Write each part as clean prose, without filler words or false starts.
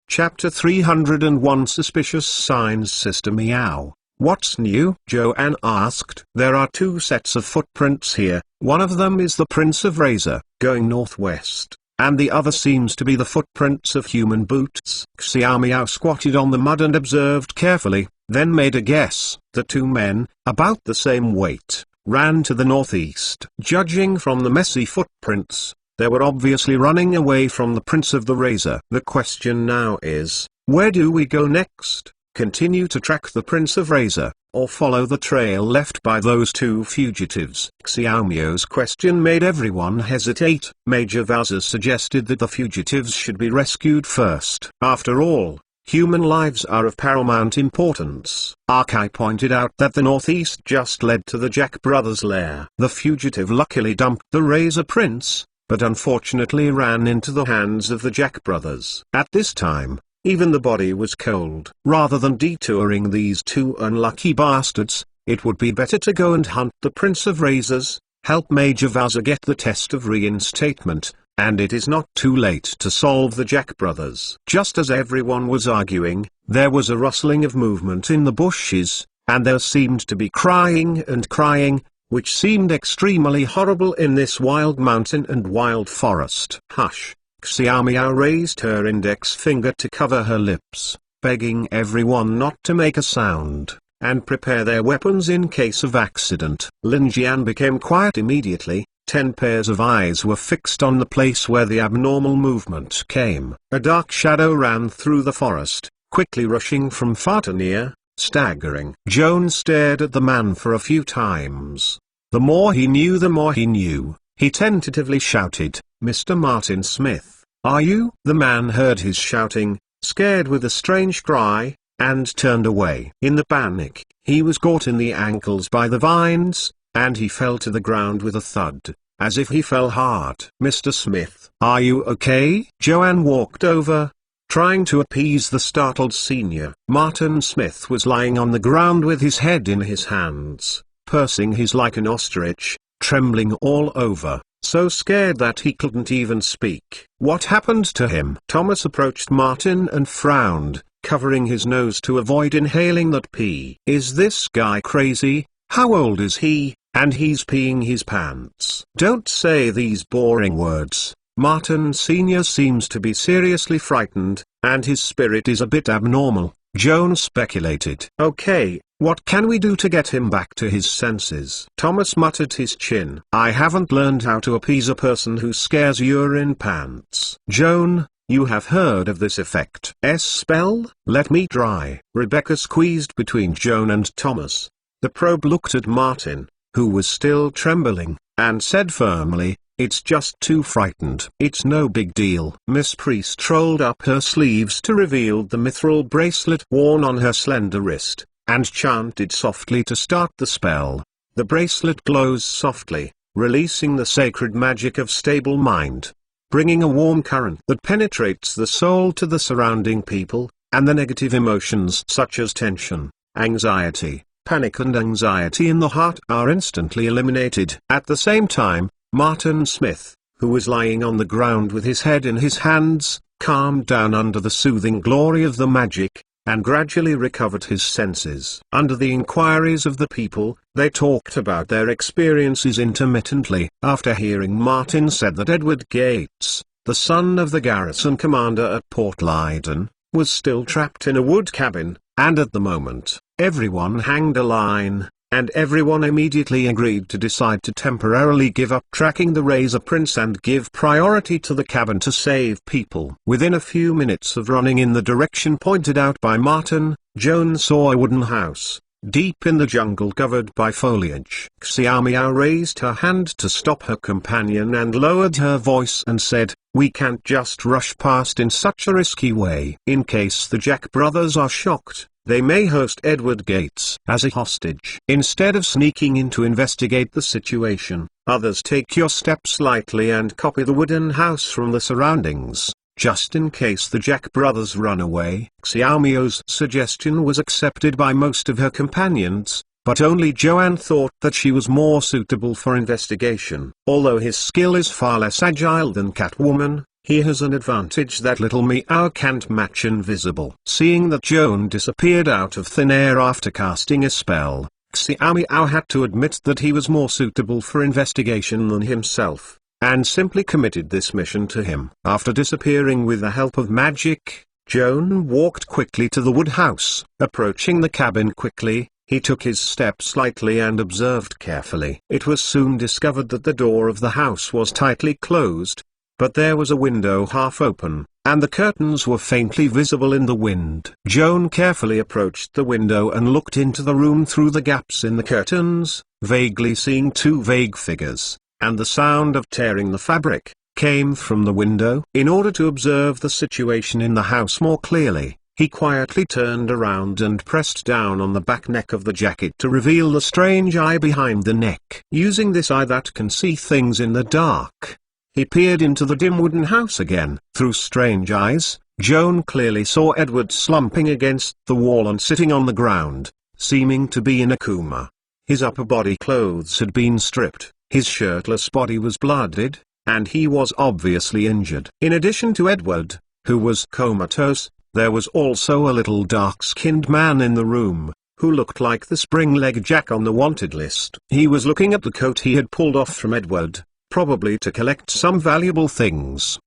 Chapter 301 Suspicious Signs Sister Meow. What's new? Joanne asked. There are two sets of footprints here. One of them is the prints of razor, going northwest, and the other seems to be the footprints of human boots. Xiao Miao squatted on the mud and observed carefully, then made a guess. The two men, about the same weight, ran to the northeast. Judging from the messy footprints, they were obviously running away from the prince of the razor. The question now is, where do we go next? Continue to track the prince of razor, or follow the trail left by those two fugitives? Xiao Miao's question made everyone hesitate. Major Vazza suggested that the fugitives should be rescued first. After all, human lives are of paramount importance. Arkai pointed out that the northeast just led to the Jack brothers' lair. The fugitive luckily dumped the razor prince, but unfortunately ran into the hands of the Jack brothers. At this time, even the body was cold. Rather than detouring these two unlucky bastards, it would be better to go and hunt the Prince of Razors, help Major Vazza get the test of reinstatement, and it is not too late to solve the Jack brothers. Just as everyone was arguing, there was a rustling of movement in the bushes, and there seemed to be crying and crying, which seemed extremely horrible in this wild mountain and wild forest. Hush! Xiao Miao raised her index finger to cover her lips, begging everyone not to make a sound, and prepare their weapons in case of accident. Lin Jian became quiet immediately. 10 pairs of eyes were fixed on the place where the abnormal movement came. A dark shadow ran through the forest, quickly rushing from far to near, staggering. Joan stared at the man for a few times. The more he knew, the more he knew. He tentatively shouted, "Mr. Martin Smith, are you?" The man heard his shouting, scared with a strange cry, and turned away. In the panic, he was caught in the ankles by the vines, and he fell to the ground with a thud, as if he fell hard. "Mr. Smith, are you okay?" Joanne walked over, trying to appease the startled senior. Martin Smith was lying on the ground with his head in his hands, pursing his like an ostrich, trembling all over, so scared that he couldn't even speak. "What happened to him?" Thomas approached Martin and frowned, covering his nose to avoid inhaling that pee. "Is this guy crazy? How old is he, and he's peeing his pants?" "Don't say these boring words." Martin Sr. seems to be seriously frightened, and his spirit is a bit abnormal, Joan speculated. "Okay, what can we do to get him back to his senses?" Thomas muttered his chin. "I haven't learned how to appease a person who scares urine pants." "Joan, you have heard of this effect. Spell? Let me try." Rebecca squeezed between Joan and Thomas. The probe looked at Martin, who was still trembling, and said firmly, "It's just too frightened." "It's no big deal." Miss Priest rolled up her sleeves to reveal the mithril bracelet worn on her slender wrist, and chanted softly to start the spell. The bracelet glows softly, releasing the sacred magic of stable mind, bringing a warm current that penetrates the soul to the surrounding people, and the negative emotions such as tension, anxiety, panic and anxiety in the heart are instantly eliminated. At the same time, Martin Smith, who was lying on the ground with his head in his hands, calmed down under the soothing glory of the magic, and gradually recovered his senses. Under the inquiries of the people, they talked about their experiences intermittently. After hearing Martin said that Edward Gates, the son of the garrison commander at Port Leyden, was still trapped in a wood cabin, and at the moment, everyone hanged a line, and everyone immediately agreed to decide to temporarily give up tracking the Razor Prince and give priority to the cabin to save people. Within a few minutes of running in the direction pointed out by Martin, Joan saw a wooden house, deep in the jungle covered by foliage. Xiao Miao raised her hand to stop her companion and lowered her voice and said, "We can't just rush past in such a risky way. In case the Jack brothers are shocked, they may host Edward Gates as a hostage. Instead of sneaking in to investigate the situation, others take your steps lightly and copy the wooden house from the surroundings, just in case the Jack brothers run away." Xiao Miao's suggestion was accepted by most of her companions, but only Joanne thought that she was more suitable for investigation. Although his skill is far less agile than Catwoman, He has an advantage that little Meow can't match: invisible. Seeing that Joan disappeared out of thin air after casting a spell, Xiao Meow had to admit that he was more suitable for investigation than himself, and simply committed this mission to him. After disappearing with the help of magic, Joan walked quickly to the wood house. Approaching the cabin quickly, he took his steps lightly and observed carefully. It was soon discovered that the door of the house was tightly closed, but there was a window half open, and the curtains were faintly visible in the wind. Joan carefully approached the window and looked into the room through the gaps in the curtains, vaguely seeing two vague figures, and the sound of tearing the fabric came from the window. In order to observe the situation in the house more clearly, he quietly turned around and pressed down on the back neck of the jacket to reveal the strange eye behind the neck. Using this eye that can see things in the dark, he peered into the dim wooden house again. Through strange eyes, Joan clearly saw Edward slumping against the wall and sitting on the ground, seeming to be in a coma. His upper body clothes had been stripped, his shirtless body was bloodied, and he was obviously injured. In addition to Edward, who was comatose, there was also a little dark-skinned man in the room, who looked like the spring-leg Jack on the wanted list. He was looking at the coat he had pulled off from Edward, probably to collect some valuable things.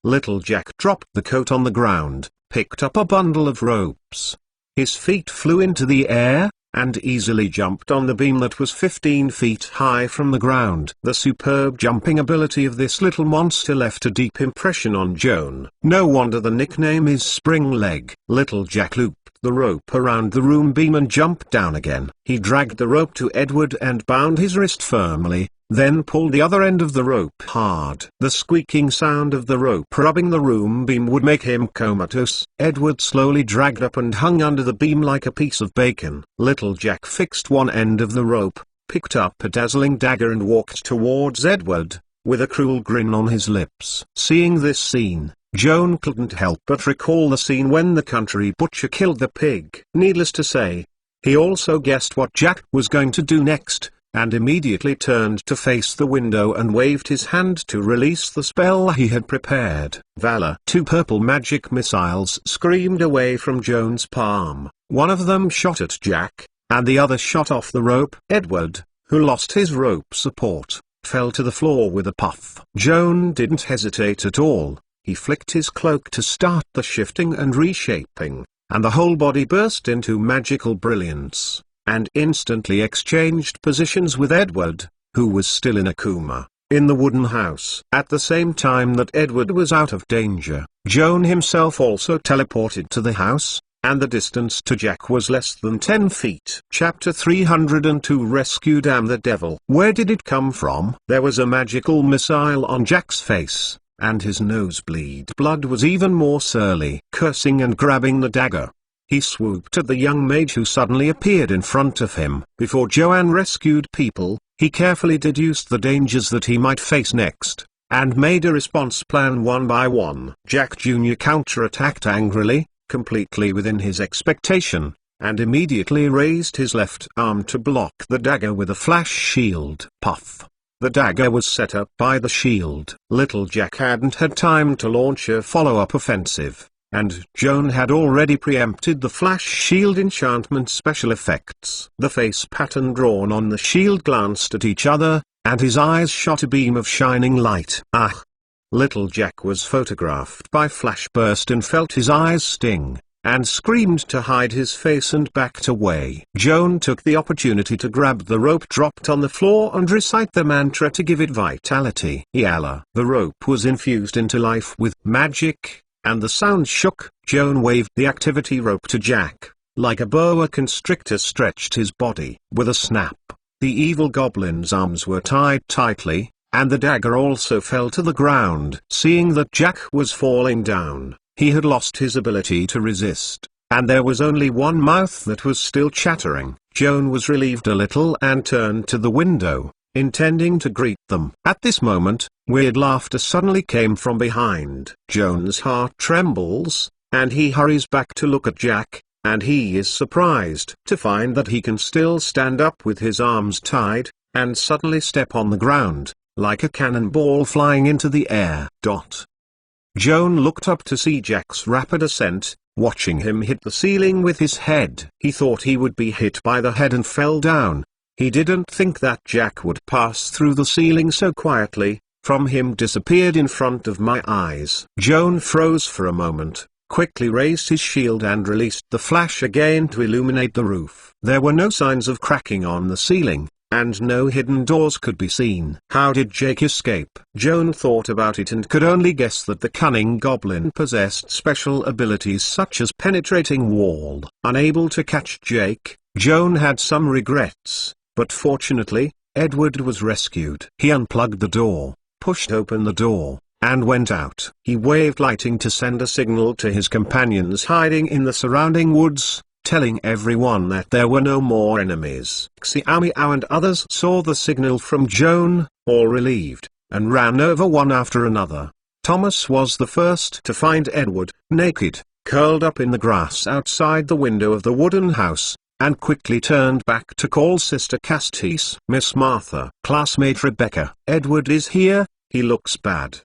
Little Jack dropped the coat on the ground, picked up a bundle of ropes. His feet flew into the air, and easily jumped on the beam that was 15 feet high from the ground. The superb jumping ability of this little monster left a deep impression on Joan. No wonder the nickname is Spring Leg. Little Jack looped the rope around the room beam and jumped down again. He dragged the rope to Edward and bound his wrist firmly, then pulled the other end of the rope hard. The squeaking sound of the rope rubbing the room beam would make him comatose. Edward slowly dragged up and hung under the beam like a piece of bacon. Little Jack fixed one end of the rope, picked up a dazzling dagger and walked towards Edward, with a cruel grin on his lips. Seeing this scene, Joan couldn't help but recall the scene when the country butcher killed the pig. Needless to say, he also guessed what Jack was going to do next, and immediately turned to face the window and waved his hand to release the spell he had prepared. Valor! Two purple magic missiles screamed away from Joan's palm. One of them shot at Jack, and the other shot off the rope. Edward, who lost his rope support, fell to the floor with a puff. Joan didn't hesitate at all. He flicked his cloak to start the shifting and reshaping, and the whole body burst into magical brilliance, and instantly exchanged positions with Edward, who was still in a coma, in the wooden house. At the same time that Edward was out of danger, Joan himself also teleported to the house, and the distance to Jack was less than 10 feet. Chapter 302 Rescue! Damn the devil! Where did it come from? There was a magical missile on Jack's face, and his nosebleed blood was even more surly. Cursing and grabbing the dagger, he swooped at the young mage who suddenly appeared in front of him. Before Joan rescued people, he carefully deduced the dangers that he might face next, and made a response plan one by one. Jack Jr. counterattacked angrily, completely within his expectation, and immediately raised his left arm to block the dagger with a flash shield. Puff! The dagger was set up by the shield. Little Jack hadn't had time to launch a follow-up offensive, and Joan had already preempted the flash shield enchantment special effects. The face pattern drawn on the shield glanced at each other, and his eyes shot a beam of shining light. Ah! Little Jack was photographed by flash burst and felt his eyes sting, and screamed to hide his face and backed away. Joan took the opportunity to grab the rope dropped on the floor and recite the mantra to give it vitality. Yalla! The rope was infused into life with magic, and the sound shook. Joan waved the activity rope to Jack, like a boa constrictor stretched his body. With a snap, the evil goblin's arms were tied tightly, and the dagger also fell to the ground. Seeing that Jack was falling down, he had lost his ability to resist, and there was only one mouth that was still chattering. Joan was relieved a little and turned to the window, intending to greet them. At this moment, weird laughter suddenly came from behind. Joan's heart trembles, and he hurries back to look at Jack, and he is surprised to find that he can still stand up with his arms tied, and suddenly step on the ground, like a cannonball flying into the air. Joan looked up to see Jack's rapid ascent, watching him hit the ceiling with his head. He thought he would be hit by the head and fell down. He didn't think that Jack would pass through the ceiling so quietly. From him disappeared in front of my eyes. Joan froze for a moment, quickly raised his shield and released the flash again to illuminate the roof. There were no signs of cracking on the ceiling, and no hidden doors could be seen. How did Jake escape? Joan thought about it and could only guess that the cunning goblin possessed special abilities such as penetrating wall. Unable to catch Jake, Joan had some regrets, but fortunately, Edward was rescued. He unplugged the door, pushed open the door, and went out. He waved lightning to send a signal to his companions hiding in the surrounding woods, telling everyone that there were no more enemies. Xiao Miao and others saw the signal from Joan, all relieved, and ran over one after another. Thomas was the first to find Edward, naked, curled up in the grass outside the window of the wooden house, and quickly turned back to call Sister Castis. Miss Martha. Classmate Rebecca. Edward is here, he looks bad.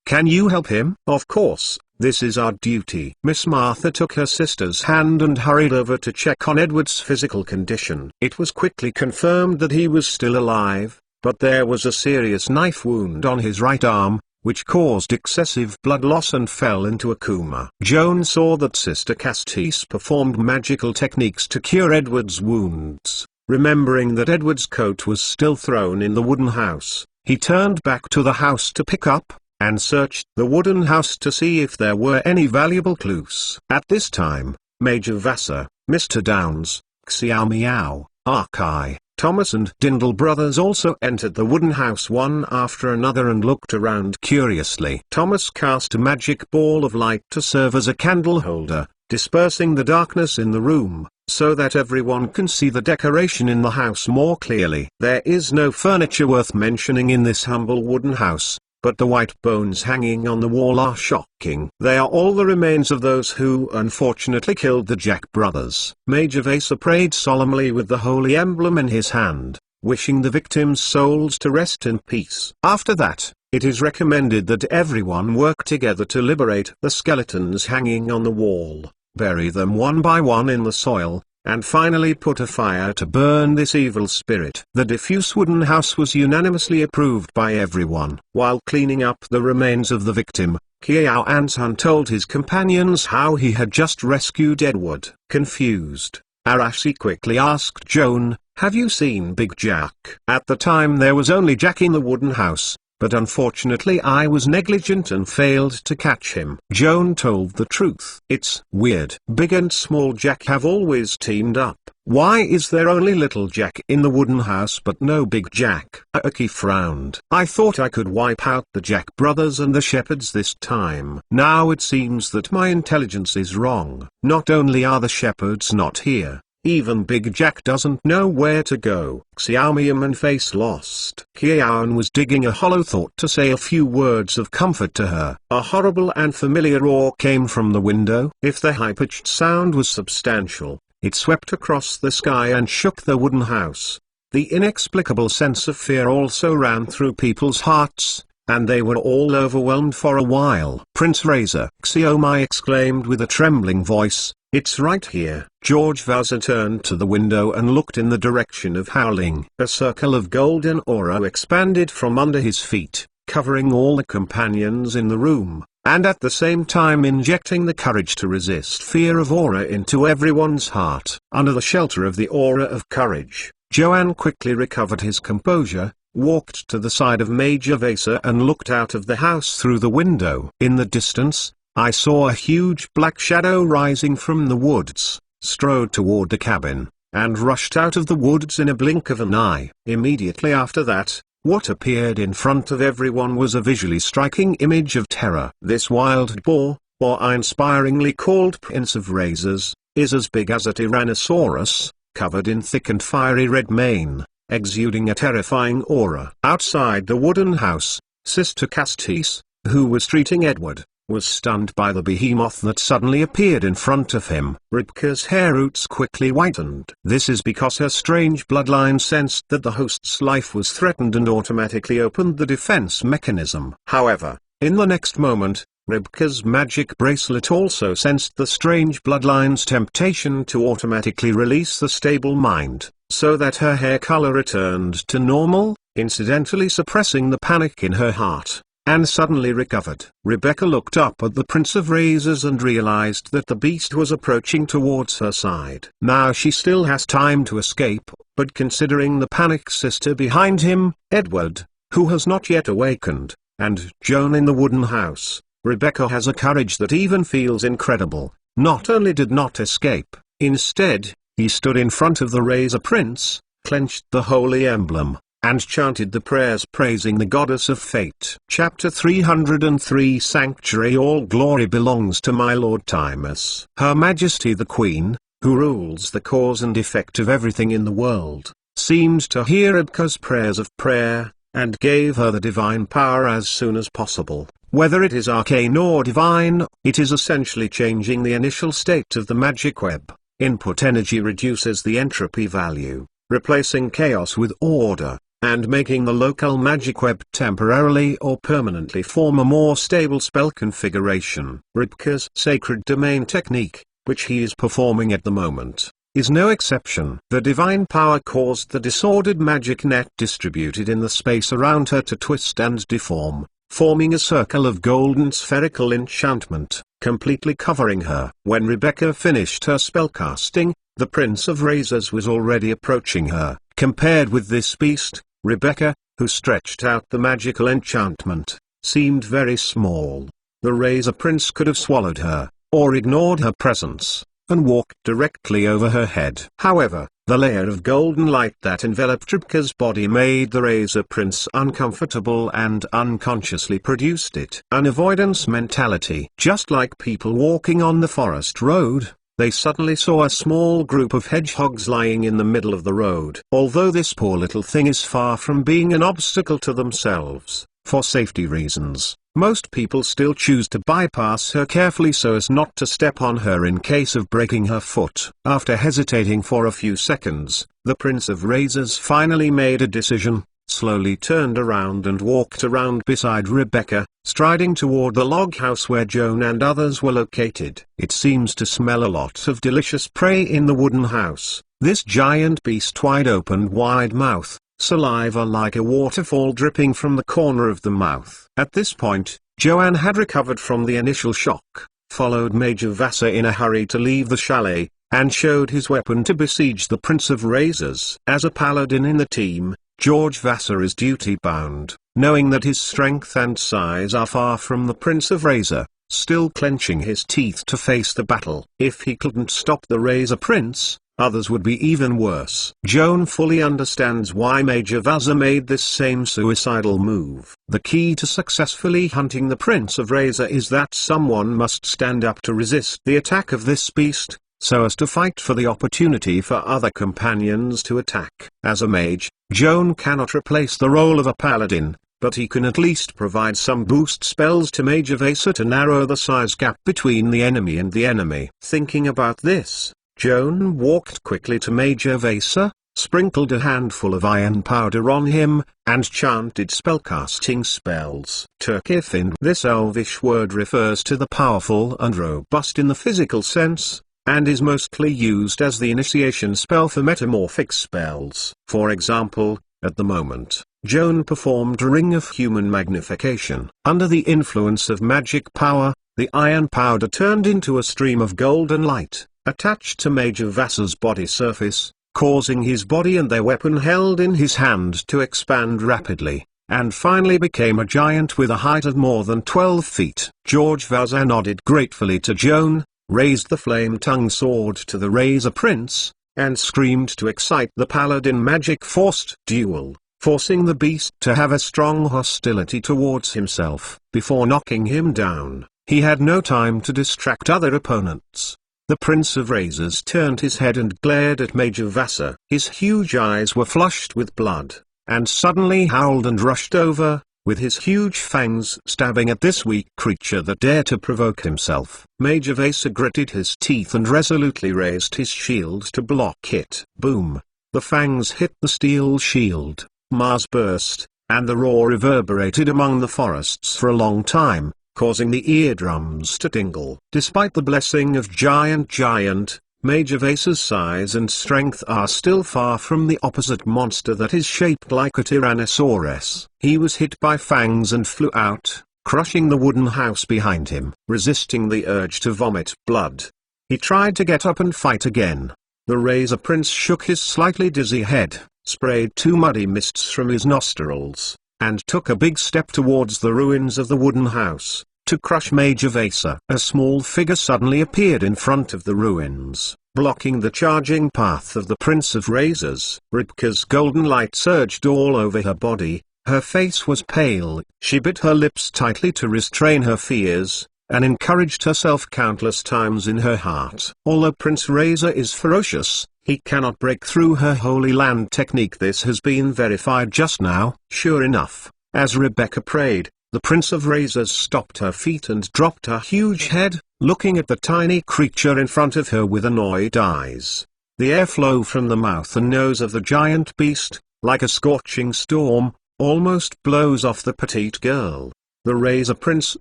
Can you help him? Of course, this is our duty. Miss Martha took her sister's hand and hurried over to check on Edward's physical condition. It was quickly confirmed that he was still alive, but there was a serious knife wound on his right arm, which caused excessive blood loss and fell into a coma. Joan saw that Sister Castis performed magical techniques to cure Edward's wounds. Remembering that Edward's coat was still thrown in the wooden house, he turned back to the house to pick up, and searched the wooden house to see if there were any valuable clues. At this time, Major Vassar, Mr. Downs, Xiao Miao, Arkai, Thomas and Dindle brothers also entered the wooden house one after another and looked around curiously. Thomas cast a magic ball of light to serve as a candle holder, dispersing the darkness in the room, so that everyone can see the decoration in the house more clearly. There is no furniture worth mentioning in this humble wooden house, but the white bones hanging on the wall are shocking. They are all the remains of those who unfortunately killed the Jack brothers. Major Vassar prayed solemnly with the holy emblem in his hand, wishing the victims' souls to rest in peace. After that, it is recommended that everyone work together to liberate the skeletons hanging on the wall, bury them one by one in the soil, and finally put a fire to burn this evil spirit. The diffuse wooden house was unanimously approved by everyone. While cleaning up the remains of the victim, Qiao Ansan told his companions how he had just rescued Edward. Confused, Arashi quickly asked Joan, "Have you seen Big Jack?" At the time there was only Jack in the wooden house, but unfortunately I was negligent and failed to catch him. Joan told the truth. It's weird. Big and Small Jack have always teamed up. Why is there only Little Jack in the wooden house but no Big Jack? Aoki frowned. I thought I could wipe out the Jack brothers and the shepherds this time. Now it seems that my intelligence is wrong. Not only are the shepherds not here, even Big Jack doesn't know where to go. Xiaomian and face lost. Qiaoan was digging a hollow thought to say a few words of comfort to her. A horrible and familiar roar came from the window. If the high-pitched sound was substantial, it swept across the sky and shook the wooden house. The inexplicable sense of fear also ran through people's hearts, and they were all overwhelmed for a while. Prince Razor, Xiaomai exclaimed with a trembling voice, "It's right here." George Vassar turned to the window and looked in the direction of howling. A circle of golden aura expanded from under his feet, covering all the companions in the room, and at the same time injecting the courage to resist fear of aura into everyone's heart. Under the shelter of the aura of courage, Joanne quickly recovered his composure, walked to the side of Major Vassar and looked out of the house through the window. In the distance, I saw a huge black shadow rising from the woods, strode toward the cabin, and rushed out of the woods in a blink of an eye. Immediately after that, what appeared in front of everyone was a visually striking image of terror. This wild boar, or inspiringly called Prince of Razors, is as big as a Tyrannosaurus, covered in thick and fiery red mane, exuding a terrifying aura. Outside the wooden house, Sister Castis, who was treating Edward, was stunned by the behemoth that suddenly appeared in front of him. Rebecca's hair roots quickly whitened. This is because her strange bloodline sensed that the host's life was threatened and automatically opened the defense mechanism. However, in the next moment, Rebecca's magic bracelet also sensed the strange bloodline's temptation to automatically release the stable mind, so that her hair color returned to normal, incidentally suppressing the panic in her heart, and suddenly recovered. Rebecca looked up at the Prince of Razors and realized that the beast was approaching towards her side. Now she still has time to escape, but considering the panic sister behind him, Edward, who has not yet awakened, and Joan in the wooden house, Rebecca has a courage that even feels incredible. Not only did not escape, instead, he stood in front of the Razor Prince, clenched the holy emblem, and chanted the prayers praising the goddess of fate. Chapter 303 Sanctuary. All glory belongs to my Lord Timus. Her Majesty the Queen, who rules the cause and effect of everything in the world, seemed to hear Rebecca's prayers of prayer, and gave her the divine power as soon as possible. Whether it is arcane or divine, it is essentially changing the initial state of the magic web. Input energy reduces the entropy value, replacing chaos with order, and making the local magic web temporarily or permanently form a more stable spell configuration. Rebecca's sacred domain technique, which he is performing at the moment, is no exception. The divine power caused the disordered magic net distributed in the space around her to twist and deform, forming a circle of golden spherical enchantment, completely covering her. When Rebecca finished her spellcasting, the Prince of Razors was already approaching her. Compared with this beast, Rebecca, who stretched out the magical enchantment, seemed very small. The Razor Prince could have swallowed her, or ignored her presence, and walked directly over her head. However, the layer of golden light that enveloped Rebecca's body made the Razor Prince uncomfortable and unconsciously produced it. An avoidance mentality. Just like people walking on the forest road, they suddenly saw a small group of hedgehogs lying in the middle of the road. Although this poor little thing is far from being an obstacle to themselves, for safety reasons, most people still choose to bypass her carefully so as not to step on her in case of breaking her foot. After hesitating for a few seconds, the Prince of Razors finally made a decision, slowly turned around and walked around beside Rebecca, striding toward the log house where Joan and others were located. It seems to smell a lot of delicious prey in the wooden house. This giant beast opened wide mouth, saliva like a waterfall dripping from the corner of the mouth. At this point, Joan had recovered from the initial shock, followed Major Vassar in a hurry to leave the chalet, and showed his weapon to besiege the Prince of Razors. As a paladin in the team, George Vassar is duty-bound, knowing that his strength and size are far from the Prince of Razor, still clenching his teeth to face the battle. If he couldn't stop the Razor Prince, others would be even worse. Joan fully understands why Major Vassar made this same suicidal move. The key to successfully hunting the Prince of Razor is that someone must stand up to resist the attack of this beast, so as to fight for the opportunity for other companions to attack. As a mage, Joan cannot replace the role of a paladin, but he can at least provide some boost spells to Major Vassar to narrow the size gap between the enemy and the enemy. Thinking about this, Joan walked quickly to Major Vassar, sprinkled a handful of iron powder on him, and chanted spellcasting spells. Turkifin. This elvish word refers to the powerful and robust in the physical sense, and is mostly used as the initiation spell for metamorphic spells. For example, at the moment, Joan performed a Ring of Human Magnification. Under the influence of magic power, the iron powder turned into a stream of golden light, attached to Major Vassar's body surface, causing his body and their weapon held in his hand to expand rapidly, and finally became a giant with a height of more than 12 feet. George Vassar nodded gratefully to Joan, raised the flame-tongue sword to the Razor Prince, and screamed to excite the paladin magic-forced duel, forcing the beast to have a strong hostility towards himself. Before knocking him down, he had no time to distract other opponents. The Prince of Razors turned his head and glared at Major Vassar. His huge eyes were flushed with blood, and suddenly howled and rushed over, with his huge fangs stabbing at this weak creature that dared to provoke himself. Mage Joan gritted his teeth and resolutely raised his shield to block it. Boom! The fangs hit the steel shield, Mars burst, and the roar reverberated among the forests for a long time, causing the eardrums to tingle. Despite the blessing of Giant, Mage Joan's size and strength are still far from the opposite monster that is shaped like a Tyrannosaurus. He was hit by fangs and flew out, crushing the wooden house behind him. Resisting the urge to vomit blood, he tried to get up and fight again. The Razor Prince shook his slightly dizzy head, sprayed 2 muddy mists from his nostrils, and took a big step towards the ruins of the wooden house, to crush Mage Joan. A small figure suddenly appeared in front of the ruins, blocking the charging path of the Prince of Razors. Rebecca's golden light surged all over her body, her face was pale, she bit her lips tightly to restrain her fears, and encouraged herself countless times in her heart. Although Prince Razor is ferocious, he cannot break through her Holy Land technique. This has been verified just now. Sure enough, as Rebecca prayed, the Prince of Razors stopped her feet and dropped her huge head, looking at the tiny creature in front of her with annoyed eyes. The airflow from the mouth and nose of the giant beast, like a scorching storm, almost blows off the petite girl. The Razor Prince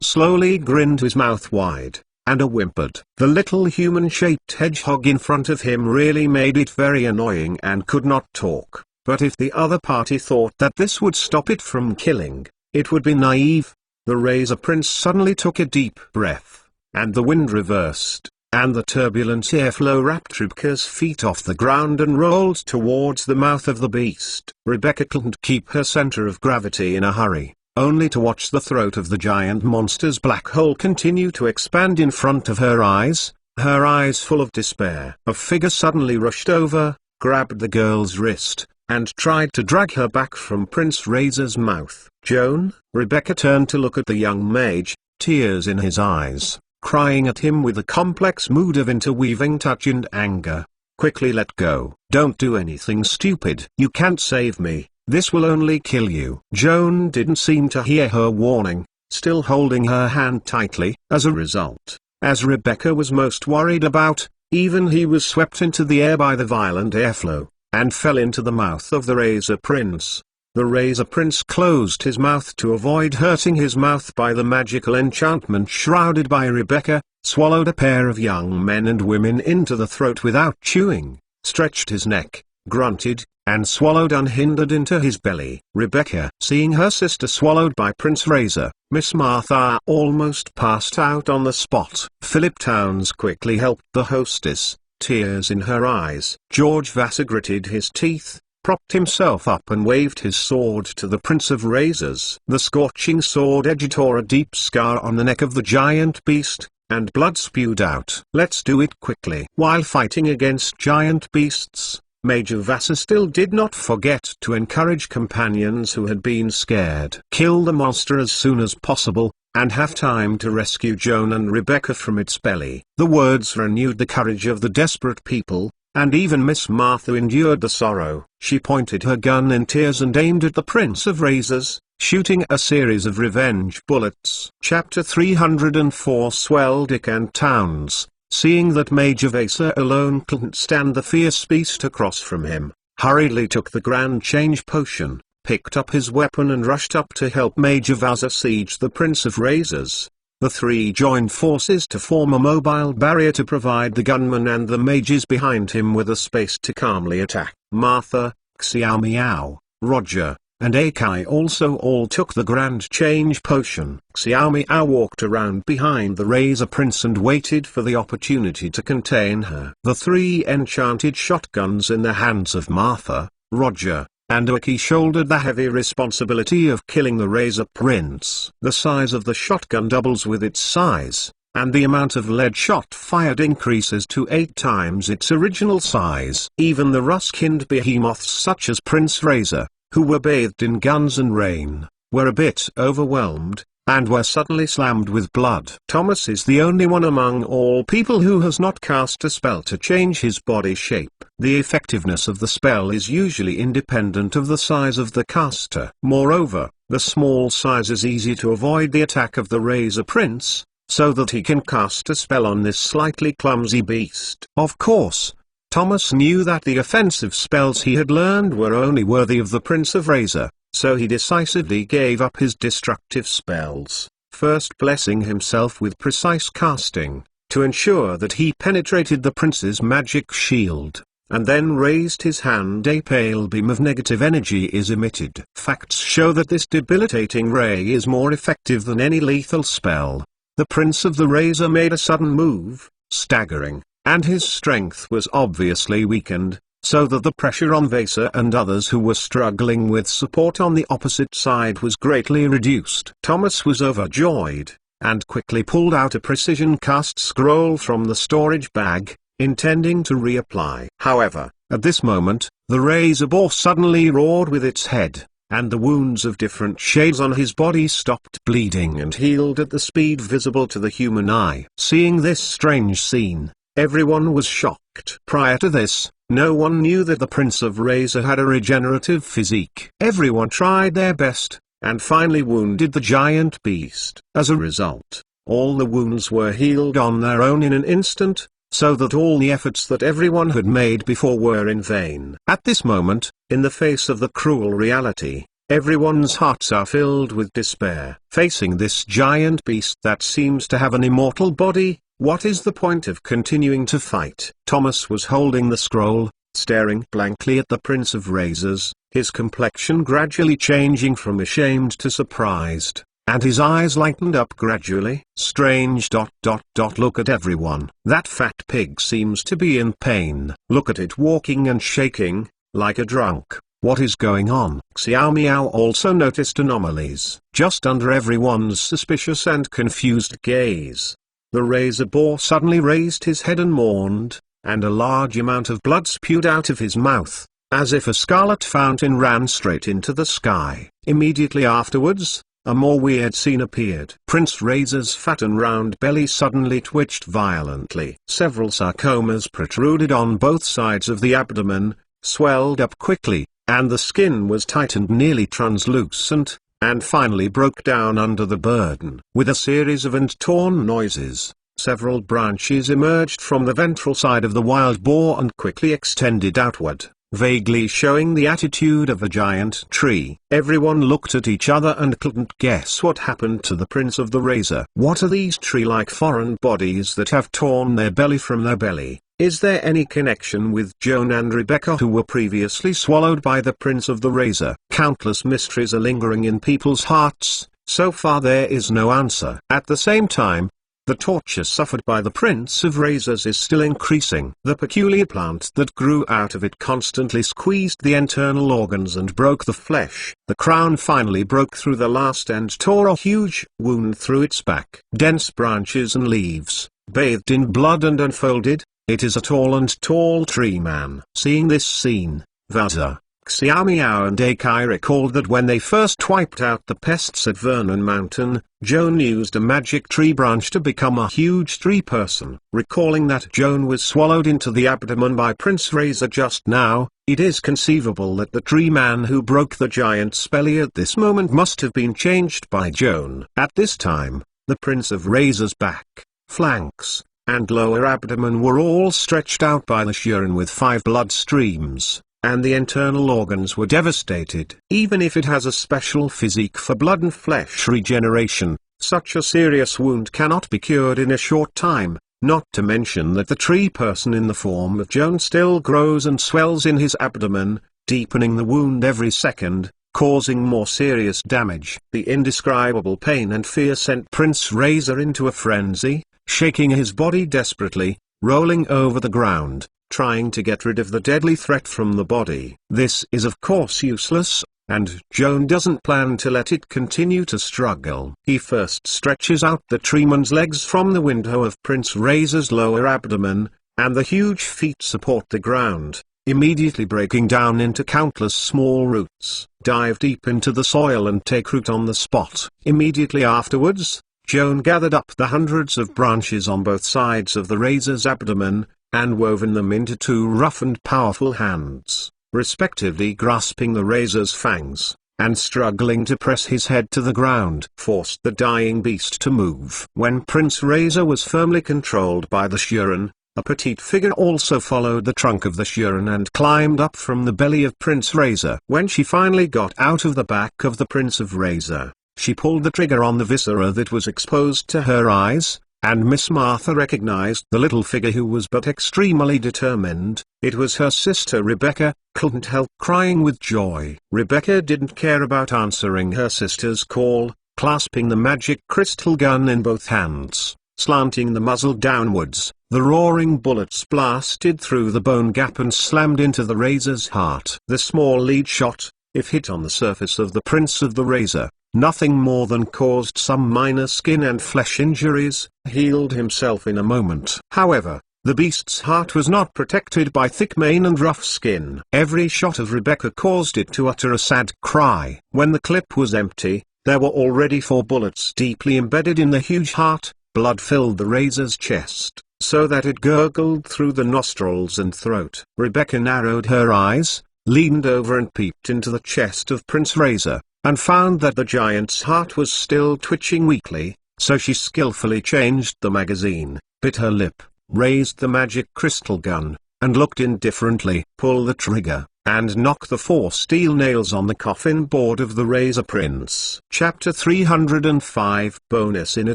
slowly grinned his mouth wide, and whimpered. The little human-shaped hedgehog in front of him really made it very annoying and could not talk, but if the other party thought that this would stop it from killing, it would be naive. The Razor Prince suddenly took a deep breath, and the wind reversed, and the turbulent airflow wrapped Rebecca's feet off the ground and rolled towards the mouth of the beast. Rebecca couldn't keep her center of gravity in a hurry, only to watch the throat of the giant monster's black hole continue to expand in front of her eyes full of despair. A figure suddenly rushed over, grabbed the girl's wrist, and tried to drag her back from Prince Razor's mouth. Joan? Rebecca turned to look at the young mage, tears in his eyes, crying at him with a complex mood of interweaving touch and anger. Quickly let go. Don't do anything stupid. You can't save me. This will only kill you. Joan didn't seem to hear her warning, still holding her hand tightly. As a result, as Rebecca was most worried about, even he was swept into the air by the violent airflow, and fell into the mouth of the Razor Prince. The Razor Prince closed his mouth to avoid hurting his mouth by the magical enchantment shrouded by Rebecca, swallowed a pair of young men and women into the throat without chewing, stretched his neck, grunted, and swallowed unhindered into his belly. Rebecca, seeing her sister swallowed by Prince Razor, Miss Martha almost passed out on the spot. Philip Towns quickly helped the hostess, tears in her eyes. George Vassar gritted his teeth, propped himself up and waved his sword to the Prince of Razors. The scorching sword edge tore a deep scar on the neck of the giant beast, and blood spewed out. Let's do it quickly. While fighting against giant beasts, Major Vassar still did not forget to encourage companions who had been scared. Kill the monster as soon as possible, and have time to rescue Joan and Rebecca from its belly. The words renewed the courage of the desperate people, and even Miss Martha endured the sorrow. She pointed her gun in tears and aimed at the Prince of Razors, shooting a series of revenge bullets. Chapter 304. Swell Dick and Towns, seeing that Mage Joan alone couldn't stand the fierce beast across from him, hurriedly took the Grand Change Potion, picked up his weapon and rushed up to help Mage Joan siege the Prince of Razors. The three joined forces to form a mobile barrier to provide the gunman and the mages behind him with a space to calmly attack. Martha, Xiao Miao, Roger, and Akai also all took the Grand Change Potion. Xiao Miao walked around behind the Razor Prince and waited for the opportunity to contain her. The three enchanted shotguns in the hands of Martha, Roger, and Akai shouldered the heavy responsibility of killing the Razor Prince. The size of the shotgun doubles with its size, and the amount of lead shot fired increases to 8 times its original size. Even the rust-skinned behemoths such as Prince Razor, who were bathed in guns and rain, were a bit overwhelmed, and were suddenly slammed with blood. Thomas is the only one among all people who has not cast a spell to change his body shape. The effectiveness of the spell is usually independent of the size of the caster. Moreover, the small size is easy to avoid the attack of the Razor Prince, so that he can cast a spell on this slightly clumsy beast. Of course, Thomas knew that the offensive spells he had learned were only worthy of the Prince of Razor, so he decisively gave up his destructive spells, first blessing himself with precise casting, to ensure that he penetrated the prince's magic shield, and then raised his hand. A pale beam of negative energy is emitted. Facts show that this debilitating ray is more effective than any lethal spell. The Prince of the Razor made a sudden move, staggering, and his strength was obviously weakened, so that the pressure on Vaser and others who were struggling with support on the opposite side was greatly reduced. Thomas was overjoyed, and quickly pulled out a precision-cast scroll from the storage bag, intending to reapply. However, at this moment, the razor boar suddenly roared with its head, and the wounds of different shades on his body stopped bleeding and healed at the speed visible to the human eye. Seeing this strange scene, everyone was shocked. Prior to this, no one knew that the Prince of Razor had a regenerative physique. Everyone tried their best, and finally wounded the giant beast. As a result, all the wounds were healed on their own in an instant, so that all the efforts that everyone had made before were in vain. At this moment, in the face of the cruel reality, everyone's hearts are filled with despair. Facing this giant beast that seems to have an immortal body, what is the point of continuing to fight? Thomas was holding the scroll, staring blankly at the Prince of Razors, his complexion gradually changing from ashamed to surprised, and his eyes lightened up gradually. Strange. Look at everyone. That fat pig seems to be in pain. Look at it walking and shaking, like a drunk. What is going on? Xiao Miao also noticed anomalies, just under everyone's suspicious and confused gaze. The razor boar suddenly raised his head and mourned, and a large amount of blood spewed out of his mouth, as if a scarlet fountain ran straight into the sky. Immediately afterwards, a more weird scene appeared. Prince Razor's fat and round belly suddenly twitched violently. Several sarcomas protruded on both sides of the abdomen, swelled up quickly, and the skin was tight and nearly translucent, and finally broke down under the burden. With a series of torn noises, several branches emerged from the ventral side of the wild boar and quickly extended outward, vaguely showing the attitude of a giant tree. Everyone looked at each other and couldn't guess what happened to the Prince of the Razor. What are these tree-like foreign bodies that have torn their belly from their belly? Is there any connection with Joan and Rebecca, who were previously swallowed by the Prince of the Razor? Countless mysteries are lingering in people's hearts. So far there is no answer. At the same time, the torture suffered by the Prince of Razors is still increasing. The peculiar plant that grew out of it constantly squeezed the internal organs and broke the flesh. The crown finally broke through the last and tore a huge wound through its back. Dense branches and leaves, bathed in blood and unfolded. It is a tall tree man. Seeing this scene, Vaza, Xiao Miao and Akai recalled that when they first wiped out the pests at Vernon Mountain, Joan used a magic tree branch to become a huge tree person. Recalling that Joan was swallowed into the abdomen by Prince Razor just now, it is conceivable that the tree man who broke the giant's belly at this moment must have been changed by Joan. At this time, the Prince of Razor's back, flanks, and lower abdomen were all stretched out by the Shuren with 5 blood streams, and the internal organs were devastated. Even if it has a special physique for blood and flesh regeneration, such a serious wound cannot be cured in a short time, not to mention that the tree person in the form of Joan still grows and swells in his abdomen, deepening the wound every second, causing more serious damage. The indescribable pain and fear sent Prince Razor into a frenzy, shaking his body desperately, rolling over the ground, trying to get rid of the deadly threat from the body. This is of course useless, and Joan doesn't plan to let it continue to struggle. He first stretches out the treeman's legs from the window of Prince Razor's lower abdomen, and the huge feet support the ground, immediately breaking down into countless small roots, dive deep into the soil and take root on the spot. Immediately afterwards, Joan gathered up the hundreds of branches on both sides of the razor's abdomen, and woven them into two rough and powerful hands, respectively grasping the razor's fangs, and struggling to press his head to the ground, forced the dying beast to move. When Prince Razor was firmly controlled by the Shuren, a petite figure also followed the trunk of the Shuren and climbed up from the belly of Prince Razor. When she finally got out of the back of the Prince of Razor, she pulled the trigger on the viscera that was exposed to her eyes, and Miss Martha recognized the little figure who was but extremely determined. It was her sister Rebecca. Couldn't help crying with joy. Rebecca didn't care about answering her sister's call, clasping the magic crystal gun in both hands, slanting the muzzle downwards. The roaring bullets blasted through the bone gap and slammed into the Razor's heart. The small lead shot, if hit on the surface of the Prince of the Razor, nothing more than caused some minor skin and flesh injuries, healed himself in a moment. However, the beast's heart was not protected by thick mane and rough skin. Every shot of Rebecca caused it to utter a sad cry. When the clip was empty, there were already 4 bullets deeply embedded in the huge heart. Blood filled the Razor's chest, so that it gurgled through the nostrils and throat. Rebecca narrowed her eyes, leaned over and peeped into the chest of Prince Razor, and found that the giant's heart was still twitching weakly, so she skillfully changed the magazine, bit her lip, raised the magic crystal gun, and looked indifferently. Pull the trigger, and knock the 4 steel nails on the coffin board of the Razor Prince. Chapter 305 Bonus. In a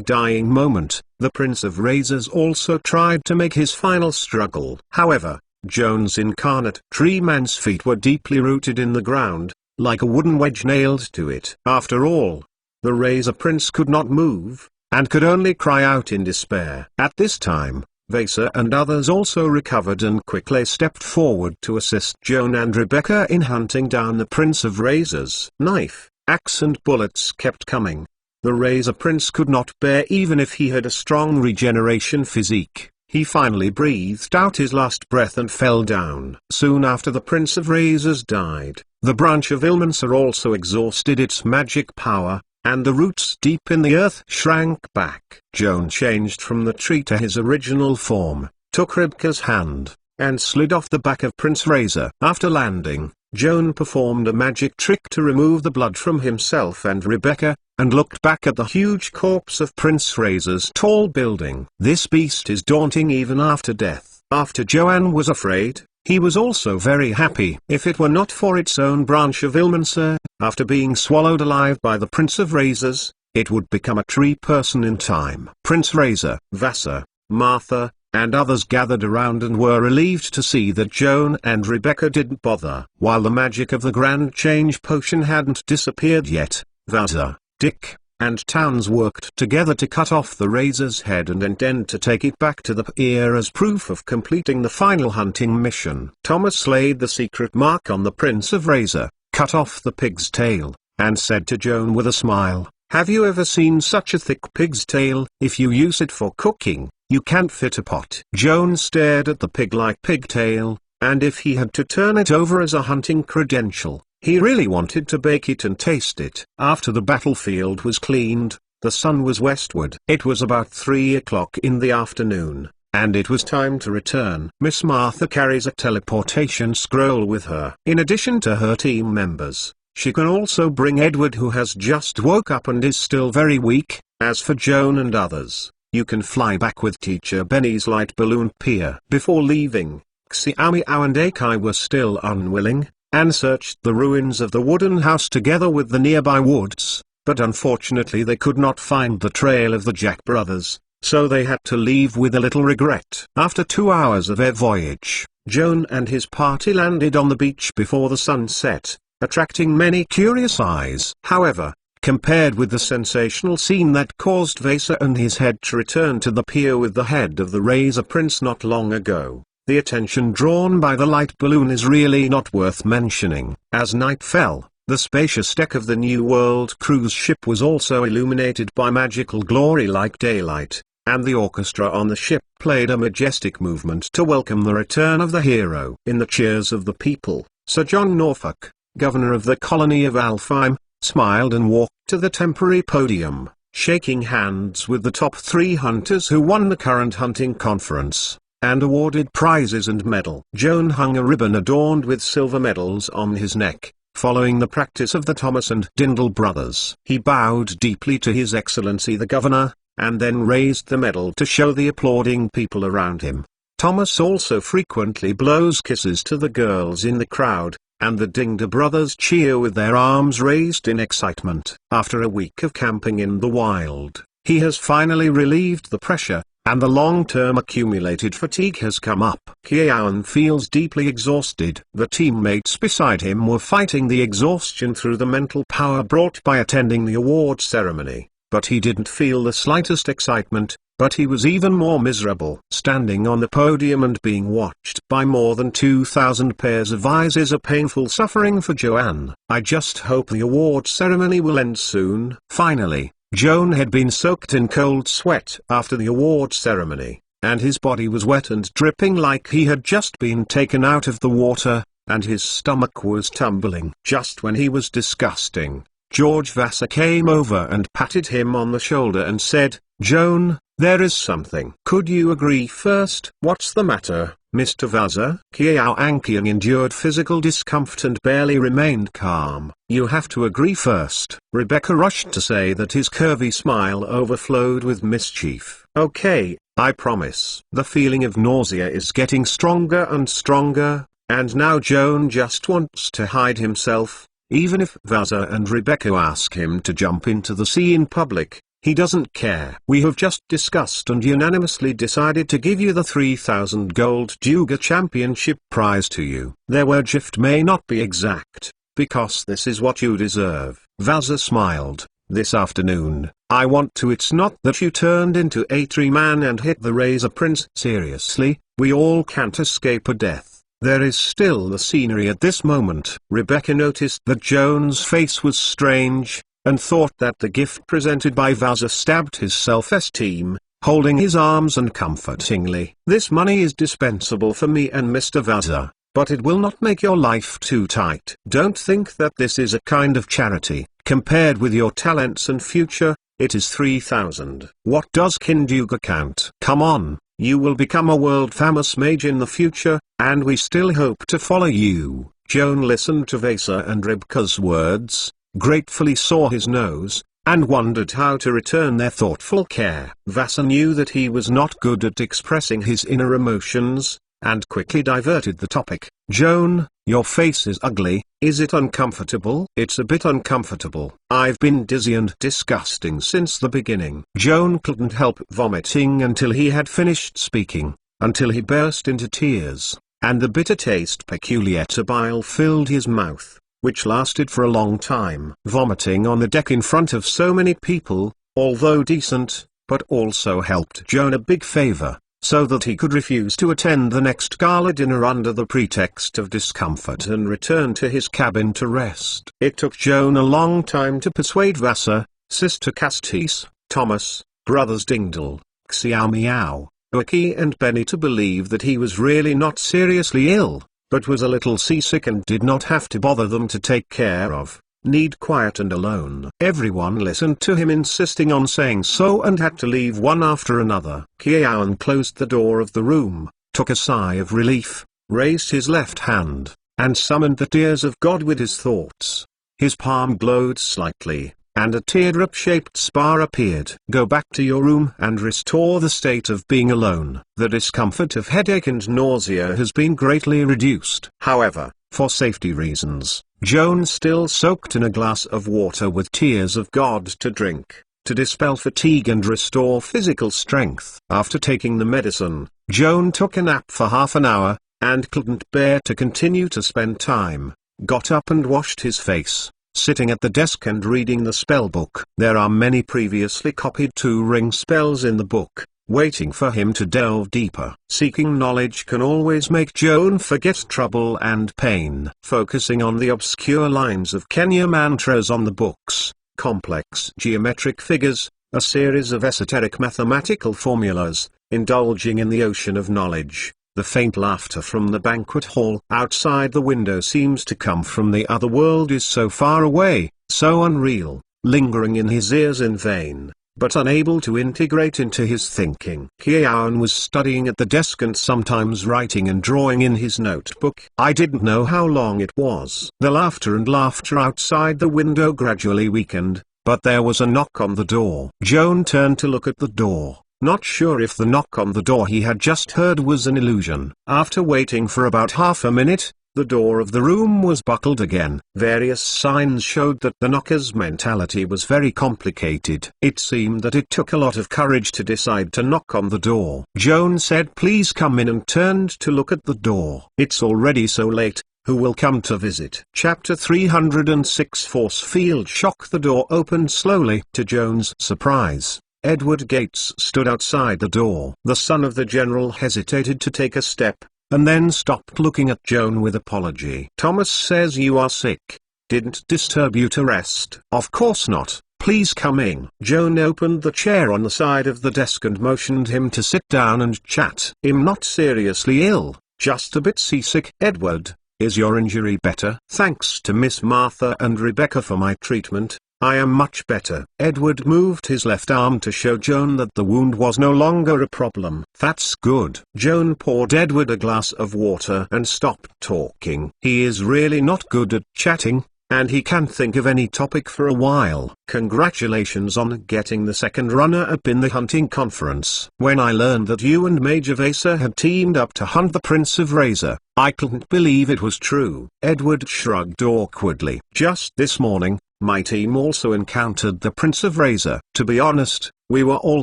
dying moment, the Prince of Razors also tried to make his final struggle. However, Joan's incarnate tree man's feet were deeply rooted in the ground, like a wooden wedge nailed to it. After all, the Razor Prince could not move, and could only cry out in despair. At this time, Vaser and others also recovered and quickly stepped forward to assist Joan and Rebecca in hunting down the Prince of Razors. Knife, axe and bullets kept coming. The Razor Prince could not bear even if he had a strong regeneration physique. He finally breathed out his last breath and fell down. Soon after the Prince of Razors died, the branch of Ilmancer also exhausted its magic power, and the roots deep in the earth shrank back. Joan changed from the tree to his original form, took Rebecca's hand, and slid off the back of Prince Razor. After landing, Joan performed a magic trick to remove the blood from himself and Rebecca, and looked back at the huge corpse of Prince Razor's tall building. This beast is daunting even after death. After Joan was afraid, he was also very happy. If it were not for its own branch of Ilmancer, after being swallowed alive by the Prince of Razors, it would become a tree person in time. Prince Razor, Vaser, Martha, and others gathered around and were relieved to see that Joan and Rebecca didn't bother. While the magic of the Grand Change potion hadn't disappeared yet, Vaser, Dick, and Towns worked together to cut off the Razor's head and intend to take it back to the pier as proof of completing the final hunting mission. Thomas laid the secret mark on the Prince of Razor, cut off the pig's tail, and said to Joan with a smile, "Have you ever seen such a thick pig's tail? If you use it for cooking, you can't fit a pot." Joan stared at the pig-like pigtail, and if he had to turn it over as a hunting credential, he really wanted to bake it and taste it. After the battlefield was cleaned, the sun was westward. It was about 3 o'clock in the afternoon, and it was time to return. Miss Martha carries a teleportation scroll with her. In addition to her team members, she can also bring Edward, who has just woke up and is still very weak. As for Joan and others, you can fly back with Teacher Benny's light balloon pier. Before leaving, Xiao Miao and Akai were still unwilling, and searched the ruins of the wooden house together with the nearby woods, but unfortunately they could not find the trail of the Jack brothers, so they had to leave with a little regret. After 2 hours of air voyage, Joan and his party landed on the beach before the sun set, attracting many curious eyes. However, compared with the sensational scene that caused Vaser and his head to return to the pier with the head of the Razor Prince not long ago, the attention drawn by the light balloon is really not worth mentioning. As night fell, the spacious deck of the New World cruise ship was also illuminated by magical glory like daylight, and the orchestra on the ship played a majestic movement to welcome the return of the hero. In the cheers of the people, Sir John Norfolk, governor of the colony of Alfheim, smiled and walked to the temporary podium, shaking hands with the top 3 hunters who won the current hunting conference, and awarded prizes and medal. Joan hung a ribbon adorned with silver medals on his neck, following the practice of the Thomas and Dindal brothers. He bowed deeply to His Excellency the Governor, and then raised the medal to show the applauding people around him. Thomas also frequently blows kisses to the girls in the crowd, and the Dindal brothers cheer with their arms raised in excitement. After a week of camping in the wild, he has finally relieved the pressure, and the long-term accumulated fatigue has come up. Joan feels deeply exhausted. The teammates beside him were fighting the exhaustion through the mental power brought by attending the award ceremony, but he didn't feel the slightest excitement, but he was even more miserable. Standing on the podium and being watched by more than 2,000 pairs of eyes is a painful suffering for Joan. I just hope the award ceremony will end soon. Finally, Joan had been soaked in cold sweat after the award ceremony, and his body was wet and dripping like he had just been taken out of the water, and his stomach was tumbling. Just when he was disgusting, George Vassar came over and patted him on the shoulder and said, "Joan, there is something. Could you agree first?" "What's the matter, Mr. Vassar?" Joan endured physical discomfort and barely remained calm. "You have to agree first," Rebecca rushed to say, that his curvy smile overflowed with mischief. "Okay, I promise." The feeling of nausea is getting stronger and stronger, and now Joan just wants to hide himself. Even if Vassar and Rebecca ask him to jump into the sea in public, he doesn't care. "We have just discussed and unanimously decided to give you the 3,000 gold Duga Championship prize to you. Their word gift may not be exact, because this is what you deserve." Vassar smiled. "This afternoon, I want to. It's not that you turned into a tree man and hit the Razor Prince. Seriously, we all can't escape a death. There is still the scenery at this moment." Rebecca noticed that Joan's face was strange, and thought that the gift presented by Vassar stabbed his self-esteem, holding his arms and comfortingly. "This money is dispensable for me and Mr. Vassar, but it will not make your life too tight. Don't think that this is a kind of charity. Compared with your talents and future, it is 3,000. What does Kinduga count? Come on, you will become a world-famous mage in the future, and we still hope to follow you." Joan listened to Vassar and Rebecca's words, gratefully saw his nose, and wondered how to return their thoughtful care. Vassar knew that he was not good at expressing his inner emotions, and quickly diverted the topic. "Joan, your face is ugly. Is it uncomfortable?" "It's a bit uncomfortable. I've been dizzy and disgusting since the beginning." Joan couldn't help vomiting until he had finished speaking, until he burst into tears, and the bitter taste peculiar to bile filled his mouth, which lasted for a long time. Vomiting on the deck in front of so many people, although decent, but also helped Joan a big favor, so that he could refuse to attend the next gala dinner under the pretext of discomfort and return to his cabin to rest. It took Joan a long time to persuade Vassar, Sister Castis, Thomas, brothers Dingdal, Xiao Miao, Wiki and Benny to believe that he was really not seriously ill, but was a little seasick and did not have to bother them to take care of, need quiet and alone. Everyone listened to him insisting on saying so and had to leave one after another. Joan closed the door of the room, took a sigh of relief, raised his left hand, and summoned the tears of God with his thoughts. His palm glowed slightly, and a teardrop-shaped spar appeared. "Go back to your room and restore the state of being alone." The discomfort of headache and nausea has been greatly reduced. However, for safety reasons, Joan still soaked in a glass of water with tears of God to drink, to dispel fatigue and restore physical strength. After taking the medicine, Joan took a nap for half an hour, and couldn't bear to continue to spend time, got up and washed his face, sitting at the desk and reading the spell book. There are many previously copied two-ring spells in the book, waiting for him to delve deeper. Seeking knowledge can always make Joan forget trouble and pain. Focusing on the obscure lines of Kenya mantras on the book's complex geometric figures, a series of esoteric mathematical formulas, indulging in the ocean of knowledge. The faint laughter from the banquet hall outside the window seems to come from the other world, is so far away, so unreal, lingering in his ears in vain, but unable to integrate into his thinking. Mage Joan was studying at the desk and sometimes writing and drawing in his notebook. I didn't know how long it was. The laughter outside the window gradually weakened, but there was a knock on the door. Joan turned to look at the door, not sure if the knock on the door he had just heard was an illusion. After waiting for about half a minute, the door of the room was buckled again. Various signs showed that the knocker's mentality was very complicated. It seemed that it took a lot of courage to decide to knock on the door. Joan said please come in and turned to look at the door. It's already so late, who will come to visit? Chapter 306 Force Field Shock. The door opened slowly. To Joan's surprise, Edward Gates stood outside the door. The son of the general hesitated to take a step, and then stopped, looking at Joan with apology. Thomas says you are sick. Didn't disturb you to rest? Of course not. Please come in. Joan opened the chair on the side of the desk and motioned him to sit down and chat. I'm not seriously ill, just a bit seasick. Edward, is your injury better? Thanks to Miss Martha and Rebecca for my treatment, I am much better. Edward moved his left arm to show Joan that the wound was no longer a problem. That's good. Joan poured Edward a glass of water and stopped talking. He is really not good at chatting, and he can't think of any topic for a while. Congratulations on getting the second runner-up in the hunting conference. When I learned that you and Major Vaser had teamed up to hunt the Prince of Razor, I couldn't believe it was true. Edward shrugged awkwardly. Just this morning, my team also encountered the Prince of Razor. To be honest, we were all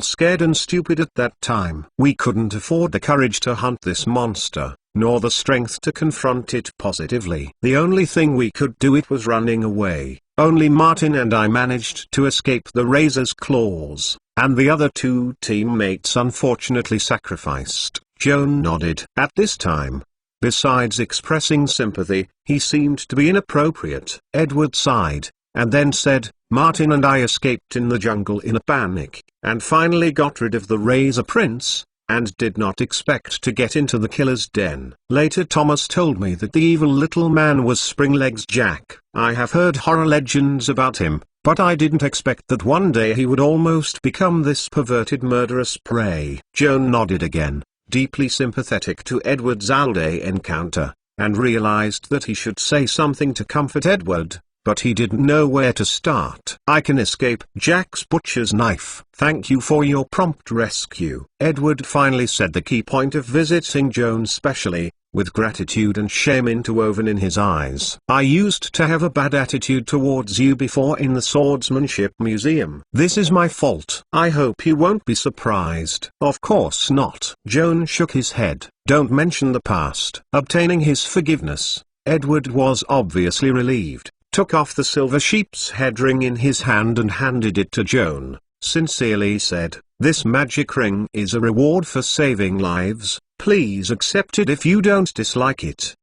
scared and stupid at that time. We couldn't afford the courage to hunt this monster, nor the strength to confront it positively. The only thing we could do it was running away. Only Martin and I managed to escape the Razor's claws, and the other two teammates unfortunately sacrificed. Joan nodded. At this time, besides expressing sympathy, he seemed to be inappropriate. Edward sighed, and then said, Martin and I escaped in the jungle in a panic, and finally got rid of the Razor Prince, and did not expect to get into the killer's den. Later Thomas told me that the evil little man was Springlegs Jack. I have heard horror legends about him, but I didn't expect that one day he would almost become this perverted murderous prey. Joan nodded again, deeply sympathetic to Edward's all-day encounter, and realized that he should say something to comfort Edward, but he didn't know where to start. I can escape Jack's butcher's knife. Thank you for your prompt rescue. Edward finally said the key point of visiting Joan specially, with gratitude and shame interwoven in his eyes. I used to have a bad attitude towards you before in the Swordsmanship Museum. This is my fault. I hope you won't be surprised. Of course not. Joan shook his head. Don't mention the past. Obtaining his forgiveness, Edward was obviously relieved, took off the silver sheep's head ring in his hand and handed it to Joan, sincerely said, this magic ring is a reward for saving lives, please accept it if you don't dislike it.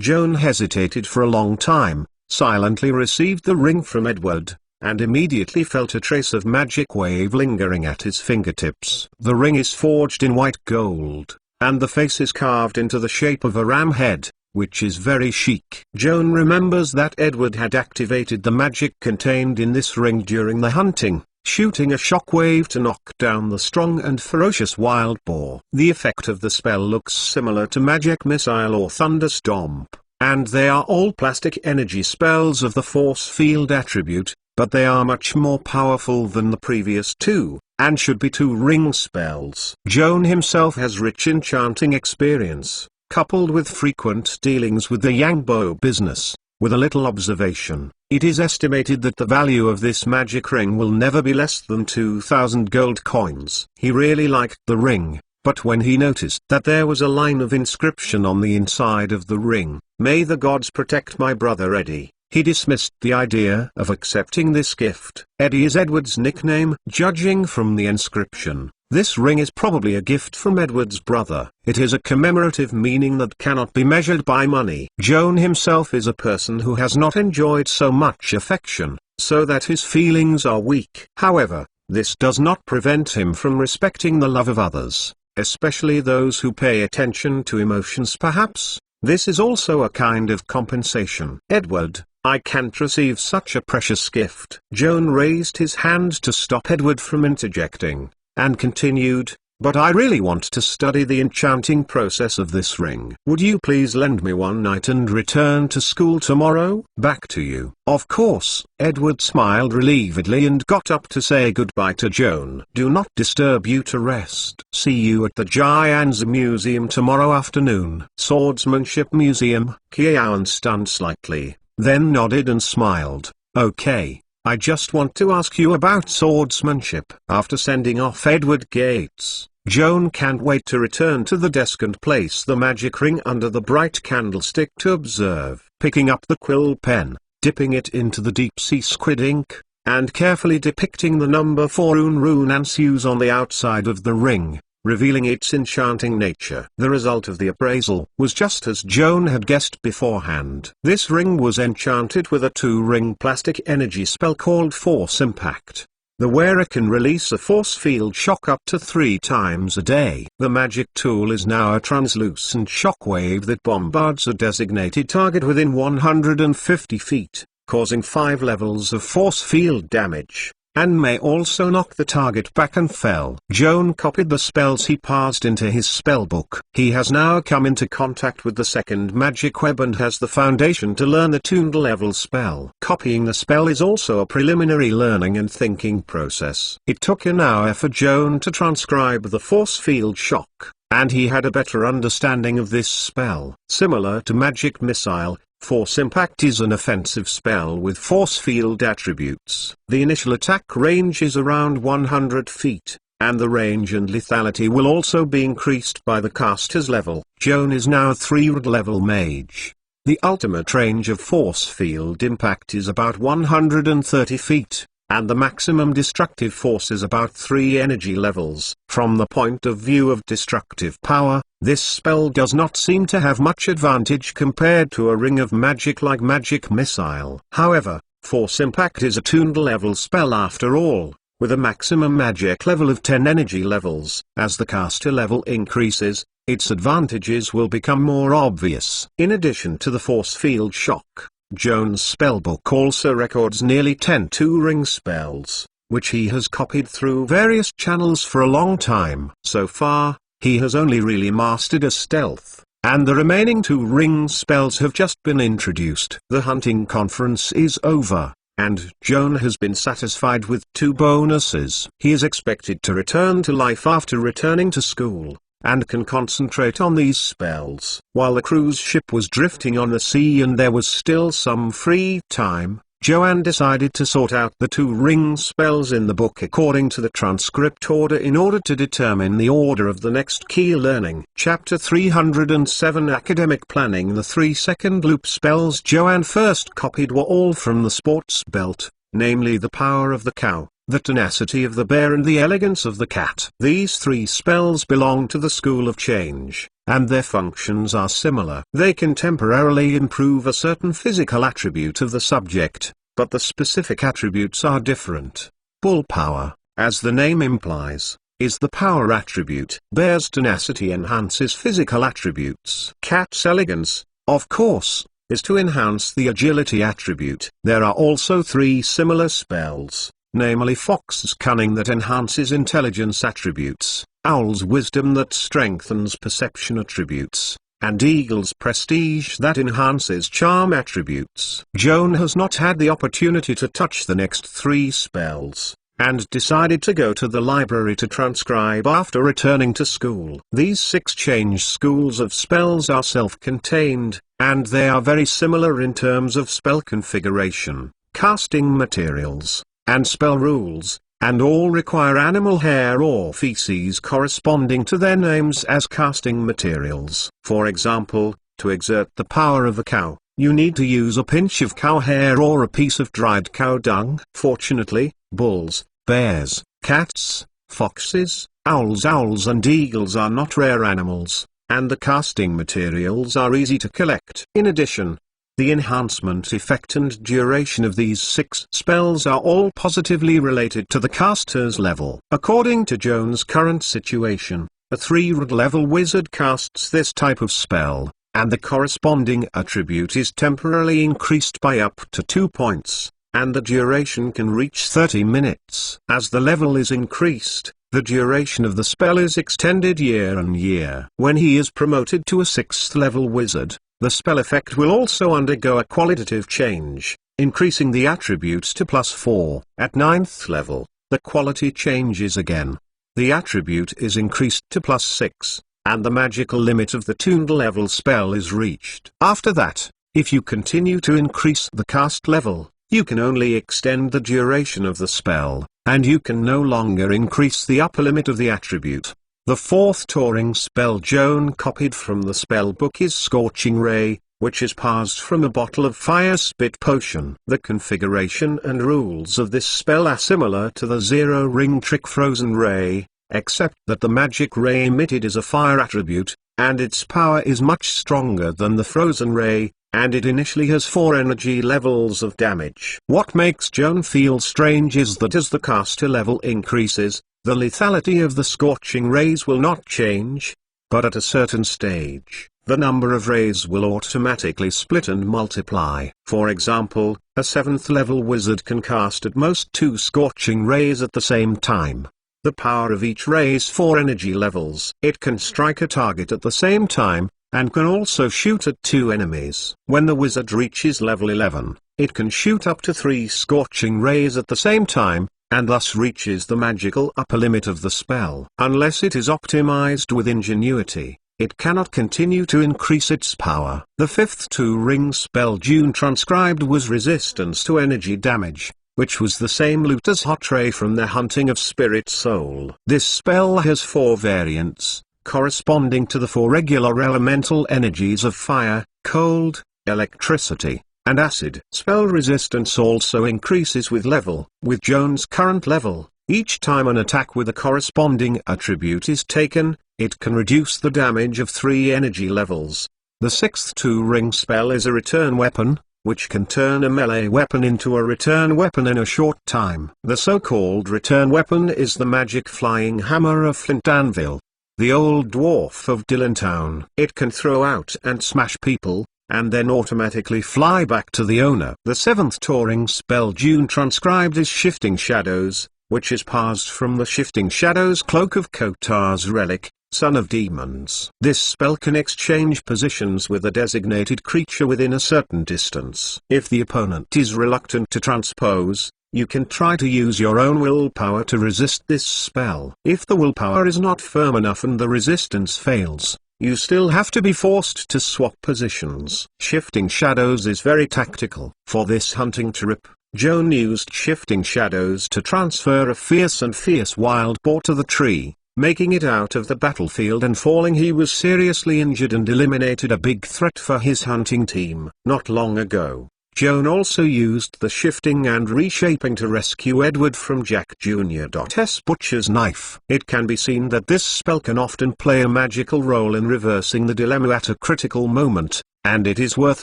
Joan hesitated for a long time, silently received the ring from Edward, and immediately felt a trace of magic wave lingering at his fingertips. The ring is forged in white gold, and the face is carved into the shape of a ram head, which is very chic. Joan remembers that Edward had activated the magic contained in this ring during the hunting, shooting a shockwave to knock down the strong and ferocious wild boar. The effect of the spell looks similar to Magic Missile or Thunder Stomp, and they are all plastic energy spells of the force field attribute, but they are much more powerful than the previous two, and should be two ring spells. Joan himself has rich enchanting experience, coupled with frequent dealings with the Yangbo business. With a little observation, it is estimated that the value of this magic ring will never be less than 2,000 gold coins. He really liked the ring, but when he noticed that there was a line of inscription on the inside of the ring, "May the gods protect my brother Eddie," he dismissed the idea of accepting this gift. Eddie is Edward's nickname. Judging from the inscription, this ring is probably a gift from Edward's brother. It has a commemorative meaning that cannot be measured by money. Joan himself is a person who has not enjoyed so much affection, so that his feelings are weak. However, This does not prevent him from respecting the love of others, especially those who pay attention to emotions perhaps. This is also a kind of compensation. Edward, I can't receive such a precious gift. Joan raised his hand to stop Edward from interjecting, and continued, but I really want to study the enchanting process of this ring. Would you please lend me one night and return to school tomorrow? Back to you. Of course. Edward smiled relievedly and got up to say goodbye to Joan. Do not disturb you to rest. See you at the Giants Museum tomorrow afternoon. Swordsmanship Museum. Joan stunned slightly, then nodded and smiled. Okay. I just want to ask you about swordsmanship. After sending off Edward Gates, Joan can't wait to return to the desk and place the magic ring under the bright candlestick to observe. Picking up the quill pen, dipping it into the deep-sea squid ink, and carefully depicting the number 4 rune ensues on the outside of the ring, revealing its enchanting nature. The result of the appraisal was just as Joan had guessed beforehand. This ring was enchanted with a 2-ring plastic energy spell called Force Impact. The wearer can release a force field shock up to 3 times a day. The magic tool is now a translucent shockwave that bombards a designated target within 150 feet, causing 5 levels of force field damage, and may also knock the target back and fell. Joan copied the spells he passed into his spellbook. He has now come into contact with the second magic web and has the foundation to learn the tuned level spell. Copying the spell is also a preliminary learning and thinking process. It took an hour for Joan to transcribe the force field shock, and he had a better understanding of this spell. Similar to Magic Missile, Force Impact is an offensive spell with force field attributes. The initial attack range is around 100 feet, and the range and lethality will also be increased by the caster's level. Joan is now a 3rd level mage. The ultimate range of force field impact is about 130 feet, and the maximum destructive force is about 3 energy levels. From the point of view of destructive power, this spell does not seem to have much advantage compared to a ring of magic like Magic Missile. However, Force Impact is a tuned level spell after all, with a maximum magic level of 10 energy levels. As the caster level increases, its advantages will become more obvious. In addition to the force field shock, Joan's spellbook also records nearly 10 2-ring spells, which he has copied through various channels for a long time. So far, he has only really mastered a stealth, and the remaining 2-ring spells have just been introduced. The hunting conference is over, and Joan has been satisfied with 2 bonuses. He is expected to return to life after returning to school, and can concentrate on these spells. While the cruise ship was drifting on the sea and there was still some free time, Joanne decided to sort out the 2-ring spells in the book according to the transcript order in order to determine the order of the next key learning. Chapter 307 Academic Planning. The 3-second loop spells Joanne first copied were all from the sports belt, namely the power of the cow, the tenacity of the bear and the elegance of the cat. These 3 spells belong to the school of change, and their functions are similar. They can temporarily improve a certain physical attribute of the subject, but the specific attributes are different. Bull power, as the name implies, is the power attribute. Bear's tenacity enhances physical attributes. Cat's elegance, of course, is to enhance the agility attribute. There are also 3 similar spells, namely Fox's cunning that enhances intelligence attributes, Owl's wisdom that strengthens perception attributes, and Eagle's prestige that enhances charm attributes. Joan has not had the opportunity to touch the next 3 spells, and decided to go to the library to transcribe after returning to school. These 6 change schools of spells are self-contained, and they are very similar in terms of spell configuration, casting materials, and spell rules, and all require animal hair or feces corresponding to their names as casting materials. For example, to exert the power of a cow, you need to use a pinch of cow hair or a piece of dried cow dung. Fortunately, bulls, bears, cats, foxes, owls and eagles are not rare animals, and the casting materials are easy to collect. In addition, The enhancement effect and duration of these 6 spells are all positively related to the caster's level. According to Joan's current situation, a 3rd level wizard casts this type of spell, and the corresponding attribute is temporarily increased by up to 2 points, and the duration can reach 30 minutes. As the level is increased, the duration of the spell is extended year on year. When he is promoted to a 6th level wizard, the spell effect will also undergo a qualitative change, increasing the attributes to +4. At 9th level, the quality changes again. The attribute is increased to +6, and the magical limit of the tuned level spell is reached. After that, if you continue to increase the cast level, you can only extend the duration of the spell, and you can no longer increase the upper limit of the attribute. The 4th Turing spell Joan copied from the spell book is Scorching Ray, which is passed from a bottle of Fire Spit potion. The configuration and rules of this spell are similar to the Zero Ring trick Frozen Ray, except that the magic ray emitted is a fire attribute, and its power is much stronger than the Frozen Ray, and it initially has 4 energy levels of damage. What makes Joan feel strange is that as the caster level increases, the lethality of the scorching rays will not change, but at a certain stage, the number of rays will automatically split and multiply. For example, a 7th level wizard can cast at most 2 scorching rays at the same time. The power of each ray is 4 energy levels. It can strike a target at the same time, and can also shoot at 2 enemies. When the wizard reaches level 11, it can shoot up to 3 scorching rays at the same time, and thus reaches the magical upper limit of the spell. Unless it is optimized with ingenuity, it cannot continue to increase its power. The 5th Turing spell Joan transcribed was Resistance to Energy Damage, which was the same loot as Hot Ray from the Hunting of Spirit Soul. This spell has 4 variants, corresponding to the 4 regular elemental energies of fire, cold, electricity, and acid. Spell resistance also increases with level. With Joan's current level, each time an attack with a corresponding attribute is taken, it can reduce the damage of 3 energy levels. The 6th Turing spell is a return weapon, which can turn a melee weapon into a return weapon in a short time. The so-called return weapon is the magic flying hammer of Flint Anvil, the old dwarf of Dylantown. It can throw out and smash people, and then automatically fly back to the owner. The 7th Turing spell Joan transcribed is Shifting Shadows, which is passed from the Shifting Shadows Cloak of Kotar's relic, Son of Demons. This spell can exchange positions with a designated creature within a certain distance. If the opponent is reluctant to transpose, you can try to use your own willpower to resist this spell. If the willpower is not firm enough and the resistance fails, you still have to be forced to swap positions. Shifting Shadows is very tactical. For this hunting trip, Joan used Shifting Shadows to transfer a fierce wild boar to the tree, making it out of the battlefield and falling. He was seriously injured and eliminated a big threat for his hunting team. Not long ago, Joan also used the shifting and reshaping to rescue Edward from Jack Jr.'s butcher's knife. It can be seen that this spell can often play a magical role in reversing the dilemma at a critical moment, and it is worth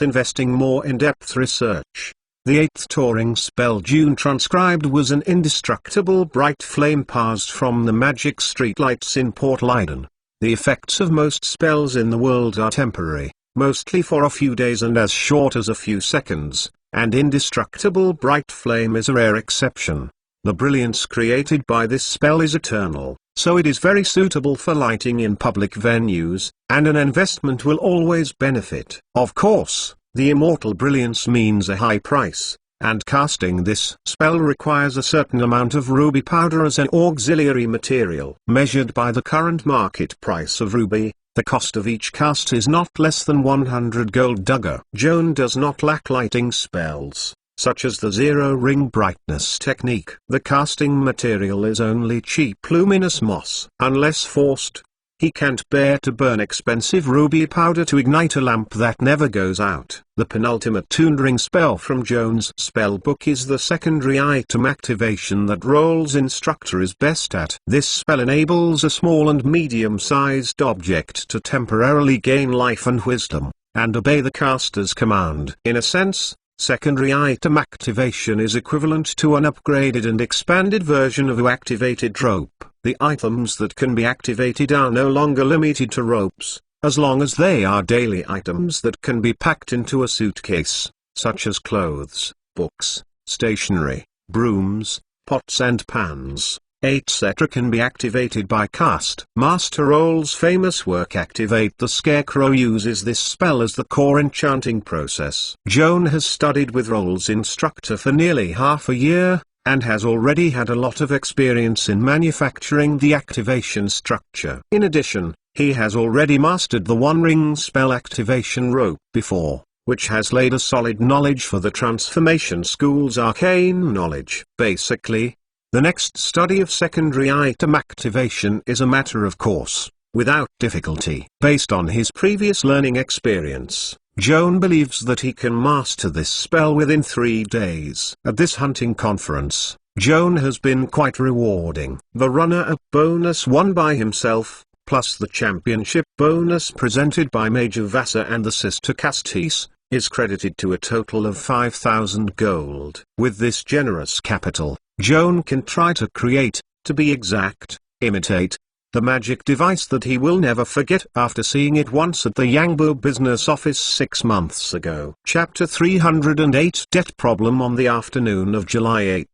investing more in-depth research. The 8th Turing spell Joan transcribed was an indestructible bright flame passed from the magic streetlights in Port Leiden. The effects of most spells in the world are temporary, mostly for a few days and as short as a few seconds, and indestructible bright flame is a rare exception. The brilliance created by this spell is eternal, so it is very suitable for lighting in public venues, and an investment will always benefit. Of course, the immortal brilliance means a high price, and casting this spell requires a certain amount of ruby powder as an auxiliary material. Measured by the current market price of ruby, the cost of each cast is not less than 100 gold dagger. Joan does not lack lighting spells, such as the Zero Ring Brightness technique. The casting material is only cheap luminous moss. Unless forced, he can't bear to burn expensive ruby powder to ignite a lamp that never goes out. The penultimate tuned ring spell from Joan's spell book is the secondary item activation that Roll's instructor is best at. This spell enables a small and medium-sized object to temporarily gain life and wisdom, and obey the caster's command. In a sense, secondary item activation is equivalent to an upgraded and expanded version of a activated rope. The items that can be activated are no longer limited to ropes, as long as they are daily items that can be packed into a suitcase, such as clothes, books, stationery, brooms, pots and pans, etc. can be activated by cast. Master Roll's famous work Activate the Scarecrow uses this spell as the core enchanting process. Joan has studied with Roll's instructor for nearly half a year, and has already had a lot of experience in manufacturing the activation structure. In addition, he has already mastered the One Ring spell activation rope before, which has laid a solid knowledge for the Transformation School's arcane knowledge. Basically, the next study of secondary item activation is a matter of course, without difficulty. Based on his previous learning experience, Joan believes that he can master this spell within 3 days. At this hunting conference, Joan has been quite rewarding. The runner-up bonus won by himself, plus the championship bonus presented by Mage Joan and the sister Castis, is credited to a total of 5,000 gold. With this generous capital, Joan can try to create, to be exact, imitate, the magic device that he will never forget after seeing it once at the Yangbo business office 6 months ago. Chapter 308 Debt Problem. On the afternoon of July 8,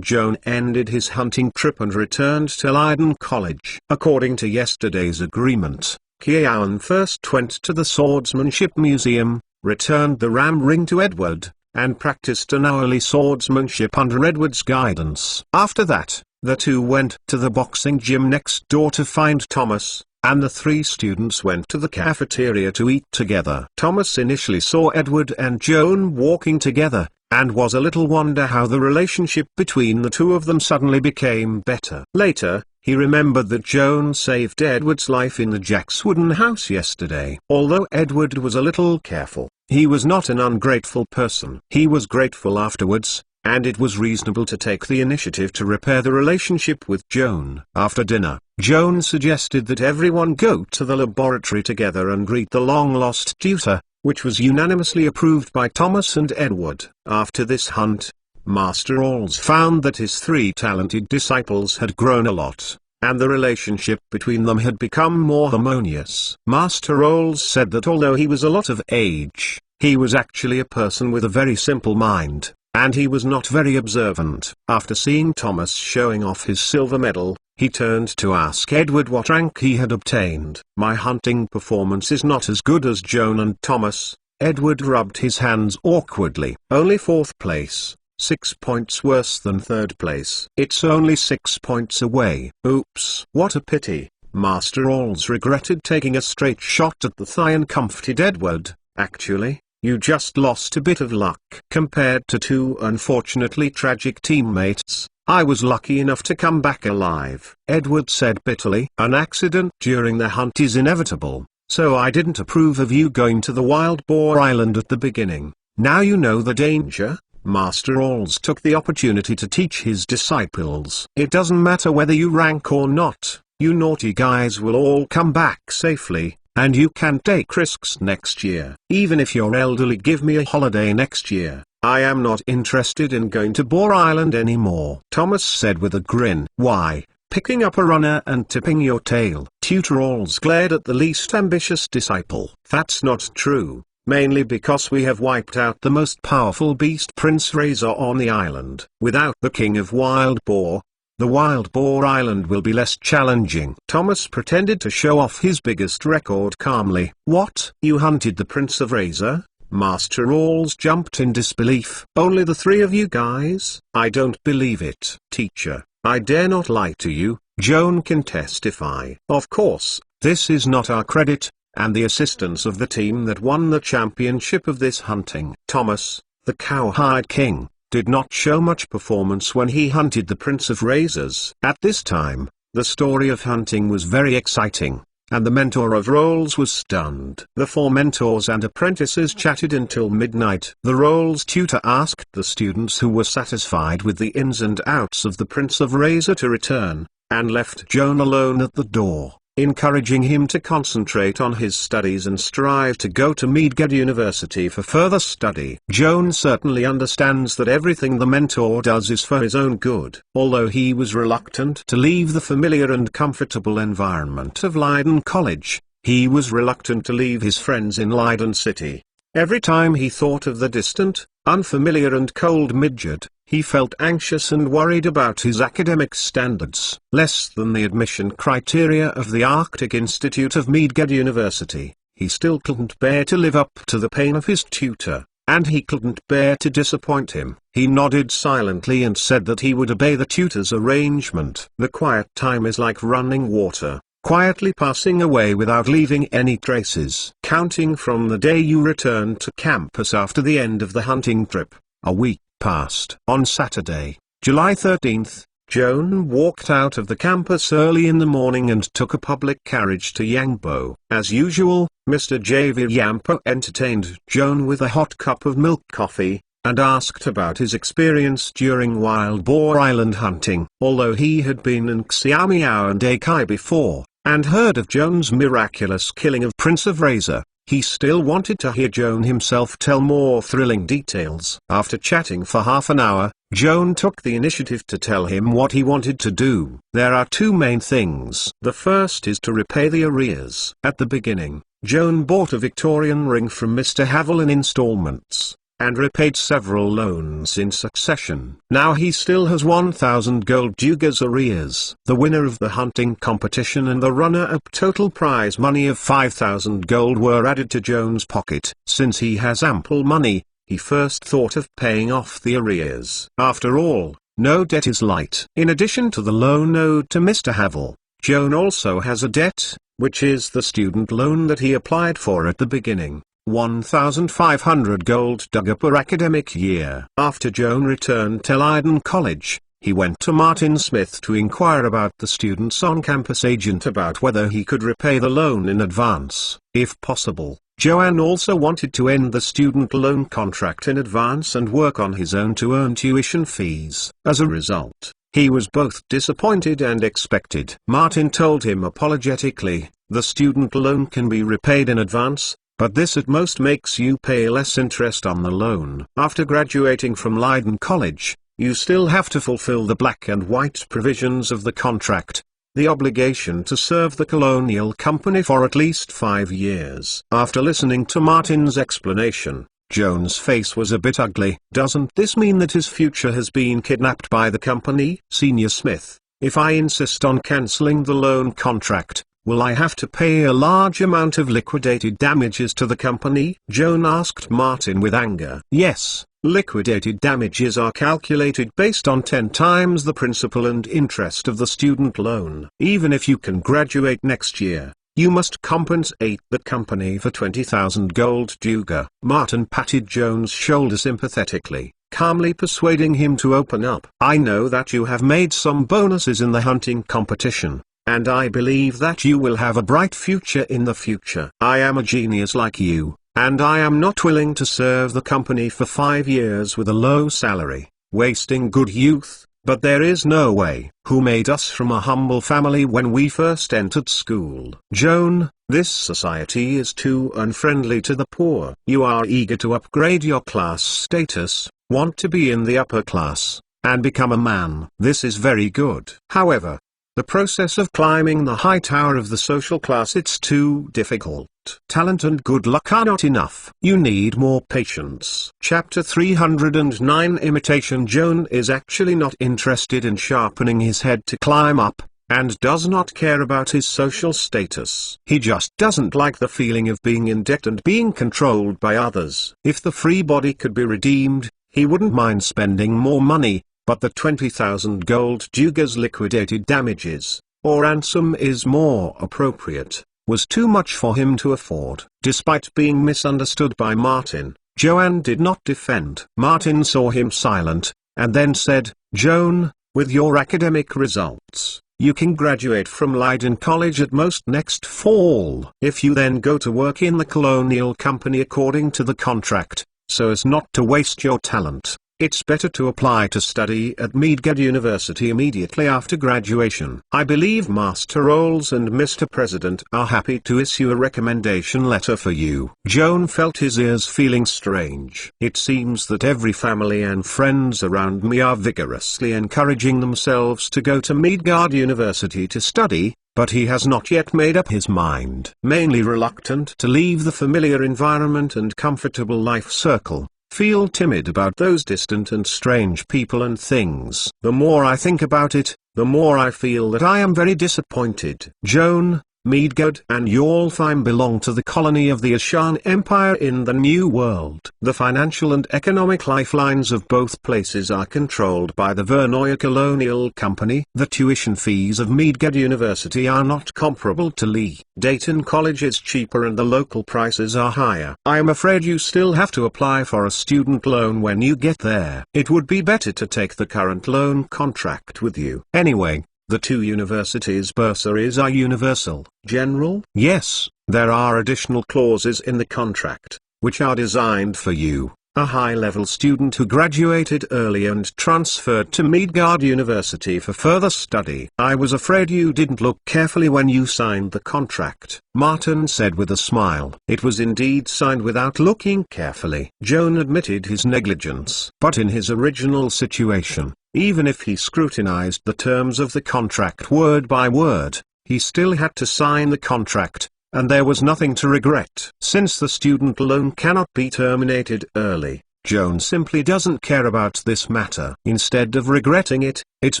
Joan ended his hunting trip and returned to Leiden College. According to yesterday's agreement, Kian first went to the Swordsmanship Museum, returned the ram ring to Edward, and practiced an hourly swordsmanship under Edward's guidance. After that, the two went to the boxing gym next door to find Thomas, and the 3 students went to the cafeteria to eat together. Thomas initially saw Edward and Joan walking together, and was a little wonder how the relationship between the two of them suddenly became better. Later, he remembered that Joan saved Edward's life in the Jack's wooden house yesterday. Although Edward was a little careful, he was not an ungrateful person. He was grateful afterwards, and it was reasonable to take the initiative to repair the relationship with Joan. After dinner, Joan suggested that everyone go to the laboratory together and greet the long-lost tutor, which was unanimously approved by Thomas and Edward. After this hunt, Master Rolls found that his 3 talented disciples had grown a lot, and the relationship between them had become more harmonious. Master Rolls said that although he was a lot of age, he was actually a person with a very simple mind, and he was not very observant. After seeing Thomas showing off his silver medal, he turned to ask Edward what rank he had obtained. "My hunting performance is not as good as Joan and Thomas." Edward rubbed his hands awkwardly. "Only 4th place. 6 points worse than 3rd place. It's only 6 points away." "Oops. What a pity." Master Rolls regretted taking a straight shot at the thigh and comforted Edward. "Actually, you just lost a bit of luck. Compared to 2 unfortunately tragic teammates, I was lucky enough to come back alive." Edward said bitterly. "An accident during the hunt is inevitable, so I didn't approve of you going to the Wild Boar Island at the beginning. Now you know the danger." Master Rolls took the opportunity to teach his disciples. "It doesn't matter whether you rank or not, you naughty guys will all come back safely, and you can take risks next year. Even if you're elderly, give me a holiday next year. I am not interested in going to Boar Island anymore." Thomas said with a grin. "Why, picking up a runner and tipping your tail." Tutor Rolls glared at the least ambitious disciple. "That's not true. Mainly because we have wiped out the most powerful beast Prince Razor on the island. Without the King of Wild Boar, the Wild Boar Island will be less challenging." Thomas pretended to show off his biggest record calmly. "What? You hunted the Prince of Razor?" Master Rolls jumped in disbelief. "Only the 3 of you guys? I don't believe it." "Teacher, I dare not lie to you. Joan can testify." "Of course, this is not our credit, and the assistance of the team that won the championship of this hunting." Thomas, the Cowhide King, did not show much performance when he hunted the Prince of Razors. At this time, the story of hunting was very exciting, and the mentor of Rolls was stunned. The 4 mentors and apprentices chatted until midnight. The Rolls tutor asked the students who were satisfied with the ins and outs of the Prince of Razor to return, and left Joan alone at the door. encouraging him to concentrate on his studies and strive to go to Mage University for further study. Joan certainly understands that everything the mentor does is for his own good. Although he was reluctant to leave the familiar and comfortable environment of Leiden College, he was reluctant to leave his friends in Leiden City. Every time he thought of the distant, unfamiliar and cold Midgard, he felt anxious and worried about his academic standards. Less than the admission criteria of the Arctic Institute of Mage University, he still couldn't bear to live up to the pain of his tutor, and he couldn't bear to disappoint him. He nodded silently and said that he would obey the tutor's arrangement. The quiet time is like running water, quietly passing away without leaving any traces. Counting from the day you returned to campus after the end of the hunting trip, a week passed. On Saturday, July 13th, Joan walked out of the campus early in the morning and took a public carriage to Yangbo. As usual, Mr. J.V. Yampo entertained Joan with a hot cup of milk coffee, and asked about his experience during Wild Boar Island hunting. Although he had been in Xiaomiao and Akai before, and heard of Joan's miraculous killing of Prince of Razor, he still wanted to hear Joan himself tell more thrilling details. After chatting for half an hour, Joan took the initiative to tell him what he wanted to do. There are two main things. The first is to repay the arrears. At the beginning, Joan bought a Victorian ring from Mr. Havel in installments, and repaid several loans in succession. Now he still has 1,000 gold dugas arrears. The winner of the hunting competition and the runner-up total prize money of 5,000 gold were added to Joan's pocket. Since he has ample money, he first thought of paying off the arrears. After all, no debt is light. In addition to the loan owed to Mr. Havel, Joan also has a debt, which is the student loan that he applied for at the beginning. 1,500 gold duga per academic year. After Joan returned to Leiden College, he went to Martin Smith to inquire about the student's on-campus agent about whether he could repay the loan in advance. If possible, Joan also wanted to end the student loan contract in advance and work on his own to earn tuition fees. As a result, he was both disappointed and expected. Martin told him apologetically, the student loan can be repaid in advance, but this at most makes you pay less interest on the loan. After graduating from Leiden College, you still have to fulfill the black and white provisions of the contract, the obligation to serve the colonial company for at least 5 years. After listening to Martin's explanation, Joan's face was a bit ugly. Doesn't this mean that his future has been kidnapped by the company? Senior Smith, if I insist on cancelling the loan contract, will I have to pay a large amount of liquidated damages to the company? Joan asked Martin with anger. Yes, liquidated damages are calculated based on 10 times the principal and interest of the student loan. Even if you can graduate next year, you must compensate the company for 20,000 gold duga. Martin patted Joan's shoulder sympathetically, calmly persuading him to open up. I know that you have made some bonuses in the hunting competition, and I believe that you will have a bright future in the future. I am a genius like you, and I am not willing to serve the company for 5 years with a low salary, wasting good youth, but there is no way. Who made us from a humble family when we first entered school? Joan, this society is too unfriendly to the poor. You are eager to upgrade your class status, want to be in the upper class, and become a man. This is very good. However, the process of climbing the high tower of the social class, it's too difficult. Talent and good luck are not enough. You need more patience. Chapter 309 Imitation. Joan is actually not interested in sharpening his head to climb up, and does not care about his social status. He just doesn't like the feeling of being in debt and being controlled by others. If the free body could be redeemed, he wouldn't mind spending more money. But the 20,000 gold dugas liquidated damages, or ransom is more appropriate, was too much for him to afford. Despite being misunderstood by Martin, Joan did not defend. Martin saw him silent, and then said, Joan, with your academic results, you can graduate from Leiden College at most next fall. If you then go to work in the colonial company according to the contract, so as not to waste your talent, it's better to apply to study at Mage University immediately after graduation. I believe Master Rolls and Mr. President are happy to issue a recommendation letter for you. Joan felt his ears feeling strange. It seems that every family and friends around me are vigorously encouraging themselves to go to Mage University to study, but he has not yet made up his mind. Mainly reluctant to leave the familiar environment and comfortable life circle, feel timid about those distant and strange people and things. The more I think about it, the more I feel that I am very disappointed. Joan, Midgard and Yalfheim belong to the colony of the Ashan Empire in the New World. The financial and economic lifelines of both places are controlled by the Vernoya Colonial Company. The tuition fees of Midgard University are not comparable to Lee. Dayton College is cheaper and the local prices are higher. I am afraid you still have to apply for a student loan when you get there. It would be better to take the current loan contract with you. Anyway, the two universities' bursaries are universal. General? Yes, there are additional clauses in the contract, which are designed for you, a high-level student who graduated early and transferred to Midgard University for further study. I was afraid you didn't look carefully when you signed the contract, Martin said with a smile. It was indeed signed without looking carefully. Joan admitted his negligence. But in his original situation, even if he scrutinized the terms of the contract word by word, he still had to sign the contract, and there was nothing to regret. Since the student loan cannot be terminated early, Joan simply doesn't care about this matter. Instead of regretting it, it's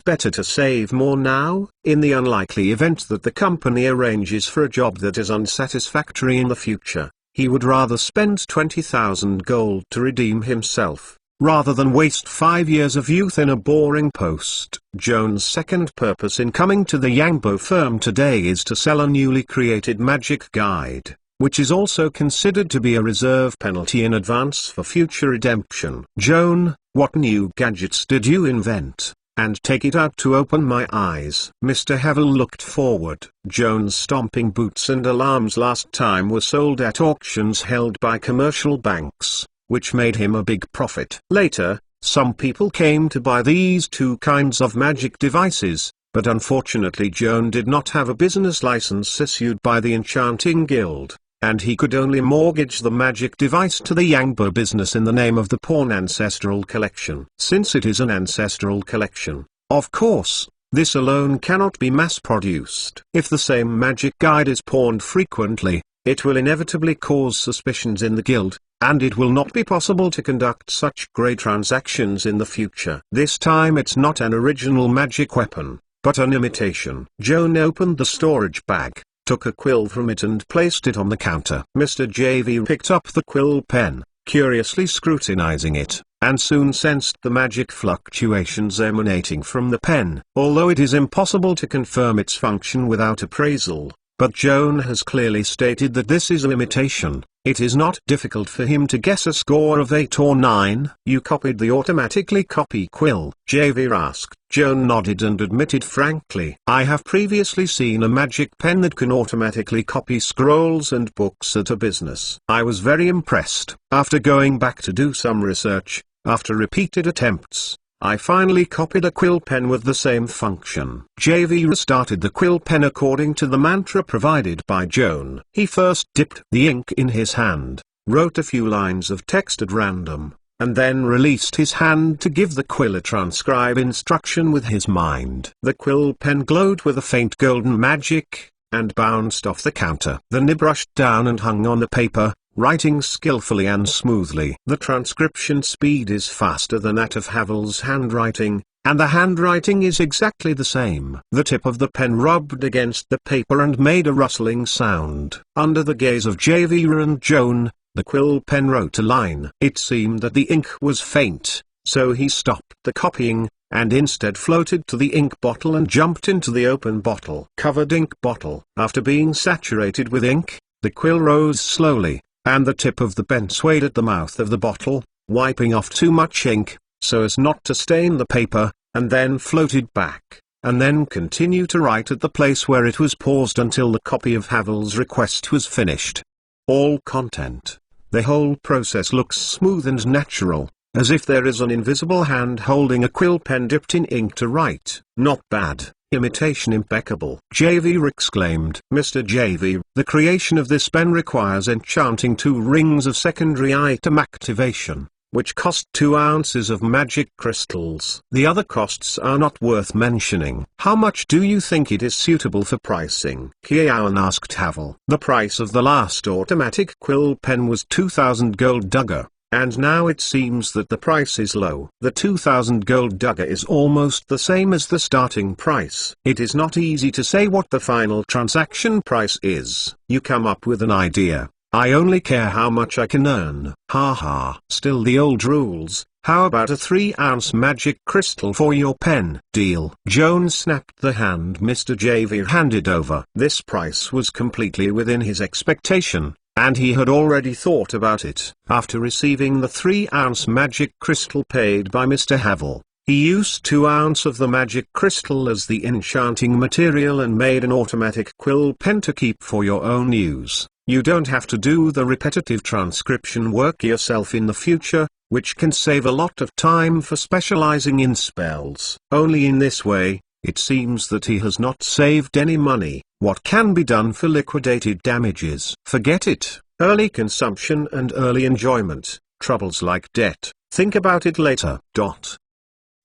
better to save more now. In the unlikely event that the company arranges for a job that is unsatisfactory in the future, he would rather spend 20,000 gold to redeem himself, rather than waste 5 years of youth in a boring post. Joan's second purpose in coming to the Yangbo firm today is to sell a newly created magic guide, which is also considered to be a reserve penalty in advance for future redemption. Joan, what new gadgets did you invent? And take it out to open my eyes. Mr. Havel looked forward. Joan's stomping boots and alarms last time were sold at auctions held by commercial banks, which made him a big profit. Later, some people came to buy these two kinds of magic devices, but unfortunately Joan did not have a business license issued by the Enchanting Guild, and he could only mortgage the magic device to the Yangbo business in the name of the Pawn Ancestral Collection. Since it is an ancestral collection, of course, this alone cannot be mass-produced. If the same magic guide is pawned frequently, it will inevitably cause suspicions in the guild, and it will not be possible to conduct such great transactions in the future. This time it's not an original magic weapon, but an imitation. Joan opened the storage bag, took a quill from it and placed it on the counter. Mr. JV picked up the quill pen, curiously scrutinizing it, and soon sensed the magic fluctuations emanating from the pen. Although it is impossible to confirm its function without appraisal, but Joan has clearly stated that this is an imitation, it is not difficult for him to guess a score of 8 or 9. You copied the automatically copy quill? JV asked. Joan nodded and admitted frankly, I have previously seen a magic pen that can automatically copy scrolls and books at a business. I was very impressed. After going back to do some research, after repeated attempts, I finally copied a quill pen with the same function. JV restarted the quill pen according to the mantra provided by Joan. He first dipped the ink in his hand, wrote a few lines of text at random, and then released his hand to give the quill a transcribe instruction with his mind. The quill pen glowed with a faint golden magic, and bounced off the counter. The nib brushed down and hung on the paper, writing skillfully and smoothly. The transcription speed is faster than that of Havel's handwriting, and the handwriting is exactly the same. The tip of the pen rubbed against the paper and made a rustling sound. Under the gaze of Javier and Joan, the quill pen wrote a line. It seemed that the ink was faint, so he stopped the copying, and instead floated to the ink bottle and jumped into the open bottle. Covered ink bottle. After being saturated with ink, the quill rose slowly, and the tip of the pen swayed at the mouth of the bottle, wiping off too much ink, so as not to stain the paper, and then floated back, and then continued to write at the place where it was paused until the copy of Havel's request was finished. All content. The whole process looks smooth and natural, as if there is an invisible hand holding a quill pen dipped in ink to write. Not bad. Imitation impeccable. JV exclaimed. Mr. JV, the creation of this pen requires enchanting 2 rings of secondary item activation, which cost 2 ounces of magic crystals. The other costs are not worth mentioning. How much do you think it is suitable for pricing? Kiawan asked Havel. The price of the last automatic quill pen was 2,000 gold dagger. And now it seems that the price is low. The 2,000 gold dagger is almost the same as the starting price. It is not easy to say what the final transaction price is. You come up with an idea. I only care how much I can earn. Haha. Still the old rules. How about a 3-ounce magic crystal for your pen? Deal. Joan snapped the hand Mr. JV handed over. This price was completely within his expectation, and he had already thought about it. After receiving the 3-ounce magic crystal paid by Mr. Havel, he used 2 ounce of the magic crystal as the enchanting material and made an automatic quill pen to keep for your own use. You don't have to do the repetitive transcription work yourself in the future, which can save a lot of time for specializing in spells. Only in this way, it seems that he has not saved any money. What can be done for liquidated damages? Forget it. Early consumption and early enjoyment. Troubles like debt. Think about it later.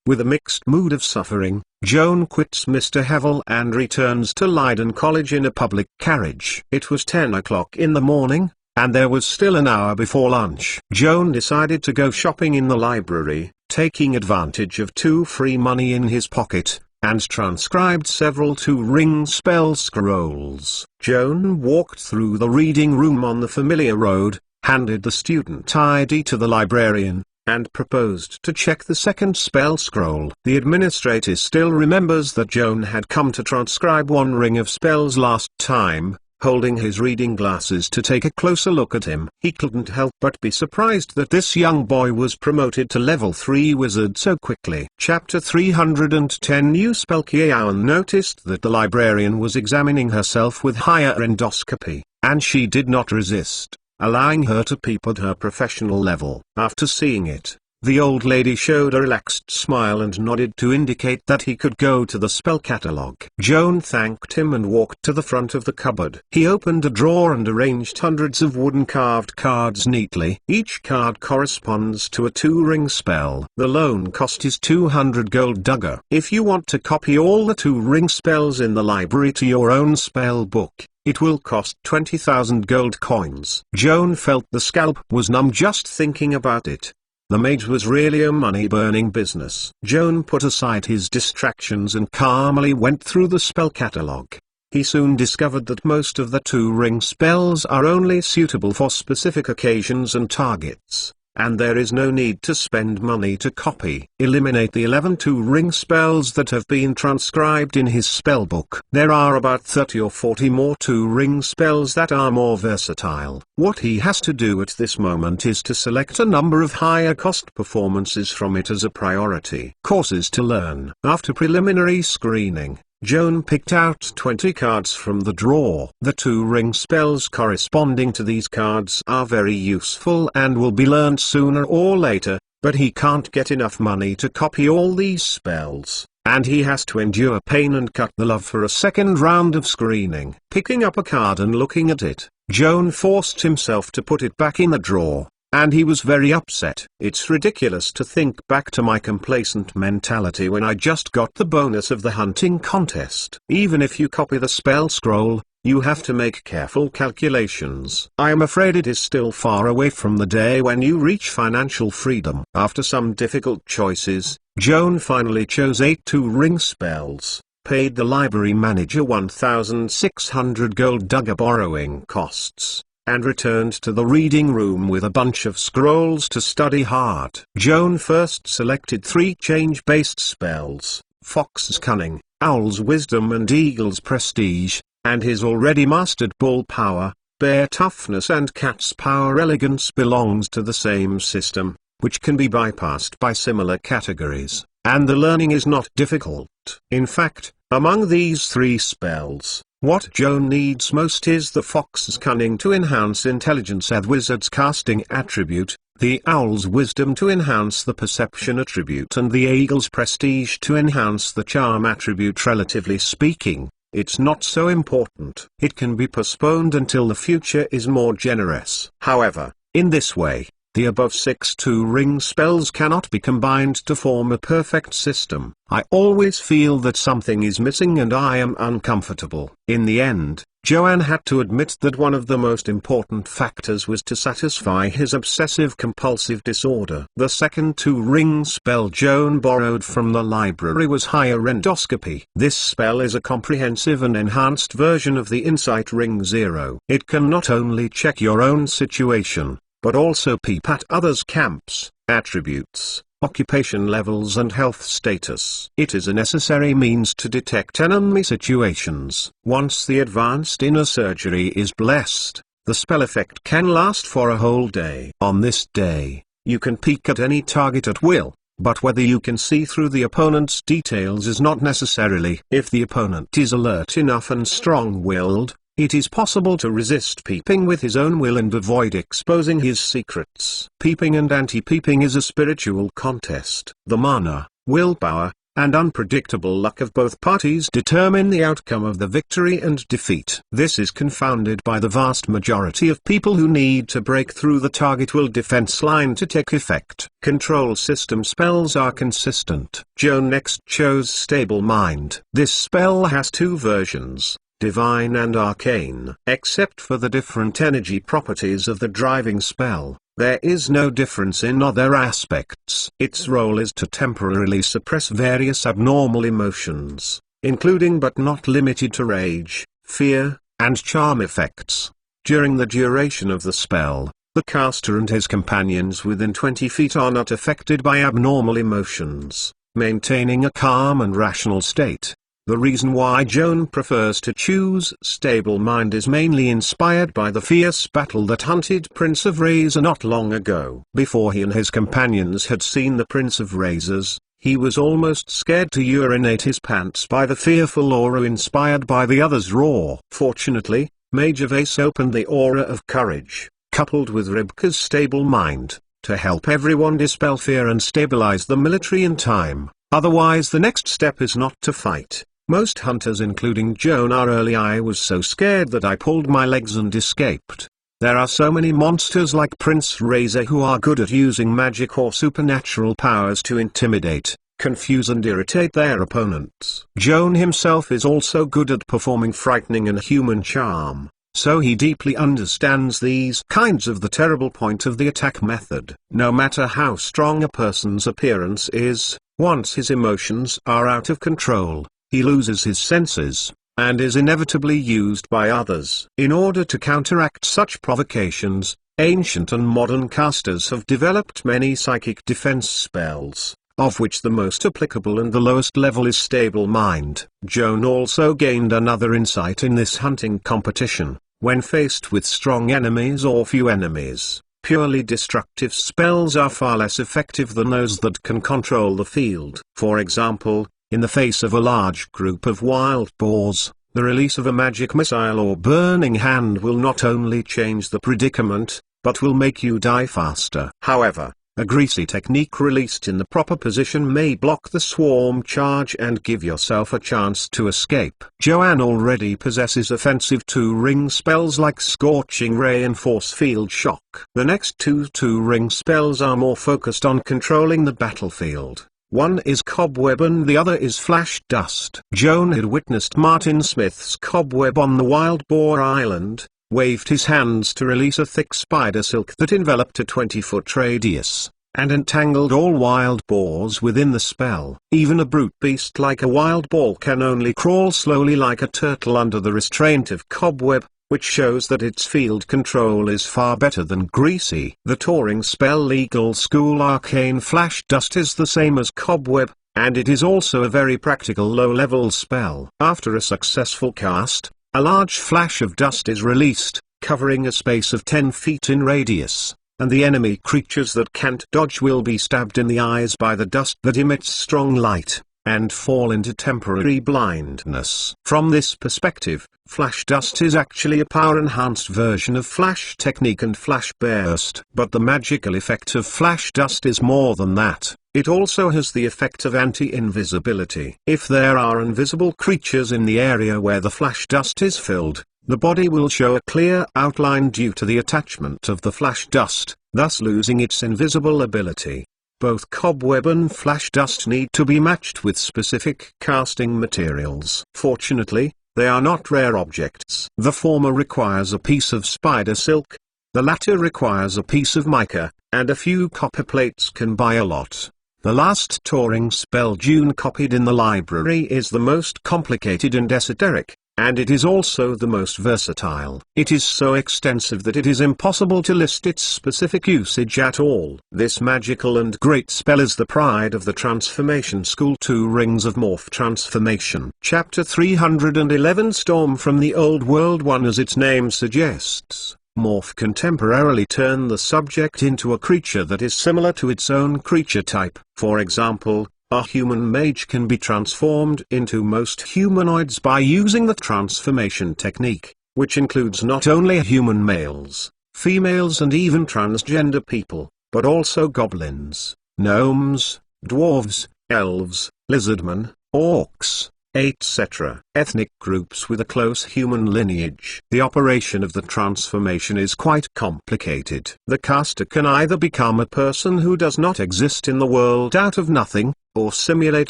With a mixed mood of suffering, Joan quits Mr. Havel and returns to Leiden College in a public carriage. It was 10 o'clock in the morning, and there was still an hour before lunch. Joan decided to go shopping in the library, taking advantage of 2 free money in his pocket, and transcribed several 2-ring spell scrolls. Joan walked through the reading room on the familiar road, handed the student ID to the librarian, and proposed to check the second spell scroll. The administrator still remembers that Joan had come to transcribe 1 ring of spells last time, holding his reading glasses to take a closer look at him. He couldn't help but be surprised that this young boy was promoted to level 3 wizard so quickly. Chapter 310 New Spell. Kiawan noticed that the librarian was examining herself with higher endoscopy, and she did not resist, allowing her to peep at her professional level. After seeing it, the old lady showed a relaxed smile and nodded to indicate that he could go to the spell catalog. Joan thanked him and walked to the front of the cupboard. He opened a drawer and arranged hundreds of wooden carved cards neatly. Each card corresponds to a 2-ring spell. The loan cost is 200 gold dagger. If you want to copy all the 2-ring spells in the library to your own spell book, it will cost 20,000 gold coins. Joan felt the scalp was numb just thinking about it. The mage was really a money-burning business. Joan put aside his distractions and calmly went through the spell catalog. He soon discovered that most of the 2-ring spells are only suitable for specific occasions and targets, and there is no need to spend money to copy. Eliminate the 11 2-ring spells that have been transcribed in his spellbook. There are about 30 or 40 more 2-ring spells that are more versatile. What he has to do at this moment is to select a number of higher cost performances from it as a priority. Courses to learn. After preliminary screening, Joan picked out 20 cards from the drawer. The 2-ring spells corresponding to these cards are very useful and will be learned sooner or later, but he can't get enough money to copy all these spells, and he has to endure pain and cut the love for a second round of screening. Picking up a card and looking at it, Joan forced himself to put it back in the drawer, and he was very upset. It's ridiculous to think back to my complacent mentality when I just got the bonus of the hunting contest. Even if you copy the spell scroll, you have to make careful calculations. I am afraid it is still far away from the day when you reach financial freedom. After some difficult choices, Joan finally chose 8 2-ring spells, paid the library manager 1,600 gold dagger borrowing costs, and returned to the reading room with a bunch of scrolls to study hard. Joan first selected 3 change-based spells: Fox's Cunning, Owl's Wisdom and Eagle's Prestige, and his already mastered Bull Power, Bear Toughness and Cat's Power. Elegance belongs to the same system, which can be bypassed by similar categories, and the learning is not difficult. In fact, among these 3 spells, what Joan needs most is the Fox's Cunning to enhance intelligence and Wizard's casting attribute, the owl's wisdom to enhance the perception attribute and the eagle's prestige to enhance the charm attribute. Relatively speaking, it's not so important. It can be postponed until the future is more generous. However, in this way, the above 6 two-ring spells cannot be combined to form a perfect system. I always feel that something is missing and I am uncomfortable. In the end, Joan had to admit that one of the most important factors was to satisfy his obsessive-compulsive disorder. The second two-ring spell Joan borrowed from the library was higher endoscopy. This spell is a comprehensive and enhanced version of the Insight Ring 0. It can not only check your own situation, but also peep at others' camps, attributes, occupation levels and health status. It is a necessary means to detect enemy situations. Once the advanced inner surgery is blessed, the spell effect can last for a whole day. On this day, you can peek at any target at will, but whether you can see through the opponent's details is not necessarily. If the opponent is alert enough and strong-willed, it is possible to resist peeping with his own will and avoid exposing his secrets. Peeping and anti-peeping is a spiritual contest. The mana, willpower, and unpredictable luck of both parties determine the outcome of the victory and defeat. This is confounded by the vast majority of people who need to break through the target will defense line to take effect. Control system spells are consistent. Joan next chose Stable Mind. This spell has two versions, Divine and Arcane. Except for the different energy properties of the driving spell, there is no difference in other aspects. Its role is to temporarily suppress various abnormal emotions, including but not limited to rage, fear, and charm effects. During the duration of the spell, the caster and his companions within 20 feet are not affected by abnormal emotions, maintaining a calm and rational state. The reason why Joan prefers to choose Stable Mind is mainly inspired by the fierce battle that hunted Prince of Razor not long ago. Before he and his companions had seen the Prince of Razors, he was almost scared to urinate his pants by the fearful aura inspired by the other's roar. Fortunately, Mage Joan opened the aura of courage, coupled with Ribka's Stable Mind, to help everyone dispel fear and stabilize the military in time. Otherwise the next step is not to fight. Most hunters including Joan are early. I was so scared that I pulled my legs and escaped. There are so many monsters like Prince Razor who are good at using magic or supernatural powers to intimidate, confuse and irritate their opponents. Joan himself is also good at performing frightening and human charm, so he deeply understands these kinds of the terrible point of the attack method. No matter how strong a person's appearance is, once his emotions are out of control, he loses his senses, and is inevitably used by others. In order to counteract such provocations, ancient and modern casters have developed many psychic defense spells, of which the most applicable and the lowest level is Stable Mind. Joan also gained another insight in this hunting competition. When faced with strong enemies or few enemies, purely destructive spells are far less effective than those that can control the field. For example, in the face of a large group of wild boars, the release of a magic missile or burning hand will not only change the predicament, but will make you die faster. However, a greasy technique released in the proper position may block the swarm charge and give yourself a chance to escape. Joan already possesses offensive two-ring spells like Scorching Ray and Force Field Shock. The next two two-ring spells are more focused on controlling the battlefield. One is Cobweb and the other is Flash Dust. Joan had witnessed Martin Smith's Cobweb on the Wild Boar Island, waved his hands to release a thick spider silk that enveloped a 20-foot radius, and entangled all wild boars within the spell. Even a brute beast like a wild boar can only crawl slowly like a turtle under the restraint of Cobweb, which shows that its field control is far better than Greasy. The touring spell Legal School Arcane Flash Dust is the same as Cobweb, and it is also a very practical low-level spell. After a successful cast, a large flash of dust is released, covering a space of 10 feet in radius, and the enemy creatures that can't dodge will be stabbed in the eyes by the dust that emits strong light. and fall into temporary blindness. From this perspective, flash dust is actually a power-enhanced version of flash technique and flash burst. But the magical effect of flash dust is more than that. It also has the effect of anti-invisibility. If there are invisible creatures in the area where the flash dust is filled, the body will show a clear outline due to the attachment of the flash dust, thus losing its invisible ability. Both cobweb and flash dust need to be matched with specific casting materials. Fortunately, they are not rare objects. The former requires a piece of spider silk. The latter requires a piece of mica, and a few copper plates can buy a lot. The last Turing spell June copied in the library is the most complicated and esoteric, and it is also the most versatile. It is so extensive that it is impossible to list its specific usage at all. This magical and great spell is the pride of the transformation school. 2 Rings of Morph Transformation. Chapter 311 Storm from the Old World 1. As its name suggests, Morph can temporarily turn the subject into a creature that is similar to its own creature type. For example, a human mage can be transformed into most humanoids by using the transformation technique, which includes not only human males, females and even transgender people, but also goblins, gnomes, dwarves, elves, lizardmen, orcs, etc. Ethnic groups with a close human lineage. The operation of the transformation is quite complicated. The caster can either become a person who does not exist in the world out of nothing, or simulate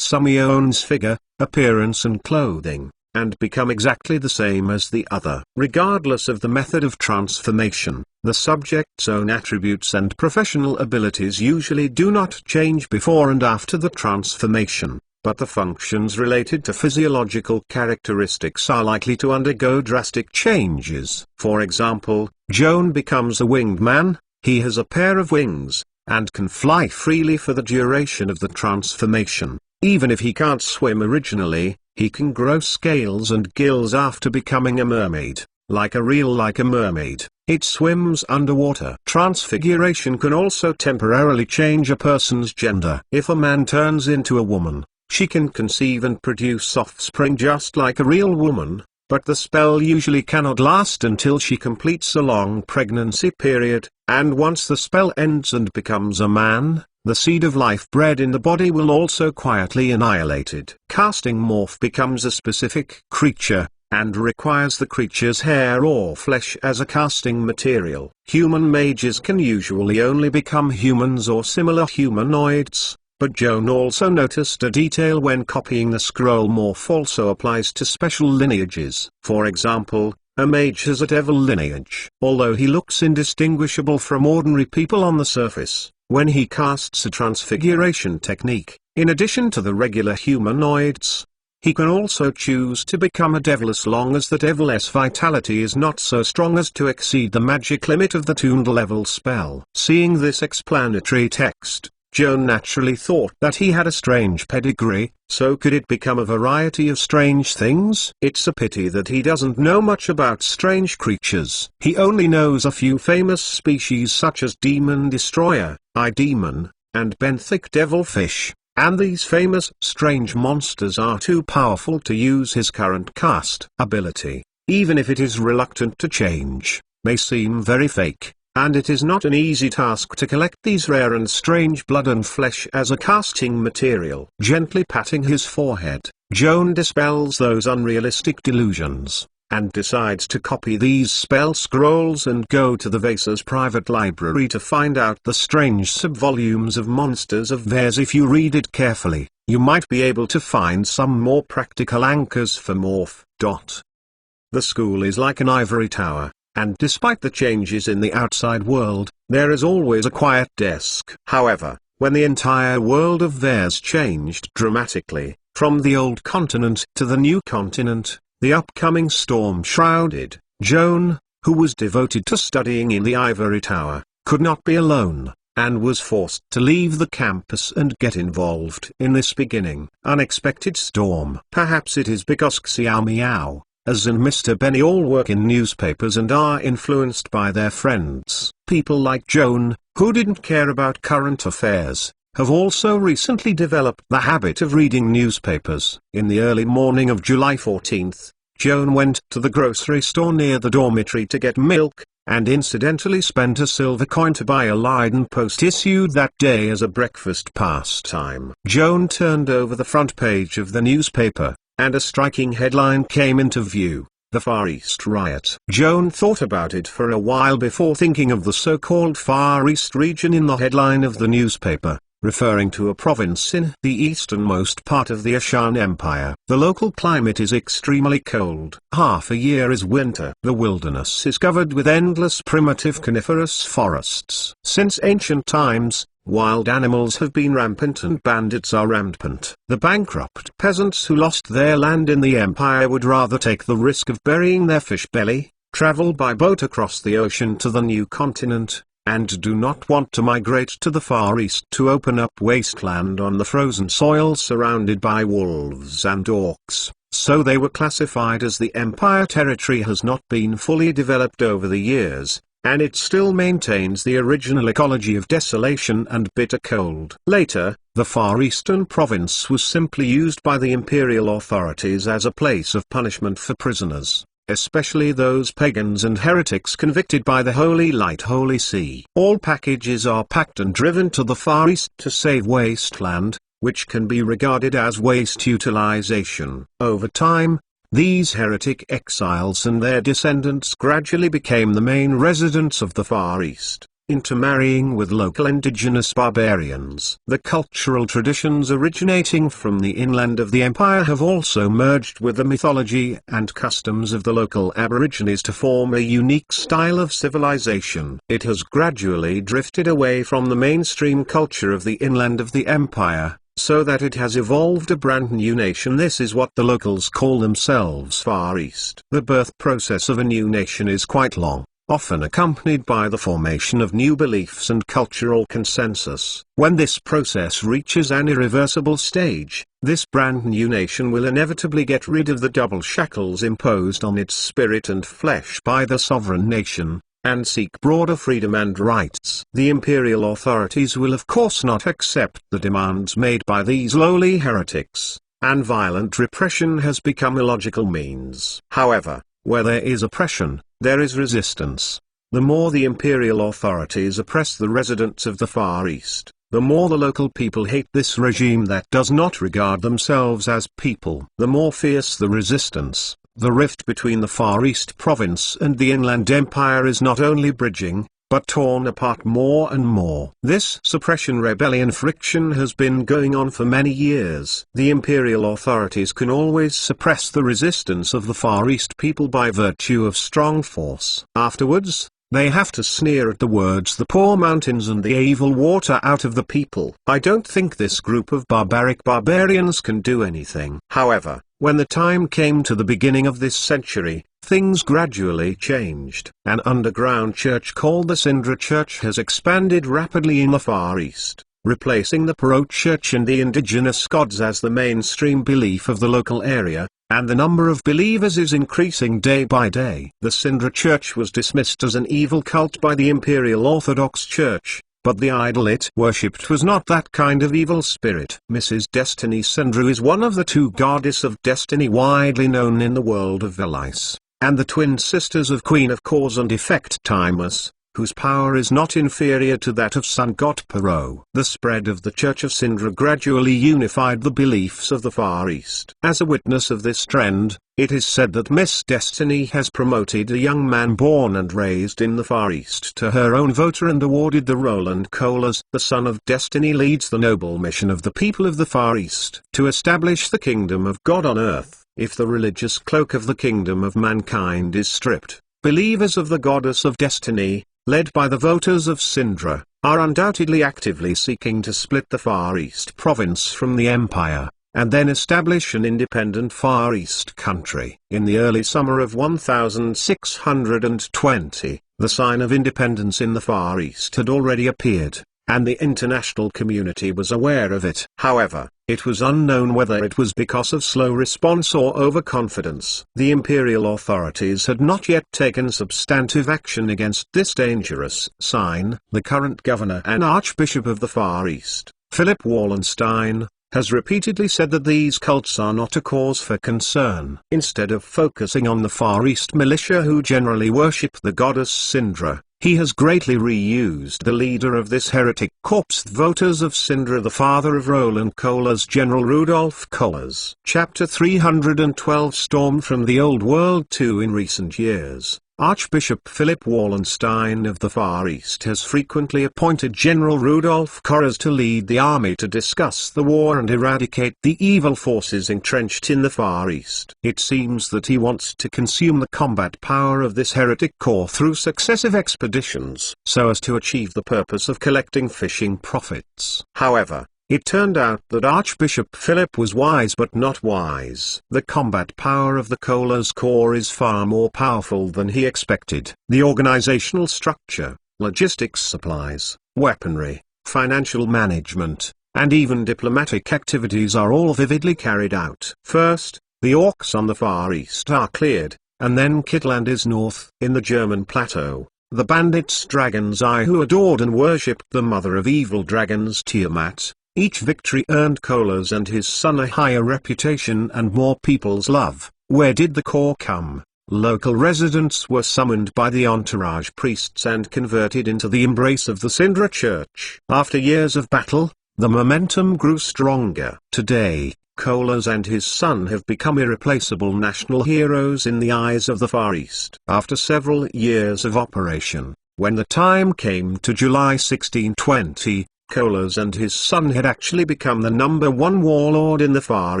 someone's figure, appearance and clothing, and become exactly the same as the other. Regardless of the method of transformation, the subject's own attributes and professional abilities usually do not change before and after the transformation, but the functions related to physiological characteristics are likely to undergo drastic changes. For example, Joan becomes a winged man. He has a pair of wings, and can fly freely for the duration of the transformation. Even if he can't swim originally, he can grow scales and gills after becoming a mermaid. Like a mermaid, it swims underwater. Transfiguration can also temporarily change a person's gender. If a man turns into a woman, she can conceive and produce offspring just like a real woman, but the spell usually cannot last until she completes a long pregnancy period, and once the spell ends and becomes a man, the seed of life bred in the body will also quietly annihilated. Casting morph becomes a specific creature, and requires the creature's hair or flesh as a casting material. Human mages can usually only become humans or similar humanoids. But Joan also noticed a detail when copying the scroll. Morph also applies to special lineages. For example, a mage has a devil lineage. Although he looks indistinguishable from ordinary people on the surface, when he casts a transfiguration technique, in addition to the regular humanoids, he can also choose to become a devil as long as the devil's vitality is not so strong as to exceed the magic limit of the tuned level spell. Seeing this explanatory text, Joan naturally thought that he had a strange pedigree, so could it become a variety of strange things? It's a pity that he doesn't know much about strange creatures. He only knows a few famous species such as Demon Destroyer, Demon, and Benthic Devilfish, and these famous strange monsters are too powerful to use his current cast ability, even if it is reluctant to change, may seem very fake. And it is not an easy task to collect these rare and strange blood and flesh as a casting material. Gently patting his forehead, Joan dispels those unrealistic delusions, and decides to copy these spell scrolls and go to the Vaser's private library to find out the strange subvolumes of Monsters of Vaes. If you read it carefully, you might be able to find some more practical anchors for Morph. The school is like an ivory tower. And despite the changes in the outside world, there is always a quiet desk. However, when the entire world of theirs changed dramatically, from the old continent to the new continent, the upcoming storm shrouded Joan, who was devoted to studying in the ivory tower, could not be alone, and was forced to leave the campus and get involved in this beginning unexpected storm. Perhaps it is because Xiao Miao, as and Mr. Benny all work in newspapers and are influenced by their friends. People like Joan, who didn't care about current affairs, have also recently developed the habit of reading newspapers. In the early morning of July 14th, Joan went to the grocery store near the dormitory to get milk, and incidentally spent a silver coin to buy a Leiden Post issued that day as a breakfast pastime. Joan turned over the front page of the newspaper, and a striking headline came into view: "The Far East Riot." Joan thought about it for a while before thinking of the so-called Far East region in the headline of the newspaper, referring to a province in the easternmost part of the Ashan Empire. The local climate is extremely cold. Half a year is winter. The wilderness is covered with endless primitive coniferous forests. Since ancient times, wild animals have been rampant and bandits are rampant. The bankrupt peasants who lost their land in the empire would rather take the risk of burying their fish belly, travel by boat across the ocean to the new continent, and do not want to migrate to the Far East to open up wasteland on the frozen soil surrounded by wolves and orcs. So they were classified as the Empire territory has not been fully developed over the years, and it still maintains the original ecology of desolation and bitter cold. Later, the Far Eastern province was simply used by the imperial authorities as a place of punishment for prisoners, especially those pagans and heretics convicted by the Holy Light Holy See. All packages are packed and driven to the Far East to save wasteland, which can be regarded as waste utilization. Over time, these heretic exiles and their descendants gradually became the main residents of the Far East, intermarrying with local indigenous barbarians. The cultural traditions originating from the inland of the empire have also merged with the mythology and customs of the local aborigines to form a unique style of civilization. It has gradually drifted away from the mainstream culture of the inland of the empire, so that it has evolved a brand new nation. This is what the locals call themselves Far East. The birth process of a new nation is quite long, often accompanied by the formation of new beliefs and cultural consensus. When this process reaches an irreversible stage, this brand new nation will inevitably get rid of the double shackles imposed on its spirit and flesh by the sovereign nation, and seek broader freedom and rights. The imperial authorities will of course not accept the demands made by these lowly heretics, and violent repression has become a logical means. However, where there is oppression, there is resistance. The more the imperial authorities oppress the residents of the Far East, the more the local people hate this regime that does not regard themselves as people. The more fierce the resistance, the rift between the Far East province and the inland empire is not only bridging, but torn apart more and more. This suppression rebellion friction has been going on for many years. The imperial authorities can always suppress the resistance of the Far East people by virtue of strong force. Afterwards, they have to sneer at the words "the poor mountains" and "the evil water" out of the people. I don't think this group of barbaric barbarians can do anything. However, when the time came to the beginning of this century, things gradually changed. An underground church called the Sindra Church has expanded rapidly in the Far East, replacing the Paro Church and the indigenous gods as the mainstream belief of the local area, and the number of believers is increasing day by day. The Sindra Church was dismissed as an evil cult by the Imperial Orthodox Church, but the idol it worshipped was not that kind of evil spirit. Mrs. Destiny Sindra is one of the two goddess of destiny widely known in the world of Velis, and the twin sisters of Queen of Cause and Effect Timeless, whose power is not inferior to that of sun god Paro. The spread of the Church of Sindra gradually unified the beliefs of the Far East. As a witness of this trend, it is said that Miss Destiny has promoted a young man born and raised in the Far East to her own voter and awarded the Roland Colas. The Son of Destiny leads the noble mission of the people of the Far East to establish the kingdom of God on earth. If the religious cloak of the kingdom of mankind is stripped, believers of the Goddess of Destiny, led by the voters of Sindra, are undoubtedly actively seeking to split the Far East province from the empire, and then establish an independent Far East country. In the early summer of 1620, the sign of independence in the Far East had already appeared, and the international community was aware of it. However, it was unknown whether it was because of slow response or overconfidence. The imperial authorities had not yet taken substantive action against this dangerous sign. The current governor and archbishop of the Far East, Philip Wallenstein, has repeatedly said that these cults are not a cause for concern. Instead of focusing on the Far East militia who generally worship the goddess Sindra, he has greatly reused the leader of this heretic corpse voters of Sindra, the father of Roland Kohler's General Rudolf Kohlers. Chapter 312 Storm from the Old World. In recent years, Archbishop Philip Wallenstein of the Far East has frequently appointed General Rudolf Kohlers to lead the army to discuss the war and eradicate the evil forces entrenched in the Far East. It seems that he wants to consume the combat power of this heretic corps through successive expeditions, so as to achieve the purpose of collecting fishing profits. However, it turned out that Archbishop Philip was wise but not wise. The combat power of the Kohlers Corps is far more powerful than he expected. The organizational structure, logistics, supplies, weaponry, financial management, and even diplomatic activities are all vividly carried out. First, the orcs on the Far East are cleared, and then Kitland is north. In the German plateau, the bandits' dragon's eye who adored and worshipped the mother of evil dragons Tiamat. Each victory earned Kohlers and his son a higher reputation and more people's love. Where did the corps come? Local residents were summoned by the entourage priests and converted into the embrace of the Sindra Church. After years of battle, the momentum grew stronger. Today, Kohlers and his son have become irreplaceable national heroes in the eyes of the Far East. After several years of operation, when the time came to July 1620, Kohlers and his son had actually become the #1 warlord in the Far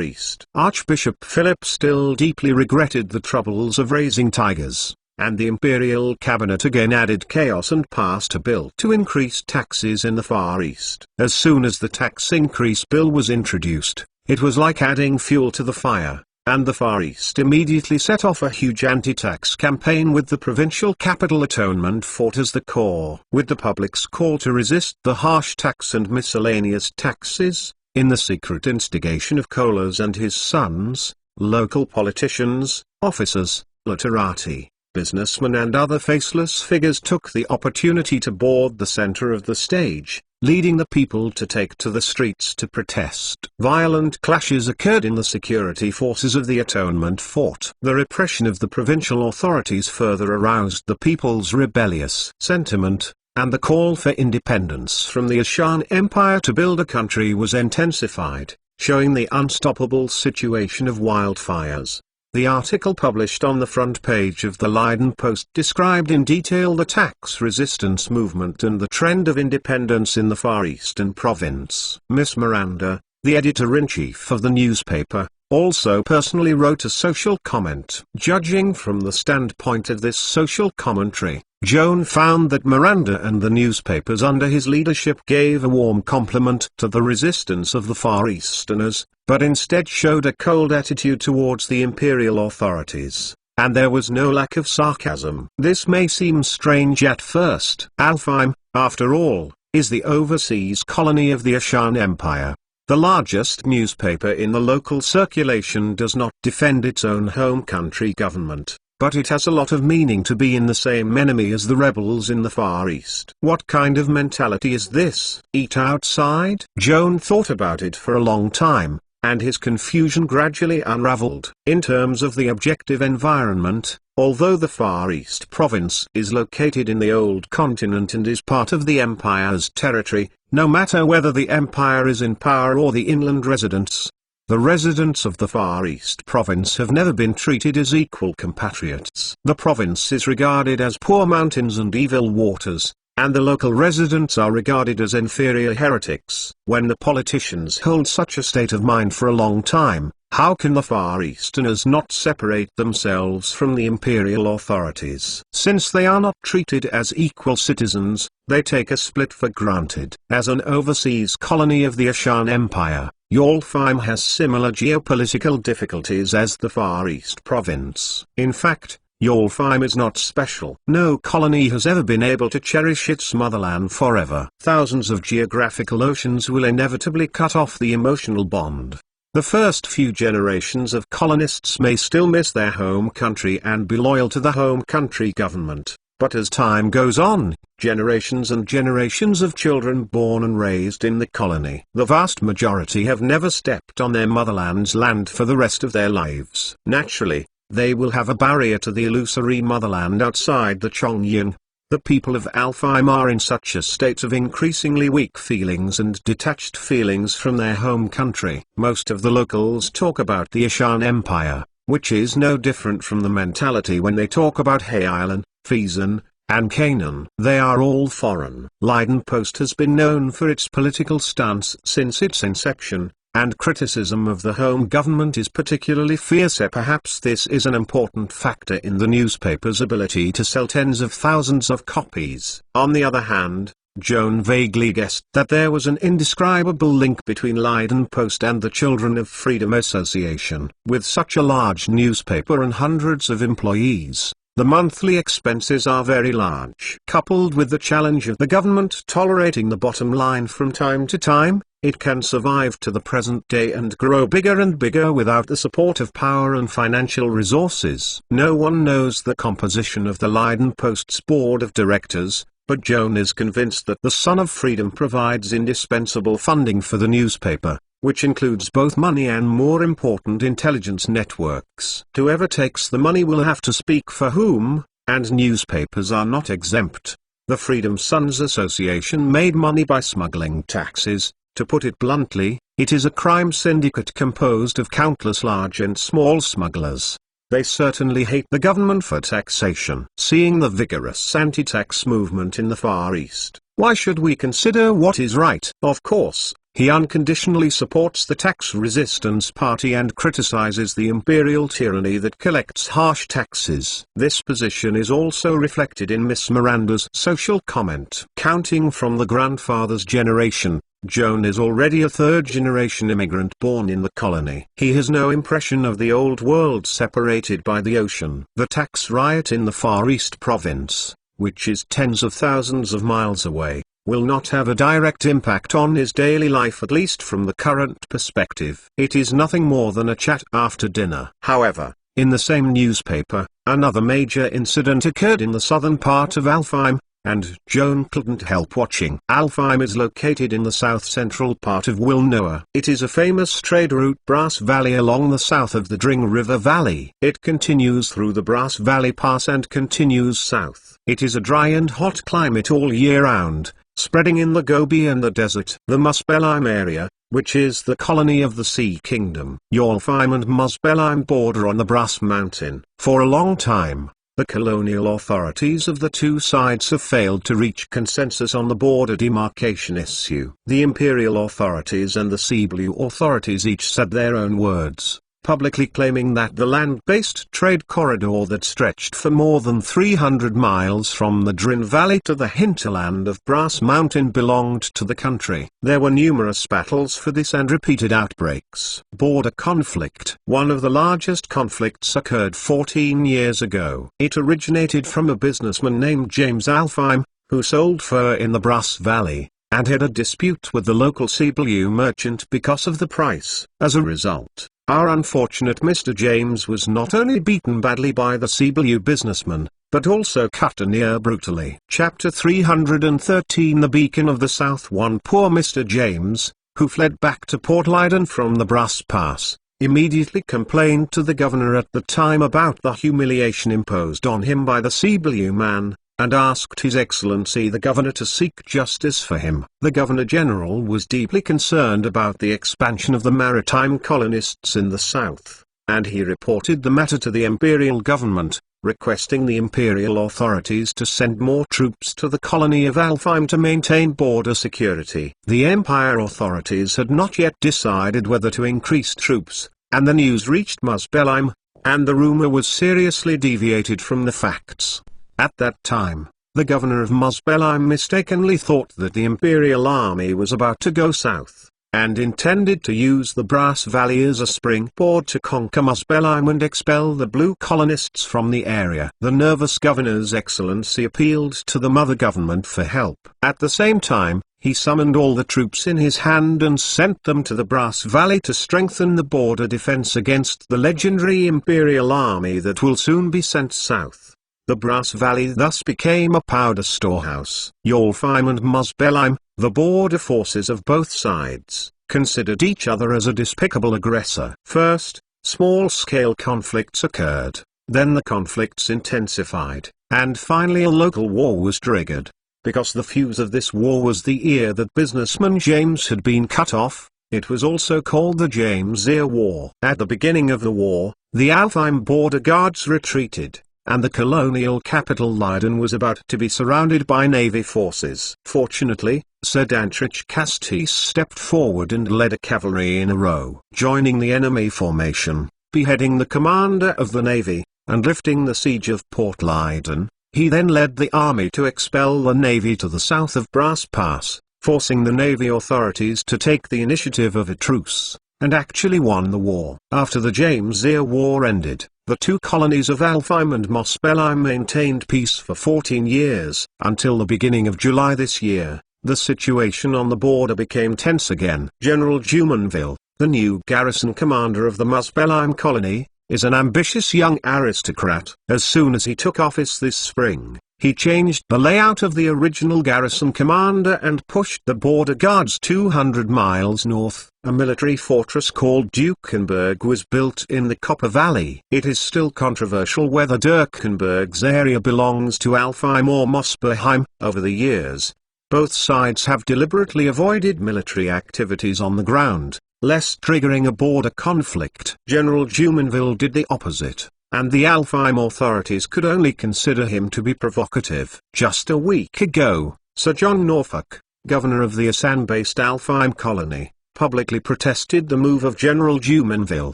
East. Archbishop Philip still deeply regretted the troubles of raising tigers, and the imperial cabinet again added chaos and passed a bill to increase taxes in the Far East. As soon as the tax increase bill was introduced, it was like adding fuel to the fire, and the Far East immediately set off a huge anti-tax campaign with the provincial capital Atonement fort as the core. With the public's call to resist the harsh tax and miscellaneous taxes, in the secret instigation of Kohlers and his sons, local politicians, officers, literati, businessmen and other faceless figures took the opportunity to board the center of the stage, leading the people to take to the streets to protest. Violent clashes occurred in the security forces of the Atonement fort. The repression of the provincial authorities further aroused the people's rebellious sentiment, and the call for independence from the Ashan Empire to build a country was intensified, showing the unstoppable situation of wildfires. The article published on the front page of the Leiden Post described in detail the tax resistance movement and the trend of independence in the Far Eastern province. Miss Miranda, the editor-in-chief of the newspaper, also personally wrote a social comment. Judging from the standpoint of this social commentary, Joan found that Miranda and the newspapers under his leadership gave a warm compliment to the resistance of the Far Easterners, but instead showed a cold attitude towards the imperial authorities, and there was no lack of sarcasm. This may seem strange at first. Alfheim, after all, is the overseas colony of the Ashan Empire. The largest newspaper in the local circulation does not defend its own home country government, but it has a lot of meaning to be in the same enemy as the rebels in the Far East. What kind of mentality is this? Eat outside? Joan thought about it for a long time, and his confusion gradually unraveled. In terms of the objective environment, although the Far East province is located in the old continent and is part of the empire's territory, no matter whether the empire is in power or the inland residents, the residents of the Far East province have never been treated as equal compatriots. The province is regarded as poor mountains and evil waters, and the local residents are regarded as inferior heretics. When the politicians hold such a state of mind for a long time, how can the Far Easterners not separate themselves from the imperial authorities? Since they are not treated as equal citizens, they take a split for granted. As an overseas colony of the Ashan Empire, Alfheim has similar geopolitical difficulties as the Far East province. In fact, Alfheim is not special. No colony has ever been able to cherish its motherland forever. Thousands of geographical oceans will inevitably cut off the emotional bond. The first few generations of colonists may still miss their home country and be loyal to the home country government, But as time goes on, generations and generations of children born and raised in the colony, the vast majority have never stepped on their motherland's land for the rest of their lives. Naturally, they will have a barrier to the illusory motherland outside the Chongyun. The people of Alfheim are in such a state of increasingly weak feelings and detached feelings from their home country. Most of the locals talk about the Ishan Empire, which is no different from the mentality when they talk about Heilan, Fezen, and Canaan. They are all foreign. Leiden Post has been known for its political stance since its inception, and criticism of the home government is particularly fierce. Perhaps this is an important factor in the newspaper's ability to sell tens of thousands of copies. On the other hand, Joan vaguely guessed that there was an indescribable link between Leiden Post and the Children of Freedom Association. With such a large newspaper and hundreds of employees, the monthly expenses are very large. Coupled with the challenge of the government tolerating the bottom line from time to time, it can survive to the present day and grow bigger and bigger without the support of power and financial resources. No one knows the composition of the Leiden Post's board of directors, but Joan is convinced that the Son of Freedom provides indispensable funding for the newspaper, which includes both money and, more important, intelligence networks. Whoever takes the money will have to speak for whom, and newspapers are not exempt. The Freedom Sons Association made money by smuggling taxes. To put it bluntly, it is a crime syndicate composed of countless large and small smugglers. They certainly hate the government for taxation. Seeing the vigorous anti-tax movement in the Far East, why should we consider what is right? Of course, he unconditionally supports the tax resistance party and criticizes the imperial tyranny that collects harsh taxes. This position is also reflected in Miss Miranda's social comment. Counting from the grandfather's generation, Joan is already a third-generation immigrant born in the colony. He has no impression of the old world separated by the ocean. The tax riot in the Far East province, which is tens of thousands of miles away, will not have a direct impact on his daily life, at least from the current perspective. It is nothing more than a chat after dinner. However, in the same newspaper, another major incident occurred in the southern part of Alfheim, and Joan couldn't help watching. Alfheim is located in the south-central part of Wilnoa. It is a famous trade route, Brass Valley, along the south of the Dring River Valley. It continues through the Brass Valley Pass and continues south. It is a dry and hot climate all year round, spreading in the Gobi and the desert. The Muspelheim area, which is the colony of the Sea Kingdom. Alfheim and Muspelheim border on the Brass Mountain. For a long time, the colonial authorities of the two sides have failed to reach consensus on the border demarcation issue. The imperial authorities and the Cebu authorities each said their own words, publicly claiming that the land-based trade corridor that stretched for more than 300 miles from the Drin Valley to the hinterland of Brass Mountain belonged to the country. There were numerous battles for this and repeated outbreaks. Border conflict. One of the largest conflicts occurred 14 years ago. It originated from a businessman named James Alfheim, who sold fur in the Brass Valley, and had a dispute with the local Cebu merchant because of the price. As a result, our unfortunate Mr. James was not only beaten badly by the Cebu businessman, but also cut near brutally. Chapter 313 The Beacon of the South. One poor Mr. James, who fled back to Port Leiden from the Brass Pass, immediately complained to the governor at the time about the humiliation imposed on him by the Cebu man, and asked His Excellency the Governor to seek justice for him. The Governor-General was deeply concerned about the expansion of the maritime colonists in the south, and he reported the matter to the imperial government, requesting the imperial authorities to send more troops to the colony of Alfheim to maintain border security. The empire authorities had not yet decided whether to increase troops, and the news reached Muspelheim, and the rumor was seriously deviated from the facts. At that time, the governor of Muspelheim mistakenly thought that the imperial army was about to go south, and intended to use the Brass Valley as a springboard to conquer Muspelheim and expel the blue colonists from the area. The nervous governor's excellency appealed to the mother government for help. At the same time, he summoned all the troops in his hand and sent them to the Brass Valley to strengthen the border defense against the legendary imperial army that will soon be sent south. The Brass Valley thus became a powder storehouse. Yolfheim and Muspelheim, the border forces of both sides, considered each other as a despicable aggressor. First, small-scale conflicts occurred, then the conflicts intensified, and finally a local war was triggered. Because the fuse of this war was the ear that businessman James had been cut off, it was also called the James Ear War. At the beginning of the war, the Alfheim border guards retreated, and the colonial capital Leiden was about to be surrounded by navy forces. Fortunately, Sir Dantrich Castis stepped forward and led a cavalry in a row, joining the enemy formation, beheading the commander of the navy, and lifting the siege of Port Leiden. He then led the army to expel the navy to the south of Brass Pass, forcing the navy authorities to take the initiative of a truce, and actually won the war. After the James Ear War ended, the two colonies of Alfheim and Muspelheim maintained peace for 14 years. Until the beginning of July this year, the situation on the border became tense again. General Jumonville, the new garrison commander of the Muspelheim colony, is an ambitious young aristocrat. As soon as he took office this spring, he changed the layout of the original garrison commander and pushed the border guards 200 miles north. A military fortress called Dukenberg was built in the Copper Valley. It is still controversial whether Dukenberg's area belongs to Alfheim or Muspelheim. Over the years, both sides have deliberately avoided military activities on the ground, lest triggering a border conflict. General Jumonville did the opposite, and the Alfheim authorities could only consider him to be provocative. Just a week ago, Sir John Norfolk, governor of the Asan-based Alfheim colony, publicly protested the move of General Jumonville,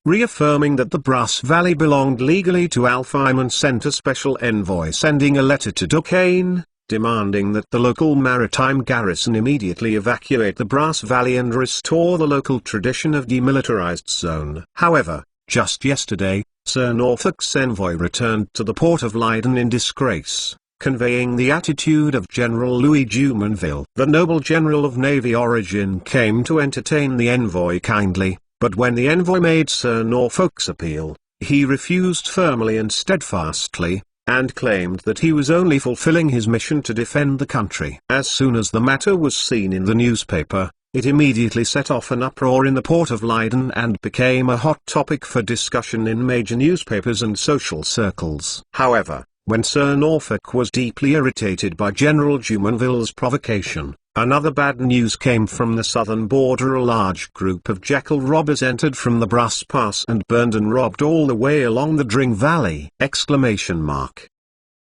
reaffirming that the Brass Valley belonged legally to Alfheim, and sent a special envoy sending a letter to Duquesne, demanding that the local maritime garrison immediately evacuate the Brass Valley and restore the local tradition of demilitarized zone. However, just yesterday, Sir Norfolk's envoy returned to the port of Leiden in disgrace, conveying the attitude of General Louis Jumonville. The noble general of navy origin came to entertain the envoy kindly, but when the envoy made Sir Norfolk's appeal, he refused firmly and steadfastly, and claimed that he was only fulfilling his mission to defend the country. As soon as the matter was seen in the newspaper, it immediately set off an uproar in the port of Leiden and became a hot topic for discussion in major newspapers and social circles. However, when Sir Norfolk was deeply irritated by General Jumonville's provocation, another bad news came from the southern border. A large group of jackal robbers entered from the Brass Pass and burned and robbed all the way along the Dring Valley!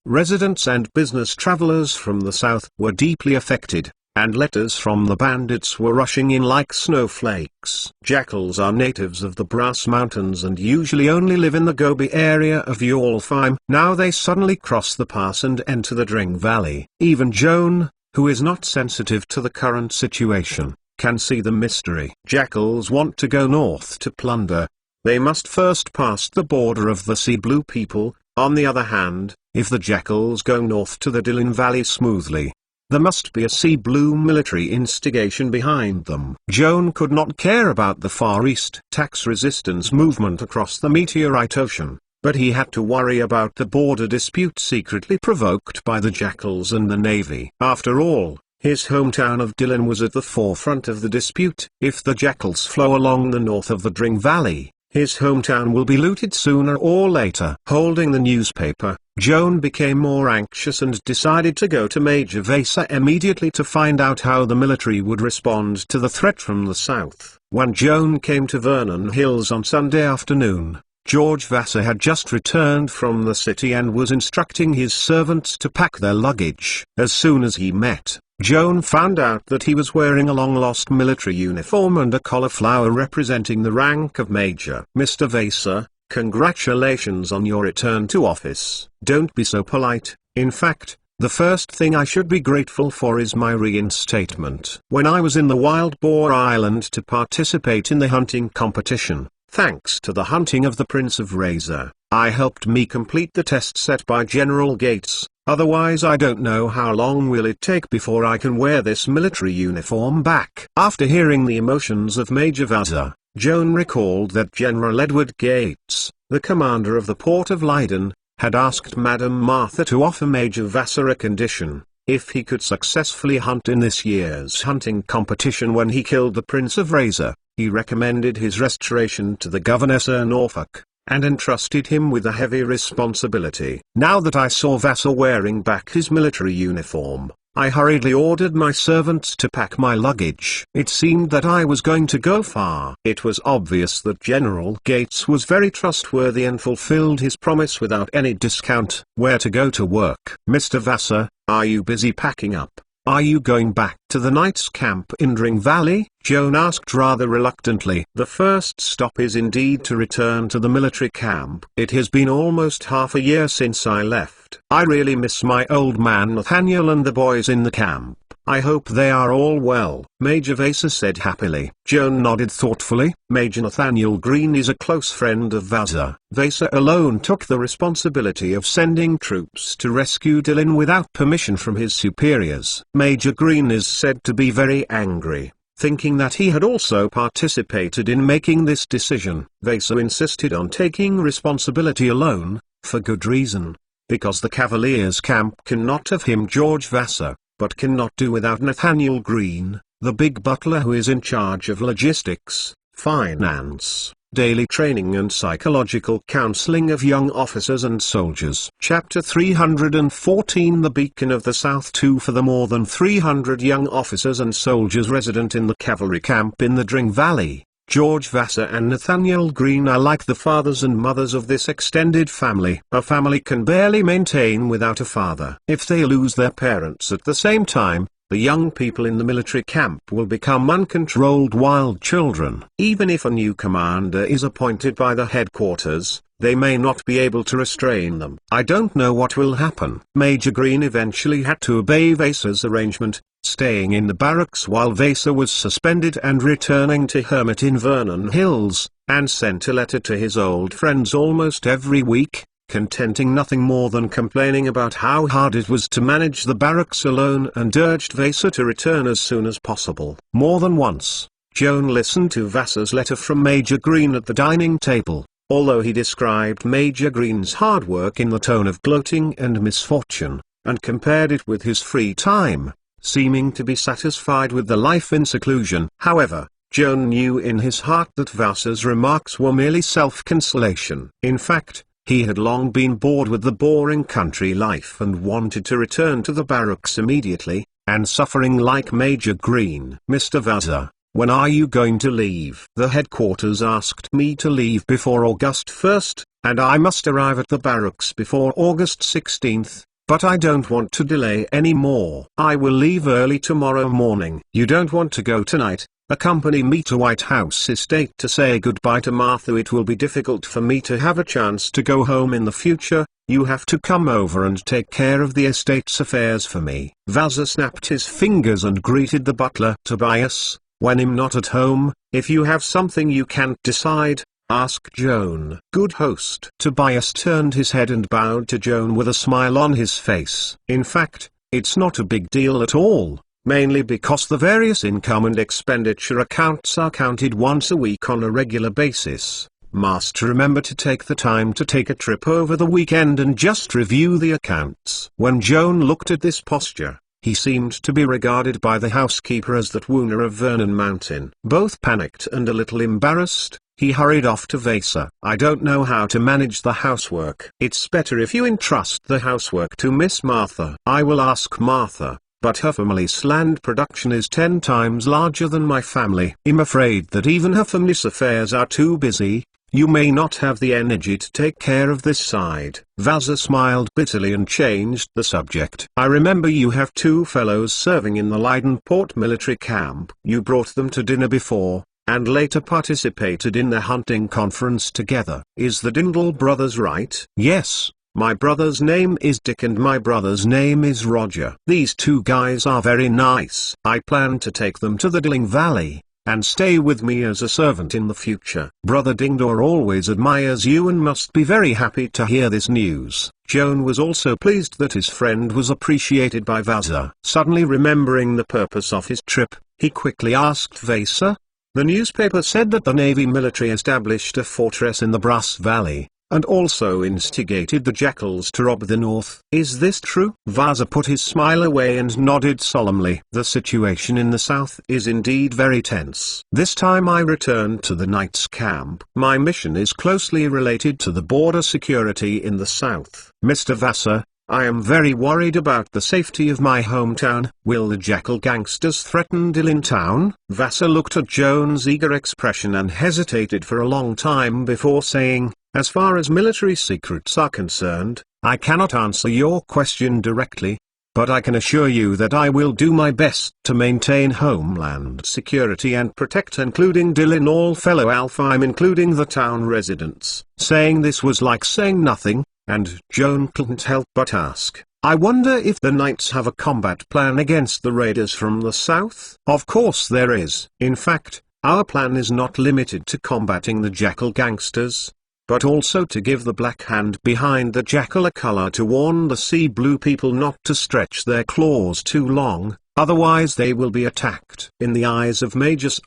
Residents and business travelers from the south were deeply affected, and letters from the bandits were rushing in like snowflakes. Jackals are natives of the Brass Mountains and usually only live in the Gobi area of Yolfheim. Now they suddenly cross the pass and enter the Dring Valley. Even Joan, who is not sensitive to the current situation, can see the mystery. Jackals want to go north to plunder. They must first pass the border of the Sea Blue people. On the other hand, if the jackals go north to the Dillon Valley smoothly, there must be a Sea Blue military instigation behind them. Joan could not care about the Far East tax resistance movement across the Meteorite Ocean, but he had to worry about the border dispute secretly provoked by the jackals and the Navy. After all, his hometown of Dillon was at the forefront of the dispute. If the jackals flow along the north of the Dring Valley, his hometown will be looted sooner or later. Holding the newspaper, Joan became more anxious and decided to go to Major Vasa immediately to find out how the military would respond to the threat from the south. When Joan came to Vernon Hills on Sunday afternoon, George Vasa had just returned from the city and was instructing his servants to pack their luggage. As soon as he met, Joan found out that he was wearing a long-lost military uniform and a cauliflower representing the rank of major. "Mr. Vasa, congratulations on your return to office. Don't be so polite. In fact, the first thing I should be grateful for is my reinstatement. When I was in the Wild Boar Island to participate in the hunting competition, thanks to the hunting of the Prince of Razor, I helped me complete the test set by General Gates. Otherwise I don't know how long will it take before I can wear this military uniform back." After hearing the emotions of Major Vasa, Joan recalled that General Edward Gates, the commander of the port of Leiden, had asked Madame Martha to offer Major Vassar a condition. If he could successfully hunt in this year's hunting competition when he killed the Prince of Razor, he recommended his restoration to the Governor Sir Norfolk, and entrusted him with a heavy responsibility. Now that I saw Vassar wearing back his military uniform, I hurriedly ordered my servants to pack my luggage. It seemed that I was going to go far. It was obvious that General Gates was very trustworthy and fulfilled his promise without any discount. Where to go to work? Mr. Vassar, are you busy packing up? Are you going back to the Knight's camp in Dring Valley? Joan asked rather reluctantly. The first stop is indeed to return to the military camp. It has been almost half a year since I left. I really miss my old man Nathaniel and the boys in the camp. I hope they are all well, Major Vassar said happily. Joan nodded thoughtfully. Major Nathaniel Green is a close friend of Vassar. Vassar alone took the responsibility of sending troops to rescue Dylan without permission from his superiors. Major Green is said to be very angry, thinking that he had also participated in making this decision. Vassar insisted on taking responsibility alone, for good reason. Because the Cavaliers' camp cannot have him George Vassar, but cannot do without Nathaniel Green, the big butler who is in charge of logistics, finance, daily training and psychological counseling of young officers and soldiers. Chapter 314 The Beacon of the South 2 For the more than 300 young officers and soldiers resident in the cavalry camp in the Dring Valley, George Vassar and Nathaniel Green are like the fathers and mothers of this extended family. A family can barely maintain without a father. If they lose their parents at the same time, the young people in the military camp will become uncontrolled wild children. Even if a new commander is appointed by the headquarters, they may not be able to restrain them. I don't know what will happen. Major Green eventually had to obey Vassar's arrangement, staying in the barracks while Vassar was suspended and returning to Hermit in Vernon Hills, and sent a letter to his old friends almost every week, contenting nothing more than complaining about how hard it was to manage the barracks alone, and urged Vassar to return as soon as possible. More than once, Joan listened to Vassar's letter from Major Green at the dining table, although he described Major Green's hard work in the tone of gloating and misfortune, and compared it with his free time, seeming to be satisfied with the life in seclusion. However, Joan knew in his heart that Vassar's remarks were merely self-consolation. In fact, he had long been bored with the boring country life and wanted to return to the barracks immediately, and suffering like Major Green. Mr. Vassar, when are you going to leave? The headquarters asked me to leave before August 1st, and I must arrive at the barracks before August 16th. But I don't want to delay any more. I will leave early tomorrow morning. You don't want to go tonight? Accompany me to White House Estate to say goodbye to Martha. It will be difficult for me to have a chance to go home in the future. You have to come over and take care of the estate's affairs for me. Vassar snapped his fingers and greeted the butler. Tobias, when I'm not at home, if you have something you can't decide, ask Joan. Good host. Tobias turned his head and bowed to Joan with a smile on his face. In fact, it's not a big deal at all, mainly because the various income and expenditure accounts are counted once a week on a regular basis. Master, remember to take the time to take a trip over the weekend and just review the accounts. When Joan looked at this posture, he seemed to be regarded by the housekeeper as that wooer of Vernon Mountain. Both panicked and a little embarrassed, he hurried off to Vassar. I don't know how to manage the housework. It's better if you entrust the housework to Miss Martha. I will ask Martha, but her family's land production is 10 times larger than my family. I'm afraid that even her family's affairs are too busy. You may not have the energy to take care of this side. Vassar smiled bitterly and changed the subject. I remember you have 2 fellows serving in the Leidenport military camp. You brought them to dinner before, and later participated in the hunting conference together. Is the Dindal brothers right? Yes. My brother's name is Dick and my brother's name is Roger. These 2 guys are very nice. I plan to take them to the Dilling Valley, and stay with me as a servant in the future. Brother Dingdor always admires you and must be very happy to hear this news. Joan was also pleased that his friend was appreciated by Vassar. Suddenly remembering the purpose of his trip, he quickly asked Vassar, the newspaper said that the Navy military established a fortress in the Brass Valley. and also instigated the jackals to rob the north. Is this true? Vaza put his smile away and nodded solemnly. The situation in the south is indeed very tense. This time I return to the Knights camp. My mission is closely related to the border security in the south. Mr. Vaza, I am very worried about the safety of my hometown. Will the jackal gangsters threaten Dillon Town? Vassar looked at Joan's eager expression and hesitated for a long time before saying, as far as military secrets are concerned, I cannot answer your question directly, but I can assure you that I will do my best to maintain homeland security and protect including Dillon all fellow Alfheim including the town residents. Saying this was like saying nothing. And Joan couldn't help but ask, I wonder if the Knights have a combat plan against the raiders from the south? Of course there is. In fact, our plan is not limited to combating the jackal gangsters, but also to give the black hand behind the jackal a color to warn the sea blue people not to stretch their claws too long, otherwise they will be attacked. In the eyes of Mage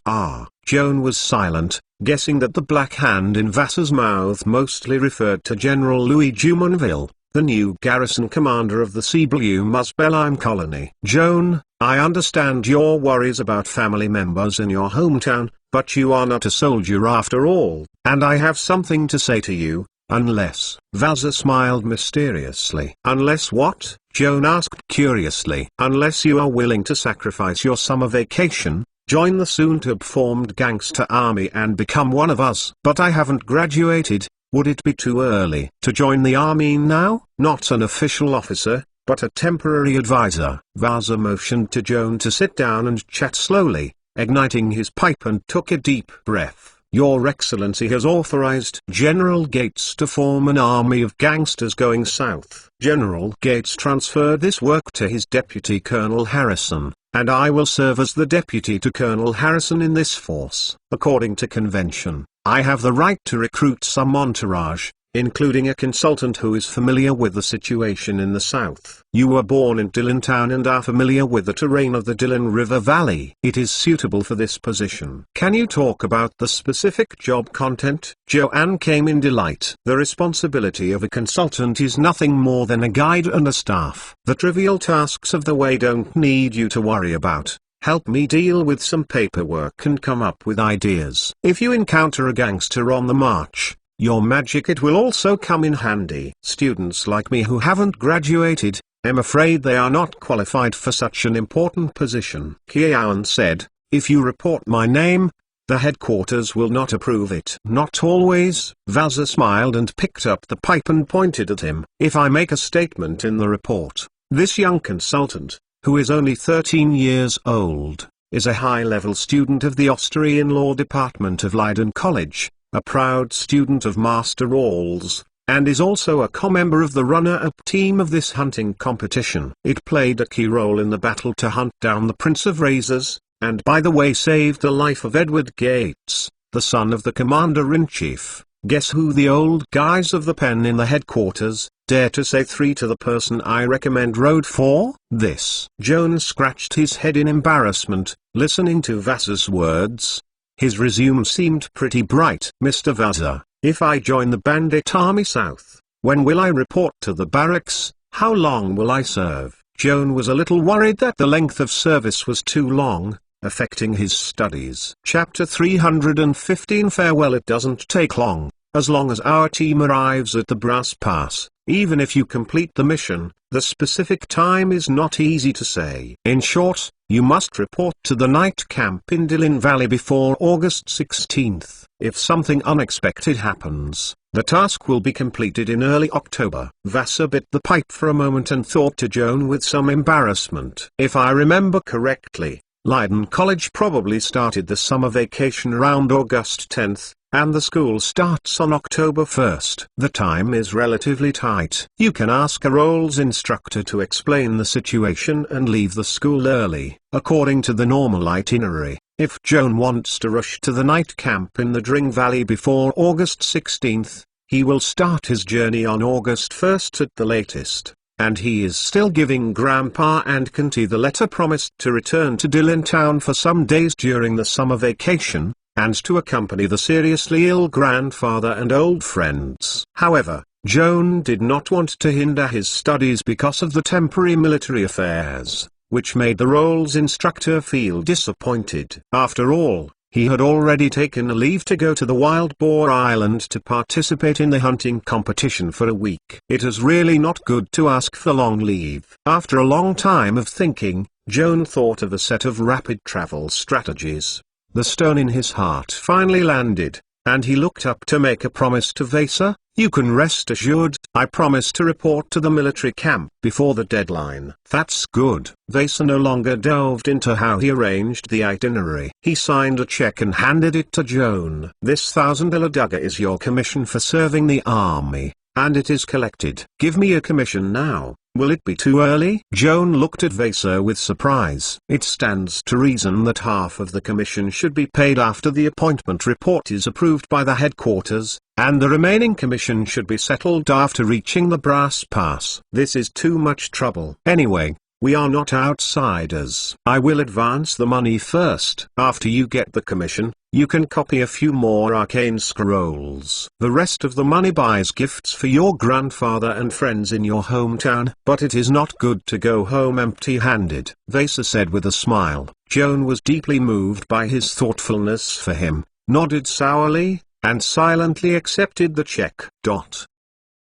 Joan was silent, guessing that the black hand in Vassar's mouth mostly referred to General Louis Jumonville, the new garrison commander of the Sea Blue Muspelheim colony. Joan, I understand your worries about family members in your hometown, but you are not a soldier after all, and I have something to say to you, unless... Vassar smiled mysteriously. Unless what? Joan asked curiously. Unless you are willing to sacrifice your summer vacation, join the soon-to-be-formed gangster army and become one of us. But I haven't graduated, would it be too early to join the army now? Not an official officer, but a temporary advisor. Vaza motioned to Joan to sit down and chat slowly, igniting his pipe and took a deep breath. Your Excellency has authorized General Gates to form an army of gangsters going south. General Gates transferred this work to his deputy Colonel Harrison, and I will serve as the deputy to Colonel Harrison in this force. According to convention, I have the right to recruit some entourage, including a consultant who is familiar with the situation in the south. You were born in Dillon Town and are familiar with the terrain of the Dillon River Valley. It is suitable for this position. Can you talk about the specific job content? Joanne came in delight. The responsibility of a consultant is nothing more than a guide and a staff. The trivial tasks of the way don't need you to worry about. Help me deal with some paperwork and come up with ideas. If you encounter a gangster on the march, your magic it will also come in handy. Students like me who haven't graduated, I'm afraid they are not qualified for such an important position. Kian said, if you report my name, the headquarters will not approve it. Not always. Vaza smiled and picked up the pipe and pointed at him. If I make a statement in the report, this young consultant, who is only 13 years old, is a high-level student of the Austrian Law Department of Leiden College, a proud student of Master Alls, and is also a co-member of the runner-up team of this hunting competition. It played a key role in the battle to hunt down the Prince of Razors, and by the way saved the life of Edward Gates, the son of the Commander-in-Chief. Guess who the old guys of the pen in the headquarters, dare to say 3 to the person I recommend rode for? This. Joan scratched his head in embarrassment, listening to Vassar's words. His resume seemed pretty bright. Mr. Vaza, if I join the bandit army south, when will I report to the barracks? How long will I serve? Joan was a little worried that the length of service was too long, affecting his studies. Chapter 315 Farewell. It doesn't take long, as long as our team arrives at the Brass Pass. Even if you complete the mission, the specific time is not easy to say. In short, you must report to the night camp in Dillon Valley before August 16th. If something unexpected happens, the task will be completed in early October. Vassar bit the pipe for a moment and thought to Joan with some embarrassment. If I remember correctly, Leiden College probably started the summer vacation around August 10th, and the school starts on October 1st. The time is relatively tight. You can ask a roles instructor to explain the situation and leave the school early, according to the normal itinerary. If Joan wants to rush to the night camp in the Dring Valley before August 16th, he will start his journey on August 1st at the latest. And he is still giving Grandpa and Canty the letter promised to return to Dillon Town for some days during the summer vacation, and to accompany the seriously ill grandfather and old friends. However, Joan did not want to hinder his studies because of the temporary military affairs, which made the role's instructor feel disappointed. After all, he had already taken a leave to go to the Wild Boar Island to participate in the hunting competition for a week. It is really not good to ask for long leave. After a long time of thinking, Joan thought of a set of rapid travel strategies. The stone in his heart finally landed, and he looked up to make a promise to Vasa. "You can rest assured, I promise to report to the military camp before the deadline." "That's good." Vasa no longer delved into how he arranged the itinerary. He signed a check and handed it to Joan. "This $1,000 dagger is your commission for serving the army, and it is collected. Give me a commission now. Will it be too early?" Joan looked at Vasa with surprise. "It stands to reason that half of the commission should be paid after the appointment report is approved by the headquarters, and the remaining commission should be settled after reaching the brass pass." "This is too much trouble. Anyway, we are not outsiders. I will advance the money first. After you get the commission, you can copy a few more arcane scrolls. The rest of the money buys gifts for your grandfather and friends in your hometown." "But it is not good to go home empty-handed," Vasa said with a smile. Joan was deeply moved by his thoughtfulness for him, nodded sourly, and silently accepted the check.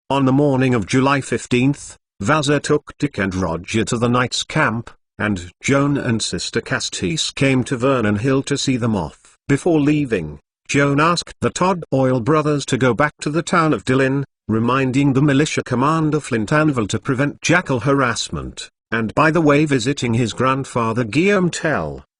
On the morning of July 15th, Vasa took Dick and Roger to the Knights' camp, and Joan and Sister Castis came to Vernon Hill to see them off. Before leaving, Joan asked the Todd Oil brothers to go back to the town of Dillon, reminding the militia commander Flint Anvil to prevent jackal harassment, and by the way visiting his grandfather Guillaume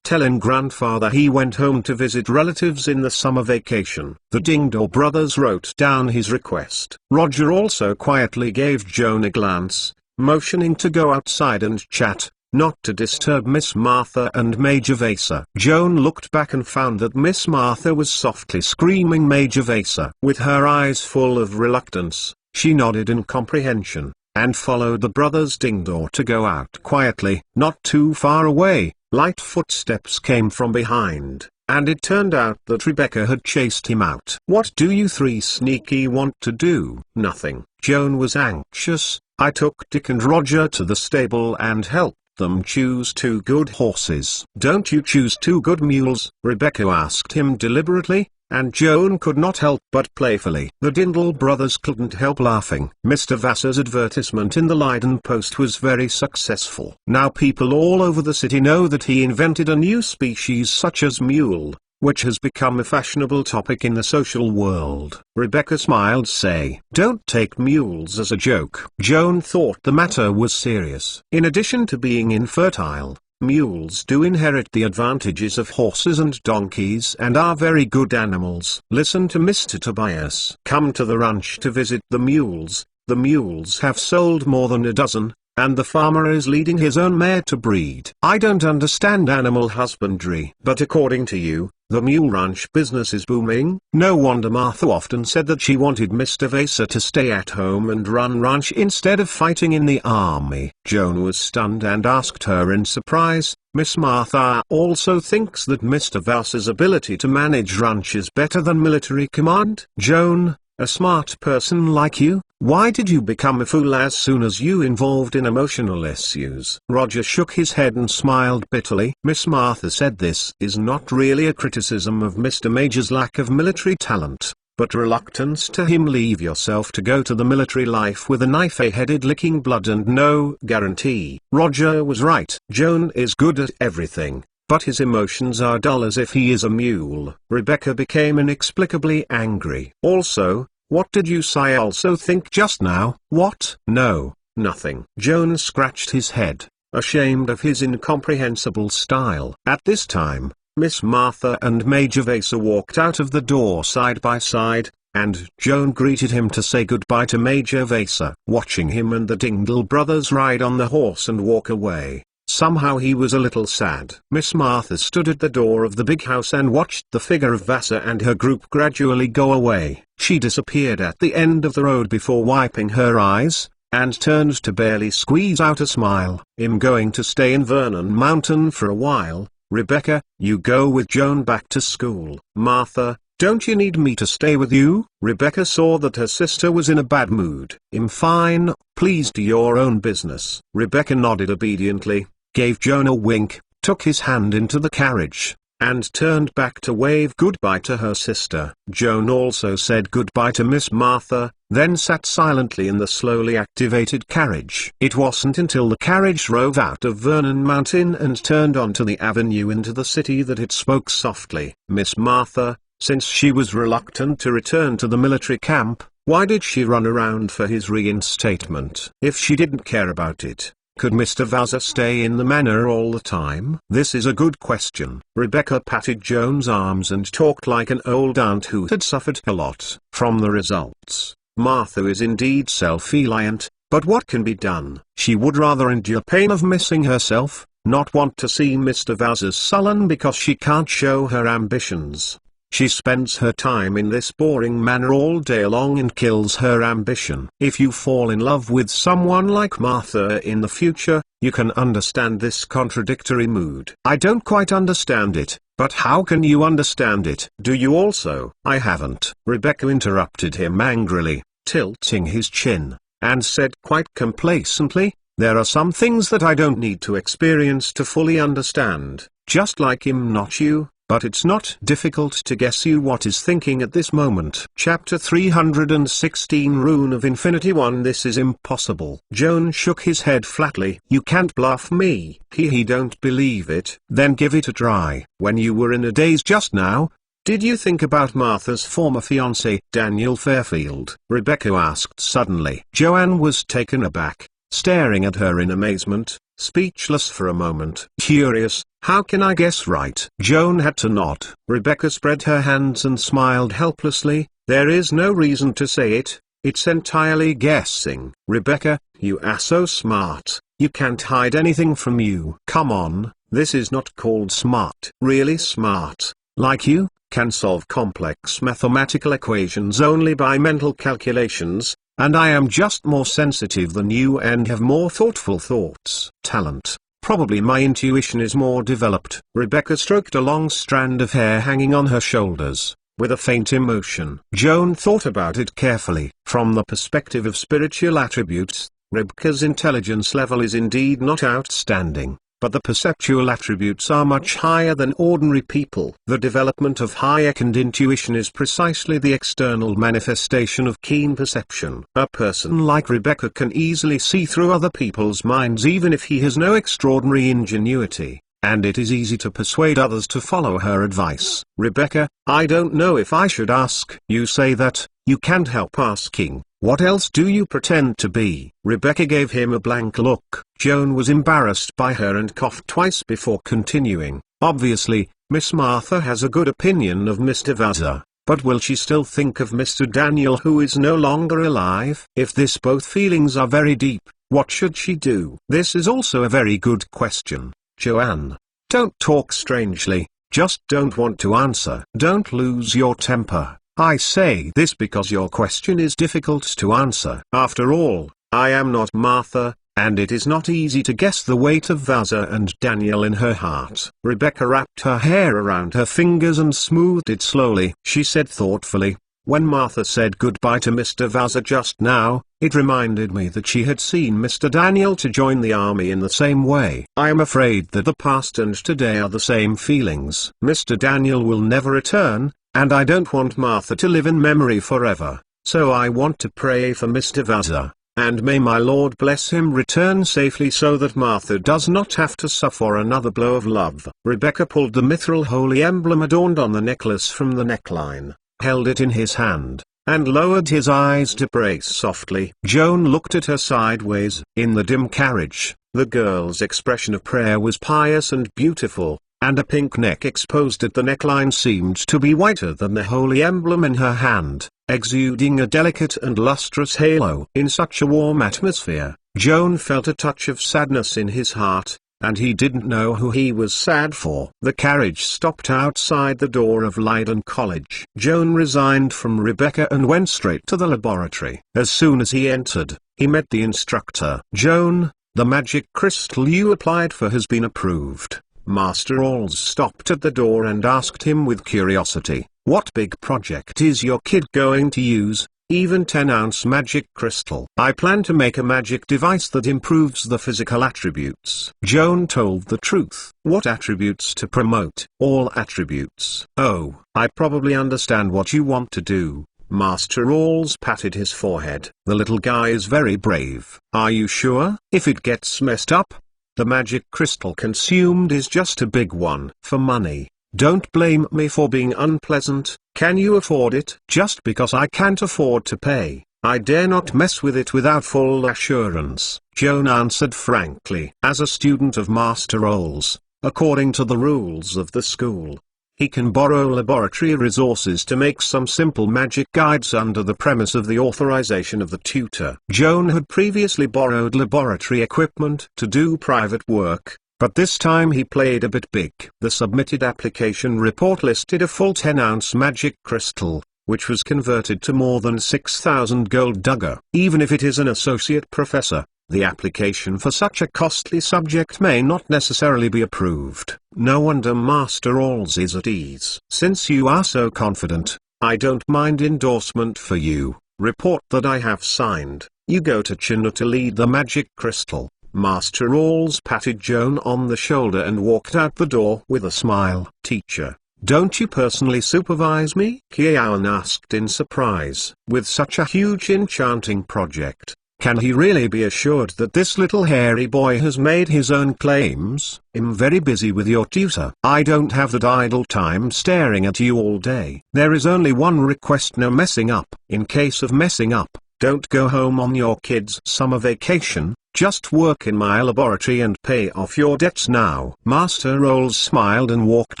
telling grandfather he went home to visit relatives in the summer vacation. The Dingdor brothers wrote down his request. Roger also quietly gave Joan a glance, motioning to go outside and chat, not to disturb Miss Martha and Major Vasa. Joan looked back and found that Miss Martha was softly screaming Major Vasa. With her eyes full of reluctance, she nodded in comprehension, and followed the brothers Dingdor to go out quietly. Not too far away, light footsteps came from behind, and it turned out that Rebecca had chased him out. "What do you three sneaky want to do?" "Nothing." Joan was anxious. "I took Dick and Roger to the stable and helped them choose 2 good horses." "Don't you choose 2 good mules?" Rebecca asked him deliberately, and Joan could not help but playfully. The Dindal brothers couldn't help laughing. Mr. Vassar's advertisement in the Leiden Post was very successful. Now people all over the city know that he invented a new species such as mule, which has become a fashionable topic in the social world. Rebecca smiled, say, "Don't take mules as a joke." Joan thought the matter was serious. In addition to being infertile, mules do inherit the advantages of horses and donkeys and are very good animals. Listen to Mr. Tobias. Come to the ranch to visit the mules. The mules have sold more than a dozen, and the farmer is leading his own mare to breed. I don't understand animal husbandry, but according to you, the mule ranch business is booming. No wonder Martha often said that she wanted Mr. Vasa to stay at home and run ranch instead of fighting in the army. Joan was stunned and asked her in surprise, "Miss Martha also thinks that Mr. Vasa's ability to manage ranch is better than military command?" "Joan, a smart person like you, why did you become a fool as soon as you involved in emotional issues?" Roger shook his head and smiled bitterly. Miss Martha said this is not really a criticism of Mr. Major's lack of military talent, but reluctance to him. Leave yourself to go to the military life with a knife-headed licking blood and no guarantee. Roger was right. Joan is good at everything, but his emotions are dull as if he is a mule. Rebecca became inexplicably angry. Also, what did you say also think just now? What? No, nothing. Joan scratched his head, ashamed of his incomprehensible style. At this time, Miss Martha and Major Vasa walked out of the door side by side, and Joan greeted him to say goodbye to Major Vasa. Watching him and the Dingdal brothers ride on the horse and walk away, somehow he was a little sad. Miss Martha stood at the door of the big house and watched the figure of Vasa and her group gradually go away. She disappeared at the end of the road before wiping her eyes, and turned to barely squeeze out a smile. "I'm going to stay in Vernon Mountain for a while, Rebecca, you go with Joan back to school. Martha, don't you need me to stay with you? Rebecca saw that her sister was in a bad mood. I'm fine, please do your own business. Rebecca nodded obediently, gave Joan a wink, took his hand into the carriage, and turned back to wave goodbye to her sister. Joan also said goodbye to Miss Martha, then sat silently in the slowly activated carriage. It wasn't until the carriage drove out of Vernon Mountain and turned onto the avenue into the city that it spoke softly. Miss Martha, since she was reluctant to return to the military camp, why did she run around for his reinstatement? If she didn't care about it, could Mr. Vaza stay in the manor all the time? This is a good question. Rebecca patted Joan's arms and talked like an old aunt who had suffered a lot from the results. Martha is indeed self-reliant, but what can be done? She would rather endure pain of missing herself, not want to see Mr. Vaza sullen because she can't show her ambitions. She spends her time in this boring manner all day long and kills her ambition. If you fall in love with someone like Martha in the future, you can understand this contradictory mood. I don't quite understand it, but how can you understand it? Do you also? I haven't. Rebecca interrupted him angrily, tilting his chin, and said quite complacently, there are some things that I don't need to experience to fully understand, just like him not you. But it's not difficult to guess you what is thinking at this moment. Chapter 316 Rune of Infinity 1. This is impossible. Joan shook his head flatly. You can't bluff me. He don't believe it. Then give it a try. When you were in a daze just now, did you think about Martha's former fiancé, Daniel Fairfield? Rebecca asked suddenly. Joanne was taken aback, staring at her in amazement, speechless for a moment. Curious, how can I guess right? Joan had to nod. Rebecca spread her hands and smiled helplessly. There is no reason to say it, it's entirely guessing. Rebecca, you are so smart, you can't hide anything from you. Come on, this is not called smart. Really smart, like you, can solve complex mathematical equations only by mental calculations, and I am just more sensitive than you and have more thoughtful thoughts. Talent. Probably my intuition is more developed. Rebecca stroked a long strand of hair hanging on her shoulders, with a faint emotion. Joan thought about it carefully. From the perspective of spiritual attributes, Rebecca's intelligence level is indeed not outstanding, but the perceptual attributes are much higher than ordinary people. The development of high-end intuition is precisely the external manifestation of keen perception. A person like Rebecca can easily see through other people's minds even if he has no extraordinary ingenuity, and it is easy to persuade others to follow her advice. Rebecca, I don't know if I should ask. You say that, you can't help asking. What else do you pretend to be? Rebecca gave him a blank look. Joan was embarrassed by her and coughed twice before continuing. Obviously, Miss Martha has a good opinion of Mr. Vaza, but will she still think of Mr. Daniel who is no longer alive? If this both feelings are very deep, what should she do? This is also a very good question, Joanne. Don't talk strangely, just don't want to answer. Don't lose your temper. I say this because your question is difficult to answer. After all, I am not Martha, and it is not easy to guess the weight of Vaza and Daniel in her heart. Rebecca wrapped her hair around her fingers and smoothed it slowly. She said thoughtfully, when Martha said goodbye to Mr. Vaza just now, it reminded me that she had seen Mr. Daniel to join the army in the same way. I am afraid that the past and today are the same feelings. Mr. Daniel will never return, and I don't want Martha to live in memory forever, so I want to pray for Mr. Vaza, and may my Lord bless him return safely so that Martha does not have to suffer another blow of love. Rebecca pulled the mithril holy emblem adorned on the necklace from the neckline, held it in his hand, and lowered his eyes to pray softly. Joan looked at her sideways. In the dim carriage, the girl's expression of prayer was pious and beautiful, and a pink neck exposed at the neckline seemed to be whiter than the holy emblem in her hand, exuding a delicate and lustrous halo. In such a warm atmosphere, Joan felt a touch of sadness in his heart, and he didn't know who he was sad for. The carriage stopped outside the door of Leiden College. Joan resigned from Rebecca and went straight to the laboratory. As soon as he entered, he met the instructor. Joan, the magic crystal you applied for has been approved. Master Alls stopped at the door and asked him with curiosity, "What big project is your kid going to use? Even 10-ounce magic crystal." "I plan to make a magic device that improves the physical attributes." Joan told the truth. "What attributes to promote?" "All attributes." "Oh, I probably understand what you want to do." Master Alls patted his forehead. "The little guy is very brave." "Are you sure? If it gets messed up?" "The magic crystal consumed is just a big one." "For money. Don't blame me for being unpleasant. Can you afford it?" "Just because I can't afford to pay, I dare not mess with it without full assurance," Joan answered frankly. As a student of Master Alls, according to the rules of the school, he can borrow laboratory resources to make some simple magic guides under the premise of the authorization of the tutor. Joan had previously borrowed laboratory equipment to do private work, but this time he played a bit big. The submitted application report listed a full 10-ounce magic crystal, which was converted to more than 6,000 gold dugger. Even if it is an associate professor, the application for such a costly subject may not necessarily be approved. No wonder Master Alls is at ease. "Since you are so confident, I don't mind endorsement for you. Report that I have signed. You go to China to lead the magic crystal." Master Alls patted Joan on the shoulder and walked out the door with a smile. "Teacher, don't you personally supervise me?" Joan asked in surprise. With such a huge enchanting project, can he really be assured that this little hairy boy has made his own claims? "I'm very busy with your tutor." "I don't have that idle time staring at you all day." "There is only one request: no messing up." "In case of messing up, don't go home on your kid's summer vacation. Just work in my laboratory and pay off your debts now." Master Alls smiled and walked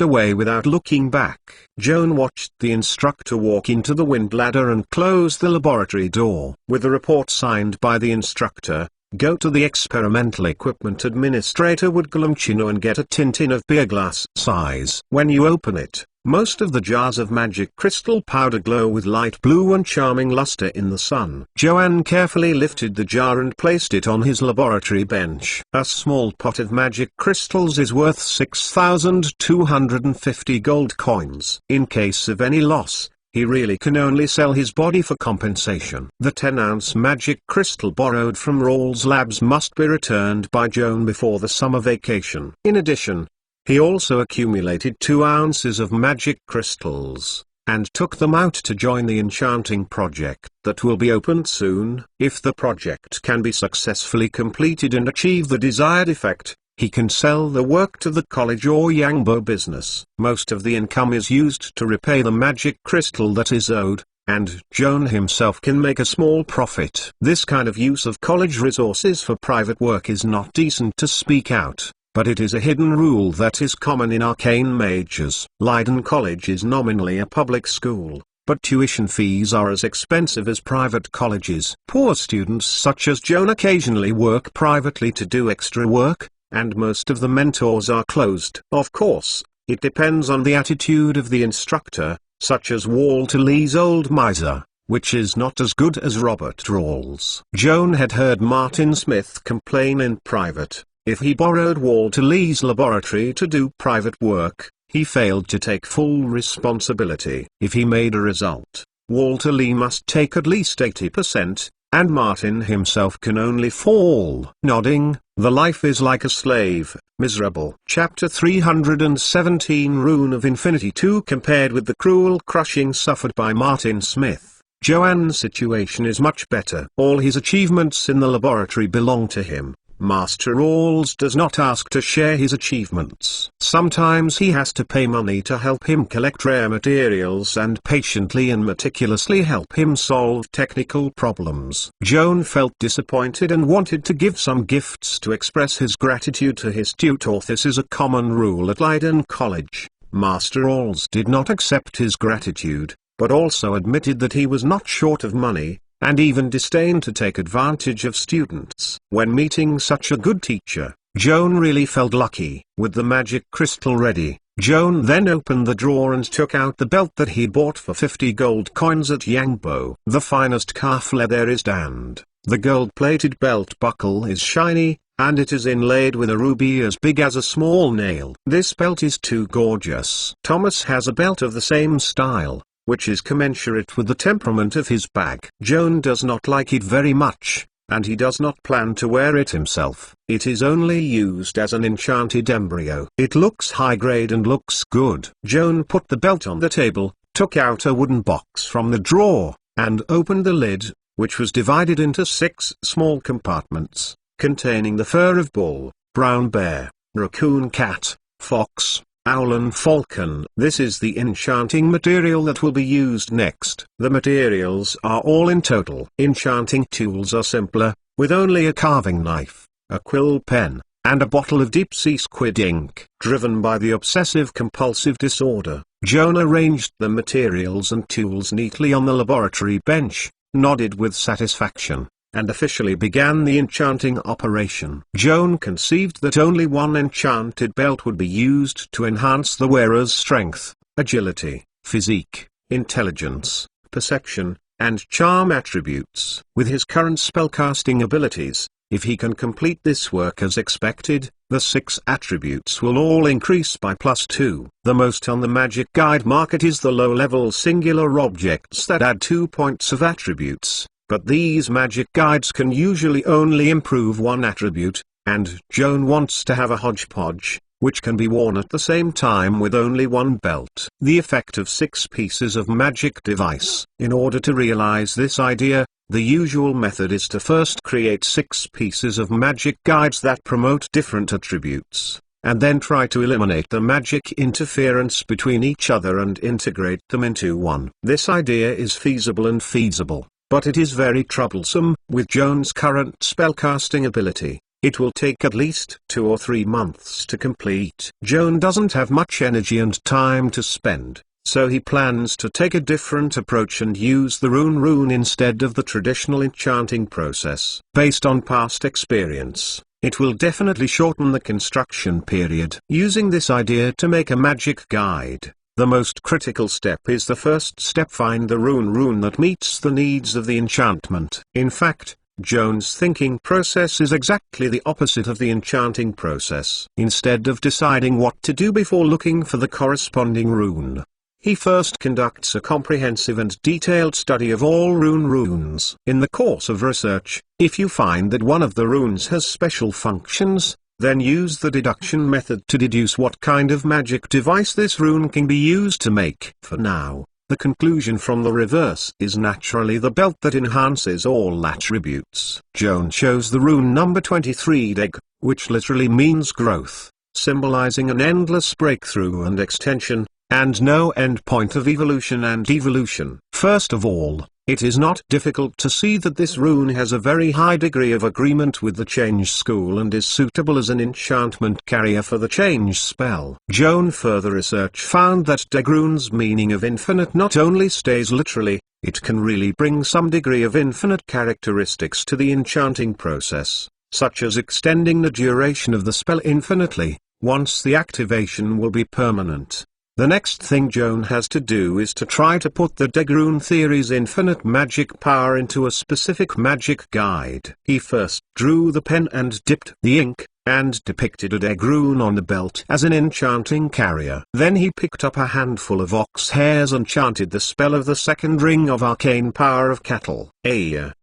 away without looking back. Joan watched the instructor walk into the wind ladder and close the laboratory door. With the report signed by the instructor, go to the experimental equipment administrator Woodglumchino and get a tin of beer glass size. When you open it, most of the jars of magic crystal powder glow with light blue and charming luster in the sun. Joan carefully lifted the jar and placed it on his laboratory bench. A small pot of magic crystals is worth 6,250 gold coins. In case of any loss, he really can only sell his body for compensation. The 10-ounce magic crystal borrowed from Rawls Labs must be returned by Joan before the summer vacation. In addition, he also accumulated 2 ounces of magic crystals, and took them out to join the enchanting project that will be opened soon. If the project can be successfully completed and achieve the desired effect, he can sell the work to the college or Yangbo business. Most of the income is used to repay the magic crystal that is owed, and Joan himself can make a small profit. This kind of use of college resources for private work is not decent to speak out, but it is a hidden rule that is common in arcane mages. Leiden College is nominally a public school, but tuition fees are as expensive as private colleges. Poor students such as Joan occasionally work privately to do extra work, and most of the mentors are closed. Of course, it depends on the attitude of the instructor, such as Walter Lee's old miser, which is not as good as Robert Rawls. Joan had heard Martin Smith complain in private. If he borrowed Walter Lee's laboratory to do private work, he failed to take full responsibility. If he made a result, Walter Lee must take at least 80%, and Martin himself can only fall. Nodding, the life is like a slave, miserable. Chapter 317 Rune of Infinity 2. Compared with the cruel crushing suffered by Martin Smith, Joan's situation is much better. All his achievements in the laboratory belong to him. Master Alls does not ask to share his achievements. Sometimes he has to pay money to help him collect rare materials and patiently and meticulously help him solve technical problems. Joan felt disappointed and wanted to give some gifts to express his gratitude to his tutor. This is a common rule at Leiden College. Master Alls did not accept his gratitude, but also admitted that he was not short of money, and even disdained to take advantage of students. When meeting such a good teacher, Joan really felt lucky. With the magic crystal ready, Joan then opened the drawer and took out the belt that he bought for 50 gold coins at Yangbo. The finest calf leather is tanned, the gold-plated belt buckle is shiny, and it is inlaid with a ruby as big as a small nail. This belt is too gorgeous. Thomas has a belt of the same style, which is commensurate with the temperament of his bag. Joan does not like it very much, and he does not plan to wear it himself. It is only used as an enchanted embryo. It looks high grade and looks good. Joan put the belt on the table, took out a wooden box from the drawer, and opened the lid, which was divided into 6 small compartments, containing the fur of bull, brown bear, raccoon cat, fox, owl and falcon. This is the enchanting material that will be used next. The materials are all in total. Enchanting tools are simpler, with only a carving knife, a quill pen, and a bottle of deep-sea squid ink. Driven by the obsessive-compulsive disorder, Joan arranged the materials and tools neatly on the laboratory bench, nodded with satisfaction, and officially began the enchanting operation. Joan conceived that only one enchanted belt would be used to enhance the wearer's strength, agility, physique, intelligence, perception, and charm attributes. With his current spellcasting abilities, if he can complete this work as expected, the 6 attributes will all increase by +2. The most on the magic guide market is the low-level singular objects that add 2 points of attributes. But these magic guides can usually only improve one attribute, and Joan wants to have a hodgepodge, which can be worn at the same time with only one belt. The effect of 6 pieces of magic device. In order to realize this idea, the usual method is to first create 6 pieces of magic guides that promote different attributes, and then try to eliminate the magic interference between each other and integrate them into one. This idea is feasible and feasible, but it is very troublesome. With Joan's current spellcasting ability, it will take at least 2 or 3 months to complete. Joan doesn't have much energy and time to spend, so he plans to take a different approach and use the rune instead of the traditional enchanting process. Based on past experience, it will definitely shorten the construction period. Using this idea to make a magic guide, the most critical step is the first step: find the rune that meets the needs of the enchantment. In fact, Joan's thinking process is exactly the opposite of the enchanting process. Instead of deciding what to do before looking for the corresponding rune, he first conducts a comprehensive and detailed study of all runes. In the course of research, if you find that one of the runes has special functions, then use the deduction method to deduce what kind of magic device this rune can be used to make. For now, the conclusion from the reverse is naturally the belt that enhances all attributes. Joan chose the rune number 23 Deg, which literally means growth, symbolizing an endless breakthrough and extension, and no end point of evolution and devolution. First of all, it is not difficult to see that this rune has a very high degree of agreement with the change school and is suitable as an enchantment carrier for the change spell. Joan further research found that Deg rune's meaning of infinite not only stays literally, it can really bring some degree of infinite characteristics to the enchanting process, such as extending the duration of the spell infinitely. Once the activation will be permanent. The next thing Joan has to do is to try to put the Deg rune theory's infinite magic power into a specific magic guide. He first drew the pen and dipped the ink, and depicted a Deg rune on the belt as an enchanting carrier. Then he picked up a handful of ox hairs and chanted the spell of the second ring of arcane power of cattle.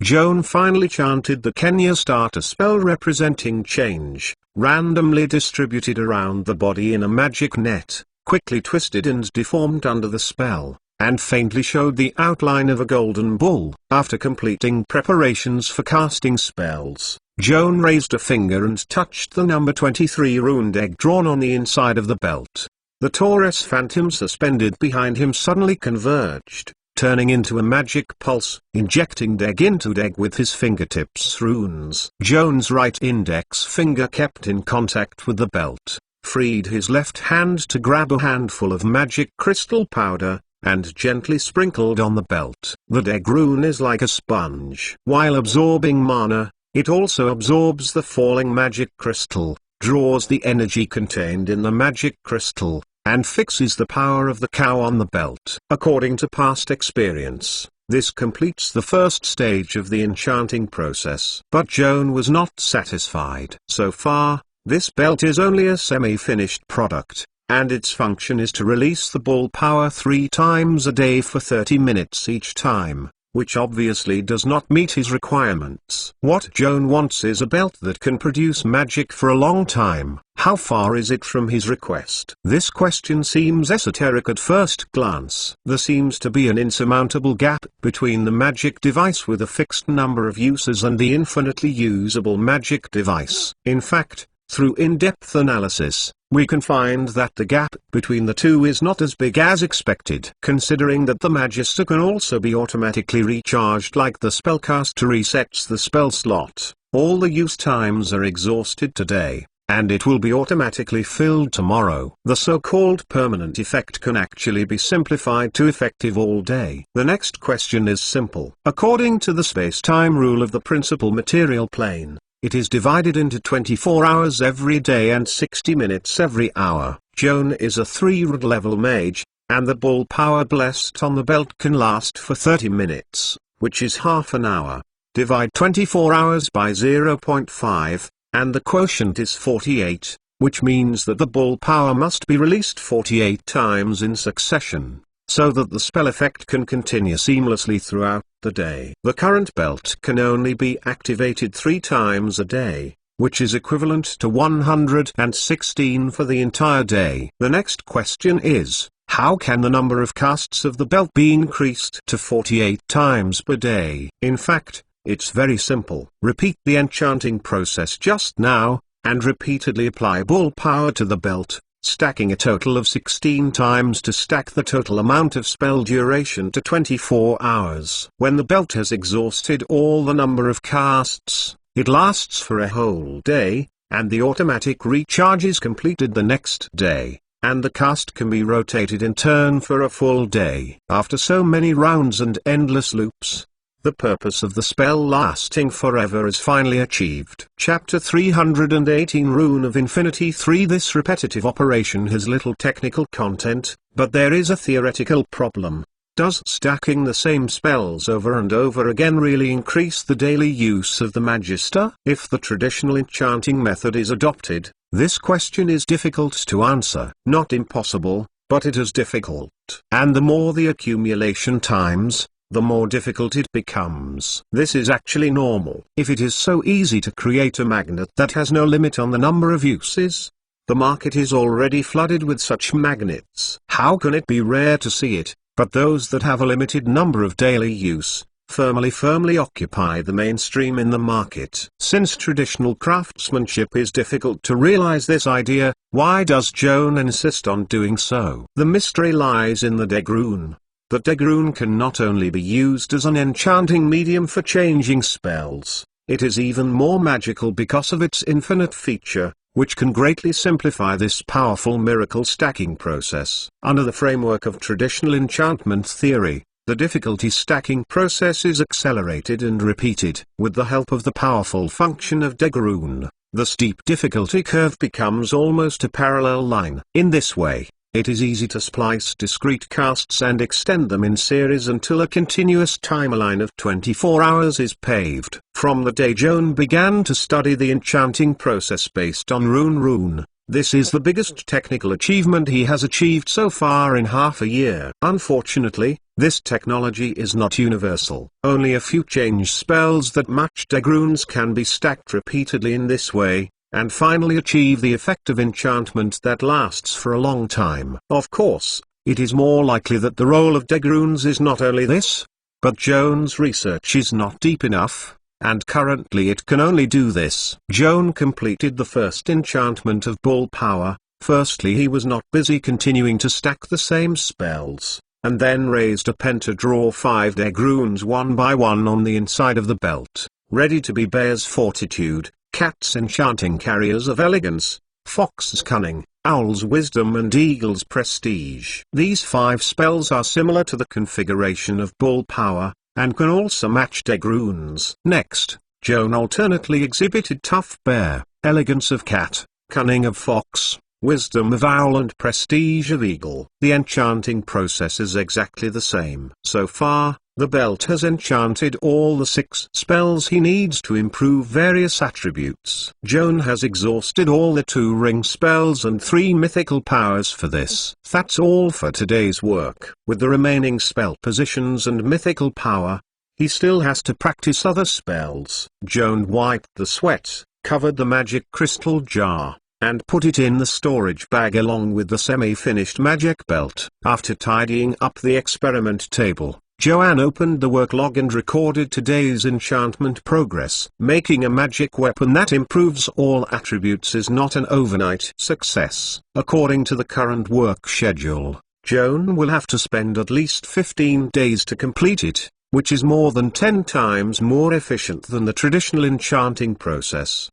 Joan finally chanted the Kenya starter spell representing change, randomly distributed around the body in a magic net, quickly twisted and deformed under the spell, and faintly showed the outline of a golden bull. After completing preparations for casting spells, Joan raised a finger and touched the number 23 rune Deg drawn on the inside of the belt. The Taurus phantom suspended behind him suddenly converged, turning into a magic pulse, injecting Deg into Deg with his fingertips runes. Joan's right index finger kept in contact with the belt, freed his left hand to grab a handful of magic crystal powder, and gently sprinkled on the belt. The Deg rune is like a sponge. While absorbing mana, it also absorbs the falling magic crystal, draws the energy contained in the magic crystal, and fixes the power of the cow on the belt. According to past experience, This completes the first stage of the enchanting process. But Joan was not satisfied. So far, this belt is only a semi-finished product, and its function is to release the ball power 3 times a day for 30 minutes each time, which obviously does not meet his requirements. What Joan wants is a belt that can produce magic for a long time. How far is it from his request? This question seems esoteric at first glance. There seems to be an insurmountable gap between the magic device with a fixed number of uses and the infinitely usable magic device. In fact, through in-depth analysis, we can find that the gap between the two is not as big as expected. Considering that the Magister can also be automatically recharged like the spellcaster resets the spell slot, all the use times are exhausted today, and it will be automatically filled tomorrow. The so-called permanent effect can actually be simplified to effective all day. The next question is simple. According to the space-time rule of the principal material plane, it is divided into 24 hours every day and 60 minutes every hour. Joan is a 3rd level mage, and the ball power blessed on the belt can last for 30 minutes, which is half an hour. Divide 24 hours by 0.5, and the quotient is 48, which means that the ball power must be released 48 times in succession, so that the spell effect can continue seamlessly throughout the day. The current belt can only be activated 3 times a day, which is equivalent to 116 for the entire day. The next question is, how can the number of casts of the belt be increased to 48 times per day? In fact, it's very simple. Repeat the enchanting process just now, and repeatedly apply ball power to the belt, stacking a total of 16 times to stack the total amount of spell duration to 24 hours. When the belt has exhausted all the number of casts, it lasts for a whole day, and the automatic recharge is completed the next day, and the cast can be rotated in turn for a full day. After so many rounds and endless loops, the purpose of the spell lasting forever is finally achieved. Chapter 318 Rune of Infinity 3. This repetitive operation has little technical content, but there is a theoretical problem. Does stacking the same spells over and over again really increase the daily use of the Magister? If the traditional enchanting method is adopted, this question is difficult to answer. Not impossible, but it is difficult. And the more the accumulation times, the more difficult it becomes. This is actually normal. If it is so easy to create a magnet that has no limit on the number of uses, the market is already flooded with such magnets. How can it be rare to see it, but those that have a limited number of daily use, firmly occupy the mainstream in the market? Since traditional craftsmanship is difficult to realize this idea, why does Joan insist on doing so? The mystery lies in the Degrune. The Degrune can not only be used as an enchanting medium for changing spells, it is even more magical because of its infinite feature, which can greatly simplify this powerful miracle stacking process. Under the framework of traditional enchantment theory, the difficulty stacking process is accelerated and repeated. With the help of the powerful function of Degrune, the steep difficulty curve becomes almost a parallel line. In this way, it is easy to splice discrete casts and extend them in series until a continuous timeline of 24 hours is paved. From the day Joan began to study the enchanting process based on Rune, this is the biggest technical achievement he has achieved so far in half a year. Unfortunately, this technology is not universal. Only a few change spells that match Degrunes can be stacked repeatedly in this way, and finally achieve the effect of enchantment that lasts for a long time. Of course, it is more likely that the role of Degrunes is not only this, but Joan's research is not deep enough, and currently it can only do this. Joan completed the first enchantment of ball power. Firstly, he was not busy continuing to stack the same spells, and then raised a pen to draw 5 Degrunes one by one on the inside of the belt, ready to be Bear's Fortitude, Cat's Enchanting Carriers of Elegance, Fox's Cunning, Owl's Wisdom and Eagle's Prestige. These 5 spells are similar to the configuration of ball power, and can also match Degrunes. Next, Joan alternately exhibited Tough Bear, Elegance of Cat, Cunning of Fox, Wisdom of Owl and Prestige of Eagle. The enchanting process is exactly the same. So far, The belt has enchanted all the 6 spells he needs to improve various attributes. Joan has exhausted all the 2 ring spells and 3 mythical powers for this. That's all for today's work. With the remaining spell positions and mythical power, he still has to practice other spells. Joan wiped the sweat, covered the magic crystal jar, and put it in the storage bag along with the semi-finished magic belt. After tidying up the experiment table, Joanne opened the work log and recorded today's enchantment progress. Making a magic weapon that improves all attributes is not an overnight success. According to the current work schedule, Joan will have to spend at least 15 days to complete it, which is more than 10 times more efficient than the traditional enchanting process.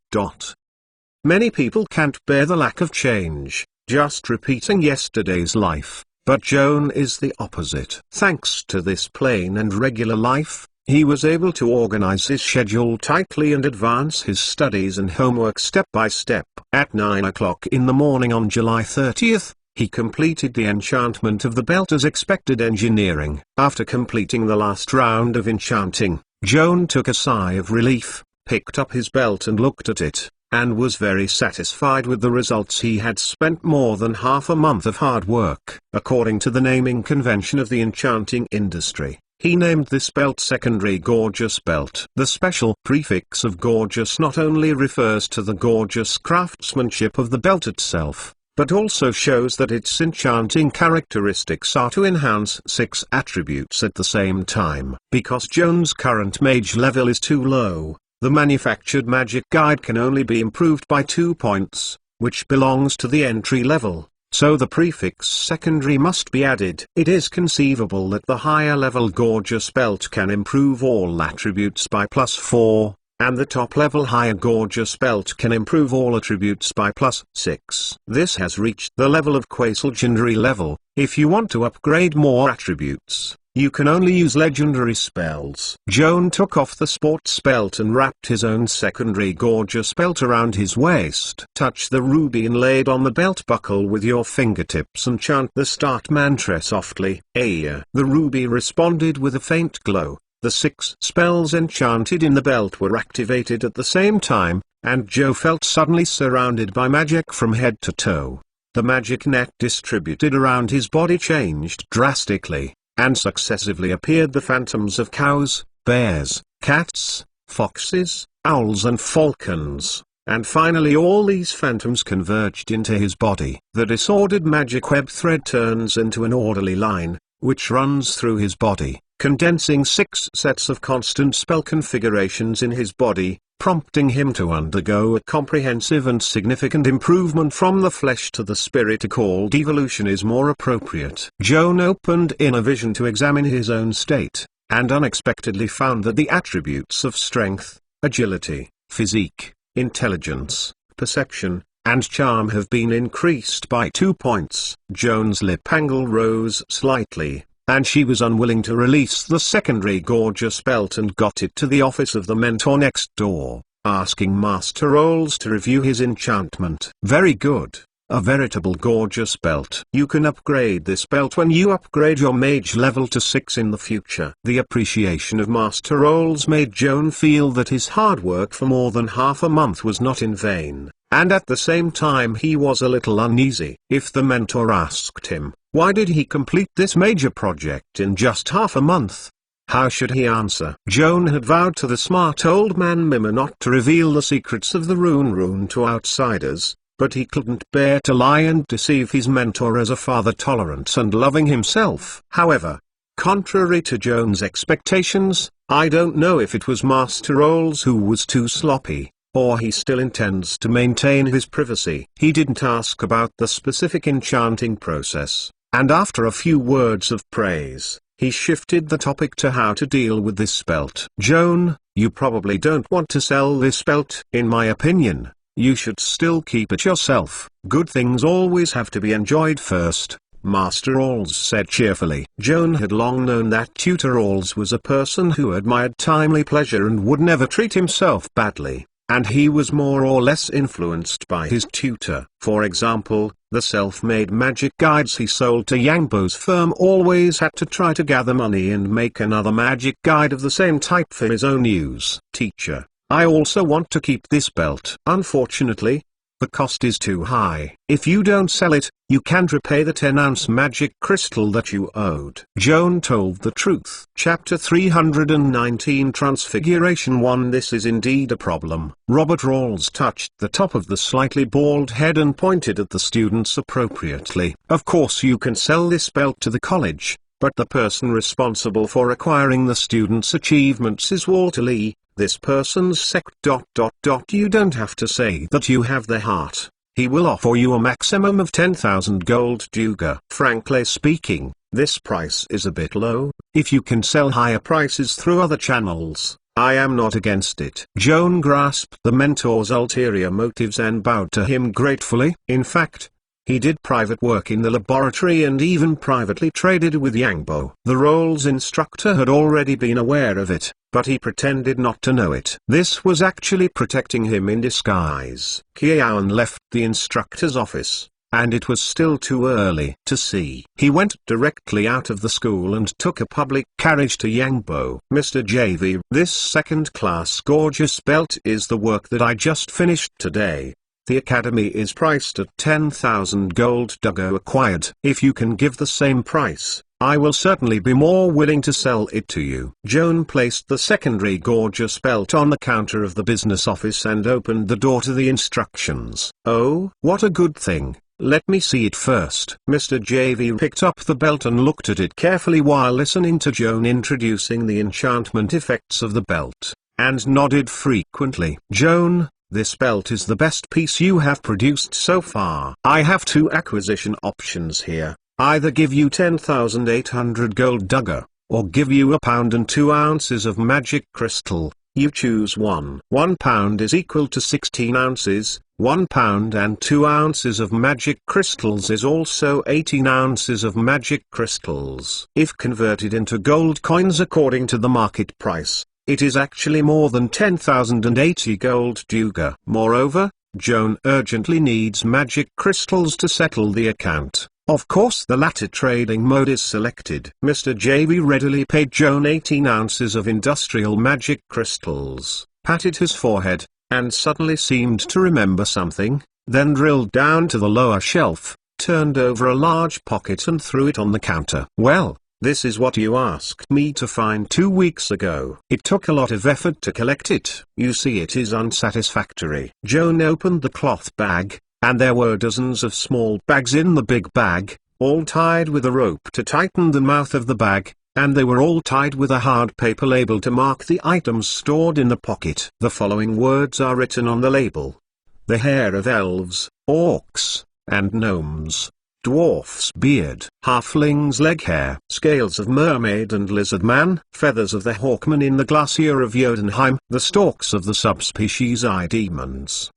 Many people can't bear the lack of change, just repeating yesterday's life. But Joan is the opposite. Thanks to this plain and regular life, he was able to organize his schedule tightly and advance his studies and homework step by step. At 9 o'clock in the morning on July 30th, he completed the enchantment of the belt as expected engineering. After completing the last round of enchanting, Joan took a sigh of relief, picked up his belt and looked at it, and was very satisfied with the results. He had spent more than half a month of hard work. According to the naming convention of the enchanting industry, he named this belt Secondary Gorgeous Belt. The special prefix of gorgeous not only refers to the gorgeous craftsmanship of the belt itself, but also shows that its enchanting characteristics are to enhance 6 attributes at the same time. Because Joan's current mage level is too low, the manufactured magic guide can only be improved by 2 points, which belongs to the entry level, so the prefix secondary must be added. It is conceivable that the higher level gorgeous belt can improve all attributes by +4, and the top level higher gorgeous belt can improve all attributes by +6. This has reached the level of quasi-legendary level. If you want to upgrade more attributes, you can only use legendary spells. Joan took off the sports belt and wrapped his own secondary gorgeous belt around his waist. Touch the ruby inlaid on the belt buckle with your fingertips and chant the start mantra softly. The ruby responded with a faint glow. The 6 spells enchanted in the belt were activated at the same time, and Joe felt suddenly surrounded by magic from head to toe. The magic net distributed around his body changed drastically, and successively appeared the phantoms of cows, bears, cats, foxes, owls and falcons, and finally all these phantoms converged into his body. The disordered magic web thread turns into an orderly line, which runs through his body, condensing 6 sets of constant spell configurations in his body, prompting him to undergo a comprehensive and significant improvement from the flesh to the spirit. Called evolution is more appropriate. Joan opened inner vision to examine his own state, and unexpectedly found that the attributes of strength, agility, physique, intelligence, perception, and charm have been increased by 2 points. Joan's lip angle rose slightly, and she was unwilling to release the secondary gorgeous belt and got it to the office of the mentor next door, asking Master Rolls to review his enchantment. Very good. A veritable gorgeous belt. You can upgrade this belt when you upgrade your mage level to 6 in the future. The appreciation of Master Rolls made Joan feel that his hard work for more than half a month was not in vain, and at the same time he was a little uneasy. If the mentor asked him, why did he complete this major project in just half a month? How should he answer? Joan had vowed to the smart old man Mimir not to reveal the secrets of the rune to outsiders, but he couldn't bear to lie and deceive his mentor as a father tolerant and loving himself. However, contrary to Joan's expectations, I don't know if it was Master Rolls who was too sloppy, or he still intends to maintain his privacy. He didn't ask about the specific enchanting process, and after a few words of praise, he shifted the topic to how to deal with this belt. Joan, you probably don't want to sell this belt. In my opinion, you should still keep it yourself. Good things always have to be enjoyed first, Master Rolls said cheerfully. Joan had long known that Tutor Rolls was a person who admired timely pleasure and would never treat himself badly, and he was more or less influenced by his tutor. For example, The self-made magic guides he sold to Yangbo's firm always had to try to gather money and make another magic guide of the same type for his own use. Teacher, I also want to keep this belt. Unfortunately, the cost is too high. If you don't sell it, you can't repay the 10-ounce magic crystal that you owed. Joan told the truth. Chapter 319 Transfiguration 1. This is indeed a problem. Robert Rawls touched the top of the slightly bald head and pointed at the students appropriately. Of course you can sell this belt to the college, but the person responsible for acquiring the student's achievements is Walter Lee, this person's sect. You don't have to say that you have their heart. He will offer you a maximum of 10,000 gold duga. Frankly speaking, this price is a bit low. If you can sell higher prices through other channels, I am not against it. Joan grasped the mentor's ulterior motives and bowed to him gratefully. In fact, he did private work in the laboratory and even privately traded with Yangbo. The Rawls instructor had already been aware of it, but he pretended not to know it. This was actually protecting him in disguise. Qian left the instructor's office, and it was still too early to see. He went directly out of the school and took a public carriage to Yangbo. Mr. JV, this second-class gorgeous belt is the work that I just finished today. The academy is priced at 10,000 gold dugo acquired. If you can give the same price, I will certainly be more willing to sell it to you. Joan placed the secondary gorgeous belt on the counter of the business office and opened the door to the instructions. Oh, what a good thing. Let me see it first. Mr. JV picked up the belt and looked at it carefully while listening to Joan introducing the enchantment effects of the belt, and nodded frequently. Joan, this belt is the best piece you have produced so far. I have two acquisition options here. Either give you 10,800 gold duga, or give you £1 and 2 ounces of magic crystal. You choose one. £1 is equal to 16 ounces. £1 and 2 ounces of magic crystals is also 18 ounces of magic crystals. If converted into gold coins according to the market price, it is actually more than 10,080 gold duga. Moreover, Joan urgently needs magic crystals to settle the account. Of course the latter trading mode is selected. Mr. JV readily paid Joan 18 ounces of industrial magic crystals, patted his forehead, and suddenly seemed to remember something, then drilled down to the lower shelf, turned over a large pocket and threw it on the counter. Well, this is what you asked me to find 2 weeks ago. It took a lot of effort to collect it. You see, it is unsatisfactory. Joan opened the cloth bag, and there were dozens of small bags in the big bag, all tied with a rope to tighten the mouth of the bag, and they were all tied with a hard paper label to mark the items stored in the pocket. The following words are written on the label: the hair of elves, orcs, and gnomes. Dwarf's beard, halfling's leg hair, scales of mermaid and lizard man, feathers of the hawkman in the glacier of Jotunheim, the stalks of the subspecies demons.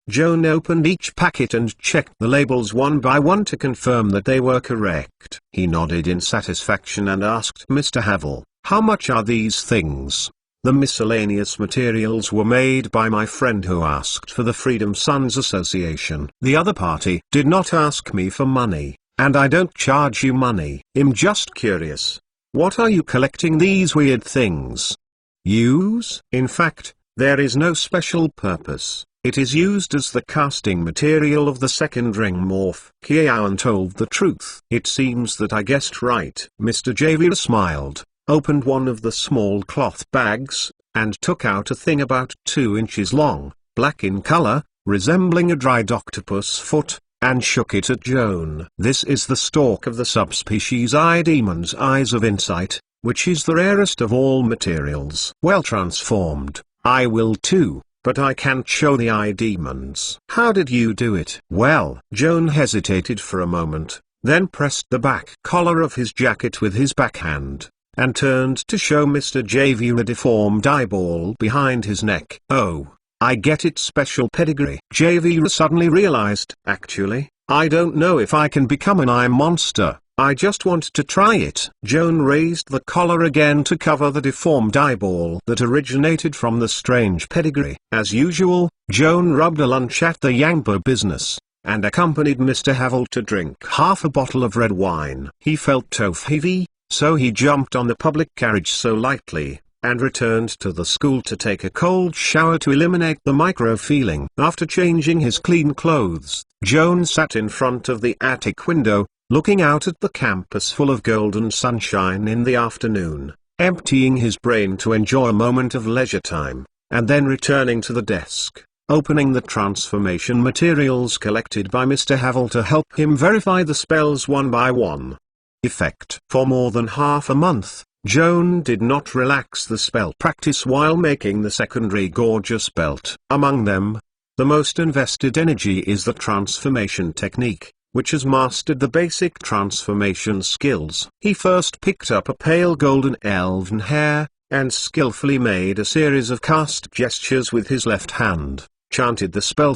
Joan opened each packet and checked the labels one by one to confirm that they were correct. He nodded in satisfaction and asked Mr. Havel, how much are these things? The miscellaneous materials were made by my friend who asked for the Freedom Sons Association. The other party did not ask me for money, and I don't charge you money. I'm just curious. What are you collecting these weird things? Use? In fact, there is no special purpose. It is used as the casting material of the second ring morph. Qian told the truth. It seems that I guessed right. Mr. Javier smiled, opened one of the small cloth bags, and took out a thing about 2 inches long, black in color, resembling a dried octopus foot, and shook it at Joan. This is the stalk of the subspecies demon's eyes of insight, which is the rarest of all materials. Well transformed, I will too, but I can't show the demons. How did you do it? Well, Joan hesitated for a moment, then pressed the back collar of his jacket with his backhand, and turned to show Mr. JV a deformed eyeball behind his neck. Oh, I get it, special pedigree. JV suddenly realized, actually, I don't know if I can become an eye monster. I just want to try it. Joan raised the collar again to cover the deformed eyeball that originated from the strange pedigree. As usual, Joan rubbed a lunch at the Yangbo business, and accompanied Mr. Havel to drink half a bottle of red wine. He felt too heavy, so he jumped on the public carriage so lightly, and returned to the school to take a cold shower to eliminate the micro-feeling. After changing his clean clothes, Joan sat in front of the attic window, looking out at the campus full of golden sunshine in the afternoon, emptying his brain to enjoy a moment of leisure time, and then returning to the desk, opening the transformation materials collected by Mr. Havel to help him verify the spells one by one. Effect. For more than half a month, Joan did not relax the spell practice while making the secondary gorgeous belt. Among them, the most invested energy is the transformation technique, which has mastered the basic transformation skills. He first picked up a pale golden elven hair, and skillfully made a series of cast gestures with his left hand, chanted the spell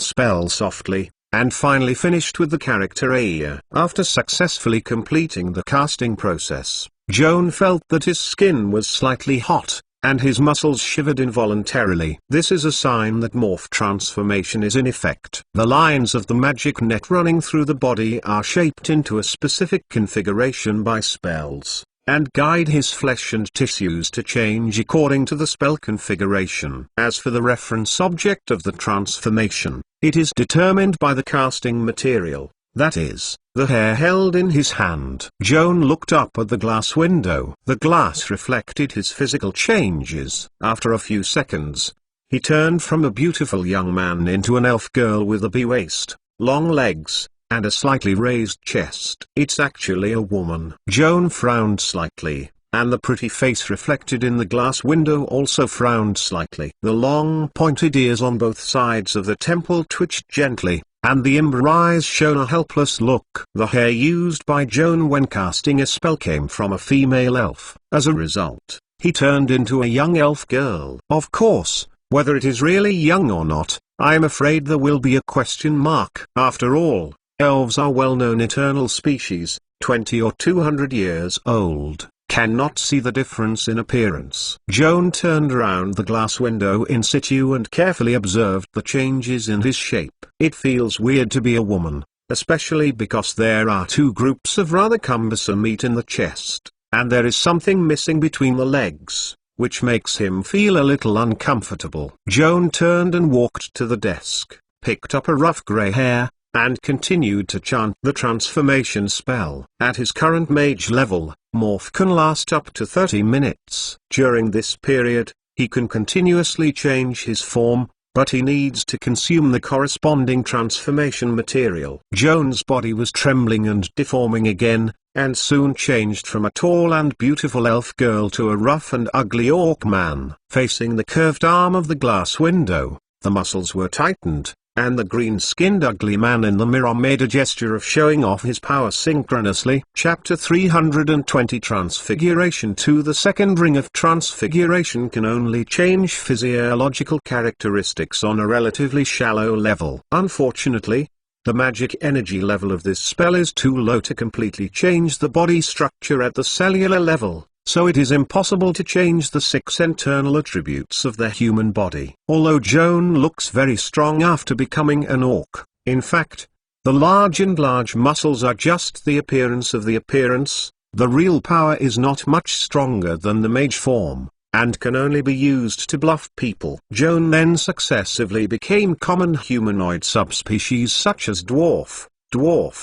softly, and finally finished with the character Aya. After successfully completing the casting process, Joan felt that his skin was slightly hot, and his muscles shivered involuntarily. This is a sign that morph transformation is in effect. The lines of the magic net running through the body are shaped into a specific configuration by spells, and guide his flesh and tissues to change according to the spell configuration. As for the reference object of the transformation, it is determined by the casting material, that is, the hair held in his hand. Joan looked up at the glass window. The glass reflected his physical changes. After a few seconds, he turned from a beautiful young man into an elf girl with a bee waist, long legs, and a slightly raised chest. It's actually a woman. Joan frowned slightly, and the pretty face reflected in the glass window also frowned slightly. The long pointed ears on both sides of the temple twitched gently, and the ember eyes shone a helpless look. The hair used by Joan when casting a spell came from a female elf. As a result, he turned into a young elf girl. Of course, whether it is really young or not, I'm afraid there will be a question mark. After all, elves are well-known eternal species, 20 or 200 years old, cannot see the difference in appearance. Joan turned around the glass window in situ and carefully observed the changes in his shape. It feels weird to be a woman, especially because there are two groups of rather cumbersome meat in the chest, and there is something missing between the legs, which makes him feel a little uncomfortable. Joan turned and walked to the desk, picked up a rough grey hair, and continued to chant the transformation spell. At his current mage level, morph can last up to 30 minutes. During this period, he can continuously change his form, but he needs to consume the corresponding transformation material. Joan's body was trembling and deforming again, and soon changed from a tall and beautiful elf girl to a rough and ugly orc man. Facing the curved arm of the glass window, the muscles were tightened, and the green-skinned ugly man in the mirror made a gesture of showing off his power synchronously. Chapter 320 Transfiguration 2. The second ring of transfiguration can only change physiological characteristics on a relatively shallow level. Unfortunately, the magic energy level of this spell is too low to completely change the body structure at the cellular level, so it is impossible to change the 6 internal attributes of the human body. Although Joan looks very strong after becoming an orc, in fact, the large muscles are just the appearance of the appearance. The real power is not much stronger than the mage form, and can only be used to bluff people. Joan then successively became common humanoid subspecies such as dwarf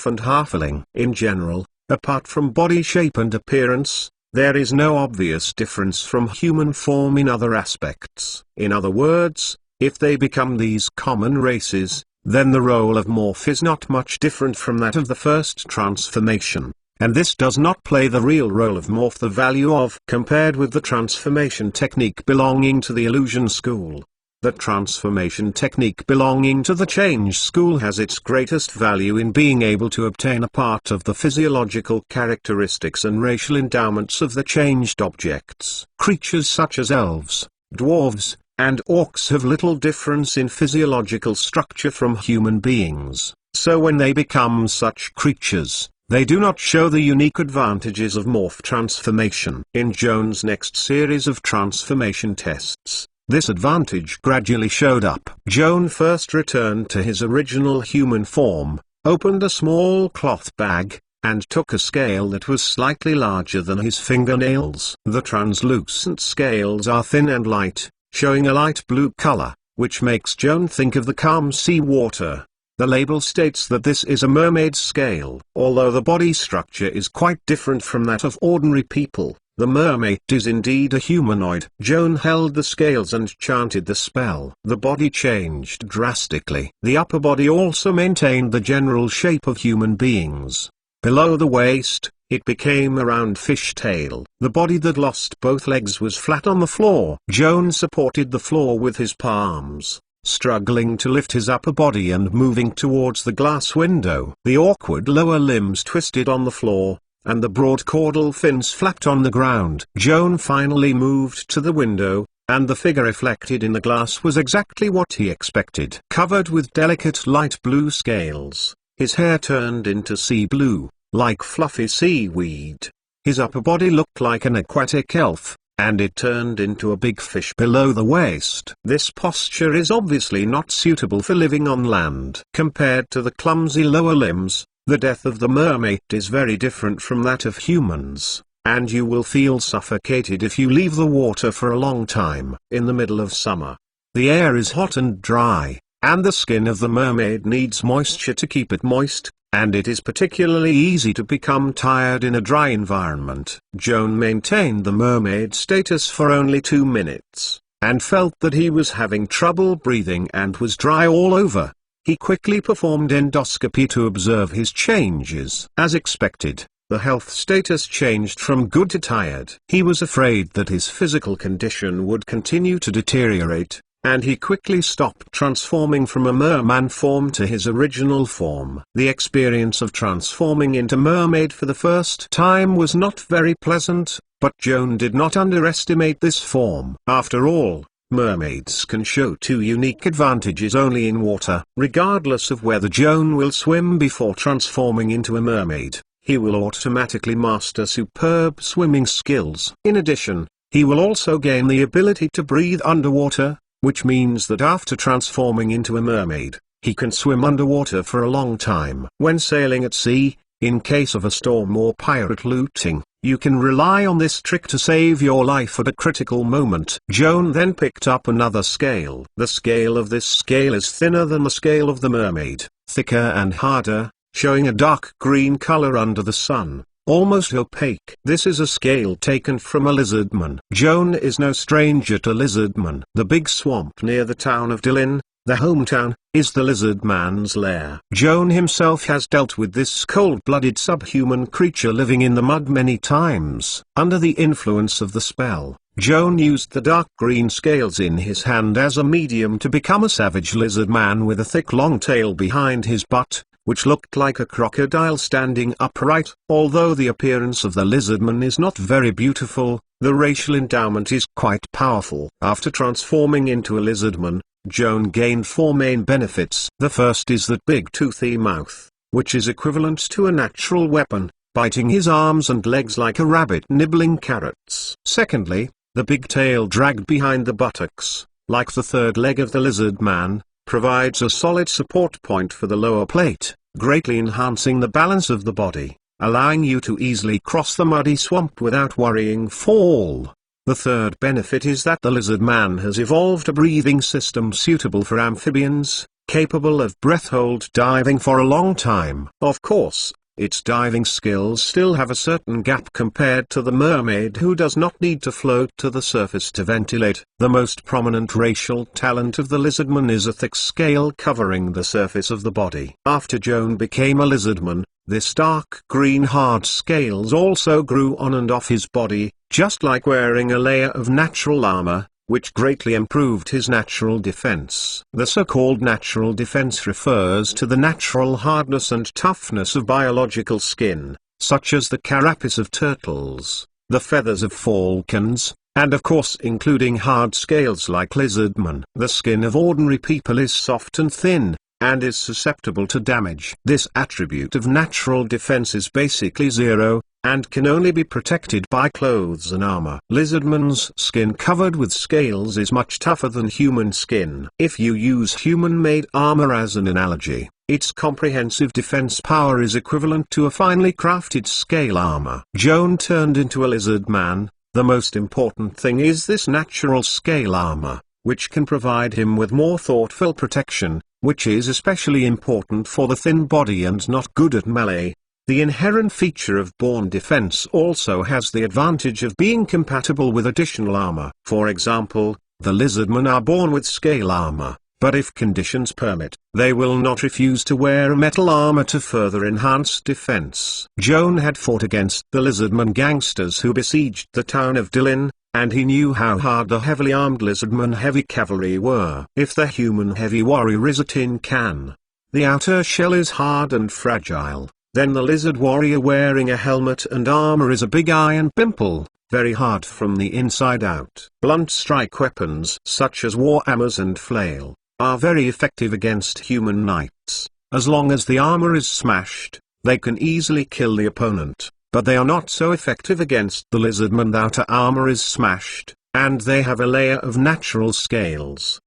and halfling. In general, apart from body shape and appearance, there is no obvious difference from human form in other aspects. In other words, if they become these common races, then the role of morph is not much different from that of the first transformation, and this does not play the real role of morph the value of. Compared with the transformation technique belonging to the illusion school, the transformation technique belonging to the change school has its greatest value in being able to obtain a part of the physiological characteristics and racial endowments of the changed objects. Creatures such as elves, dwarves, and orcs have little difference in physiological structure from human beings, so when they become such creatures, they do not show the unique advantages of morph transformation. In Joan's next series of transformation tests, this advantage gradually showed up. Joan first returned to his original human form, opened a small cloth bag, and took a scale that was slightly larger than his fingernails. The translucent scales are thin and light, showing a light blue color, which makes Joan think of the calm sea water. The label states that this is a mermaid scale. Although the body structure is quite different from that of ordinary people, the mermaid is indeed a humanoid. Joan held the scales and chanted the spell. The body changed drastically. The upper body also maintained the general shape of human beings. Below the waist, it became a round fishtail. The body that lost both legs was flat on the floor. Joan supported the floor with his palms, struggling to lift his upper body and moving towards the glass window. The awkward lower limbs twisted on the floor, and the broad caudal fins flapped on the ground. Joan finally moved to the window, and the figure reflected in the glass was exactly what he expected. Covered with delicate light blue scales, his hair turned into sea blue, like fluffy seaweed. His upper body looked like an aquatic elf, and it turned into a big fish below the waist. This posture is obviously not suitable for living on land. Compared to the clumsy lower limbs, the death of the mermaid is very different from that of humans, and you will feel suffocated if you leave the water for a long time. In the middle of summer, the air is hot and dry, and the skin of the mermaid needs moisture to keep it moist, and it is particularly easy to become tired in a dry environment. Joan maintained the mermaid status for only 2 minutes, and felt that he was having trouble breathing and was dry all over. He quickly performed endoscopy to observe his changes. As expected, the health status changed from good to tired. He was afraid that his physical condition would continue to deteriorate, and he quickly stopped transforming from a merman form to his original form. The experience of transforming into mermaid for the first time was not very pleasant, but Joan did not underestimate this form. After all, mermaids can show 2 unique advantages only in water. Regardless of whether Joan will swim before transforming into a mermaid, he will automatically master superb swimming skills. In addition, he will also gain the ability to breathe underwater, which means that after transforming into a mermaid, he can swim underwater for a long time. When sailing at sea, in case of a storm or pirate looting, you can rely on this trick to save your life at a critical moment. Joan then picked up another scale. The scale of this scale is thinner than the scale of the mermaid, thicker and harder, showing a dark green color under the sun, almost opaque. This is a scale taken from a lizardman. Joan is no stranger to lizardmen. The big swamp near the town of Dillin, the hometown, is the lizardman's lair. Joan himself has dealt with this cold-blooded subhuman creature living in the mud many times. Under the influence of the spell, Joan used the dark green scales in his hand as a medium to become a savage lizard man with a thick long tail behind his butt, which looked like a crocodile standing upright. Although the appearance of the lizardman is not very beautiful, the racial endowment is quite powerful. After transforming into a lizardman, Joan gained 4 main benefits. The first is that big toothy mouth, which is equivalent to a natural weapon, biting his arms and legs like a rabbit nibbling carrots. Secondly, the big tail dragged behind the buttocks, like the third leg of the lizard man, provides a solid support point for the lower plate, greatly enhancing the balance of the body, allowing you to easily cross the muddy swamp without worrying fall. The third benefit is that the lizard man has evolved a breathing system suitable for amphibians, capable of breath-hold diving for a long time. Of course, its diving skills still have a certain gap compared to the mermaid, who does not need to float to the surface to ventilate. The most prominent racial talent of the lizardman is a thick scale covering the surface of the body. After Joan became a lizardman, this dark green hard scales also grew on and off his body, just like wearing a layer of natural armor, which greatly improved his natural defense. The so-called natural defense refers to the natural hardness and toughness of biological skin, such as the carapace of turtles, the feathers of falcons, and of course including hard scales like lizardmen. The skin of ordinary people is soft and thin, and is susceptible to damage. This attribute of natural defense is basically zero, and can only be protected by clothes and armor. Lizardman's skin covered with scales is much tougher than human skin. If you use human-made armor as an analogy, Its comprehensive defense power is equivalent to a finely crafted scale armor. Joan turned into a lizard man. The most important thing is this natural scale armor, which can provide him with more thoughtful protection, which is especially important for the thin body and not good at melee. The inherent feature of born defense also has the advantage of being compatible with additional armor. For example, the lizardmen are born with scale armor, but if conditions permit, they will not refuse to wear metal armor to further enhance defense. Joan had fought against the lizardmen gangsters who besieged the town of Dillin, and he knew how hard the heavily armed lizardmen heavy cavalry were. If the human heavy warrior is a tin can, the outer shell is hard and fragile, then the lizard warrior wearing a helmet and armor is a big iron pimple, very hard from the inside out. Blunt strike weapons such as war hammers and flail are very effective against human knights. As long as the armor is smashed, they can easily kill the opponent, but they are not so effective against the lizardmen. The outer armor is smashed, and they have a layer of natural scales.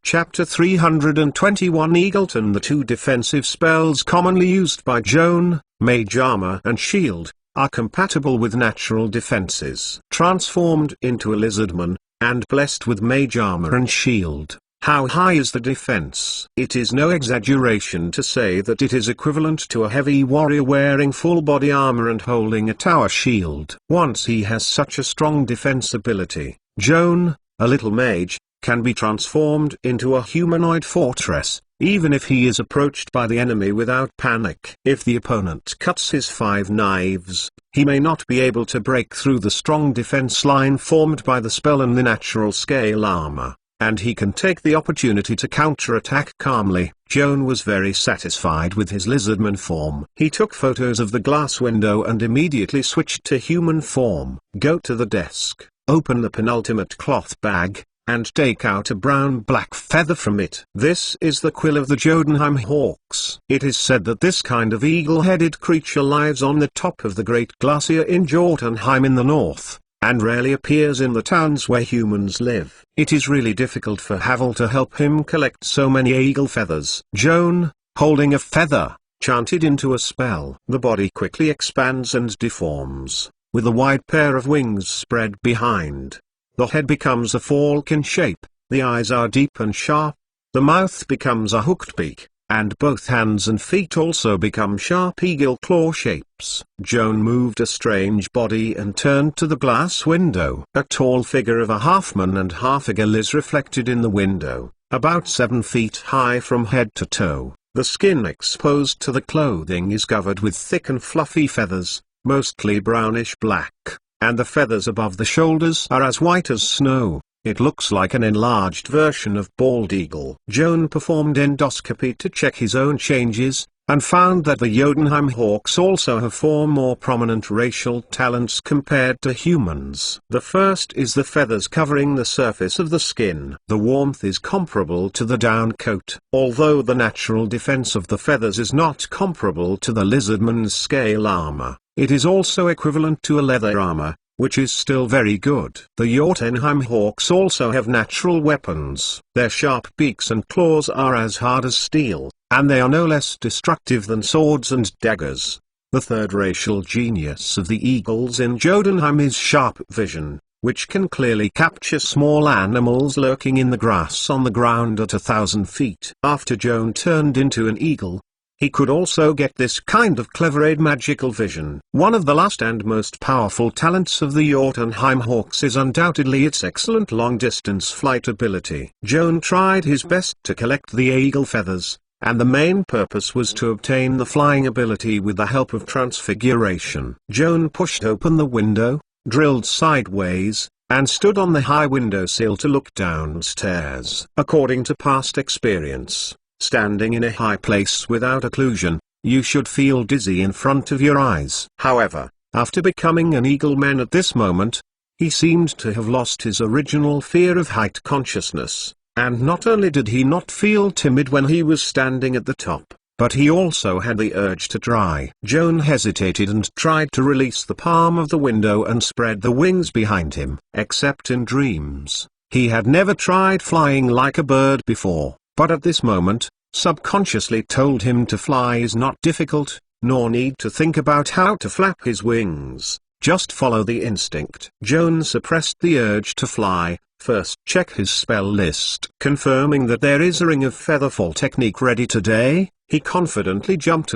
Chapter 321 Eagleton. The two defensive spells commonly used by Joan, Mage Armor and Shield, are compatible with natural defenses. Transformed into a lizardman, and blessed with Mage Armor and Shield, how high is the defense? It is no exaggeration to say that it is equivalent to a heavy warrior wearing full body armor and holding a tower shield. Once he has such a strong defense ability, Joan, a little mage, can be transformed into a humanoid fortress, even if he is approached by the enemy without panic. If the opponent cuts his 5 knives, he may not be able to break through the strong defense line formed by the spell and the natural scale armor, and he can take the opportunity to counterattack calmly. Joan was very satisfied with his lizardman form. He took photos of the glass window and immediately switched to human form. Go to the desk, open the penultimate cloth bag, and take out a brown-black feather from it. This is the quill of the Jotunheim hawks. It is said that this kind of eagle-headed creature lives on the top of the Great Glacier in Jotunheim in the north, and rarely appears in the towns where humans live. It is really difficult for Havel to help him collect so many eagle feathers. Joan, holding a feather, chanted into a spell. The body quickly expands and deforms, with a wide pair of wings spread behind. The head becomes a falcon shape, the eyes are deep and sharp, the mouth becomes a hooked beak, and both hands and feet also become sharp eagle claw shapes. Joan moved a strange body and turned to the glass window. A tall figure of a half-man and half-eagle is reflected in the window, about 7 feet high from head to toe. The skin exposed to the clothing is covered with thick and fluffy feathers, mostly brownish-black, and the feathers above the shoulders are as white as snow. It looks like an enlarged version of bald eagle. Joan performed endoscopy to check his own changes, and found that the Jotunheim hawks also have 4 more prominent racial talents compared to humans. The first is the feathers covering the surface of the skin. The warmth is comparable to the down coat. Although the natural defense of the feathers is not comparable to the lizardman's scale armor, it is also equivalent to a leather armor, which is still very good. The Jotunheim hawks also have natural weapons. Their sharp beaks and claws are as hard as steel, and they are no less destructive than swords and daggers. The third racial genius of the eagles in Jotunheim is sharp vision, which can clearly capture small animals lurking in the grass on the ground at 1,000 feet. After Joan turned into an eagle, he could also get this kind of clever magical vision. One of the last and most powerful talents of the Jotunheim hawks is undoubtedly its excellent long-distance flight ability. Joan tried his best to collect the eagle feathers, and the main purpose was to obtain the flying ability with the help of transfiguration. Joan pushed open the window, drilled sideways, and stood on the high windowsill to look downstairs. According to past experience, standing in a high place without occlusion, you should feel dizzy in front of your eyes. However, after becoming an eagle man at this moment, he seemed to have lost his original fear of height consciousness, and not only did he not feel timid when he was standing at the top, but he also had the urge to try. Joan hesitated and tried to release the palm of the window and spread the wings behind him. Except in dreams, he had never tried flying like a bird before. But at this moment, subconsciously told him to fly is not difficult, nor need to think about how to flap his wings. Just follow the instinct. Joan suppressed the urge to fly. First check his spell list. Confirming that there is a ring of featherfall technique ready today, he confidently jumped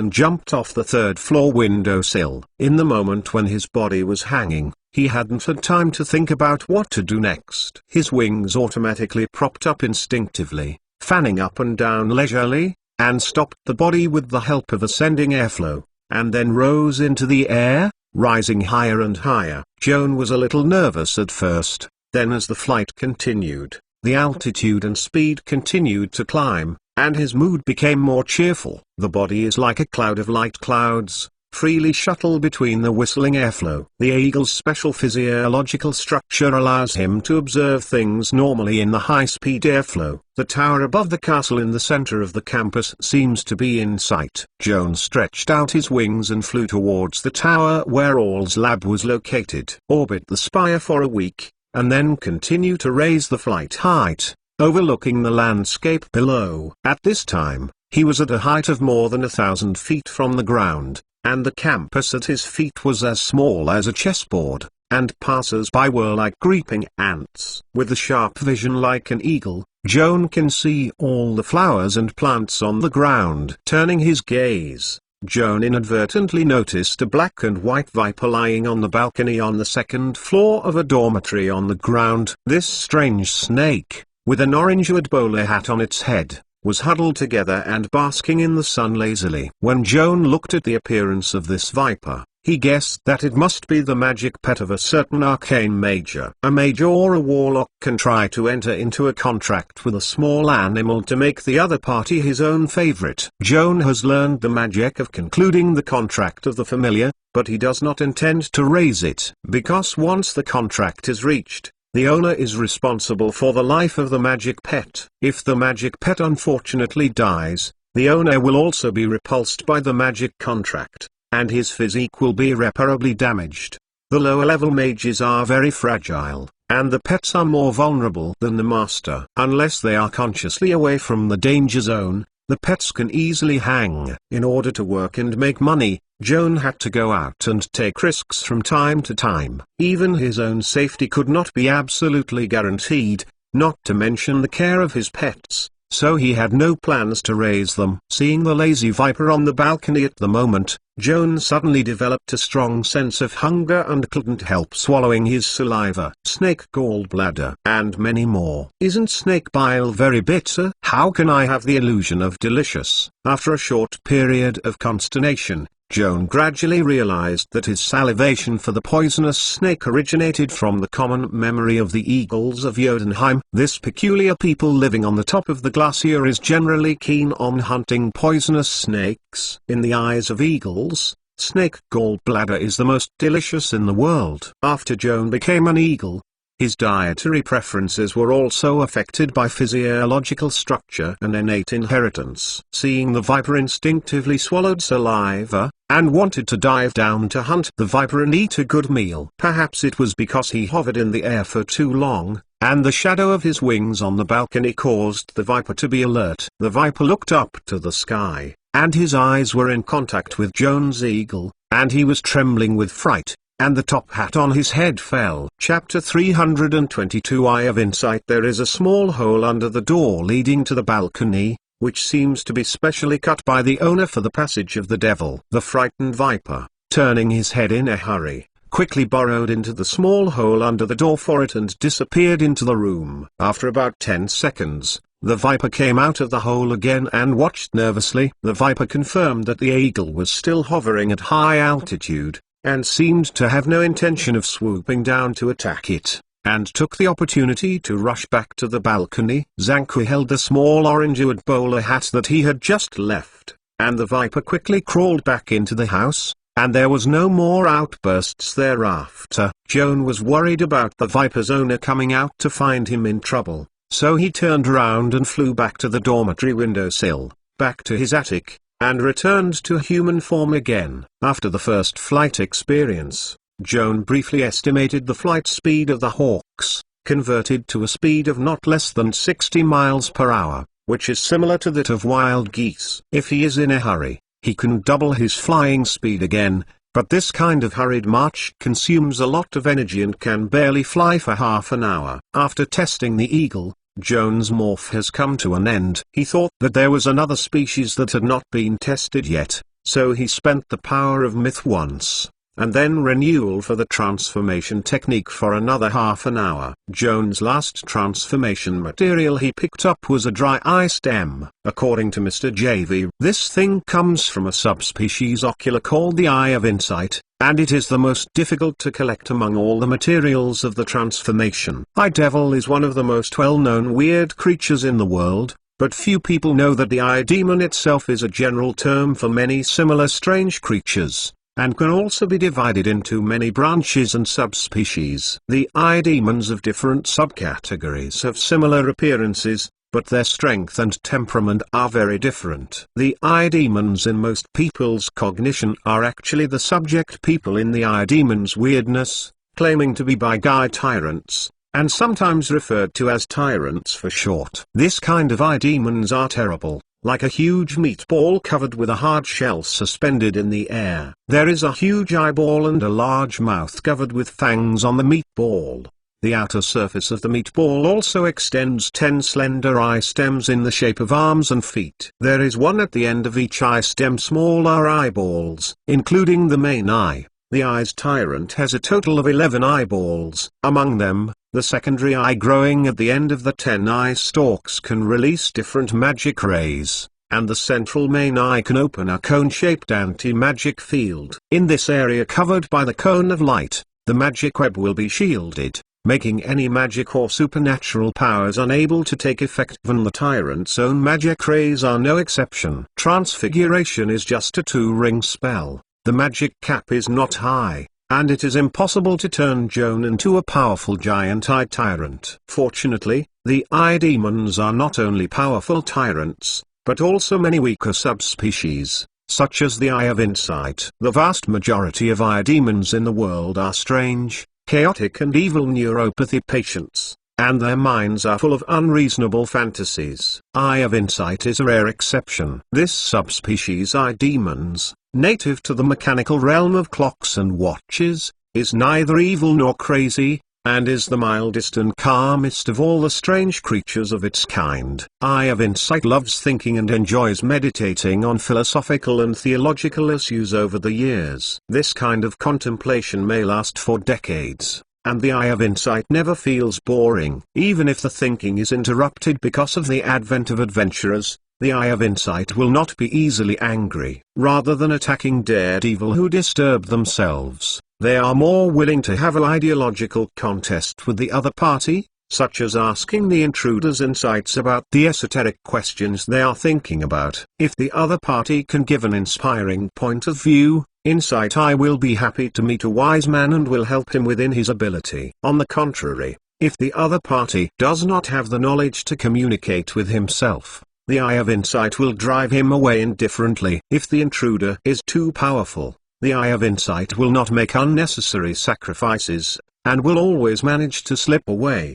off the third-floor windowsill. In the moment when his body was hanging, he hadn't had time to think about what to do next. His wings automatically propped up instinctively, fanning up and down leisurely, and stopped the body with the help of ascending airflow, and then rose into the air, rising higher and higher. Joan was a little nervous at first, then as the flight continued, the altitude and speed continued to climb, and his mood became more cheerful. The body is like a cloud of light clouds, freely shuttle between the whistling airflow. The eagle's special physiological structure allows him to observe things normally in the high-speed airflow. The tower above the castle in the center of the campus seems to be in sight. Joan stretched out his wings and flew towards the tower where All's lab was located. Orbit the spire for a week, and then continue to raise the flight height, overlooking the landscape below. At this time, he was at a height of more than 1,000 feet from the ground, and the campus at his feet was as small as a chessboard, and passers-by were like creeping ants. With a sharp vision like an eagle, Joan can see all the flowers and plants on the ground. Turning his gaze, Joan inadvertently noticed a black and white viper lying on the balcony on the second floor of a dormitory on the ground. This strange snake, with an orange-wood bowler hat on its head, was huddled together and basking in the sun lazily. When Joan looked at the appearance of this viper, he guessed that it must be the magic pet of a certain arcane mage. A mage or a warlock can try to enter into a contract with a small animal to make the other party his own favorite. Joan has learned the magic of concluding the contract of the familiar, but he does not intend to raise it, because once the contract is reached, the owner is responsible for the life of the magic pet. If the magic pet unfortunately dies, the owner will also be repulsed by the magic contract, and his physique will be irreparably damaged. The lower-level mages are very fragile, and the pets are more vulnerable than the master. Unless they are consciously away from the danger zone, the pets can easily hang. In order to work and make money, Joan had to go out and take risks from time to time. Even his own safety could not be absolutely guaranteed, not to mention the care of his pets, so he had no plans to raise them. Seeing the lazy viper on the balcony at the moment, Joan suddenly developed a strong sense of hunger and couldn't help swallowing his saliva. Snake gallbladder, and many more. Isn't snake bile very bitter? How can I have the illusion of delicious? After a short period of consternation, Joan gradually realized that his salivation for the poisonous snake originated from the common memory of the eagles of Jotunheim. This peculiar people living on the top of the glacier is generally keen on hunting poisonous snakes. In the eyes of eagles, snake gallbladder is the most delicious in the world. After Joan became an eagle, his dietary preferences were also affected by physiological structure and innate inheritance. Seeing the viper instinctively swallowed saliva, and wanted to dive down to hunt the viper and eat a good meal. Perhaps it was because he hovered in the air for too long, and the shadow of his wings on the balcony caused the viper to be alert. The viper looked up to the sky, and his eyes were in contact with Joan's eagle, and he was trembling with fright, and the top hat on his head fell. Chapter 322 Eye of Insight. There is a small hole under the door leading to the balcony, which seems to be specially cut by the owner for the passage of the devil. The frightened viper, turning his head in a hurry, quickly burrowed into the small hole under the door for it and disappeared into the room. After about 10 seconds, the viper came out of the hole again and watched nervously. The viper confirmed that the eagle was still hovering at high altitude, and seemed to have no intention of swooping down to attack it, and took the opportunity to rush back to the balcony. Zanku held the small orange-wood bowler hat that he had just left, and the viper quickly crawled back into the house, and there was no more outbursts thereafter. Joan was worried about the viper's owner coming out to find him in trouble, so he turned around and flew back to the dormitory windowsill, back to his attic, and returned to human form again. After the first flight experience, Joan briefly estimated the flight speed of the hawks, converted to a speed of not less than 60 miles per hour. which is similar to that of wild geese. If he is in a hurry, he can double his flying speed again, but this kind of hurried march consumes a lot of energy and can barely fly for half an hour. After testing the eagle, Joan's morph has come to an end. He thought that there was another species that had not been tested yet, so he spent the power of myth once, and then renewal for the transformation technique for another half an hour. Joan's last transformation material he picked up was a dry eye stem. According to Mr. JV, this thing comes from a subspecies ocular called the Eye of Insight, and it is the most difficult to collect among all the materials of the transformation. Eye Devil is one of the most well-known weird creatures in the world, but few people know that the Eye Demon itself is a general term for many similar strange creatures, and can also be divided into many branches and subspecies. The eye demons of different subcategories have similar appearances, but their strength and temperament are very different. The eye demons in most people's cognition are actually the subject people in the eye demon's weirdness, claiming to be by guy tyrants, and sometimes referred to as tyrants for short. This kind of eye demons are terrible, like a huge meatball covered with a hard shell suspended in the air. There is a huge eyeball and a large mouth covered with fangs on the meatball. The outer surface of the meatball also extends 10 slender eye stems in the shape of arms and feet. There is one at the end of each eye stem, smaller eyeballs, including the main eye. The eye's tyrant has a total of 11 eyeballs. Among them, the secondary eye growing at the end of the 10 eye stalks can release different magic rays, and the central main eye can open a cone-shaped anti-magic field. In this area covered by the cone of light, the magic web will be shielded, making any magic or supernatural powers unable to take effect. Even the tyrant's own magic rays are no exception. Transfiguration is just a 2-ring spell. The magic cap is not high, and it is impossible to turn Joan into a powerful giant eye tyrant. Fortunately, the eye demons are not only powerful tyrants, but also many weaker subspecies, such as the Eye of Insight. The vast majority of eye demons in the world are strange, chaotic and evil neuropathy patients, and their minds are full of unreasonable fantasies. Eye of Insight is a rare exception. This subspecies eye demons, native to the mechanical realm of clocks and watches, is neither evil nor crazy, and is the mildest and calmest of all the strange creatures of its kind. Eye of Insight loves thinking and enjoys meditating on philosophical and theological issues over the years. This kind of contemplation may last for decades, and the Eye of Insight never feels boring. Even if the thinking is interrupted because of the advent of adventurers, the Eye of Insight will not be easily angry. Rather than attacking daredevil who disturb themselves, they are more willing to have an ideological contest with the other party, such as asking the intruder's insights about the esoteric questions they are thinking about. If the other party can give an inspiring point of view, Insight Eye will be happy to meet a wise man and will help him within his ability. On the contrary, if the other party does not have the knowledge to communicate with himself, the Eye of Insight will drive him away indifferently. If the intruder is too powerful, the Eye of Insight will not make unnecessary sacrifices, and will always manage to slip away.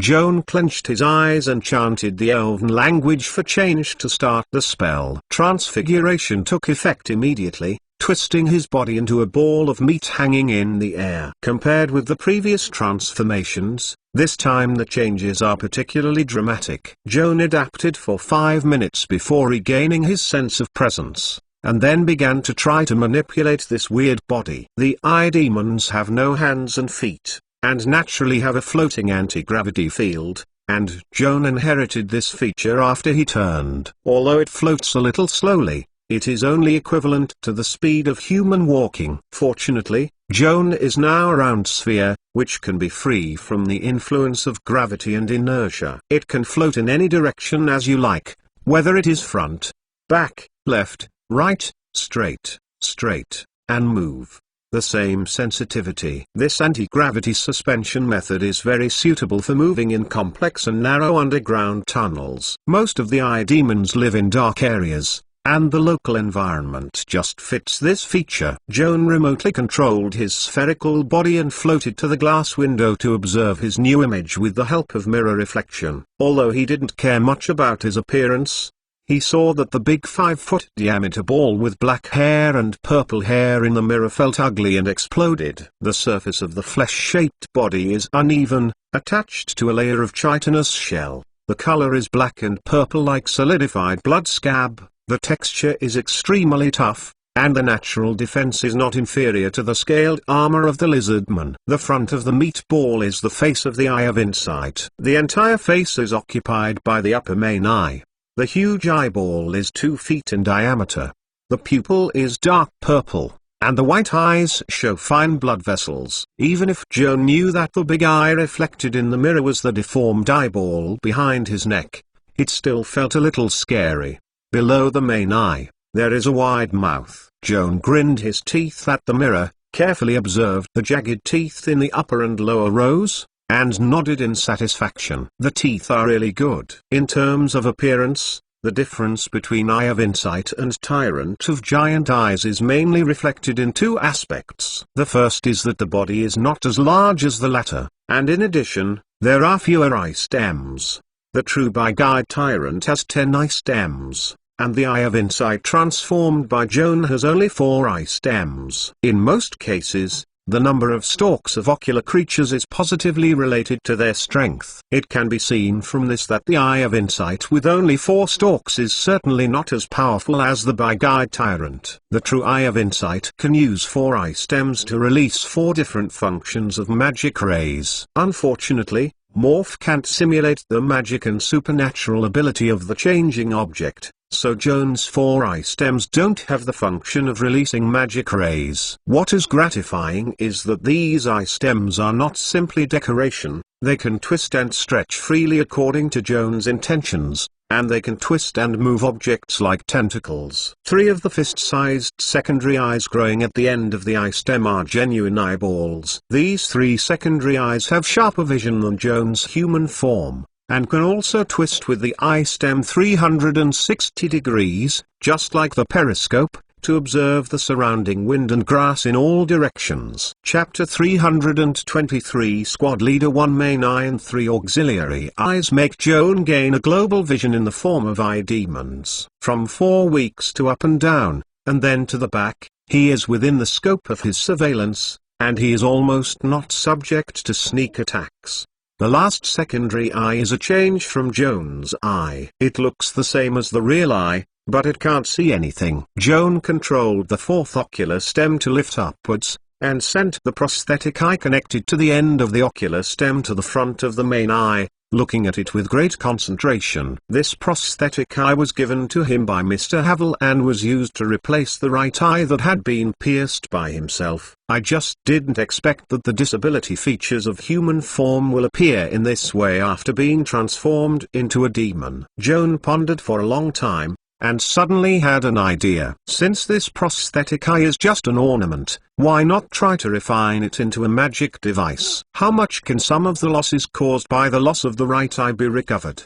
Joan clenched his eyes and chanted the elven language for change to start the spell. Transfiguration took effect immediately, twisting his body into a ball of meat hanging in the air. Compared with the previous transformations, this time the changes are particularly dramatic. Joan adapted for 5 minutes before regaining his sense of presence, and then began to try to manipulate this weird body. The eye demons have no hands and feet, and naturally have a floating anti-gravity field, and Joan inherited this feature after he turned. Although it floats a little slowly, it is only equivalent to the speed of human walking. Fortunately, Joan is now around sphere, which can be free from the influence of gravity and inertia. It can float in any direction as you like, whether it is front, back, left, right, straight, and move. The same sensitivity. This anti-gravity suspension method is very suitable for moving in complex and narrow underground tunnels. Most of the eye demons live in dark areas, and the local environment just fits this feature. Joan remotely controlled his spherical body and floated to the glass window to observe his new image with the help of mirror reflection. Although he didn't care much about his appearance, he saw that the big 5-foot diameter ball with black hair and purple hair in the mirror felt ugly and exploded. The surface of the flesh-shaped body is uneven, attached to a layer of chitinous shell. The color is black and purple like solidified blood scab. The texture is extremely tough, and the natural defense is not inferior to the scaled armor of the lizardman. The front of the meatball is the face of the Eye of Insight. The entire face is occupied by the upper main eye. The huge eyeball is 2 feet in diameter. The pupil is dark purple, and the white eyes show fine blood vessels. Even if Joan knew that the big eye reflected in the mirror was the deformed eyeball behind his neck, it still felt a little scary. Below the main eye, there is a wide mouth. Joan grinned his teeth at the mirror, carefully observed the jagged teeth in the upper and lower rows, and nodded in satisfaction. The teeth are really good. In terms of appearance, the difference between Eye of Insight and Tyrant of Giant Eyes is mainly reflected in 2 aspects. The first is that the body is not as large as the latter, and in addition, there are fewer eye stems. The true Bi-Guide Tyrant has 10 eye stems, and the Eye of Insight transformed by Joan has only 4 eye stems. In most cases, the number of stalks of ocular creatures is positively related to their strength. It can be seen from this that the Eye of Insight with only 4 stalks is certainly not as powerful as the Bi-Guide Tyrant. The true Eye of Insight can use 4 eye stems to release 4 different functions of magic rays. Unfortunately, Morph can't simulate the magic and supernatural ability of the changing object, so Joan's 4 eye stems don't have the function of releasing magic rays. What is gratifying is that these eye stems are not simply decoration, they can twist and stretch freely according to Joan's intentions, and they can twist and move objects like tentacles. 3 of the fist-sized secondary eyes growing at the end of the eye stem are genuine eyeballs. These 3 secondary eyes have sharper vision than Joan's human form, and can also twist with the eye stem 360 degrees, just like the periscope, to observe the surrounding wind and grass in all directions. Chapter 323 Squad Leader 1 Main Eye and 3 Auxiliary Eyes make Joan gain a global vision in the form of eye demons. From 4 weeks to up and down, and then to the back, he is within the scope of his surveillance, and he is almost not subject to sneak attacks. The last secondary eye is a change from Joan's eye. It looks the same as the real eye, but it can't see anything. Joan controlled the 4th ocular stem to lift upwards, and sent the prosthetic eye connected to the end of the ocular stem to the front of the main eye, looking at it with great concentration. This prosthetic eye was given to him by Mr. Havel and was used to replace the right eye that had been pierced by himself. I just didn't expect that the disability features of human form will appear in this way after being transformed into a demon. Joan pondered for a long time, and suddenly had an idea. Since this prosthetic eye is just an ornament, why not try to refine it into a magic device? How much can some of the losses caused by the loss of the right eye be recovered?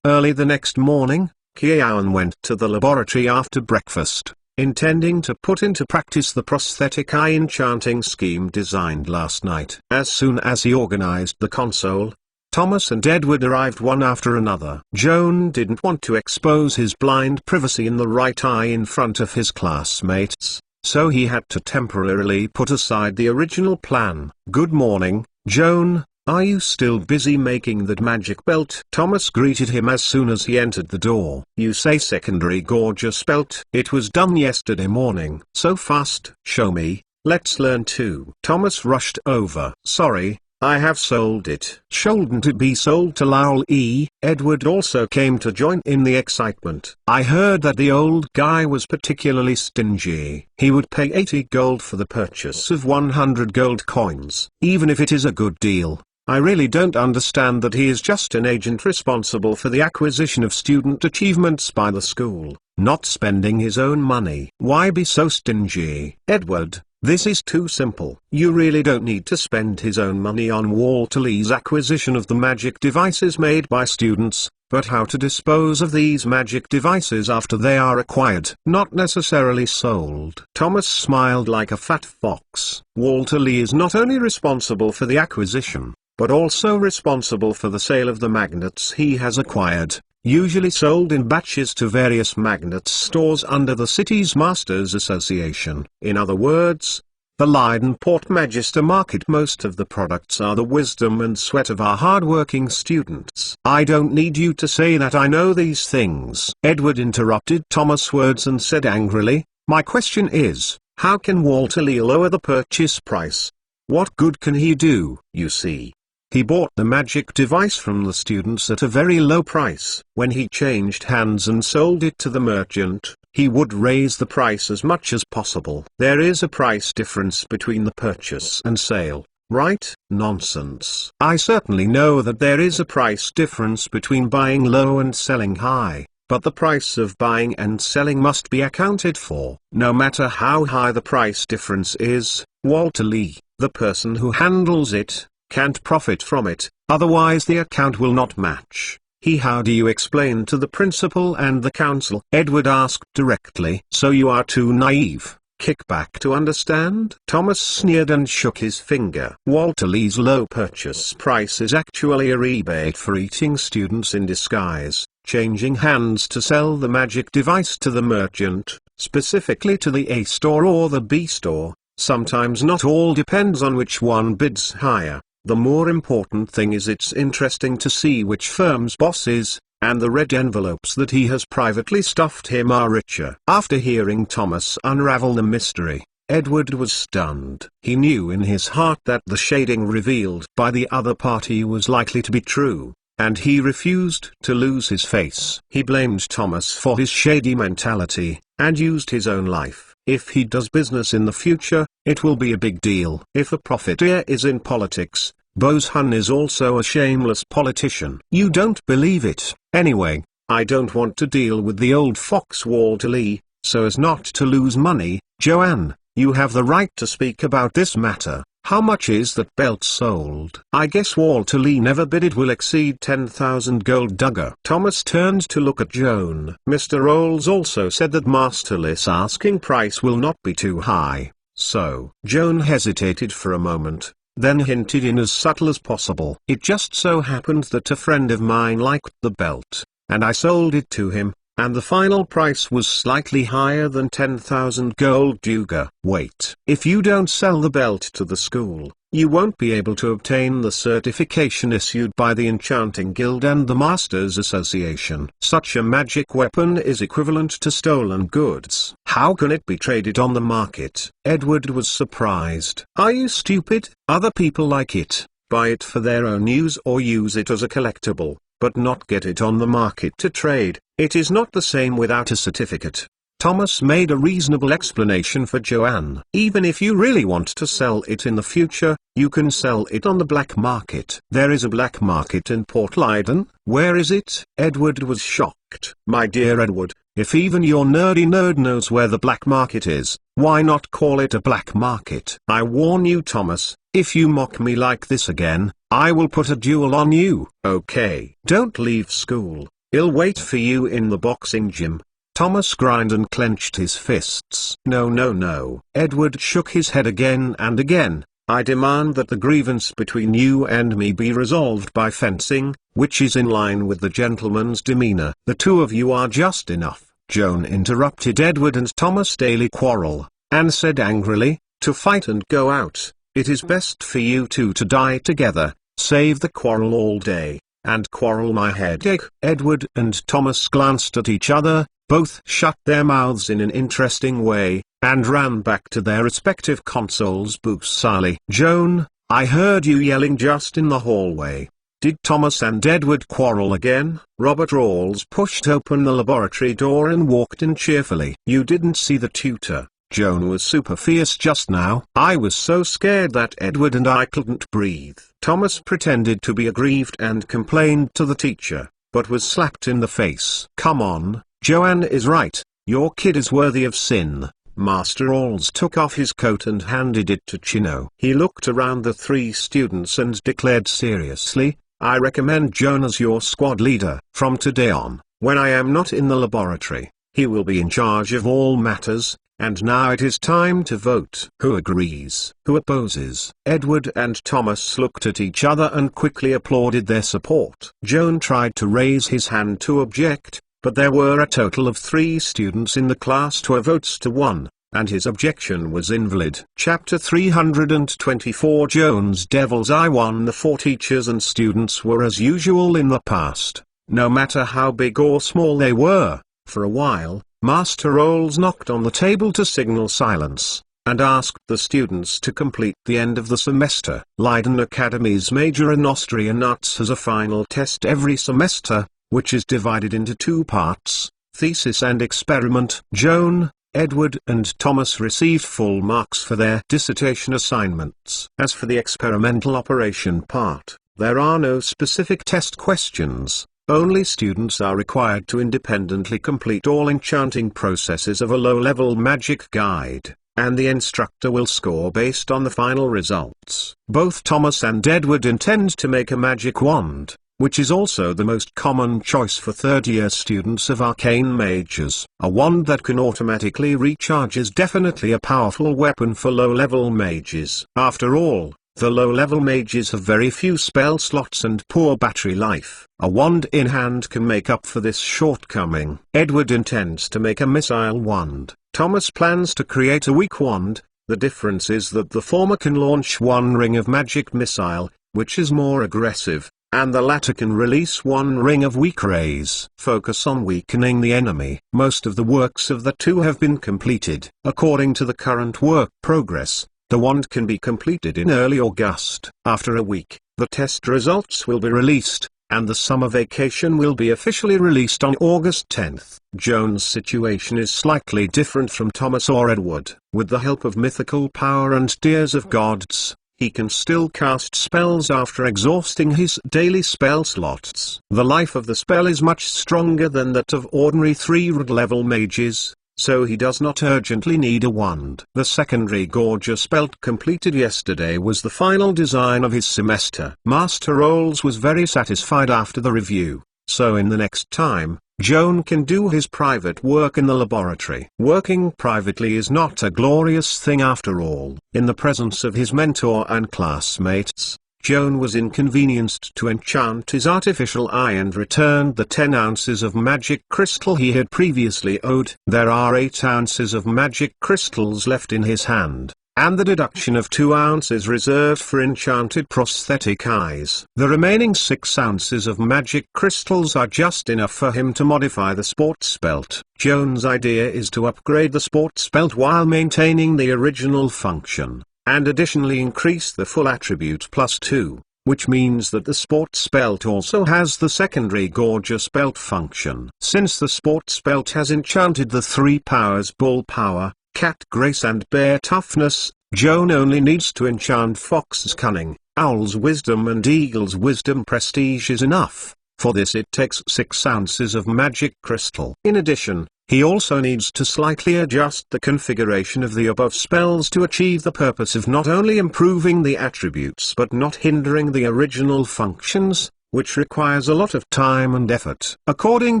Early the next morning, Kian went to the laboratory after breakfast, intending to put into practice the prosthetic eye enchanting scheme designed last night. As soon as he organized the console, Thomas and Edward arrived one after another. Joan didn't want to expose his blind privacy in the right eye in front of his classmates, so he had to temporarily put aside the original plan. "Good morning, Joan, are you still busy making that magic belt?" Thomas greeted him as soon as he entered the door. "You say secondary gorgeous belt? It was done yesterday morning." "So fast? Show me, let's learn too." Thomas rushed over. "Sorry, I have sold it." "Shouldn't it be sold to Lowell E.?" Edward also came to join in the excitement. "I heard that the old guy was particularly stingy. He would pay 80 gold for the purchase of 100 gold coins. Even if it is a good deal, I really don't understand that he is just an agent responsible for the acquisition of student achievements by the school, not spending his own money. Why be so stingy?" "Edward, This is too simple. You really don't need to spend his own money on Walter Lee's acquisition of the magic devices made by students, but how to dispose of these magic devices after they are acquired, not necessarily sold. Thomas smiled like a fat fox. Walter Lee is not only responsible for the acquisition, but also responsible for the sale of the magnets he has acquired, usually sold in batches to various magnet stores under the city's Masters Association. In other words, the Leiden Port Magister market. Most of the products are the wisdom and sweat of our hard-working students. I don't need you to say that I know these things. Edward interrupted Thomas' words and said angrily, my question is, how can Walter Lee lower the purchase price? What good can he do? You see, he bought the magic device from the students at a very low price. When he changed hands and sold it to the merchant, he would raise the price as much as possible. There is a price difference between the purchase and sale, right? Nonsense. I certainly know that there is a price difference between buying low and selling high, but the price of buying and selling must be accounted for. No matter how high the price difference is, Walter Lee, the person who handles it, can't profit from it, otherwise the account will not match. How do you explain to the principal and the council? Edward asked directly. So you are too naive, kickback, to understand? Thomas sneered and shook his finger. Walter Lee's low purchase price is actually a rebate for eating students in disguise, changing hands to sell the magic device to the merchant, specifically to the A store or the B store. Sometimes not all depends on which one bids higher. The more important thing is it's interesting to see which firm's boss is, and the red envelopes that he has privately stuffed him are richer. After hearing Thomas unravel the mystery, Edward was stunned. He knew in his heart that the shading revealed by the other party was likely to be true, and he refused to lose his face. He blamed Thomas for his shady mentality, and used his own life. If he does business in the future, it will be a big deal. If a profiteer is in politics, Bosun is also a shameless politician. You don't believe it. Anyway, I don't want to deal with the old fox Walter Lee, so as not to lose money. Joanne, you have the right to speak about this matter. How much is that belt sold? I guess Walter Lee never bid it will exceed 10,000 gold dagger. Thomas turned to look at Joan. Mr. Rolls also said that Master Lee's asking price will not be too high, so. Joan hesitated for a moment, then hinted in as subtle as possible. It just so happened that a friend of mine liked the belt, and I sold it to him, and the final price was slightly higher than 10,000 gold dagger. Wait. If you don't sell the belt to the school, you won't be able to obtain the certification issued by the Enchanting Guild and the Masters Association. Such a magic weapon is equivalent to stolen goods. How can it be traded on the market? Edward was surprised. Are you stupid? Other people like it, buy it for their own use or use it as a collectible, but not get it on the market to trade. It is not the same without a certificate. Thomas made a reasonable explanation for Joanne. Even if you really want to sell it in the future, you can sell it on the black market. There is a black market in Port Leiden. Where is it? Edward was shocked. My dear Edward, if even your nerdy nerd knows where the black market is, why not call it a black market? I warn you, Thomas, if you mock me like this again, I will put a duel on you. Okay. Don't leave school. I'll wait for you in the boxing gym. Thomas grinned and clenched his fists. No, no, no. Edward shook his head again and again. I demand that the grievance between you and me be resolved by fencing, which is in line with the gentleman's demeanor. The two of you are just enough. Joan interrupted Edward and Thomas' daily quarrel, and said angrily, to fight and go out. It is best for you two to die together, save the quarrel all day, and quarrel my headache. Edward and Thomas glanced at each other, both shut their mouths in an interesting way, and ran back to their respective consoles boostily. Joan, I heard you yelling just in the hallway. Did Thomas and Edward quarrel again? Robert Rawls pushed open the laboratory door and walked in cheerfully. You didn't see the tutor. Joan was super fierce just now. I was so scared that Edward and I couldn't breathe. Thomas pretended to be aggrieved and complained to the teacher, but was slapped in the face. Come on, Joanne is right. Your kid is worthy of sin. Master Alls took off his coat and handed it to Chino. He looked around the three students and declared seriously, "I recommend Joan as your squad leader. From today on, when I am not in the laboratory, he will be in charge of all matters, and now it is time to vote." Who agrees? Who opposes? Edward and Thomas looked at each other and quickly applauded their support. Joan tried to raise his hand to object, but there were a total of 3 students in the class, 12 votes to 1, and his objection was invalid. Chapter 324 Joan's Devil's Eye 1. The 4 teachers and students were as usual in the past, no matter how big or small they were. For a while, Master Alls knocked on the table to signal silence, and asked the students to complete the end of the semester. Leiden Academy's major in Austrian arts has a final test every semester, which is divided into 2 parts, thesis and experiment. Joan, Edward and Thomas received full marks for their dissertation assignments. As for the experimental operation part, there are no specific test questions. Only students are required to independently complete all enchanting processes of a low-level magic guide, and the instructor will score based on the final results. Both Thomas and Edward intend to make a magic wand, which is also the most common choice for third-year students of arcane mages. A wand that can automatically recharge is definitely a powerful weapon for low-level mages. After all, the low-level mages have very few spell slots and poor battery life. A wand in hand can make up for this shortcoming. Edward intends to make a missile wand. Thomas plans to create a weak wand. The difference is that the former can launch 1 ring of magic missile, which is more aggressive, and the latter can release 1 ring of weak rays. Focus on weakening the enemy. Most of the works of the 2 have been completed. According to the current work progress, the wand can be completed in early August. After a week, the test results will be released, and the summer vacation will be officially released on August 10th. Joan's situation is slightly different from Thomas or Edward. With the help of mythical power and tears of gods, he can still cast spells after exhausting his daily spell slots. The life of the spell is much stronger than that of ordinary 3rd-level mages, so he does not urgently need a wand. The secondary gorgeous belt completed yesterday was the final design of his semester. Master Alls was very satisfied after the review, so in the next time, Joan can do his private work in the laboratory. Working privately is not a glorious thing after all. In the presence of his mentor and classmates, Joan was inconvenienced to enchant his artificial eye and returned the 10 ounces of magic crystal he had previously owed. There are 8 ounces of magic crystals left in his hand, and the deduction of 2 ounces reserved for enchanted prosthetic eyes. The remaining 6 ounces of magic crystals are just enough for him to modify the sports belt. Joan's idea is to upgrade the sports belt while maintaining the original function, and additionally increase the full attribute +2, which means that the sports belt also has the secondary gorgeous belt function. Since the sports belt has enchanted the 3 powers bull power, cat grace and bear toughness, Joan only needs to enchant fox's cunning, owl's wisdom and eagle's wisdom. Prestige is enough. For this it takes 6 ounces of magic crystal. In addition, he also needs to slightly adjust the configuration of the above spells to achieve the purpose of not only improving the attributes but not hindering the original functions, which requires a lot of time and effort. According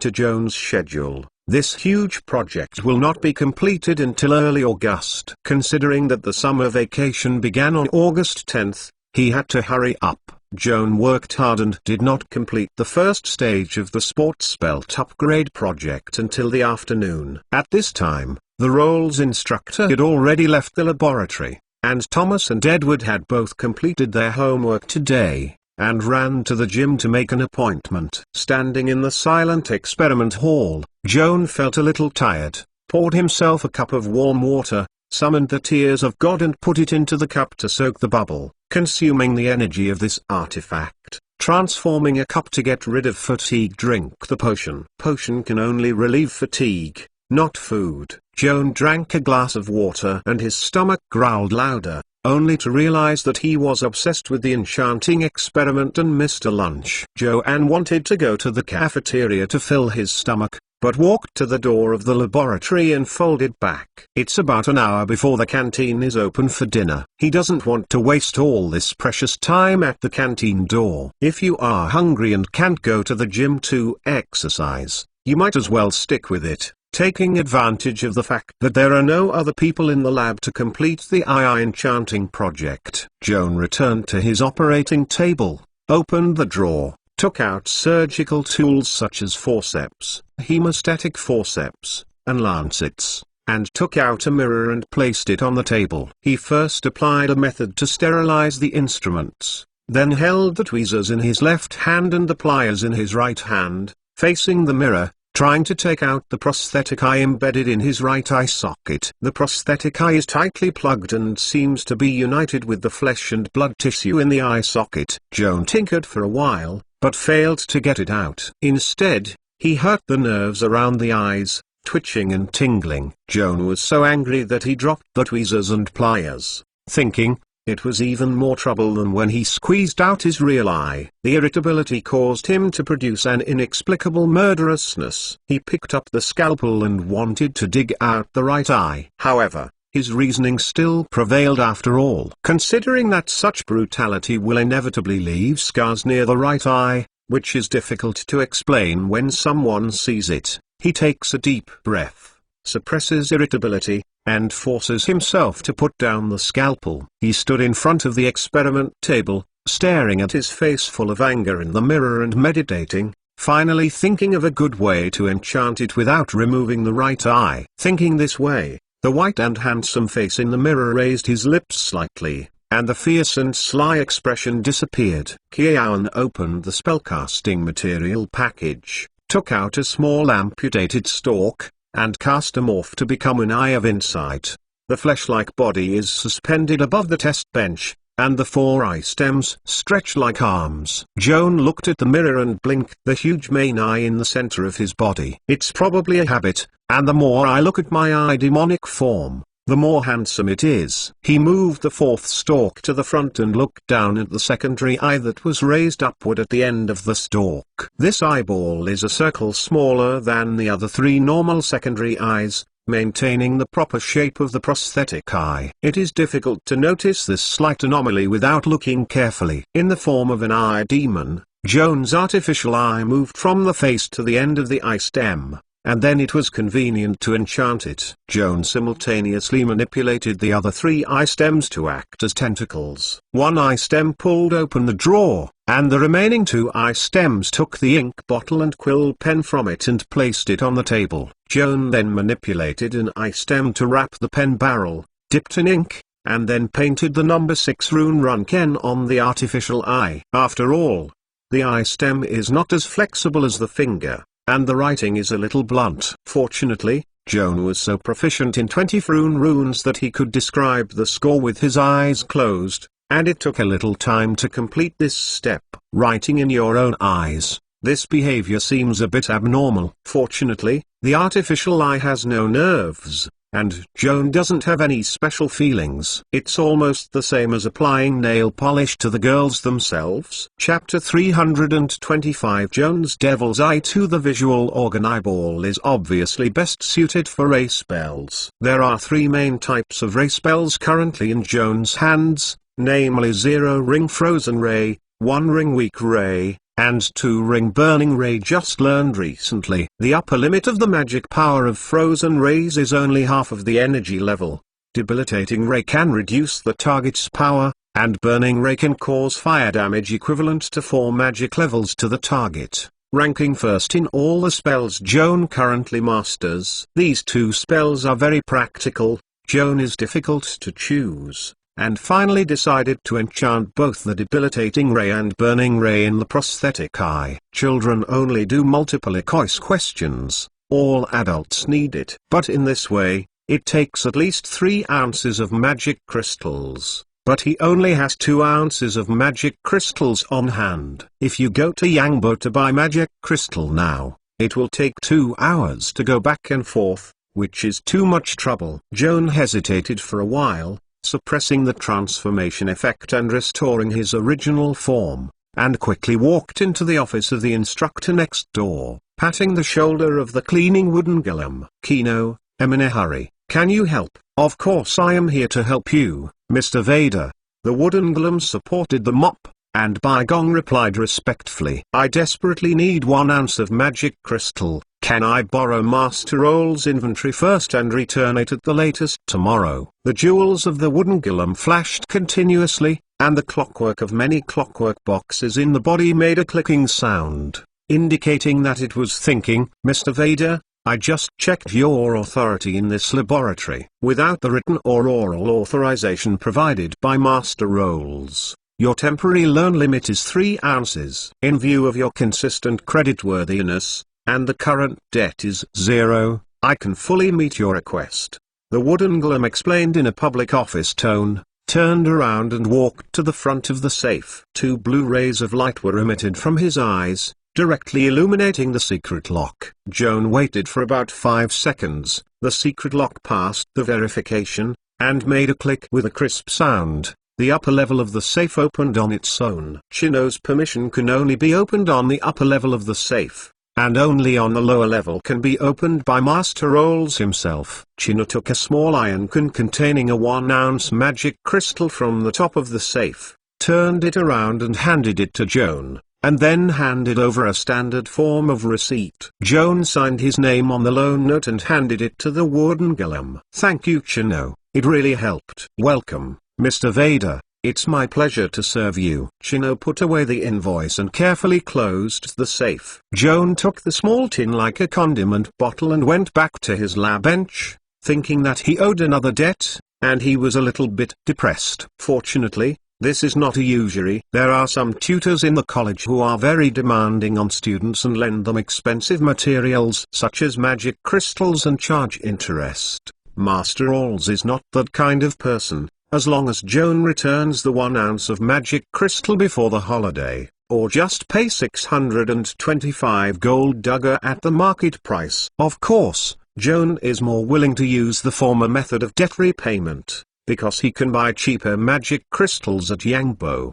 to Joan's schedule, this huge project will not be completed until early August. Considering that the summer vacation began on August 10th, he had to hurry up. Joan worked hard and did not complete the first stage of the sports belt upgrade project until the afternoon. At this time, the roles instructor had already left the laboratory, and Thomas and Edward had both completed their homework today, and ran to the gym to make an appointment. Standing in the silent experiment hall, Joan felt a little tired, poured himself a cup of warm water, summoned the tears of God and put it into the cup to soak the bubble, consuming the energy of this artifact, transforming a cup to get rid of fatigue. Drink the potion. Potion can only relieve fatigue, not food. Joan drank a glass of water and his stomach growled louder, only to realize that he was obsessed with the enchanting experiment and missed a lunch. Joanne wanted to go to the cafeteria to fill his stomach, but walked to the door of the laboratory and folded back. It's about an hour before the canteen is open for dinner. He doesn't want to waste all this precious time at the canteen door. If you are hungry and can't go to the gym to exercise, you might as well stick with it, taking advantage of the fact that there are no other people in the lab to complete the II enchanting project. Joan returned to his operating table, opened the drawer, took out surgical tools such as forceps, hemostatic forceps, and lancets, and took out a mirror and placed it on the table. He first applied a method to sterilize the instruments, then held the tweezers in his left hand and the pliers in his right hand, facing the mirror, trying to take out the prosthetic eye embedded in his right eye socket. The prosthetic eye is tightly plugged and seems to be united with the flesh and blood tissue in the eye socket. Joan tinkered for a while, but failed to get it out. Instead, he hurt the nerves around the eyes, twitching and tingling. Joan was so angry that he dropped the tweezers and pliers, thinking, it was even more trouble than when he squeezed out his real eye. The irritability caused him to produce an inexplicable murderousness. He picked up the scalpel and wanted to dig out the right eye. However, his reasoning still prevailed after all. Considering that such brutality will inevitably leave scars near the right eye, which is difficult to explain when someone sees it, he takes a deep breath, suppresses irritability, and forces himself to put down the scalpel. He stood in front of the experiment table, staring at his face full of anger in the mirror and meditating, finally thinking of a good way to enchant it without removing the right eye. Thinking this way, the white and handsome face in the mirror raised his lips slightly, and the fierce and sly expression disappeared. Joan opened the spellcasting material package, took out a small amputated stalk, and cast a morph to become an Eye of Insight. The flesh-like body is suspended above the test bench, and the 4 eye stems stretch like arms. Joan looked at the mirror and blinked. The huge main eye in the center of his body. It's probably a habit, and the more I look at my eye demonic form, the more handsome it is. He moved the 4th stalk to the front and looked down at the secondary eye that was raised upward at the end of the stalk. This eyeball is a circle smaller than the other 3 normal secondary eyes, maintaining the proper shape of the prosthetic eye. It is difficult to notice this slight anomaly without looking carefully. In the form of an eye demon, Joan's artificial eye moved from the face to the end of the eye stem, and then it was convenient to enchant it. Joan simultaneously manipulated the other 3 eye stems to act as tentacles. 1 eye stem pulled open the drawer, and the remaining 2 eye stems took the ink bottle and quill pen from it and placed it on the table. Joan then manipulated an eye stem to wrap the pen barrel, dipped in ink, and then painted the number 6 rune Runken on the artificial eye. After all, the eye stem is not as flexible as the finger, and the writing is a little blunt. Fortunately, Joan was so proficient in 20 runes that he could describe the score with his eyes closed, and it took a little time to complete this step. Writing in your own eyes, this behavior seems a bit abnormal. Fortunately, the artificial eye has no nerves, and Joan doesn't have any special feelings. It's almost the same as applying nail polish to the girls themselves. Chapter 325 Joan's Devil's Eye 2. The visual organ eyeball is obviously best suited for ray spells. There are 3 main types of ray spells currently in Joan's hands, namely 0 ring frozen ray, 1 ring weak ray, and 2 ring burning ray. Just learned recently. The upper limit of the magic power of frozen rays is only half of the energy level. Debilitating ray can reduce the target's power, and burning ray can cause fire damage equivalent to 4 magic levels to the target, ranking first in all the spells Joan currently masters. These 2 spells are very practical. Joan is difficult to choose, and finally decided to enchant both the debilitating ray and burning ray in the prosthetic eye. Children only do multiple choice questions, all adults need it. But in this way, it takes at least 3 ounces of magic crystals, but he only has 2 ounces of magic crystals on hand. If you go to Yangbo to buy magic crystal now, it will take 2 hours to go back and forth, which is too much trouble. Joan hesitated for a while, suppressing the transformation effect and restoring his original form, and quickly walked into the office of the instructor next door. patting the shoulder of the cleaning wooden golem. Kino, I'm in a hurry, can you help? Of course I am here to help you, Mr. Vader. The wooden golem supported the mop, and Bygong replied respectfully. I desperately need 1 ounce of magic crystal. Can I borrow Master Roll's inventory first and return it at the latest tomorrow? The jewels of the wooden golem flashed continuously, and the clockwork of many clockwork boxes in the body made a clicking sound, indicating that it was thinking, Mr. Vader, I just checked your authority in this laboratory. Without the written or oral authorization provided by Master Rolls, your temporary loan limit is 3 ounces. In view of your consistent creditworthiness, and the current debt is 0, I can fully meet your request. The wooden golem explained in a public office tone, turned around and walked to the front of the safe. 2 blue rays of light were emitted from his eyes, directly illuminating the secret lock. Joan waited for about 5 seconds, the secret lock passed the verification, and made a click with a crisp sound. The upper level of the safe opened on its own. Chino's permission can only be opened on the upper level of the safe, and only on the lower level can be opened by Master Rolls himself. Chino took a small iron can containing a 1 ounce magic crystal from the top of the safe, turned it around and handed it to Joan, and then handed over a standard form of receipt. Joan signed his name on the loan note and handed it to the wooden golem. Thank you, Chino, it really helped. Welcome, Mr. Vader. It's my pleasure to serve you. Chino put away the invoice and carefully closed the safe. Joan took the small tin like a condiment bottle and went back to his lab bench, thinking that he owed another debt, and he was a little bit depressed. Fortunately, this is not a usury. There are some tutors in the college who are very demanding on students and lend them expensive materials such as magic crystals and charge interest. Master Rolls is not that kind of person. As long as Joan returns the 1 ounce of magic crystal before the holiday, or just pay 625 gold dagger at the market price. Of course, Joan is more willing to use the former method of debt repayment, because he can buy cheaper magic crystals at Yangbo.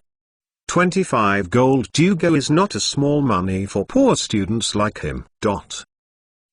25 gold dagger is not a small money for poor students like him.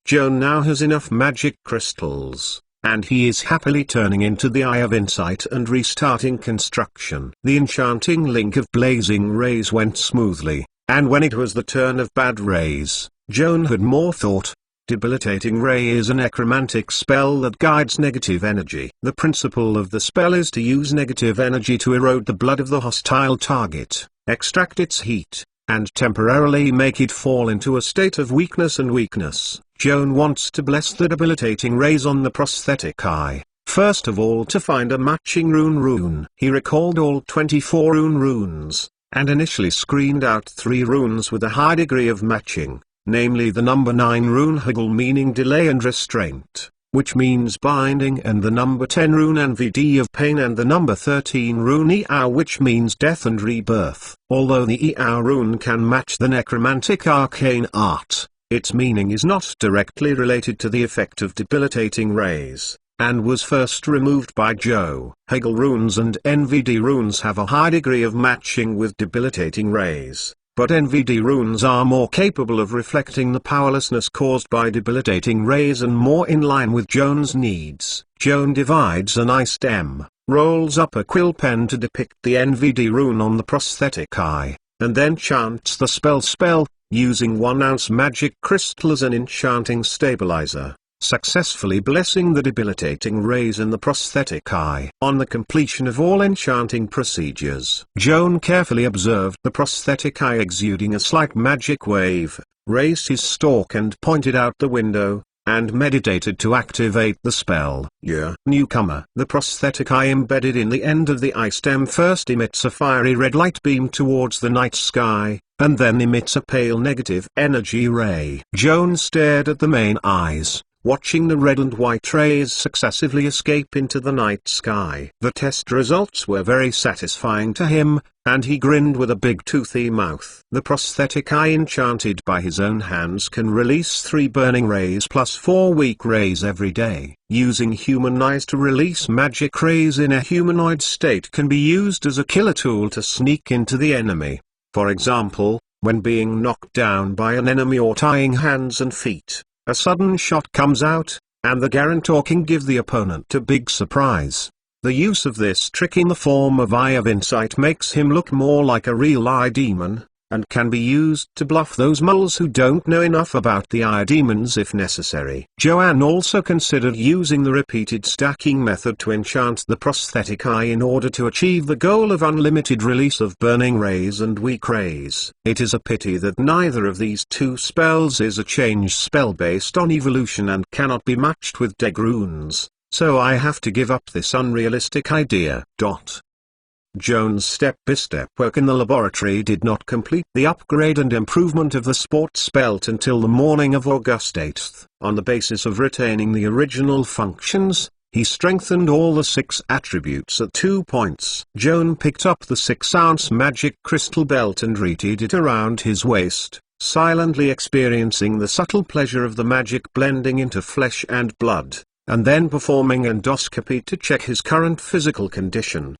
Joan now has enough magic crystals, and he is happily turning into the Eye of Insight and restarting construction. The enchanting link of blazing rays went smoothly, and when it was the turn of bad rays, Joan had more thought. Debilitating Ray is a necromantic spell that guides negative energy. The principle of the spell is to use negative energy to erode the blood of the hostile target, extract its heat, and temporarily make it fall into a state of weakness. Joan wants to bless the debilitating rays on the prosthetic eye, first of all to find a matching rune. He recalled all 24 runes, and initially screened out 3 runes with a high degree of matching, namely the number 9 rune Haggle meaning delay and restraint, which means binding, and the number 10 rune NVD of pain, and the number 13 rune Eow, which means death and rebirth. Although the Eow rune can match the necromantic arcane art, its meaning is not directly related to the effect of debilitating rays, and was first removed by Joe. Haggle runes and NVD runes have a high degree of matching with debilitating rays, but NVD runes are more capable of reflecting the powerlessness caused by debilitating rays and more in line with Joan's needs. Joan divides an eye stem, rolls up a quill pen to depict the NVD rune on the prosthetic eye, and then chants the spell, using 1 ounce magic crystal as an enchanting stabilizer, successfully blessing the debilitating rays in the prosthetic eye. On the completion of all enchanting procedures, Joan carefully observed the prosthetic eye exuding a slight magic wave, raised his stalk and pointed out the window, and meditated to activate the spell. Newcomer. The prosthetic eye embedded in the end of the eye stem first emits a fiery red light beam towards the night sky, and then emits a pale negative energy ray. Joan stared at the main eyes, watching the red and white rays successively escape into the night sky. The test results were very satisfying to him, and he grinned with a big toothy mouth. The prosthetic eye enchanted by his own hands can release 3 burning rays plus 4 weak rays every day. Using human eyes to release magic rays in a humanoid state can be used as a killer tool to sneak into the enemy. For example, When being knocked down by an enemy or tying hands and feet, a sudden shot comes out, and the guarantor can give the opponent a big surprise. The use of this trick in the form of Eye of Insight makes him look more like a real eye demon, and can be used to bluff those moles who don't know enough about the eye demons if necessary. Joan also considered using the repeated stacking method to enchant the prosthetic eye in order to achieve the goal of unlimited release of burning rays and weak rays. It is a pity that neither of these two spells is a change spell based on evolution and cannot be matched with Deg runes, so I have to give up this unrealistic idea. Joan's step-by-step work in the laboratory did not complete the upgrade and improvement of the sports belt until the morning of August 8. On the basis of retaining the original functions, he strengthened all the 6 attributes at 2 points. Joan picked up the 6-ounce magic crystal belt and retied it around his waist, silently experiencing the subtle pleasure of the magic blending into flesh and blood, and then performing endoscopy to check his current physical condition.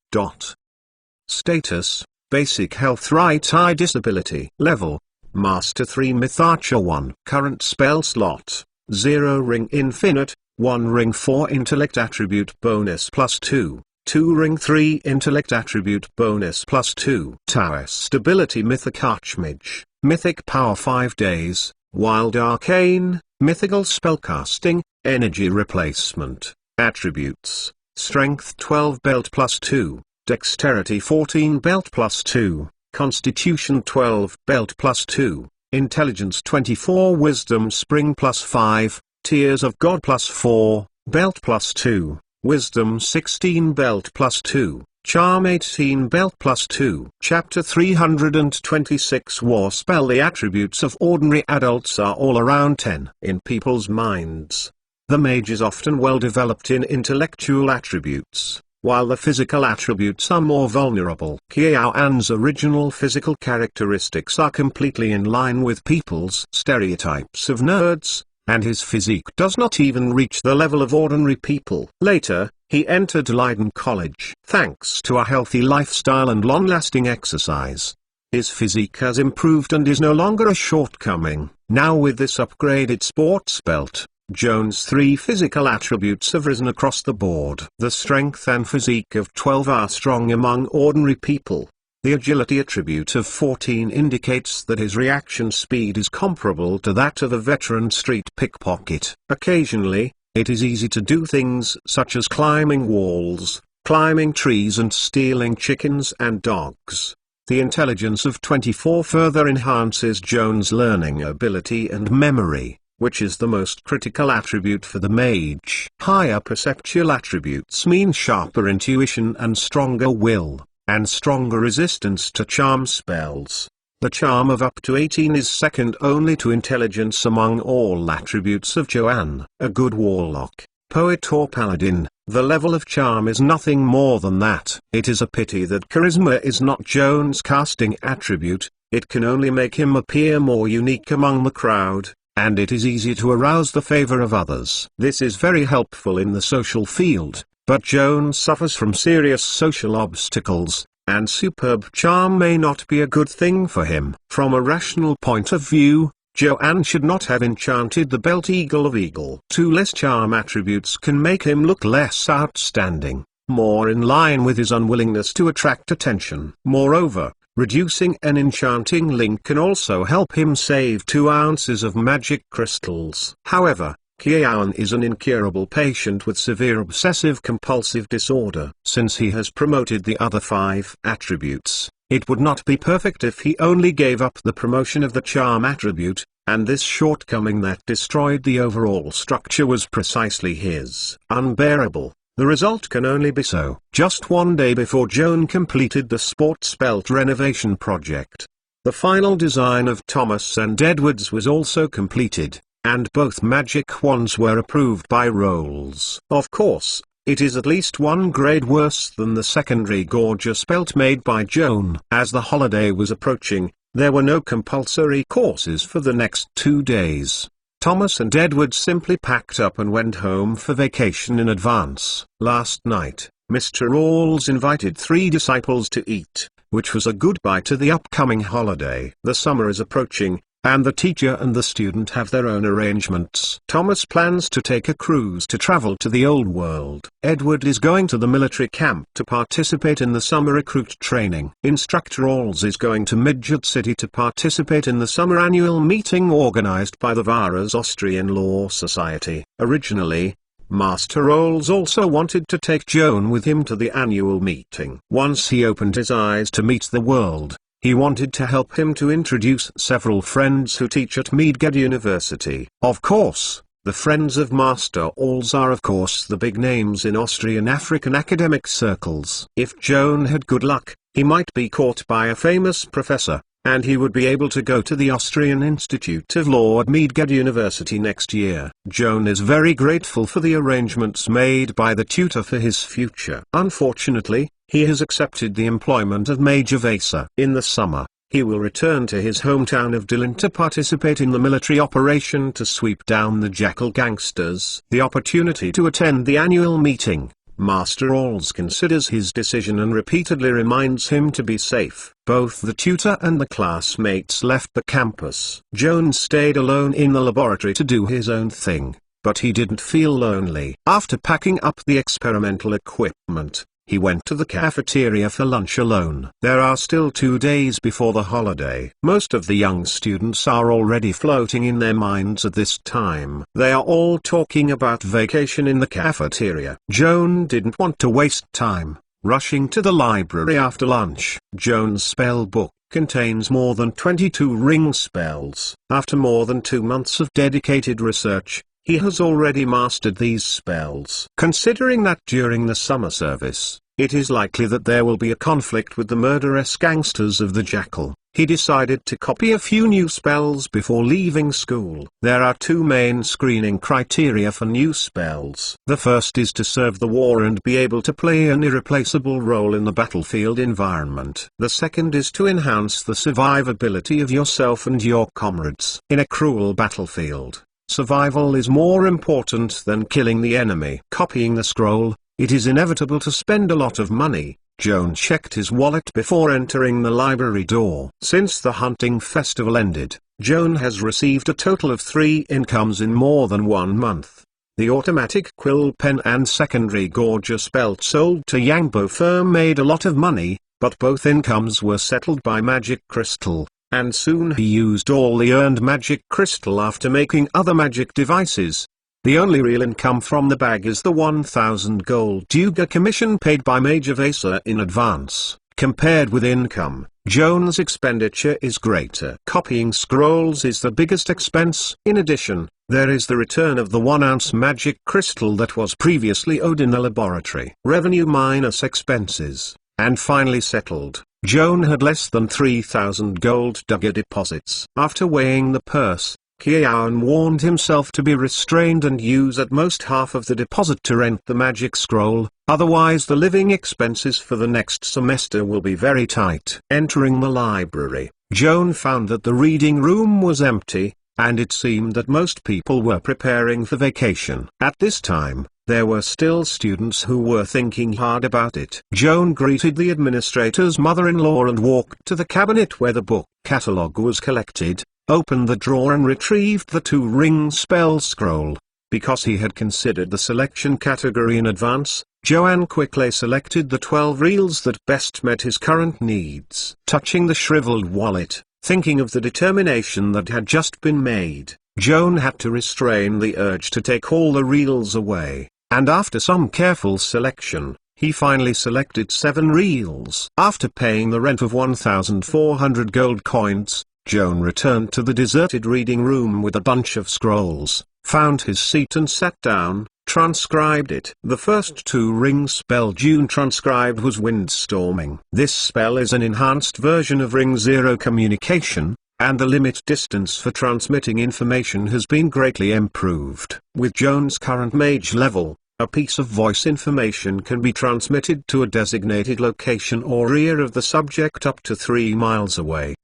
Status: Basic Health, Right Eye Disability. Level: Master 3, Myth Archer 1. Current spell slot: 0 Ring Infinite, 1 Ring 4 Intellect Attribute bonus +2, 2 Ring 3 Intellect Attribute bonus +2. Tower Stability: Mythic Archmage, Mythic Power 5 days, Wild Arcane, Mythical Spellcasting, Energy Replacement. Attributes: Strength 12 belt +2. Dexterity 14 belt +2, Constitution 12 belt +2, Intelligence 24 Wisdom Spring +5, Tears of God +4, belt +2, Wisdom 16 belt +2, Charm 18 belt +2. Chapter 326 War Spell. The attributes of ordinary adults are all around 10 in people's minds. The mage is often well developed in intellectual attributes, while the physical attributes are more vulnerable. Qiaoan's original physical characteristics are completely in line with people's stereotypes of nerds, and his physique does not even reach the level of ordinary people. Later, he entered Leiden College. Thanks to a healthy lifestyle and long-lasting exercise, his physique has improved and is no longer a shortcoming. Now with this upgraded sports belt, Joan's 3 physical attributes have risen across the board. The strength and physique of 12 are strong among ordinary people. The agility attribute of 14 indicates that his reaction speed is comparable to that of a veteran street pickpocket. Occasionally, it is easy to do things such as climbing walls, climbing trees and stealing chickens and dogs. The intelligence of 24 further enhances Joan's learning ability and memory, which is the most critical attribute for the mage. Higher perceptual attributes mean sharper intuition and stronger will, and stronger resistance to charm spells. The charm of up to 18 is second only to intelligence among all attributes of Joan. A good warlock, poet or paladin, the level of charm is nothing more than that. It is a pity that charisma is not Joan's casting attribute. It can only make him appear more unique among the crowd, and it is easy to arouse the favor of others. This is very helpful in the social field, but Joan suffers from serious social obstacles, and superb charm may not be a good thing for him. From a rational point of view, Joan should not have enchanted the belt Eagle of Eagle. 2 less charm attributes can make him look less outstanding, more in line with his unwillingness to attract attention. Moreover, reducing an enchanting link can also help him save 2 ounces of magic crystals. However, Qiaoan is an incurable patient with severe obsessive-compulsive disorder. Since he has promoted the other 5 attributes, it would not be perfect if he only gave up the promotion of the charm attribute, and this shortcoming that destroyed the overall structure was precisely his. Unbearable. The result can only be so. Just one day before Joan completed the sports belt renovation project, the final design of Thomas and Edward's was also completed, and both magic wands were approved by Rolls. Of course, it is at least 1 grade worse than the secondary gorgeous belt made by Joan. As the holiday was approaching, there were no compulsory courses for the next 2 days. Thomas and Edward simply packed up and went home for vacation in advance. Last night, Mr. Rawls invited 3 disciples to eat, which was a goodbye to the upcoming holiday. The summer is approaching, and the teacher and the student have their own arrangements. Thomas plans to take a cruise to travel to the old world. Edward is going to the military camp to participate in the summer recruit training. Instructor Alls is going to Midget City to participate in the summer annual meeting organized by the Vara's Austrian Law Society. Originally, Master Alls also wanted to take Joan with him to the annual meeting. Once he opened his eyes to meet the world, he wanted to help him to introduce several friends who teach at Mage University. Of course, the friends of Master Alls are the big names in Austrian African academic circles. If Joan had good luck, he might be caught by a famous professor, and he would be able to go to the Austrian Institute of Law at Mage University next year. Joan is very grateful for the arrangements made by the tutor for his future. Unfortunately, he has accepted the employment of Mage Joan. In the summer, he will return to his hometown of Dillon to participate in the military operation to sweep down the Jackal gangsters. The opportunity to attend the annual meeting, Master Alls considers his decision and repeatedly reminds him to be safe. Both the tutor and the classmates left the campus. Joan stayed alone in the laboratory to do his own thing, but he didn't feel lonely. After packing up the experimental equipment, he went to the cafeteria for lunch alone. There are still 2 days before the holiday. Most of the young students are already floating in their minds at this time. They are all talking about vacation in the cafeteria. Joan didn't want to waste time, rushing to the library after lunch. Joan's spell book contains more than 22 ring spells. After more than 2 months of dedicated research, he has already mastered these spells. Considering that during the summer service, it is likely that there will be a conflict with the murderous gangsters of the Jackal, he decided to copy a few new spells before leaving school. There are 2 main screening criteria for new spells. The first is to serve the war and be able to play an irreplaceable role in the battlefield environment. The second is to enhance the survivability of yourself and your comrades. In a cruel battlefield, survival is more important than killing the enemy. Copying the scroll, it is inevitable to spend a lot of money. Joan checked his wallet before entering the library door. Since the hunting festival ended, Joan has received a total of 3 incomes in more than 1 month. The automatic quill pen and secondary gorgeous belt sold to Yangbo firm made a lot of money, but both incomes were settled by magic crystal, and soon he used all the earned magic crystal after making other magic devices. The only real income from the bag is the 1,000 gold Duga commission paid by Mage Joan in advance. Compared with income, Joan's expenditure is greater. Copying scrolls is the biggest expense. In addition, there is the return of the 1-ounce magic crystal that was previously owed in the laboratory. Revenue minus expenses, and finally settled, Joan had less than 3,000 gold Duga deposits. After weighing the purse, Qian warned himself to be restrained and use at most half of the deposit to rent the magic scroll, otherwise the living expenses for the next semester will be very tight. Entering the library, Joan found that the reading room was empty, and it seemed that most people were preparing for vacation. At this time, there were still students who were thinking hard about it. Joan greeted the administrator's mother-in-law and walked to the cabinet where the book catalogue was collected, opened the drawer and retrieved the 2-ring spell scroll. Because he had considered the selection category in advance, Joan quickly selected the 12 reels that best met his current needs. Touching the shriveled wallet, thinking of the determination that had just been made, Joan had to restrain the urge to take all the reels away, and after some careful selection, he finally selected 7 reels. After paying the rent of 1,400 gold coins, Joan returned to the deserted reading room with a bunch of scrolls, found his seat and sat down, transcribed it. The first 2-ring spell Joan transcribed was Windstorming. This spell is an enhanced version of Ring 0 communication, and the limit distance for transmitting information has been greatly improved. With Joan's current mage level, a piece of voice information can be transmitted to a designated location or ear of the subject up to 3 miles away.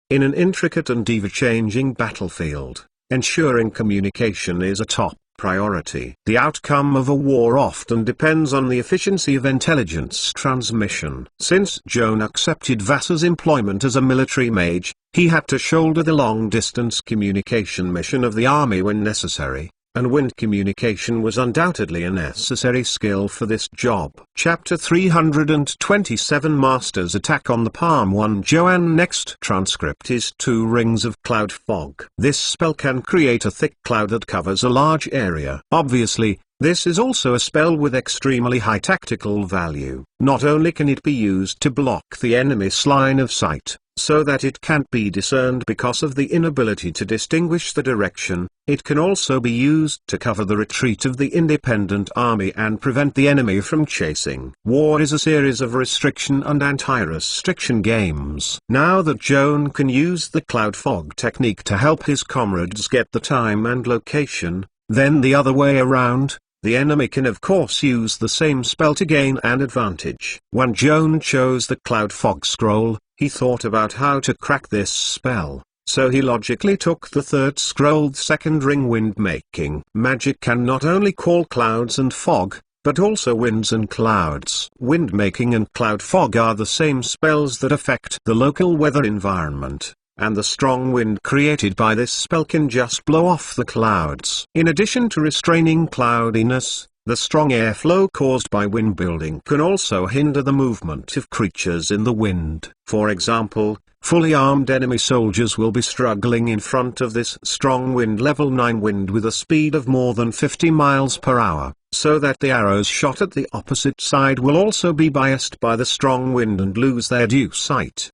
In an intricate and ever-changing battlefield, ensuring communication is a top priority. The outcome of a war often depends on the efficiency of intelligence transmission. Since Joan accepted Vassar's employment as a military mage, he had to shoulder the long-distance communication mission of the army when necessary, and wind communication was undoubtedly a necessary skill for this job. Chapter 327 Master's Attack on the Palm 1 Joan. Next transcript is 2 Rings of Cloud Fog. This spell can create a thick cloud that covers a large area. Obviously, this is also a spell with extremely high tactical value. Not only can it be used to block the enemy's line of sight, so that it can't be discerned because of the inability to distinguish the direction, it can also be used to cover the retreat of the independent army and prevent the enemy from chasing. War is a series of restriction and anti-restriction games. Now that Joan can use the cloud fog technique to help his comrades get the time and location, then the other way around, the enemy can of course use the same spell to gain an advantage. When Joan chose the cloud fog scroll, he thought about how to crack this spell, so he logically took the 3rd scroll, the 2nd ring, wind making. Magic can not only call clouds and fog, but also winds and clouds. Wind making and cloud fog are the same spells that affect the local weather environment, and the strong wind created by this spell can just blow off the clouds. In addition to restraining cloudiness, the strong airflow caused by wind building can also hinder the movement of creatures in the wind. For example, fully armed enemy soldiers will be struggling in front of this strong wind, level 9 wind with a speed of more than 50 miles per hour, so that the arrows shot at the opposite side will also be biased by the strong wind and lose their due sight.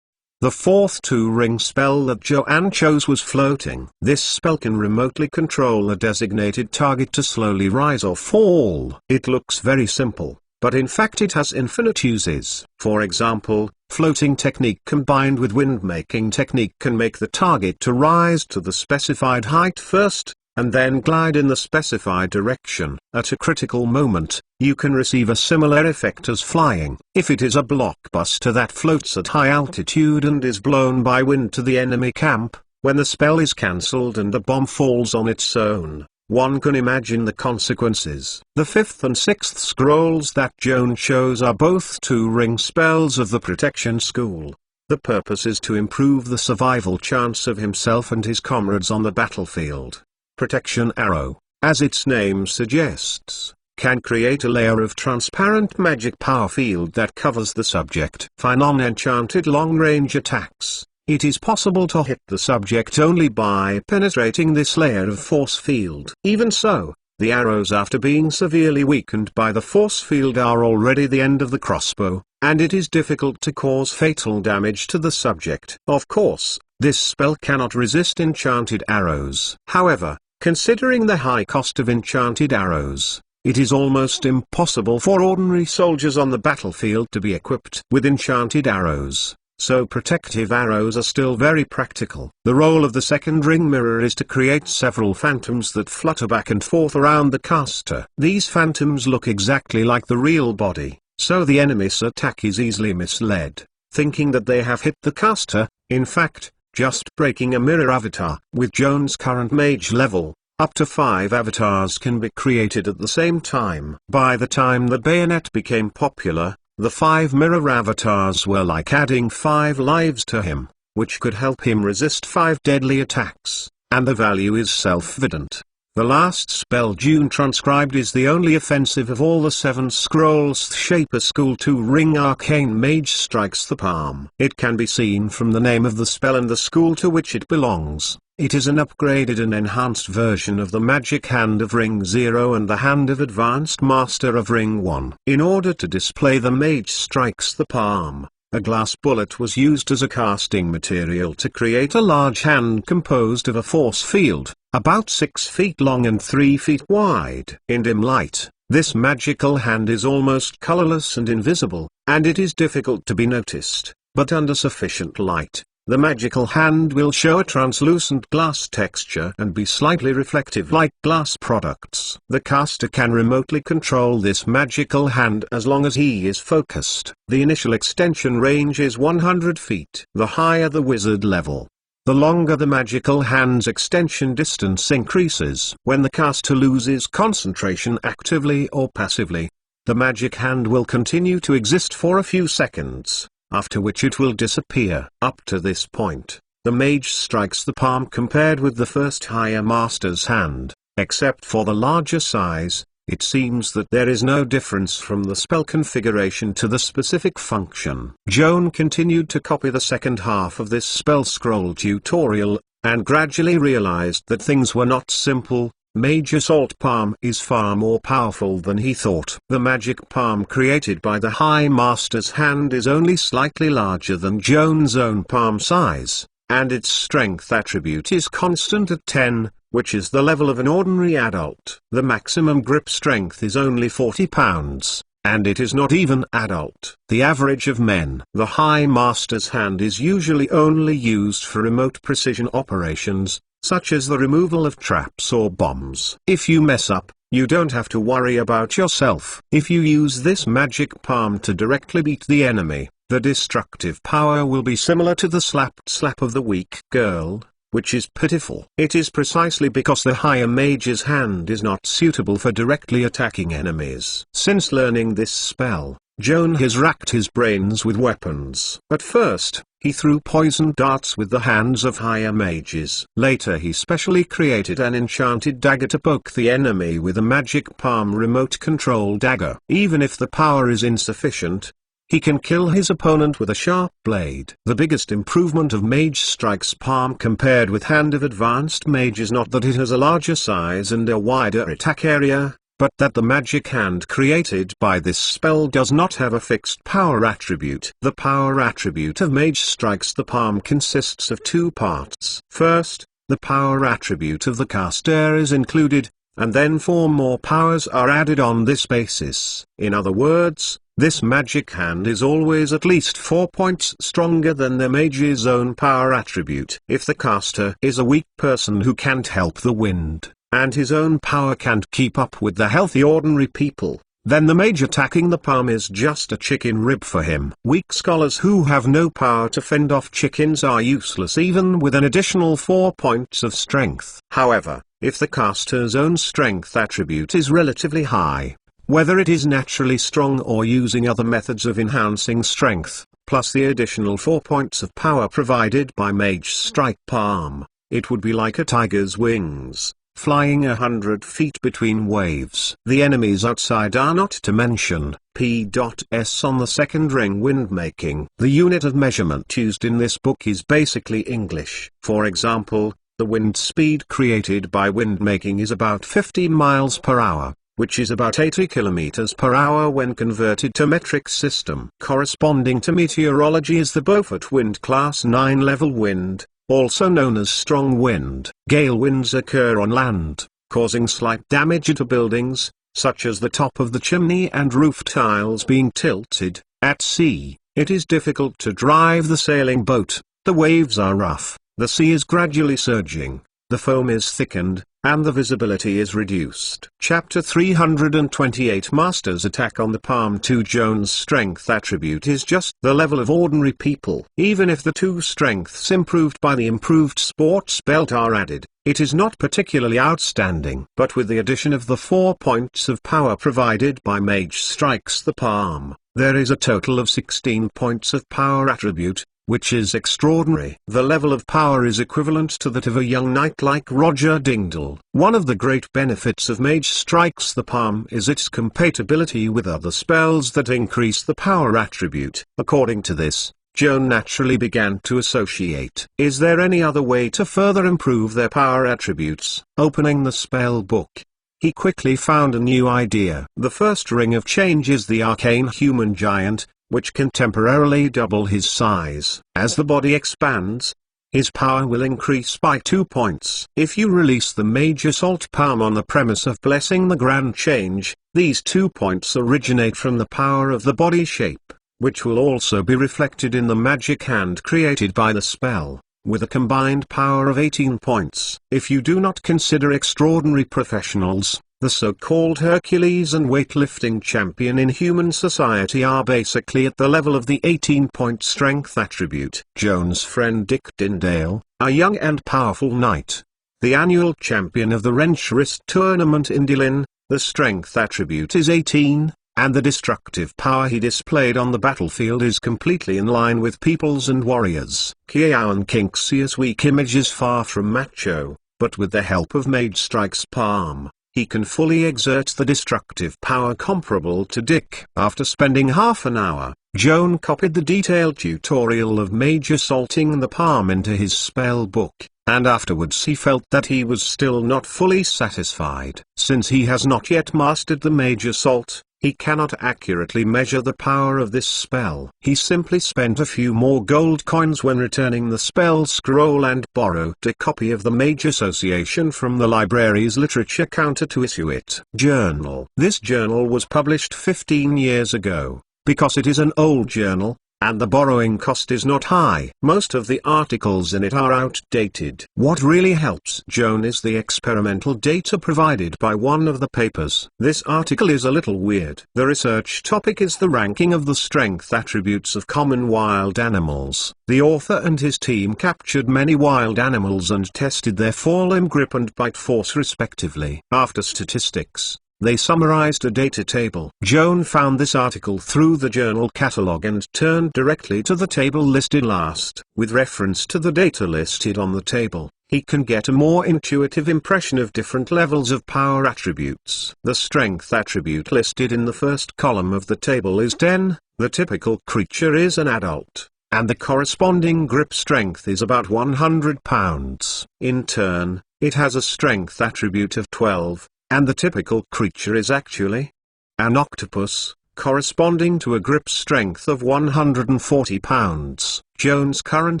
The 4th 2-ring spell that Joan chose was floating. This spell can remotely control a designated target to slowly rise or fall. It looks very simple, but in fact it has infinite uses. For example, floating technique combined with wind-making technique can make the target to rise to the specified height first, and then glide in the specified direction. At a critical moment, you can receive a similar effect as flying. If it is a blockbuster that floats at high altitude and is blown by wind to the enemy camp, when the spell is cancelled and the bomb falls on its own, one can imagine the consequences. The 5th and 6th scrolls that Joan chose are both 2-ring spells of the Protection School. The purpose is to improve the survival chance of himself and his comrades on the battlefield. Protection Arrow, as its name suggests, can create a layer of transparent magic power field that covers the subject. For non-enchanted long-range attacks, it is possible to hit the subject only by penetrating this layer of force field. Even so, the arrows after being severely weakened by the force field are already the end of the crossbow, and it is difficult to cause fatal damage to the subject. Of course, this spell cannot resist enchanted arrows. However, considering the high cost of enchanted arrows, it is almost impossible for ordinary soldiers on the battlefield to be equipped with enchanted arrows, so protective arrows are still very practical. The role of the 2nd ring mirror is to create several phantoms that flutter back and forth around the caster. These phantoms look exactly like the real body, so the enemy's attack is easily misled, thinking that they have hit the caster. In fact, just breaking a mirror avatar. With Joan's current mage level, up to 5 avatars can be created at the same time. By the time the bayonet became popular, the 5 mirror avatars were like adding 5 lives to him, which could help him resist 5 deadly attacks, and the value is self-evident. The last spell Joan transcribed is the only offensive of all the 7 scrolls. Shape a School 2-ring arcane mage strikes the palm. It can be seen from the name of the spell and the school to which it belongs. It is an upgraded and enhanced version of the magic hand of Ring 0 and the hand of Advanced Master of Ring 1. In order to display the mage strikes the palm, a glass bullet was used as a casting material to create a large hand composed of a force field, about 6 feet long and 3 feet wide. In dim light, this magical hand is almost colorless and invisible, and it is difficult to be noticed, but under sufficient light, the magical hand will show a translucent glass texture and be slightly reflective like glass products. The caster can remotely control this magical hand as long as he is focused. The initial extension range is 100 feet. The higher the wizard level, the longer the magical hand's extension distance increases. When the caster loses concentration actively or passively, the magic hand will continue to exist for a few seconds, after which it will disappear. Up to this point, the mage strikes the palm compared with the first higher master's hand, except for the larger size. It seems that there is no difference from the spell configuration to the specific function. Joan continued to copy the second half of this spell scroll tutorial, and gradually realized that things were not simple. Mage Assault Palm is far more powerful than he thought. The magic palm created by the High Master's hand is only slightly larger than Joan's own palm size, and its strength attribute is constant at 10, which is the level of an ordinary adult. The maximum grip strength is only 40 pounds, and it is not even adult. The average of men. The High Master's hand is usually only used for remote precision operations, such as the removal of traps or bombs. If you mess up, you don't have to worry about yourself. If you use this magic palm to directly beat the enemy, the destructive power will be similar to the slap of the weak girl, which is pitiful. It is precisely because the higher mage's hand is not suitable for directly attacking enemies. Since learning this spell, Joan has racked his brains with weapons. At first, he threw poison darts with the hands of higher mages. Later he specially created an enchanted dagger to poke the enemy with a magic palm remote control dagger. Even if the power is insufficient, he can kill his opponent with a sharp blade. The biggest improvement of Mage Strike's palm compared with Hand of Advanced Mage is not that it has a larger size and a wider attack area, but that the magic hand created by this spell does not have a fixed power attribute. The power attribute of Mage Strike's the palm consists of two parts. First, the power attribute of the caster is included, and then 4 more powers are added on this basis. In other words, this magic hand is always at least 4 points stronger than the mage's own power attribute. If the caster is a weak person who can't help the wind, and his own power can't keep up with the healthy ordinary people, then the mage attacking the palm is just a chicken rib for him. Weak scholars who have no power to fend off chickens are useless even with an additional 4 points of strength. However, if the caster's own strength attribute is relatively high, whether it is naturally strong or using other methods of enhancing strength, plus the additional 4 points of power provided by Mage Strike Palm, it would be like a tiger's wings, flying 100 feet between waves. The enemies outside are not to mention. P.S. on the second ring windmaking. The unit of measurement used in this book is basically English. For example, the wind speed created by windmaking is about 50 miles per hour, which is about 80 kilometers per hour when converted to metric system. Corresponding to meteorology is the Beaufort wind class 9 level wind, also known as strong wind. Gale winds occur on land, causing slight damage to buildings, such as the top of the chimney and roof tiles being tilted. At sea, it is difficult to drive the sailing boat, the waves are rough, the sea is gradually surging, the foam is thickened, and the visibility is reduced. Chapter 328 Master's Attack on the Palm 2. Joan's strength attribute is just the level of ordinary people. Even if the 2 strengths improved by the improved sports belt are added, it is not particularly outstanding. But with the addition of the 4 points of power provided by Mage Strikes the Palm, there is a total of 16 points of power attribute, which is extraordinary. The level of power is equivalent to that of a young knight like Roger Dingdall. One of the great benefits of Mage Strikes the Palm is its compatibility with other spells that increase the power attribute. According to this, Joan naturally began to associate. Is there any other way to further improve their power attributes? Opening the spell book, he quickly found a new idea. The first ring of change is the arcane human giant, which can temporarily double his size. As the body expands, his power will increase by 2 points. If you release the Mage Assault Palm on the premise of blessing the grand change, these 2 points originate from the power of the body shape, which will also be reflected in the magic hand created by the spell, with a combined power of 18 points. If you do not consider extraordinary professionals, the so-called Hercules and weightlifting champion in human society are basically at the level of the 18-point strength attribute. Joan's friend Dick Dindale, a young and powerful knight. The annual champion of the wrench wrist tournament in Dillin, the strength attribute is 18, and the destructive power he displayed on the battlefield is completely in line with peoples and warriors. Kiawan Kinxia's weak image is far from macho, but with the help of Mage Strike's palm, he can fully exert the destructive power comparable to Dick. After spending half an hour, Joan copied the detailed tutorial of Mage assaulting the palm into his spell book, and afterwards he felt that he was still not fully satisfied. Since he has not yet mastered the Mage assault, he cannot accurately measure the power of this spell. He simply spent a few more gold coins when returning the spell scroll and borrowed a copy of the Mage Association from the library's literature counter to issue it. Journal. This journal was published 15 years ago. Because it is an old journal, and the borrowing cost is not high, most of the articles in it are outdated. What really helps Joan is the experimental data provided by one of the papers. This article is a little weird. The research topic is the ranking of the strength attributes of common wild animals. The author and his team captured many wild animals and tested their forelimb grip and bite force respectively. After statistics, they summarized a data table. Joan found this article through the journal catalog and turned directly to the table listed last. With reference to the data listed on the table, he can get a more intuitive impression of different levels of power attributes. The strength attribute listed in the first column of the table is 10, the typical creature is an adult, and the corresponding grip strength is about 100 pounds. In turn, it has a strength attribute of 12. And the typical creature is actually an octopus, corresponding to a grip strength of 140 pounds. Joan's current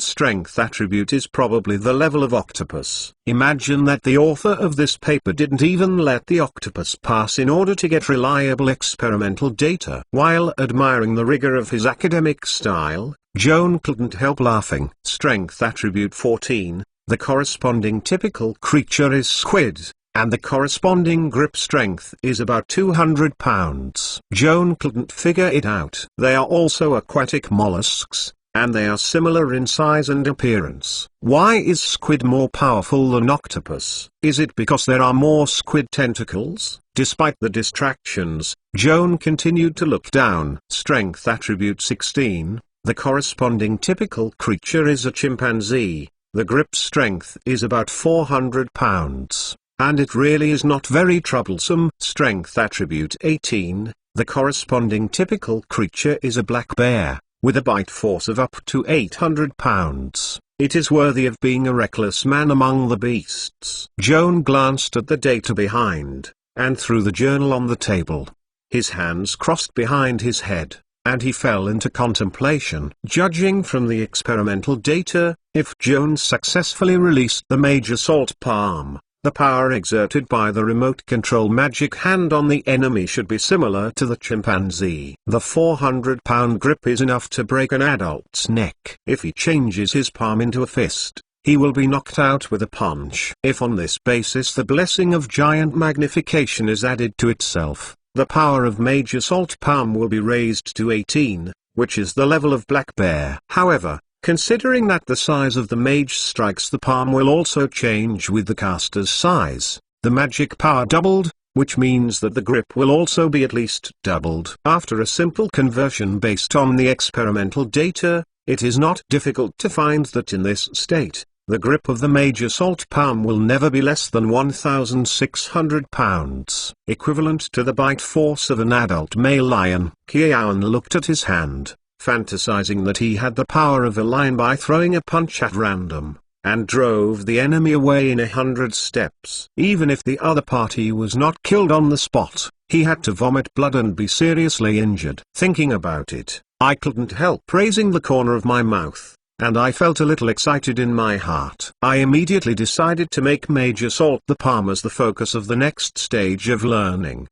strength attribute is probably the level of octopus. Imagine that the author of this paper didn't even let the octopus pass in order to get reliable experimental data. While admiring the rigor of his academic style, Joan couldn't help laughing. Strength attribute 14, the corresponding typical creature is squid, and the corresponding grip strength is about 200 pounds. Joan couldn't figure it out. They are also aquatic mollusks, and they are similar in size and appearance. Why is squid more powerful than octopus? Is it because there are more squid tentacles? Despite the distractions, Joan continued to look down. Strength attribute 16, the corresponding typical creature is a chimpanzee. The grip strength is about 400 pounds. And it really is not very troublesome. Strength attribute 18, the corresponding typical creature is a black bear, with a bite force of up to 800 pounds. It is worthy of being a reckless man among the beasts. Joan glanced at the data behind, and through the journal on the table. His hands crossed behind his head, and he fell into contemplation. Judging from the experimental data, if Joan successfully released the Mage Assault palm, the power exerted by the remote control magic hand on the enemy should be similar to the chimpanzee. The 400-pound grip is enough to break an adult's neck. If he changes his palm into a fist, he will be knocked out with a punch. If on this basis the blessing of giant magnification is added to itself, the power of Mage Assault palm will be raised to 18, which is the level of Black Bear. However, considering that the size of the mage strikes the palm will also change with the caster's size, the magic power doubled, which means that the grip will also be at least doubled. After a simple conversion based on the experimental data, it is not difficult to find that in this state, the grip of the Mage Assault palm will never be less than 1,600 pounds, equivalent to the bite force of an adult male lion. Kiawan looked at his hand, fantasizing that he had the power of a lion by throwing a punch at random, and drove the enemy away in 100 steps. Even if the other party was not killed on the spot, he had to vomit blood and be seriously injured. Thinking about it, I couldn't help raising the corner of my mouth, and I felt a little excited in my heart. I immediately decided to make Mage Assault the palm as the focus of the next stage of learning.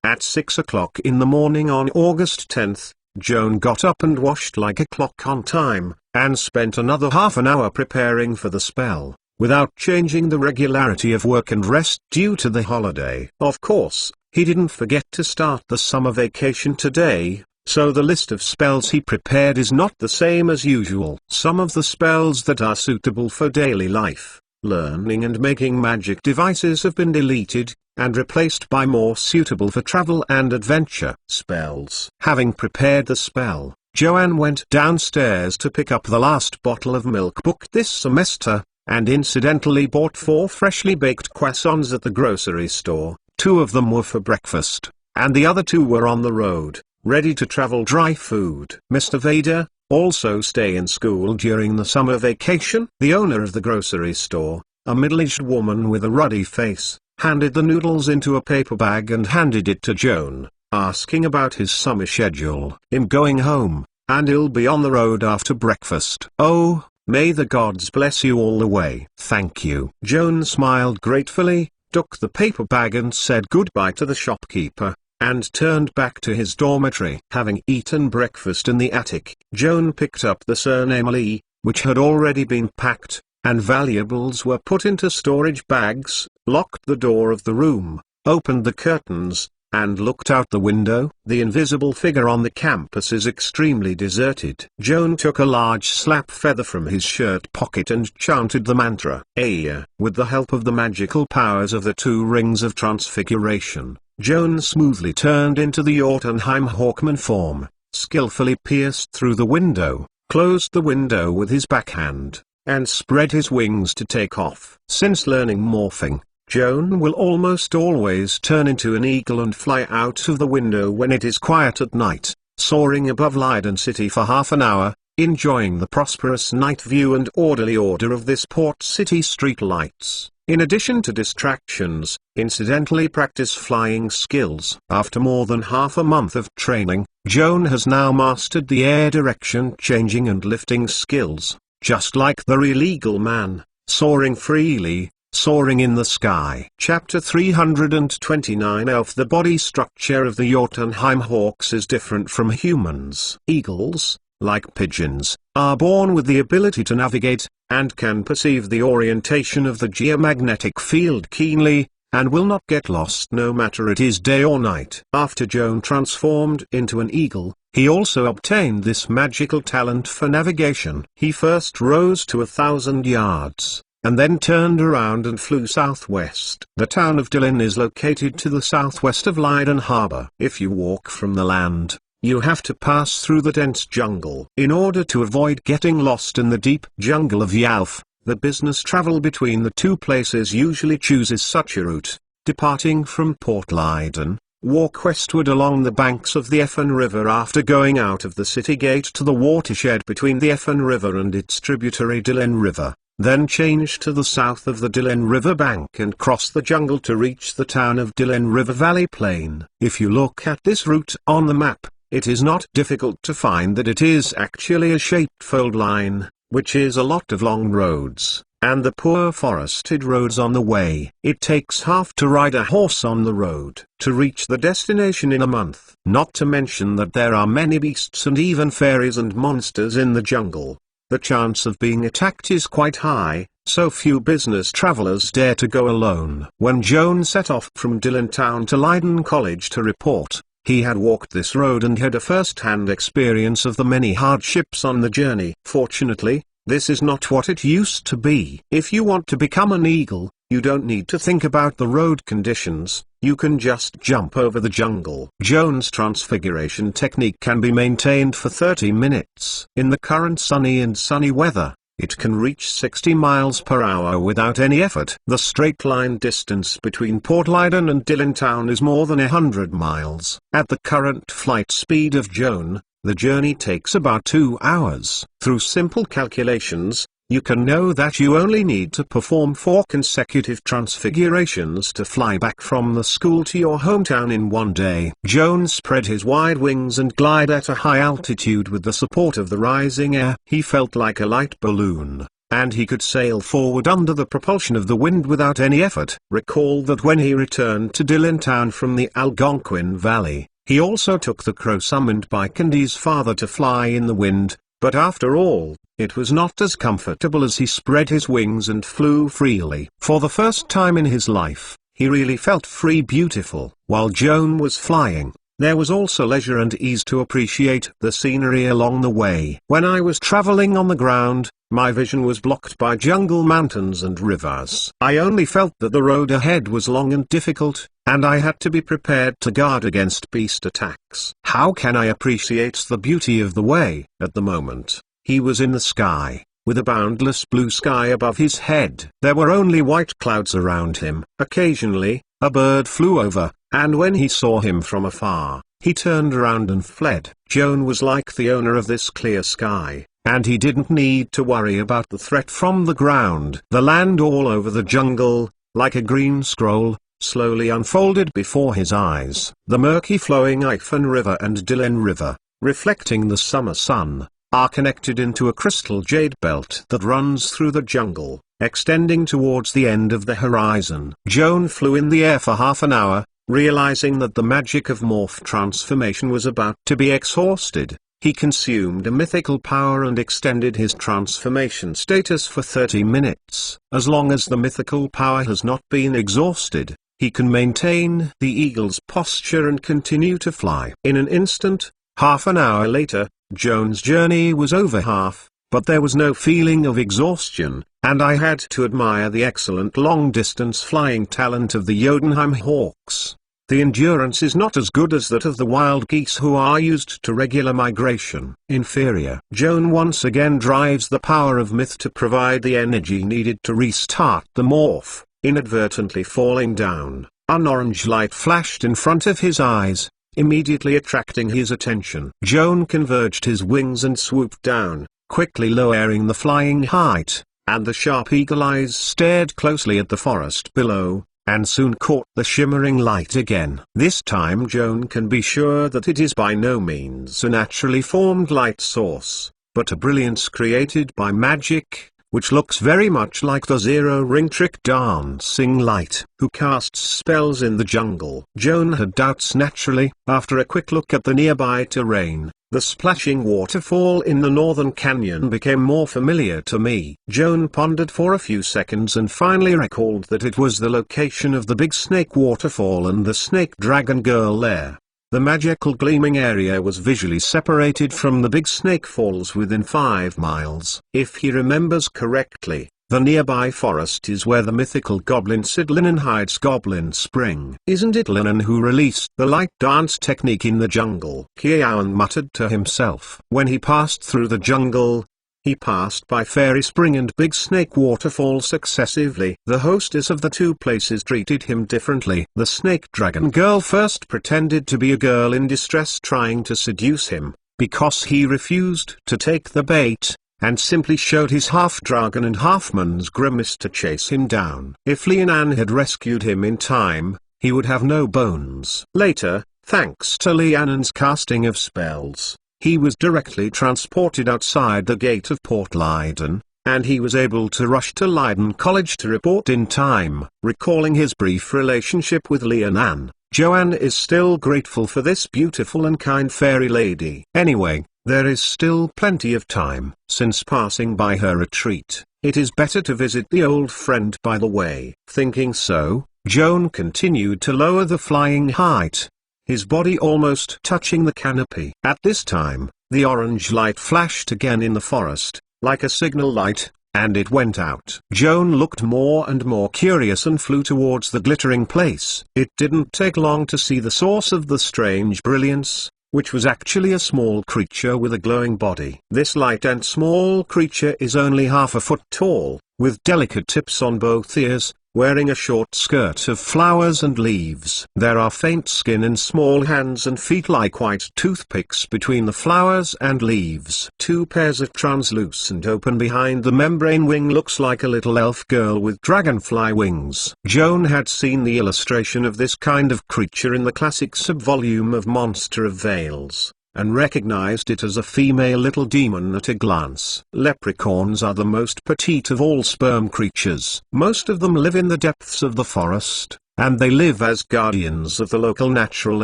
At 6 o'clock in the morning on August 10th, Joan got up and washed like a clock on time, and spent another half an hour preparing for the spell, without changing the regularity of work and rest due to the holiday. Of course, he didn't forget to start the summer vacation today, so the list of spells he prepared is not the same as usual. Some of the spells that are suitable for daily life, learning and making magic devices have been deleted, and replaced by more suitable for travel and adventure spells. Having prepared the spell, Joanne went downstairs to pick up the last bottle of milk booked this semester, and incidentally bought 4 freshly baked croissants at the grocery store. 2 of them were for breakfast, and the other 2 were on the road, ready to travel dry food. Mr. Vader also stay in school during the summer vacation. The owner of the grocery store, a middle-aged woman with a ruddy face, handed the noodles into a paper bag and handed it to Joan, asking about his summer schedule. "I'm going home, and he'll be on the road after breakfast." "Oh, may the gods bless you all the way." "Thank you." Joan smiled gratefully, took the paper bag and said goodbye to the shopkeeper, and turned back to his dormitory. Having eaten breakfast in the attic, Joan picked up the surname Lee, which had already been packed, and valuables were put into storage bags, locked the door of the room, opened the curtains, and looked out the window. The invisible figure on the campus is extremely deserted. Joan took a large slap feather from his shirt pocket and chanted the mantra, Aya. With the help of the magical powers of the 2 rings of transfiguration, Joan smoothly turned into the Jotunheim Hawkman form, skillfully pierced through the window, closed the window with his backhand, and spread his wings to take off. Since learning morphing, Joan will almost always turn into an eagle and fly out of the window when it is quiet at night, soaring above Leiden City for half an hour, enjoying the prosperous night view and orderly order of this port city street lights. In addition to distractions, incidentally practice flying skills. After more than half a month of training, Joan has now mastered the air direction changing and lifting skills, just like the real eagle man, soaring freely, soaring in the sky. Chapter 329 of the body structure of the Jotunheim hawks is different from humans. Eagles, like pigeons, are born with the ability to navigate, and can perceive the orientation of the geomagnetic field keenly, and will not get lost no matter it is day or night. After Joan transformed into an eagle, he also obtained this magical talent for navigation. He first rose to 1,000 yards, and then turned around and flew southwest. The town of Dillin is located to the southwest of Leiden harbor. If you walk from the land, you have to pass through the dense jungle. In order to avoid getting lost in the deep jungle of Yalf, the business travel between the 2 places usually chooses such a route. Departing from Port Leiden, walk westward along the banks of the Effen River after going out of the city gate to the watershed between the Effen River and its tributary Dillin River. Then change to the south of the Dillin River bank and cross the jungle to reach the town of Dillin River Valley Plain. If you look at this route on the map, it is not difficult to find that it is actually a shaped fold line, which is a lot of long roads, and the poor forested roads on the way. It takes half to ride a horse on the road to reach the destination in a month. Not to mention that there are many beasts and even fairies and monsters in the jungle. The chance of being attacked is quite high, so few business travelers dare to go alone. When Joan set off from Dillin town to Leiden College to report, he had walked this road and had a first-hand experience of the many hardships on the journey. Fortunately, this is not what it used to be. If you want to become an eagle, you don't need to think about the road conditions, you can just jump over the jungle. Joan's transfiguration technique can be maintained for 30 minutes. In the current sunny weather, it can reach 60 miles per hour without any effort. The straight line distance between Port Leiden and Dillin town is more than 100 miles. At the current flight speed of Joan, the journey takes about 2 hours. Through simple calculations, you can know that you only need to perform 4 consecutive transfigurations to fly back from the school to your hometown in one day. Joan spread his wide wings and glide at a high altitude with the support of the rising air. He felt like a light balloon, and he could sail forward under the propulsion of the wind without any effort. Recall that when he returned to Dillin town from the Algonquin Valley, he also took the crow summoned by Candy's father to fly in the wind, but after all, it was not as comfortable as he spread his wings and flew freely. For the first time in his life, he really felt free beautiful. While Joan was flying, There was also leisure and ease to appreciate the scenery along the way. When I was traveling on the ground, my vision was blocked by jungle, mountains and rivers. I only felt that the road ahead was long and difficult, and I had to be prepared to guard against beast attacks. How can I appreciate the beauty of the way? At the moment, he was in the sky, with a boundless blue sky above his head. There were only white clouds around him. Occasionally, a bird flew over, and when he saw him from afar, he turned around and fled. Joan was like the owner of this clear sky, and he didn't need to worry about the threat from the ground. The land all over the jungle, like a green scroll, slowly unfolded before his eyes. The murky flowing Ifan River and Dilen River, reflecting the summer sun, are connected into a crystal jade belt that runs through the jungle, extending towards the end of the horizon. Joan flew in the air for half an hour, realizing that the magic of morph transformation was about to be exhausted. He consumed a mythical power and extended his transformation status for 30 minutes. As long as the mythical power has not been exhausted, he can maintain the eagle's posture and continue to fly. In an instant, half an hour later, Joan's journey was over half, but there was no feeling of exhaustion, and I had to admire the excellent long-distance flying talent of the Jotunheim hawks. The endurance is not as good as that of the wild geese who are used to regular migration. Inferior. Joan once again drives the power of myth to provide the energy needed to restart the morph. Inadvertently falling down, an orange light flashed in front of his eyes, immediately attracting his attention. Joan converged his wings and swooped down, quickly lowering the flying height, and the sharp eagle eyes stared closely at the forest below, and soon caught the shimmering light again. This time Joan can be sure that it is by no means a naturally formed light source, but a brilliance created by magic, which looks very much like the zero-ring trick dancing light. Who casts spells in the jungle? Joan had doubts naturally. After a quick look at the nearby terrain, the splashing waterfall in the northern canyon became more familiar to me. Joan pondered for a few seconds and finally recalled that it was the location of the Big Snake Waterfall and the Snake Dragon Girl there. The magical gleaming area was visually separated from the Big Snake Falls within 5 miles. If he remembers correctly, the nearby forest is where the mythical goblin Sid Linen hides Goblin Spring. Isn't it Linen who released the light dance technique in the jungle? Kiawan muttered to himself. When he passed through the jungle, he passed by Fairy Spring and Big Snake Waterfall successively. The hostess of the two places treated him differently. The Snake Dragon Girl first pretended to be a girl in distress trying to seduce him, because he refused to take the bait, and simply showed his half-dragon and half-man's grimace to chase him down. If Lianan had rescued him in time, he would have no bones. Later, thanks to Lianan's casting of spells, he was directly transported outside the gate of Port Leiden, and he was able to rush to Leiden College to report in time. Recalling his brief relationship with Lianan, Joanne is still grateful for this beautiful and kind fairy lady. Anyway, there is still plenty of time. Since passing by her retreat, it is better to visit the old friend by the way. Thinking so, Joan continued to lower the flying height, his body almost touching the canopy. At this time, the orange light flashed again in the forest, like a signal light, and it went out. Joan looked more and more curious and flew towards the glittering place. It didn't take long to see the source of the strange brilliance, which was actually a small creature with a glowing body. This light and small creature is only half a foot tall, with delicate tips on both ears, wearing a short skirt of flowers and leaves. There are faint skin and small hands and feet like white toothpicks between the flowers and leaves. 2 pairs of translucent open behind the membrane wing looks like a little elf girl with dragonfly wings. Joan had seen the illustration of this kind of creature in the classic sub-volume of Monster of Vales, and recognized it as a female little demon at a glance. Leprechauns are the most petite of all sperm creatures. Most of them live in the depths of the forest, and they live as guardians of the local natural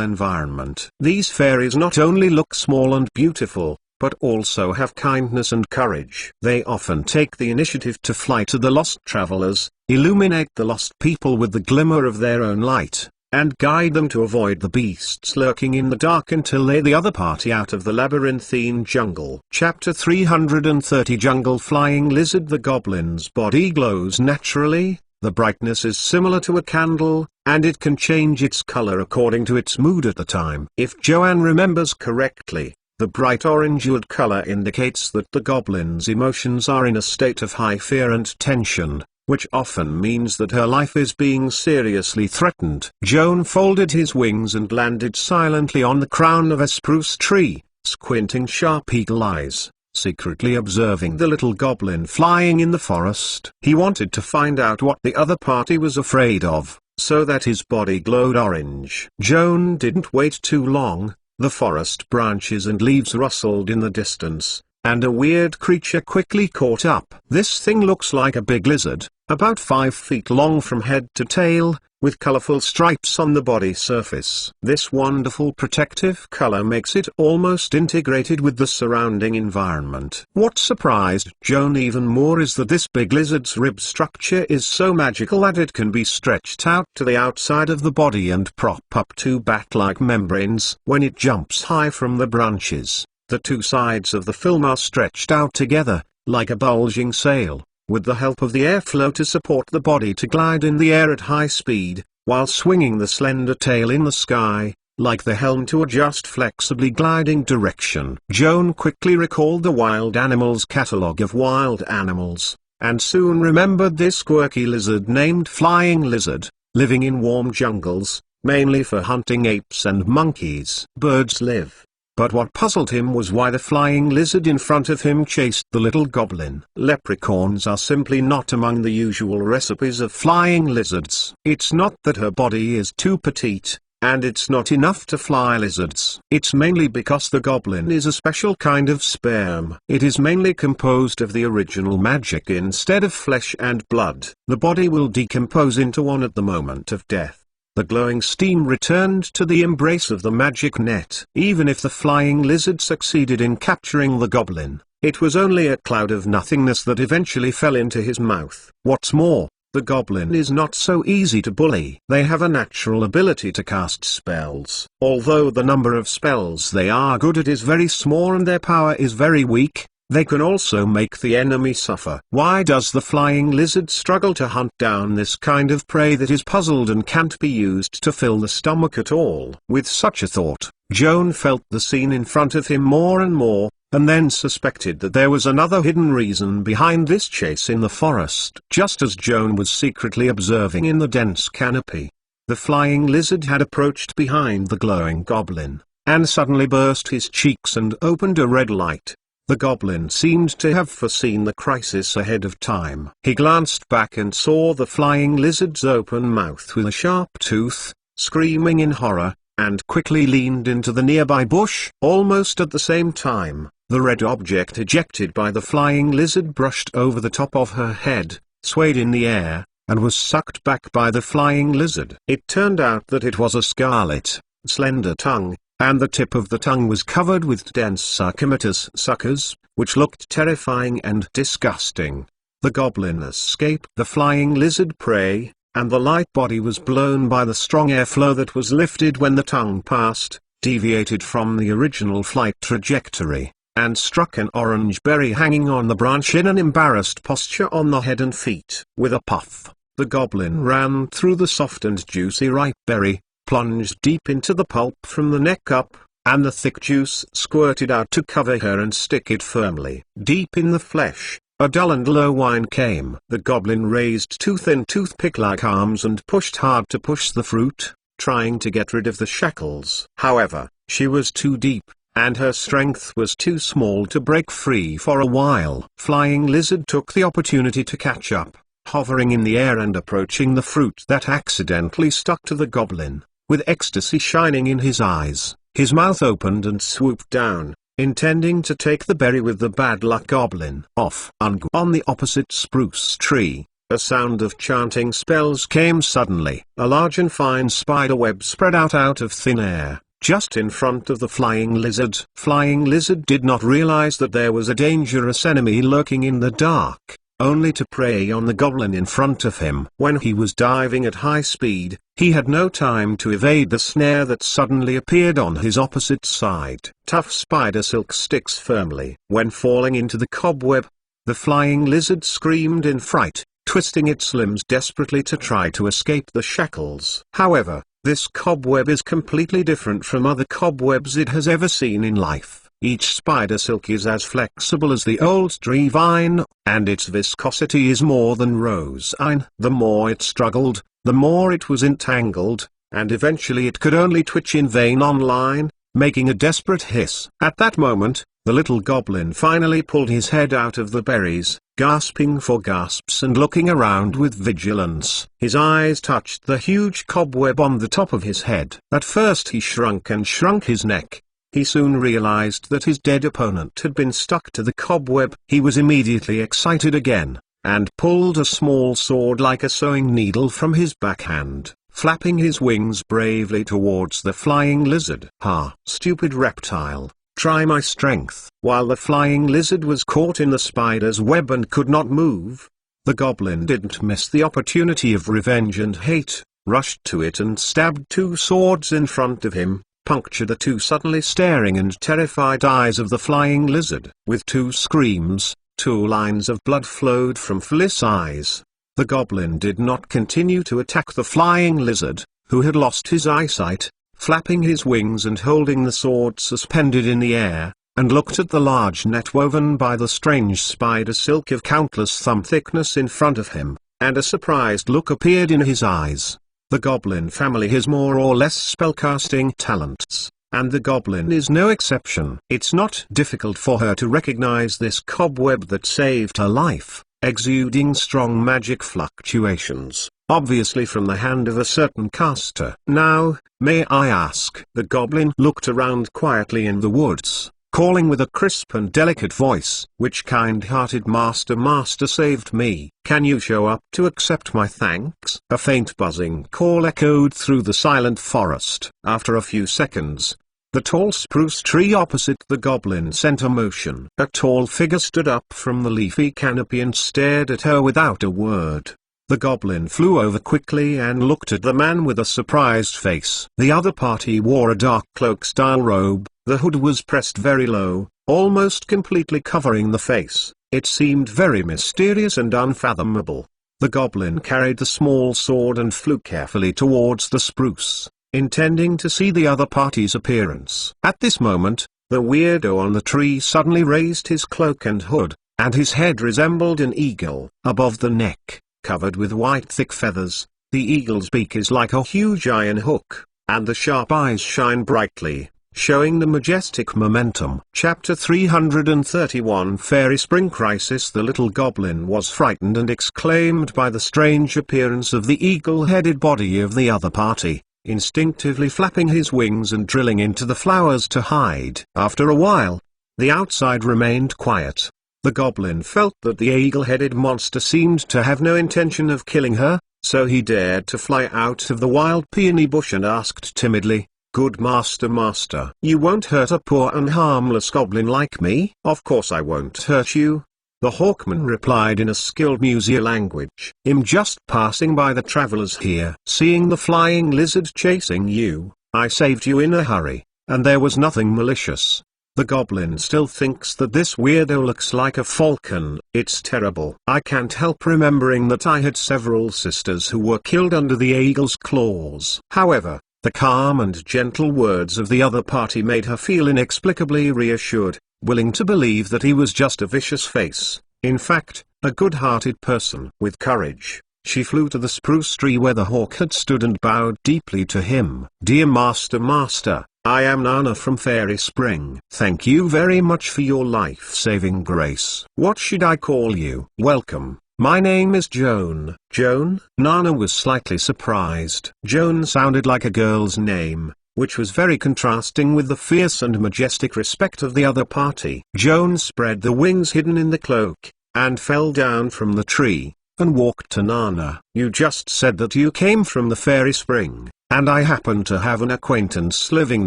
environment. These fairies not only look small and beautiful, but also have kindness and courage. They often take the initiative to fly to the lost travelers, illuminate the lost people with the glimmer of their own light, and guide them to avoid the beasts lurking in the dark until they the other party out of the labyrinthine jungle. Chapter 330 Jungle Flying Lizard. The goblin's body glows naturally. The brightness is similar to a candle, and it can change its color according to its mood at the time. If Joanne remembers correctly, the bright orange wood color indicates that the goblin's emotions are in a state of high fear and tension, which often means that her life is being seriously threatened. Joan folded his wings and landed silently on the crown of a spruce tree, squinting sharp eagle eyes, secretly observing the little goblin flying in the forest. He wanted to find out what the other party was afraid of, so that his body glowed orange. Joan didn't wait too long. The forest branches and leaves rustled in the distance, and a weird creature quickly caught up. This thing looks like a big lizard, about 5 feet long from head to tail, with colorful stripes on the body surface. This wonderful protective color makes it almost integrated with the surrounding environment. What surprised Joan even more is that this big lizard's rib structure is so magical that it can be stretched out to the outside of the body and prop up 2 bat-like membranes. When it jumps high from the branches, the 2 sides of the film are stretched out together, like a bulging sail, with the help of the airflow to support the body to glide in the air at high speed, while swinging the slender tail in the sky, like the helm to adjust flexibly gliding direction. Joan quickly recalled the Wild Animals catalog of wild animals, and soon remembered this quirky lizard named Flying Lizard, living in warm jungles, mainly for hunting apes and monkeys. Birds live. But what puzzled him was why the flying lizard in front of him chased the little goblin. Leprechauns are simply not among the usual recipes of flying lizards. It's not that her body is too petite, and it's not enough to fly lizards. It's mainly because the goblin is a special kind of sperm. It is mainly composed of the original magic instead of flesh and blood. The body will decompose into one at the moment of death. The glowing steam returned to the embrace of the magic net. Even if the flying lizard succeeded in capturing the goblin, it was only a cloud of nothingness that eventually fell into his mouth. What's more, the goblin is not so easy to bully. They have a natural ability to cast spells. Although the number of spells they are good at is very small and their power is very weak, they can also make the enemy suffer. Why does the flying lizard struggle to hunt down this kind of prey that is puzzled and can't be used to fill the stomach at all? With such a thought, Joan felt the scene in front of him more and more, and then suspected that there was another hidden reason behind this chase in the forest. Just as Joan was secretly observing in the dense canopy, the flying lizard had approached behind the glowing goblin, and suddenly burst his cheeks and opened a red light. The goblin seemed to have foreseen the crisis ahead of time. He glanced back and saw the flying lizard's open mouth with a sharp tooth, screaming in horror, and quickly leaned into the nearby bush. Almost at the same time, the red object ejected by the flying lizard brushed over the top of her head, swayed in the air, and was sucked back by the flying lizard. It turned out that it was a scarlet, slender tongue, and the tip of the tongue was covered with dense succumitous suckers, which looked terrifying and disgusting. The goblin escaped the flying lizard prey, and the light body was blown by the strong airflow that was lifted when the tongue passed, deviated from the original flight trajectory, and struck an orange berry hanging on the branch in an embarrassed posture on the head and feet. With a puff, the goblin ran through the soft and juicy ripe berry, plunged deep into the pulp from the neck up, and the thick juice squirted out to cover her and stick it firmly. Deep in the flesh, a dull and low whine came. The goblin raised 2 thin toothpick-like arms and pushed hard to push the fruit, trying to get rid of the shackles. However, she was too deep, and her strength was too small to break free for a while. Flying Lizard took the opportunity to catch up, hovering in the air and approaching the fruit that accidentally stuck to the goblin. With ecstasy shining in his eyes, his mouth opened and swooped down, intending to take the berry with the bad luck goblin. Off. On the opposite spruce tree, a sound of chanting spells came suddenly. A large and fine spider web spread out of thin air, just in front of the flying lizard. Flying Lizard did not realize that there was a dangerous enemy lurking in the dark. only to prey on the goblin in front of him. When he was diving at high speed, he had no time to evade the snare that suddenly appeared on his opposite side. Tough spider silk sticks firmly. When falling into the cobweb, the flying lizard screamed in fright, twisting its limbs desperately to try to escape the shackles. However, this cobweb is completely different from other cobwebs it has ever seen in life. Each spider silk is as flexible as the old tree vine, and its viscosity is more than rose iron. The more it struggled, the more it was entangled, and eventually it could only twitch in vain online, making a desperate hiss. At that moment, the little goblin finally pulled his head out of the berries, gasping for gasps and looking around with vigilance. His eyes touched the huge cobweb on the top of his head. At first he shrunk and shrunk his neck. He soon realized that his dead opponent had been stuck to the cobweb. He was immediately excited again, and pulled a small sword like a sewing needle from his backhand, flapping his wings bravely towards the flying lizard. "Ha, stupid reptile, try my strength." While the flying lizard was caught in the spider's web and could not move, the goblin didn't miss the opportunity of revenge and hate, rushed to it and stabbed two swords in front of him, punctured the two suddenly staring and terrified eyes of the flying lizard. With two screams, two lines of blood flowed from Phyllis' eyes. The goblin did not continue to attack the flying lizard, who had lost his eyesight, flapping his wings and holding the sword suspended in the air, and looked at the large net woven by the strange spider silk of countless thumb thickness in front of him, and a surprised look appeared in his eyes. The goblin family has more or less spellcasting talents, and the goblin is no exception. It's not difficult for her to recognize this cobweb that saved her life, exuding strong magic fluctuations, obviously from the hand of a certain caster. "Now, may I ask?" The goblin looked around quietly in the woods, calling with a crisp and delicate voice, "Which kind-hearted master saved me? Can you show up to accept my thanks?" A faint buzzing call echoed through the silent forest. After a few seconds, the tall spruce tree opposite the goblin sent a motion. A tall figure stood up from the leafy canopy and stared at her without a word. The goblin flew over quickly and looked at the man with a surprised face. The other party wore a dark cloak-style robe. The hood was pressed very low, almost completely covering the face. It seemed very mysterious and unfathomable. The goblin carried the small sword and flew carefully towards the spruce, intending to see the other party's appearance. At this moment, the weirdo on the tree suddenly raised his cloak and hood, and his head resembled an eagle. Above the neck, covered with white thick feathers, the eagle's beak is like a huge iron hook, and the sharp eyes shine brightly, showing the majestic momentum. Chapter 331 Fairy Spring Crisis. The little goblin was frightened and exclaimed by the strange appearance of the eagle-headed body of the other party, instinctively flapping his wings and drilling into the flowers to hide. After a while, the outside remained quiet. The goblin felt that the eagle-headed monster seemed to have no intention of killing her, so he dared to fly out of the wild peony bush and asked timidly, "Good master, you won't hurt a poor and harmless goblin like me?" "Of course I won't hurt you," the hawkman replied in a skilled Musia language. "I'm just passing by the travelers here. Seeing the flying lizard chasing you, I saved you in a hurry, and there was nothing malicious." The goblin still thinks that this weirdo looks like a falcon. It's terrible. I can't help remembering that I had several sisters who were killed under the eagle's claws. However, the calm and gentle words of the other party made her feel inexplicably reassured, willing to believe that he was just a vicious face, in fact, a good-hearted person. With courage, she flew to the spruce tree where the hawk had stood and bowed deeply to him. "Dear master, I am Nana from Fairy Spring. Thank you very much for your life-saving grace. What should I call you?" "Welcome. My name is Joan." "Joan?" Nana was slightly surprised. Joan sounded like a girl's name, which was very contrasting with the fierce and majestic respect of the other party. Joan spread the wings hidden in the cloak, and fell down from the tree, and walked to Nana. "You just said that you came from the Fairy Spring, and I happen to have an acquaintance living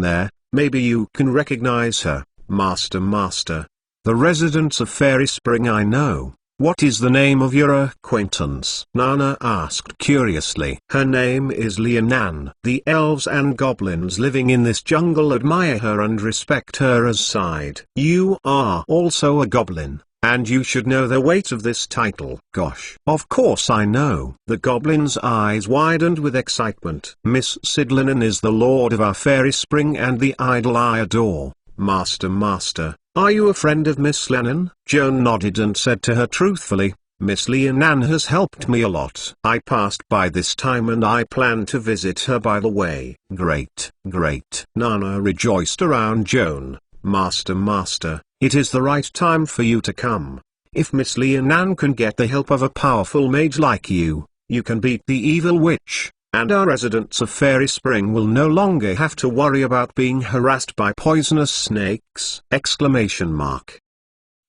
there. Maybe you can recognize her." Master. The residents of Fairy Spring I know. What is the name of your acquaintance? Nana asked curiously. Her name is Lianan. The elves and goblins living in this jungle admire her and respect her as side. You are also a goblin, and you should know the weight of this title. Gosh. Of course I know. The goblin's eyes widened with excitement. Miss Sidlinen is the lord of our fairy spring and the idol I adore. Master, are you a friend of Miss Lennon? Joan nodded and said to her truthfully, Miss Lianan has helped me a lot. I passed by this time and I plan to visit her by the way. Great. Nana rejoiced around Joan. Master, it is the right time for you to come. If Miss Lianan can get the help of a powerful mage like you, you can beat the evil witch, and our residents of Fairy Spring will no longer have to worry about being harassed by poisonous snakes!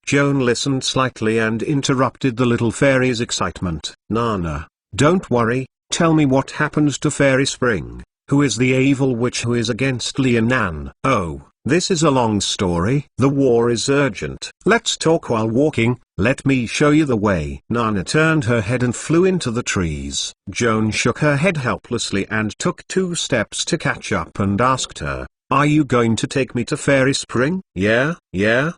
Joan listened slightly and interrupted the little fairy's excitement. Nana, don't worry, tell me what happens to Fairy Spring. Who is the evil witch who is against Lianan? Oh, this is a long story. The war is urgent. Let's talk while walking. Let me show you the way. Nana turned her head and flew into the trees. Joan shook her head helplessly and took 2 steps to catch up and asked her, are you going to take me to Fairy Spring? Yeah.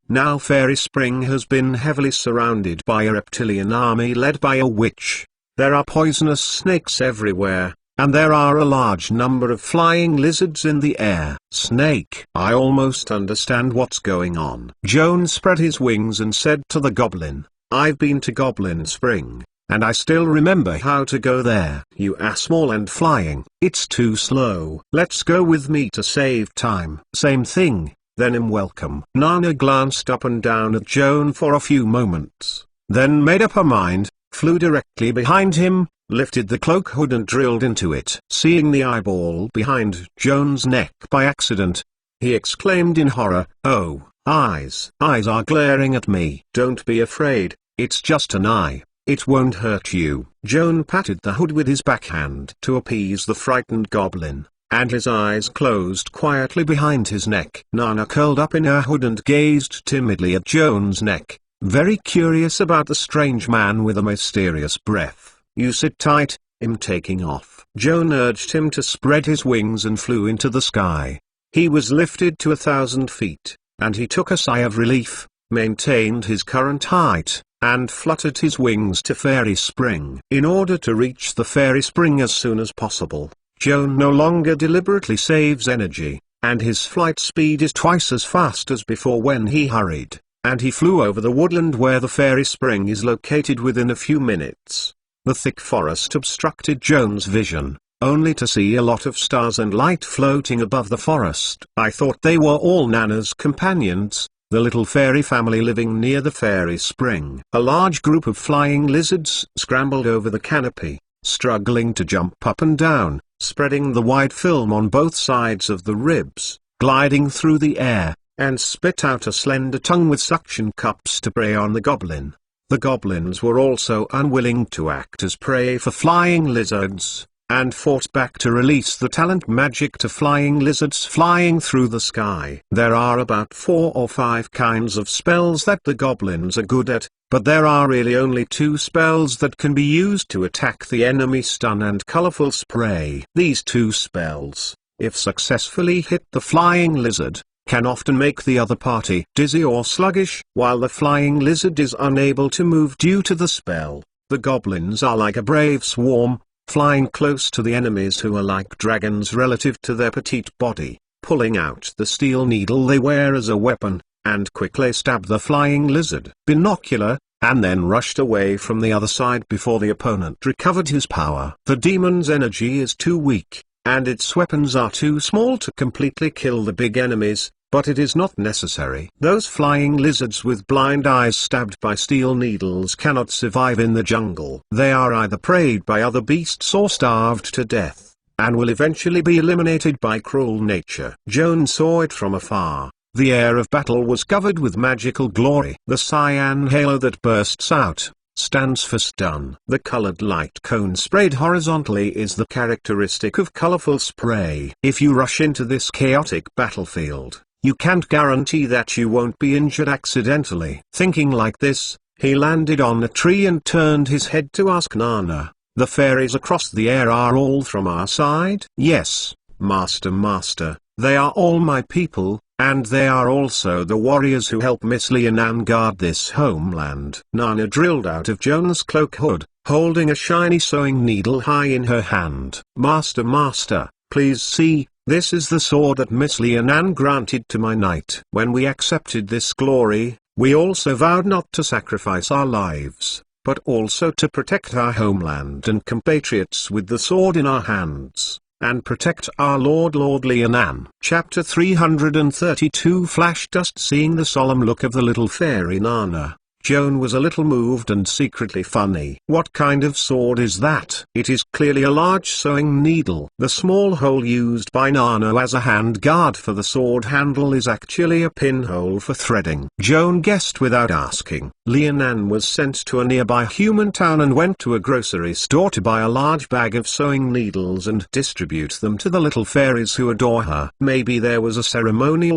Now Fairy Spring has been heavily surrounded by a reptilian army led by a witch. There are poisonous snakes everywhere, and there are a large number of flying lizards in the air. Snake. I almost understand what's going on. Joan spread his wings and said to the goblin, I've been to Goblin Spring, and I still remember how to go there. You are small and flying. It's too slow. Let's go with me to save time. Same thing, then I'm welcome. Nana glanced up and down at Joan for a few moments, then made up her mind, flew directly behind him, lifted the cloak hood and drilled into it. Seeing the eyeball behind Joan's neck by accident, he exclaimed in horror, oh, eyes are glaring at me. Don't be afraid, it's just an eye. It won't hurt you. Joan patted the hood with his backhand to appease the frightened goblin, and his eyes closed quietly behind his neck. Nana curled up in her hood and gazed timidly at Joan's neck, very curious about the strange man with a mysterious breath. You sit tight, I'm taking off. Joan urged him to spread his wings and flew into the sky. He was lifted to 1,000 feet, and he took a sigh of relief, maintained his current height, and fluttered his wings to Fairy Spring. In order to reach the Fairy Spring as soon as possible, Joan no longer deliberately saves energy, and his flight speed is twice as fast as before when he hurried, and he flew over the woodland where the Fairy Spring is located within a few minutes. The thick forest obstructed Joan's vision, only to see a lot of stars and light floating above the forest. I thought they were all Nana's companions, the little fairy family living near the Fairy Spring. A large group of flying lizards scrambled over the canopy, struggling to jump up and down, spreading the white film on both sides of the ribs, gliding through the air, and spit out a slender tongue with suction cups to prey on the goblin. The goblins were also unwilling to act as prey for flying lizards, and fought back to release the talent magic to flying lizards flying through the sky. There are about 4 or 5 kinds of spells that the goblins are good at, but there are really only 2 spells that can be used to attack the enemy: stun and colorful spray. These 2 spells, if successfully hit the flying lizard, can often make the other party dizzy or sluggish. While the flying lizard is unable to move due to the spell, the goblins are like a brave swarm, flying close to the enemies who are like dragons relative to their petite body, pulling out the steel needle they wear as a weapon, and quickly stab the flying lizard. Binocular, and then rushed away from the other side before the opponent recovered his power. The demon's energy is too weak, and its weapons are too small to completely kill the big enemies, but it is not necessary. Those flying lizards with blind eyes stabbed by steel needles cannot survive in the jungle. They are either preyed by other beasts or starved to death, and will eventually be eliminated by cruel nature. Joan saw it from afar. The air of battle was covered with magical glory. The cyan halo that bursts out stands for stun. The colored light cone sprayed horizontally is the characteristic of colorful spray. If you rush into this chaotic battlefield, you can't guarantee that you won't be injured accidentally. Thinking like this, He landed on a tree and turned his head to ask Nana, "The fairies across the air are all from our side?" "Yes, Master, they are all my people, and they are also the warriors who help Miss Lianan guard this homeland." Nana drilled out of Joan's cloak hood, holding a shiny sewing needle high in her hand. Master, please see, this is the sword that Miss Lianan granted to my knight. When we accepted this glory, we also vowed not to sacrifice our lives, but also to protect our homeland and compatriots with the sword in our hands, and protect our Lord Lianan. Chapter 332 Flash dust. Seeing the solemn look of the little fairy Nana, Joan was a little moved and secretly funny. "What kind of sword is that?" "It is clearly a large sewing needle." The small hole used by Nana as a hand guard for the sword handle is actually a pinhole for threading. Joan guessed without asking. Lianan was sent to a nearby human town and went to a grocery store to buy a large bag of sewing needles and distribute them to the little fairies who adore her. Maybe there was a ceremony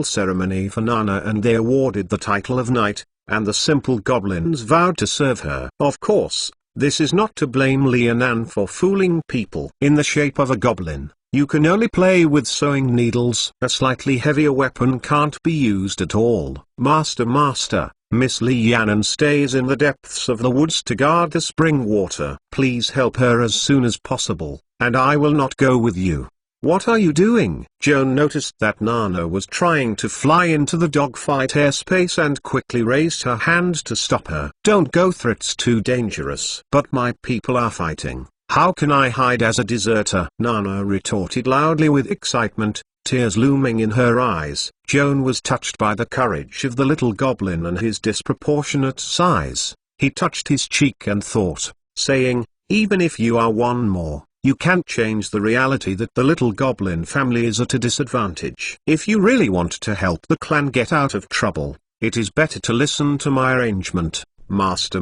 for Nana and they awarded the title of knight, and the simple goblins vowed to serve her. Of course, this is not to blame Lianan for fooling people. In the shape of a goblin, you can only play with sewing needles. A slightly heavier weapon can't be used at all. Master, Miss Lianan stays in the depths of the woods to guard the spring water. Please help her as soon as possible, and I will not go with you. What are you doing? Joan noticed that Nana was trying to fly into the dogfight airspace and quickly raised her hand to stop her. Don't go through, it's too dangerous. But my people are fighting. How can I hide as a deserter? Nana retorted loudly with excitement, tears looming in her eyes. Joan was touched by the courage of the little goblin and his disproportionate size. He touched his cheek and thought, saying, even if you are one more, you can't change the reality that the little goblin family is at a disadvantage. If you really want to help the clan get out of trouble, it is better to listen to my arrangement. Master,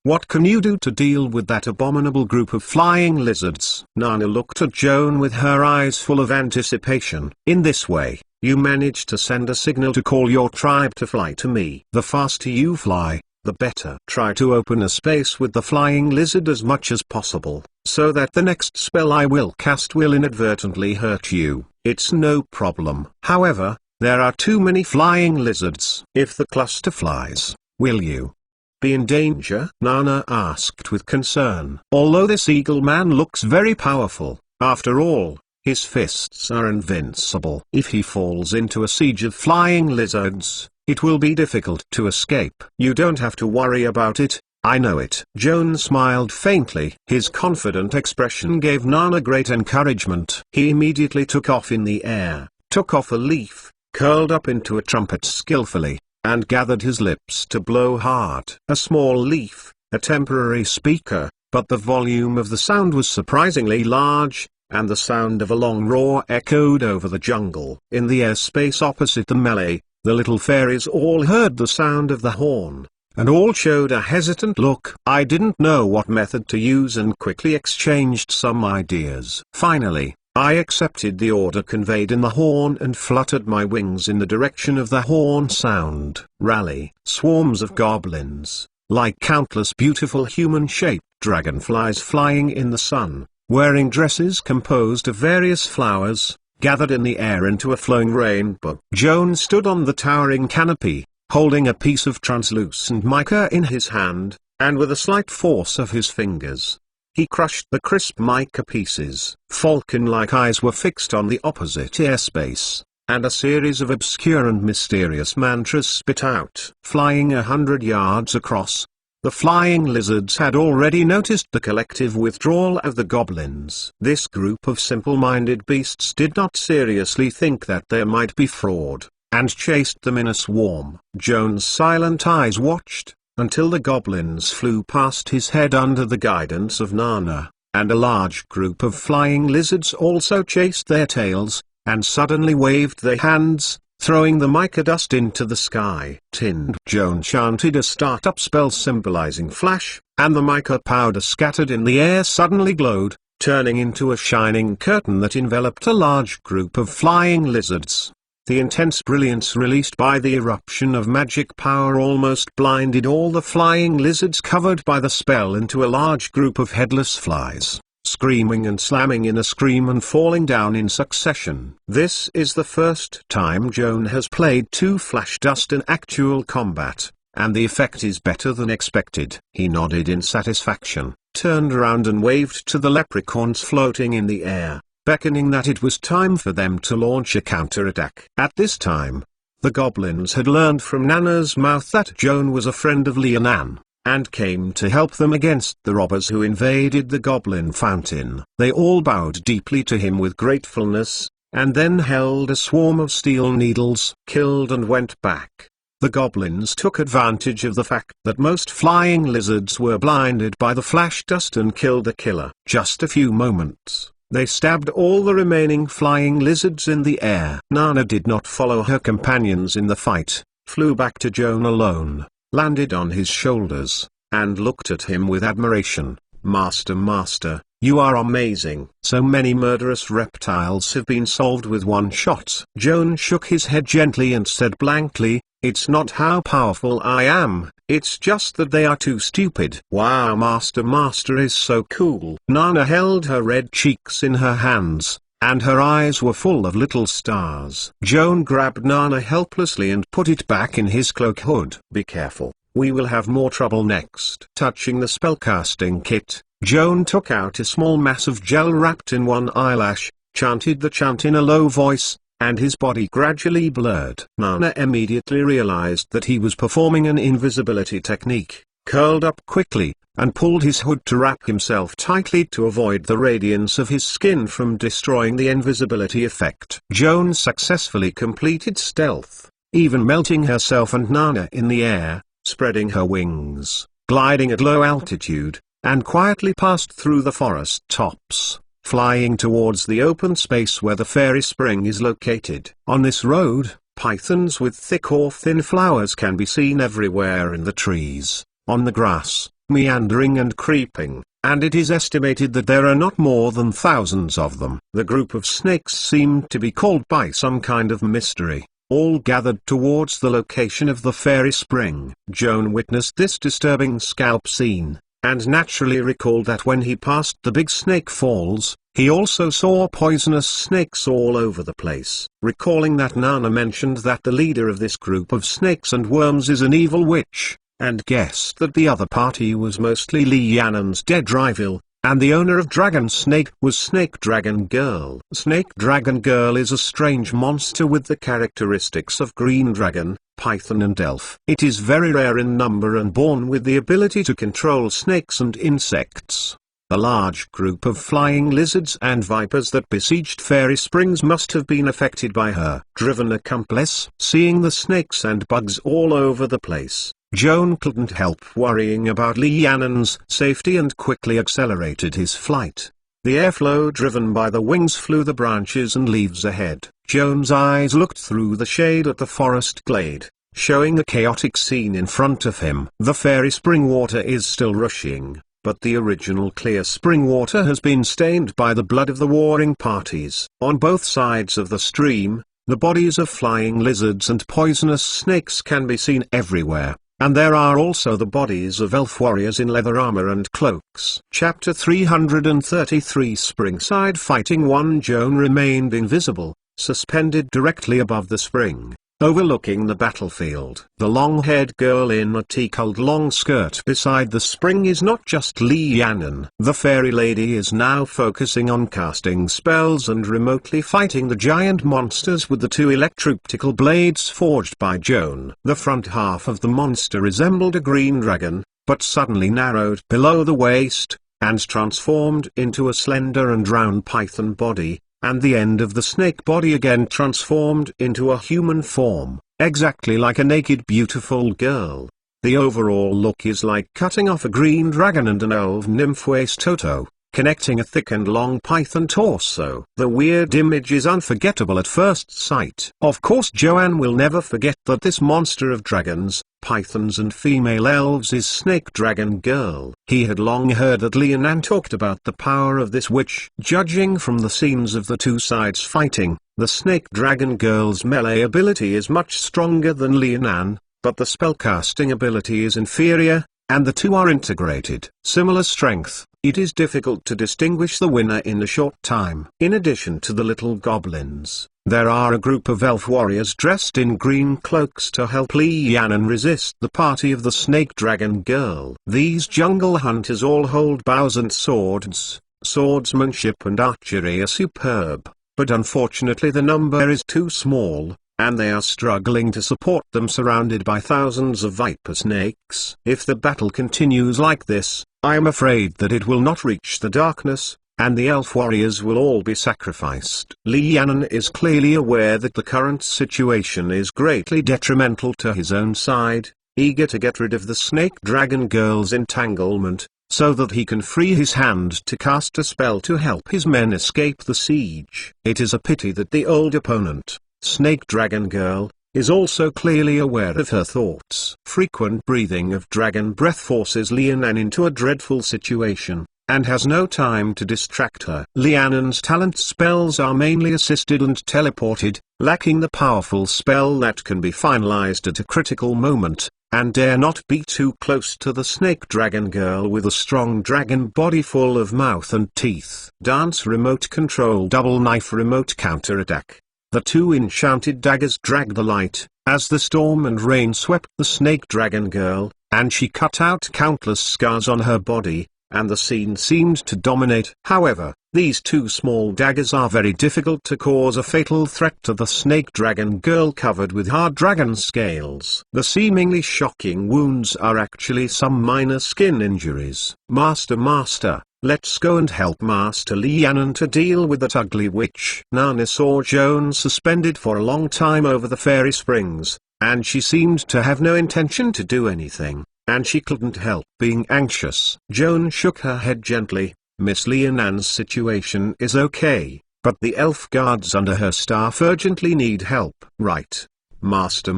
what can you do to deal with that abominable group of flying lizards? Nana looked at Joan with her eyes full of anticipation. In this way, you manage to send a signal to call your tribe to fly to me. The faster you fly, the better. Try to open a space with the flying lizard as much as possible, so that the next spell I will cast will inadvertently hurt you. It's no problem. However, there are too many flying lizards. If the cluster flies, will you be in danger? Nana asked with concern. Although this eagle man looks very powerful, after all, his fists are invincible. If he falls into a siege of flying lizards, it will be difficult to escape. You don't have to worry about it, I know it. Joan smiled faintly. His confident expression gave Nana great encouragement. He immediately took off in the air, took off a leaf, curled up into a trumpet skillfully, and gathered his lips to blow hard. A small leaf, a temporary speaker, but the volume of the sound was surprisingly large, and the sound of a long roar echoed over the jungle. In the airspace opposite the melee, the little fairies all heard the sound of the horn, and all showed a hesitant look. I didn't know what method to use and quickly exchanged some ideas. Finally, I accepted the order conveyed in the horn and fluttered my wings in the direction of the horn sound. Rally. Swarms of goblins, like countless beautiful human-shaped dragonflies flying in the sun, wearing dresses composed of various flowers, gathered in the air into a flowing rainbow. Joan stood on the towering canopy, holding a piece of translucent mica in his hand, and with a slight force of his fingers, he crushed the crisp mica pieces. Falcon-like eyes were fixed on the opposite airspace, and a series of obscure and mysterious mantras spit out. Flying 100 yards across, the flying lizards had already noticed the collective withdrawal of the goblins. This group of simple-minded beasts did not seriously think that there might be fraud, and chased them in a swarm. Joan's silent eyes watched, until the goblins flew past his head under the guidance of Nana, and a large group of flying lizards also chased their tails, and suddenly waved their hands, throwing the mica dust into the sky. Tinned. Joan chanted a startup spell symbolizing flash, and the mica powder scattered in the air suddenly glowed, turning into a shining curtain that enveloped a large group of flying lizards. The intense brilliance released by the eruption of magic power almost blinded all the flying lizards covered by the spell into a large group of headless flies, screaming and slamming in a scream and falling down in succession. This is the first time Joan has played 2 Flash Dust in actual combat, and the effect is better than expected. He nodded in satisfaction, turned around and waved to the leprechauns floating in the air, beckoning that it was time for them to launch a counterattack. At this time, the goblins had learned from Nana's mouth that Joan was a friend of Lianan, and came to help them against the robbers who invaded the goblin fountain. They all bowed deeply to him with gratefulness, and then held a swarm of steel needles, killed and went back. The goblins took advantage of the fact that most flying lizards were blinded by the flash dust and killed the killer. Just a few moments. They stabbed all the remaining flying lizards in the air. Nana did not follow her companions in the fight, flew back to Joan alone, landed on his shoulders, and looked at him with admiration. Master, you are amazing. So many murderous reptiles have been solved with one shot." Joan shook his head gently and said blankly, "It's not how powerful I am, it's just that they are too stupid." "Wow, Master is so cool." Nana held her red cheeks in her hands, and her eyes were full of little stars. Joan grabbed Nana helplessly and put it back in his cloak hood. "Be careful, we will have more trouble next." Touching the spellcasting kit, Joan took out a small mass of gel wrapped in one eyelash, chanted the chant in a low voice, and his body gradually blurred. Nana immediately realized that he was performing an invisibility technique, curled up quickly, and pulled his hood to wrap himself tightly to avoid the radiance of his skin from destroying the invisibility effect. Joan successfully completed stealth, even melting herself and Nana in the air, spreading her wings, gliding at low altitude, and quietly passed through the forest tops, flying towards the open space where the fairy spring is located. On this road, pythons with thick or thin flowers can be seen everywhere in the trees, on the grass, meandering and creeping, and it is estimated that there are not more than thousands of them. The group of snakes seemed to be called by some kind of mystery, all gathered towards the location of the fairy spring. Joan witnessed this disturbing scalp scene, and naturally recalled that when he passed the big snake falls, he also saw poisonous snakes all over the place. Recalling that Nana mentioned that the leader of this group of snakes and worms is an evil witch, and guessed that the other party was mostly Lianan's dead rival, and the owner of Dragon Snake was Snake Dragon Girl. Snake Dragon Girl is a strange monster with the characteristics of Green Dragon, Python and Elf. It is very rare in number and born with the ability to control snakes and insects. A large group of flying lizards and vipers that besieged Fairy Springs must have been affected by her driven accomplice. Seeing the snakes and bugs all over the place, Joan couldn't help worrying about Lianan's safety and quickly accelerated his flight. The airflow driven by the wings flew the branches and leaves ahead. Joan's eyes looked through the shade at the forest glade, showing a chaotic scene in front of him. The fairy spring water is still rushing, but the original clear spring water has been stained by the blood of the warring parties. On both sides of the stream, the bodies of flying lizards and poisonous snakes can be seen everywhere. And there are also the bodies of elf warriors in leather armor and cloaks. Chapter 333 Springside Fighting 1. Joan remained invisible, suspended directly above the spring, overlooking the battlefield. The long-haired girl in a tea-colored long skirt beside the spring is not just Lianan. The fairy lady is now focusing on casting spells and remotely fighting the giant monsters with the 2 electro-optical blades forged by Joan. The front half of the monster resembled a green dragon, but suddenly narrowed below the waist, and transformed into a slender and round python body, and the end of the snake body again transformed into a human form, exactly like a naked beautiful girl. The overall look is like cutting off a green dragon and an elf nymph waist toto. connecting a thick and long python torso. The weird image is unforgettable at first sight. Of course Joanne will never forget that this monster of dragons, pythons and female elves is Snake Dragon Girl. He had long heard that Lianan talked about the power of this witch. Judging from the scenes of the two sides fighting, the Snake Dragon Girl's melee ability is much stronger than Lianan, but the spellcasting ability is inferior, and the two are integrated. Similar strength, it is difficult to distinguish the winner in a short time. In addition to the little goblins, there are a group of elf warriors dressed in green cloaks to help Lianan resist the party of the Snake Dragon Girl. These jungle hunters all hold bows and swords. Swordsmanship and archery are superb, but unfortunately the number is too small, and they are struggling to support them surrounded by thousands of viper snakes. If the battle continues like this, I am afraid that it will not reach the darkness, and the elf warriors will all be sacrificed. Lianan is clearly aware that the current situation is greatly detrimental to his own side, eager to get rid of the Snake Dragon Girl's entanglement, so that he can free his hand to cast a spell to help his men escape the siege. It is a pity that the old opponent, Snake Dragon Girl, is also clearly aware of her thoughts. Frequent breathing of dragon breath forces Lianan into a dreadful situation, and has no time to distract her. Lianan's talent spells are mainly assisted and teleported, lacking the powerful spell that can be finalized at a critical moment, and dare not be too close to the Snake Dragon Girl with a strong dragon body full of mouth and teeth. Dance remote control double knife remote counterattack. The two enchanted daggers dragged the light, as the storm and rain swept the Snake Dragon Girl, and she cut out countless scars on her body, and the scene seemed to dominate. However, these two small daggers are very difficult to cause a fatal threat to the Snake Dragon Girl covered with hard dragon scales. The seemingly shocking wounds are actually some minor skin injuries. Master, let's go and help Master Lianan to deal with that ugly witch. Nana saw Joan suspended for a long time over the fairy springs, and she seemed to have no intention to do anything, and she couldn't help being anxious. Joan shook her head gently. Miss Lianan's situation is okay, but the elf guards under her staff urgently need help. Right, Master,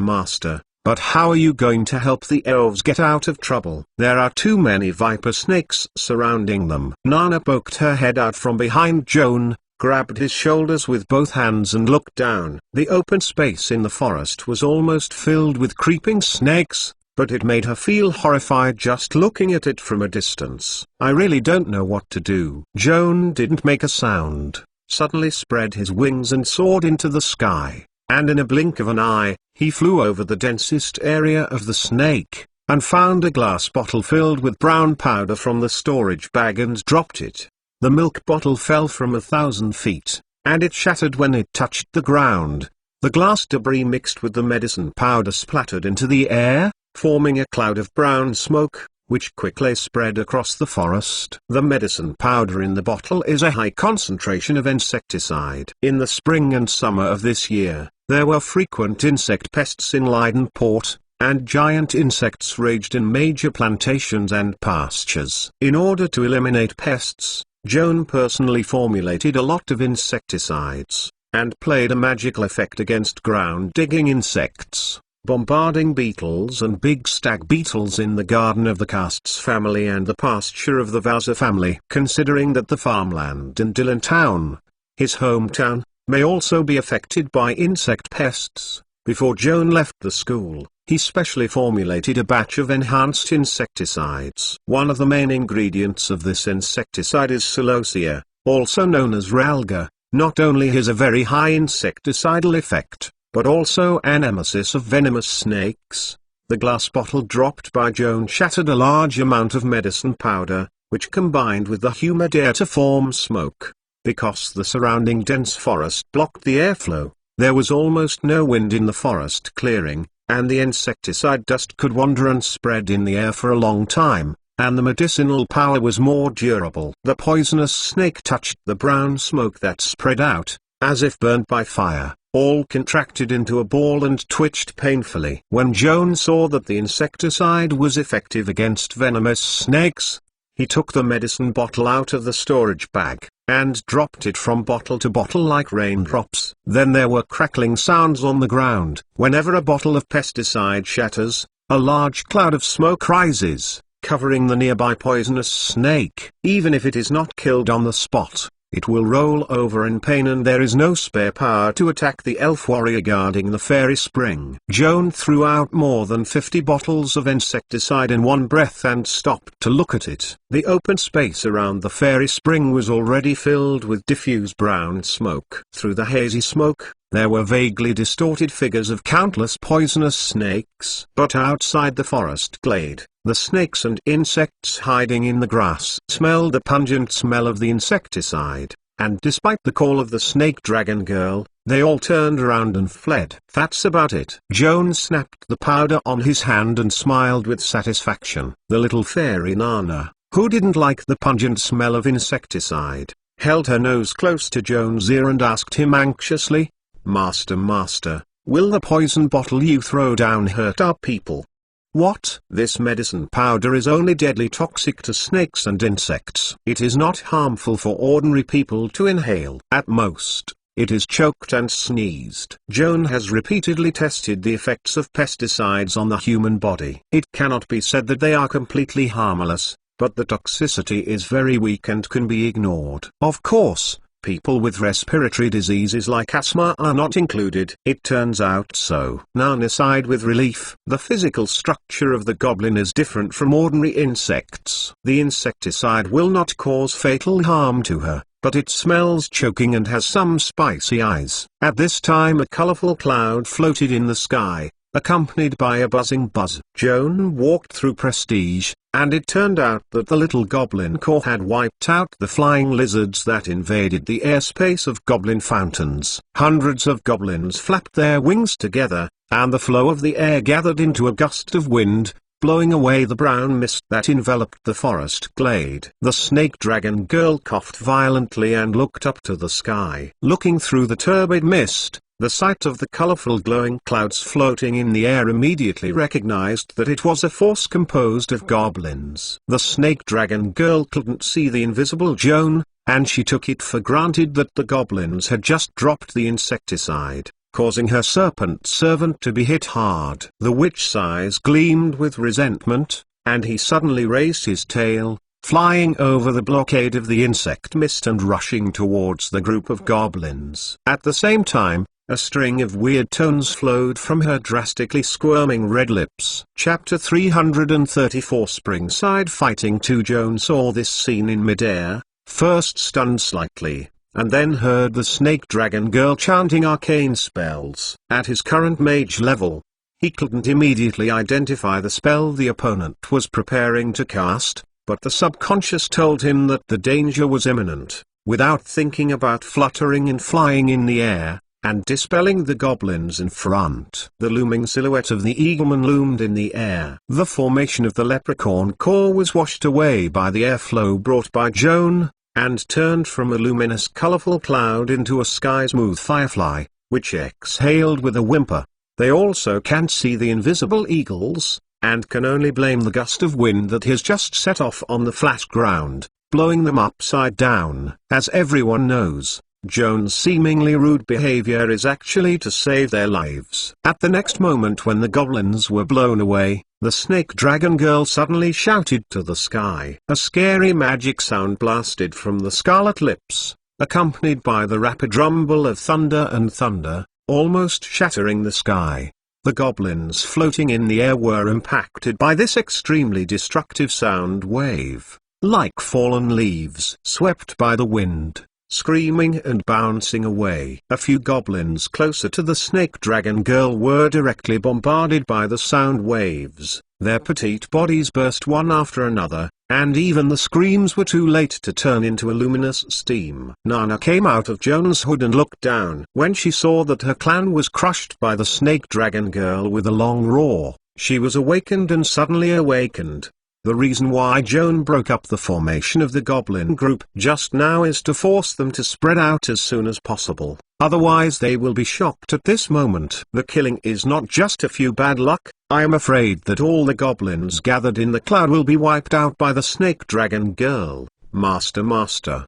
but how are you going to help the elves get out of trouble? There are too many viper snakes surrounding them. Nana poked her head out from behind Joan, grabbed his shoulders with both hands and looked down. The open space in the forest was almost filled with creeping snakes, but it made her feel horrified just looking at it from a distance. I really don't know what to do. Joan didn't make a sound, suddenly spread his wings and soared into the sky, and in a blink of an eye, he flew over the densest area of the snake, and found a glass bottle filled with brown powder from the storage bag and dropped it. The milk bottle fell from 1,000 feet, and it shattered when it touched the ground. The glass debris mixed with the medicine powder splattered into the air, forming a cloud of brown smoke, which quickly spread across the forest. The medicine powder in the bottle is a high concentration of insecticide. In the spring and summer of this year, there were frequent insect pests in Leiden Port, and giant insects raged in major plantations and pastures. In order to eliminate pests, Joan personally formulated a lot of insecticides, and played a magical effect against ground-digging insects, bombarding beetles and big stag beetles in the garden of the Casts family and the pasture of the Vauza family. Considering that the farmland in Dillon Town, his hometown, may also be affected by insect pests, before Joan left the school, he specially formulated a batch of enhanced insecticides. One of the main ingredients of this insecticide is celosia, also known as ralga. Not only has a very high insecticidal effect, but also an emesis of venomous snakes. The glass bottle dropped by Joan shattered a large amount of medicine powder, which combined with the humid air to form smoke. Because the surrounding dense forest blocked the airflow, there was almost no wind in the forest clearing, and the insecticide dust could wander and spread in the air for a long time, and the medicinal power was more durable. The poisonous snake touched the brown smoke that spread out, as if burned by fire, all contracted into a ball and twitched painfully. When Joan saw that the insecticide was effective against venomous snakes, He took the medicine bottle out of the storage bag, and dropped it from bottle to bottle like raindrops. Then there were crackling sounds on the ground. Whenever a bottle of pesticide shatters, a large cloud of smoke rises, covering the nearby poisonous snake. Even if it is not killed on the spot, it will roll over in pain, and there is no spare power to attack the elf warrior guarding the fairy spring. Joan threw out more than 50 bottles of insecticide in one breath and stopped to look at it. The open space around the fairy spring was already filled with diffuse brown smoke. Through the hazy smoke, there were vaguely distorted figures of countless poisonous snakes. But outside the forest glade, the snakes and insects hiding in the grass smelled the pungent smell of the insecticide, and despite the call of the snake dragon girl, they all turned around and fled. "That's about it." Joan snapped the powder on his hand and smiled with satisfaction. The little fairy Nana, who didn't like the pungent smell of insecticide, held her nose close to Joan's ear and asked him anxiously, Master, will the poison bottle you throw down hurt our people?" "What? This medicine powder is only deadly toxic to snakes and insects. It is not harmful for ordinary people to inhale. At most, it is choked and sneezed." Joan has repeatedly tested the effects of pesticides on the human body. It cannot be said that they are completely harmless, but the toxicity is very weak and can be ignored. Of course, people with respiratory diseases like asthma are not included. It turns out so. Nana sighed with relief. The physical structure of the goblin is different from ordinary insects. The insecticide will not cause fatal harm to her, but it smells choking and has some spicy eyes. At this time a colorful cloud floated in the sky, accompanied by a buzzing buzz. Joan walked through Prestige, and it turned out that the little goblin corps had wiped out the flying lizards that invaded the airspace of goblin fountains. Hundreds of goblins flapped their wings together, and the flow of the air gathered into a gust of wind, blowing away the brown mist that enveloped the forest glade. The snake dragon girl coughed violently and looked up to the sky. Looking through the turbid mist, the sight of the colorful glowing clouds floating in the air immediately recognized that it was a force composed of goblins. The snake dragon girl couldn't see the invisible Joan, and she took it for granted that the goblins had just dropped the insecticide, causing her serpent servant to be hit hard. The witch's eyes gleamed with resentment, and he suddenly raised his tail, flying over the blockade of the insect mist and rushing towards the group of goblins. At the same time, a string of weird tones flowed from her drastically squirming red lips. Chapter 334 Springside Fighting 2. Joan saw this scene in midair, first stunned slightly, and then heard the snake dragon girl chanting arcane spells. At his current mage level, he couldn't immediately identify the spell the opponent was preparing to cast, but the subconscious told him that the danger was imminent. Without thinking about fluttering and flying in the air, and dispelling the goblins in front, the looming silhouette of the eagleman loomed in the air. The formation of the leprechaun corps was washed away by the airflow brought by Joan, and turned from a luminous colorful cloud into a sky-smooth firefly, which exhaled with a whimper. They also can't see the invisible eagles, and can only blame the gust of wind that has just set off on the flat ground, blowing them upside down. As everyone knows, Joan's seemingly rude behavior is actually to save their lives. At the next moment, when the goblins were blown away, the snake dragon girl suddenly shouted to the sky. A scary magic sound blasted from the scarlet lips, accompanied by the rapid rumble of thunder and thunder, almost shattering the sky. The goblins floating in the air were impacted by this extremely destructive sound wave, like fallen leaves swept by the wind, screaming and bouncing away. A few goblins closer to the snake dragon girl were directly bombarded by the sound waves. Their petite bodies burst one after another, and even the screams were too late to turn into a luminous steam. Nana came out of Joan's hood and looked down. When she saw that her clan was crushed by the snake dragon girl with a long roar, she was awakened and suddenly awakened. The reason why Joan broke up the formation of the goblin group just now is to force them to spread out as soon as possible, otherwise they will be shocked at this moment. The killing is not just a few bad luck, I am afraid that all the goblins gathered in the cloud will be wiped out by the snake dragon girl. Master,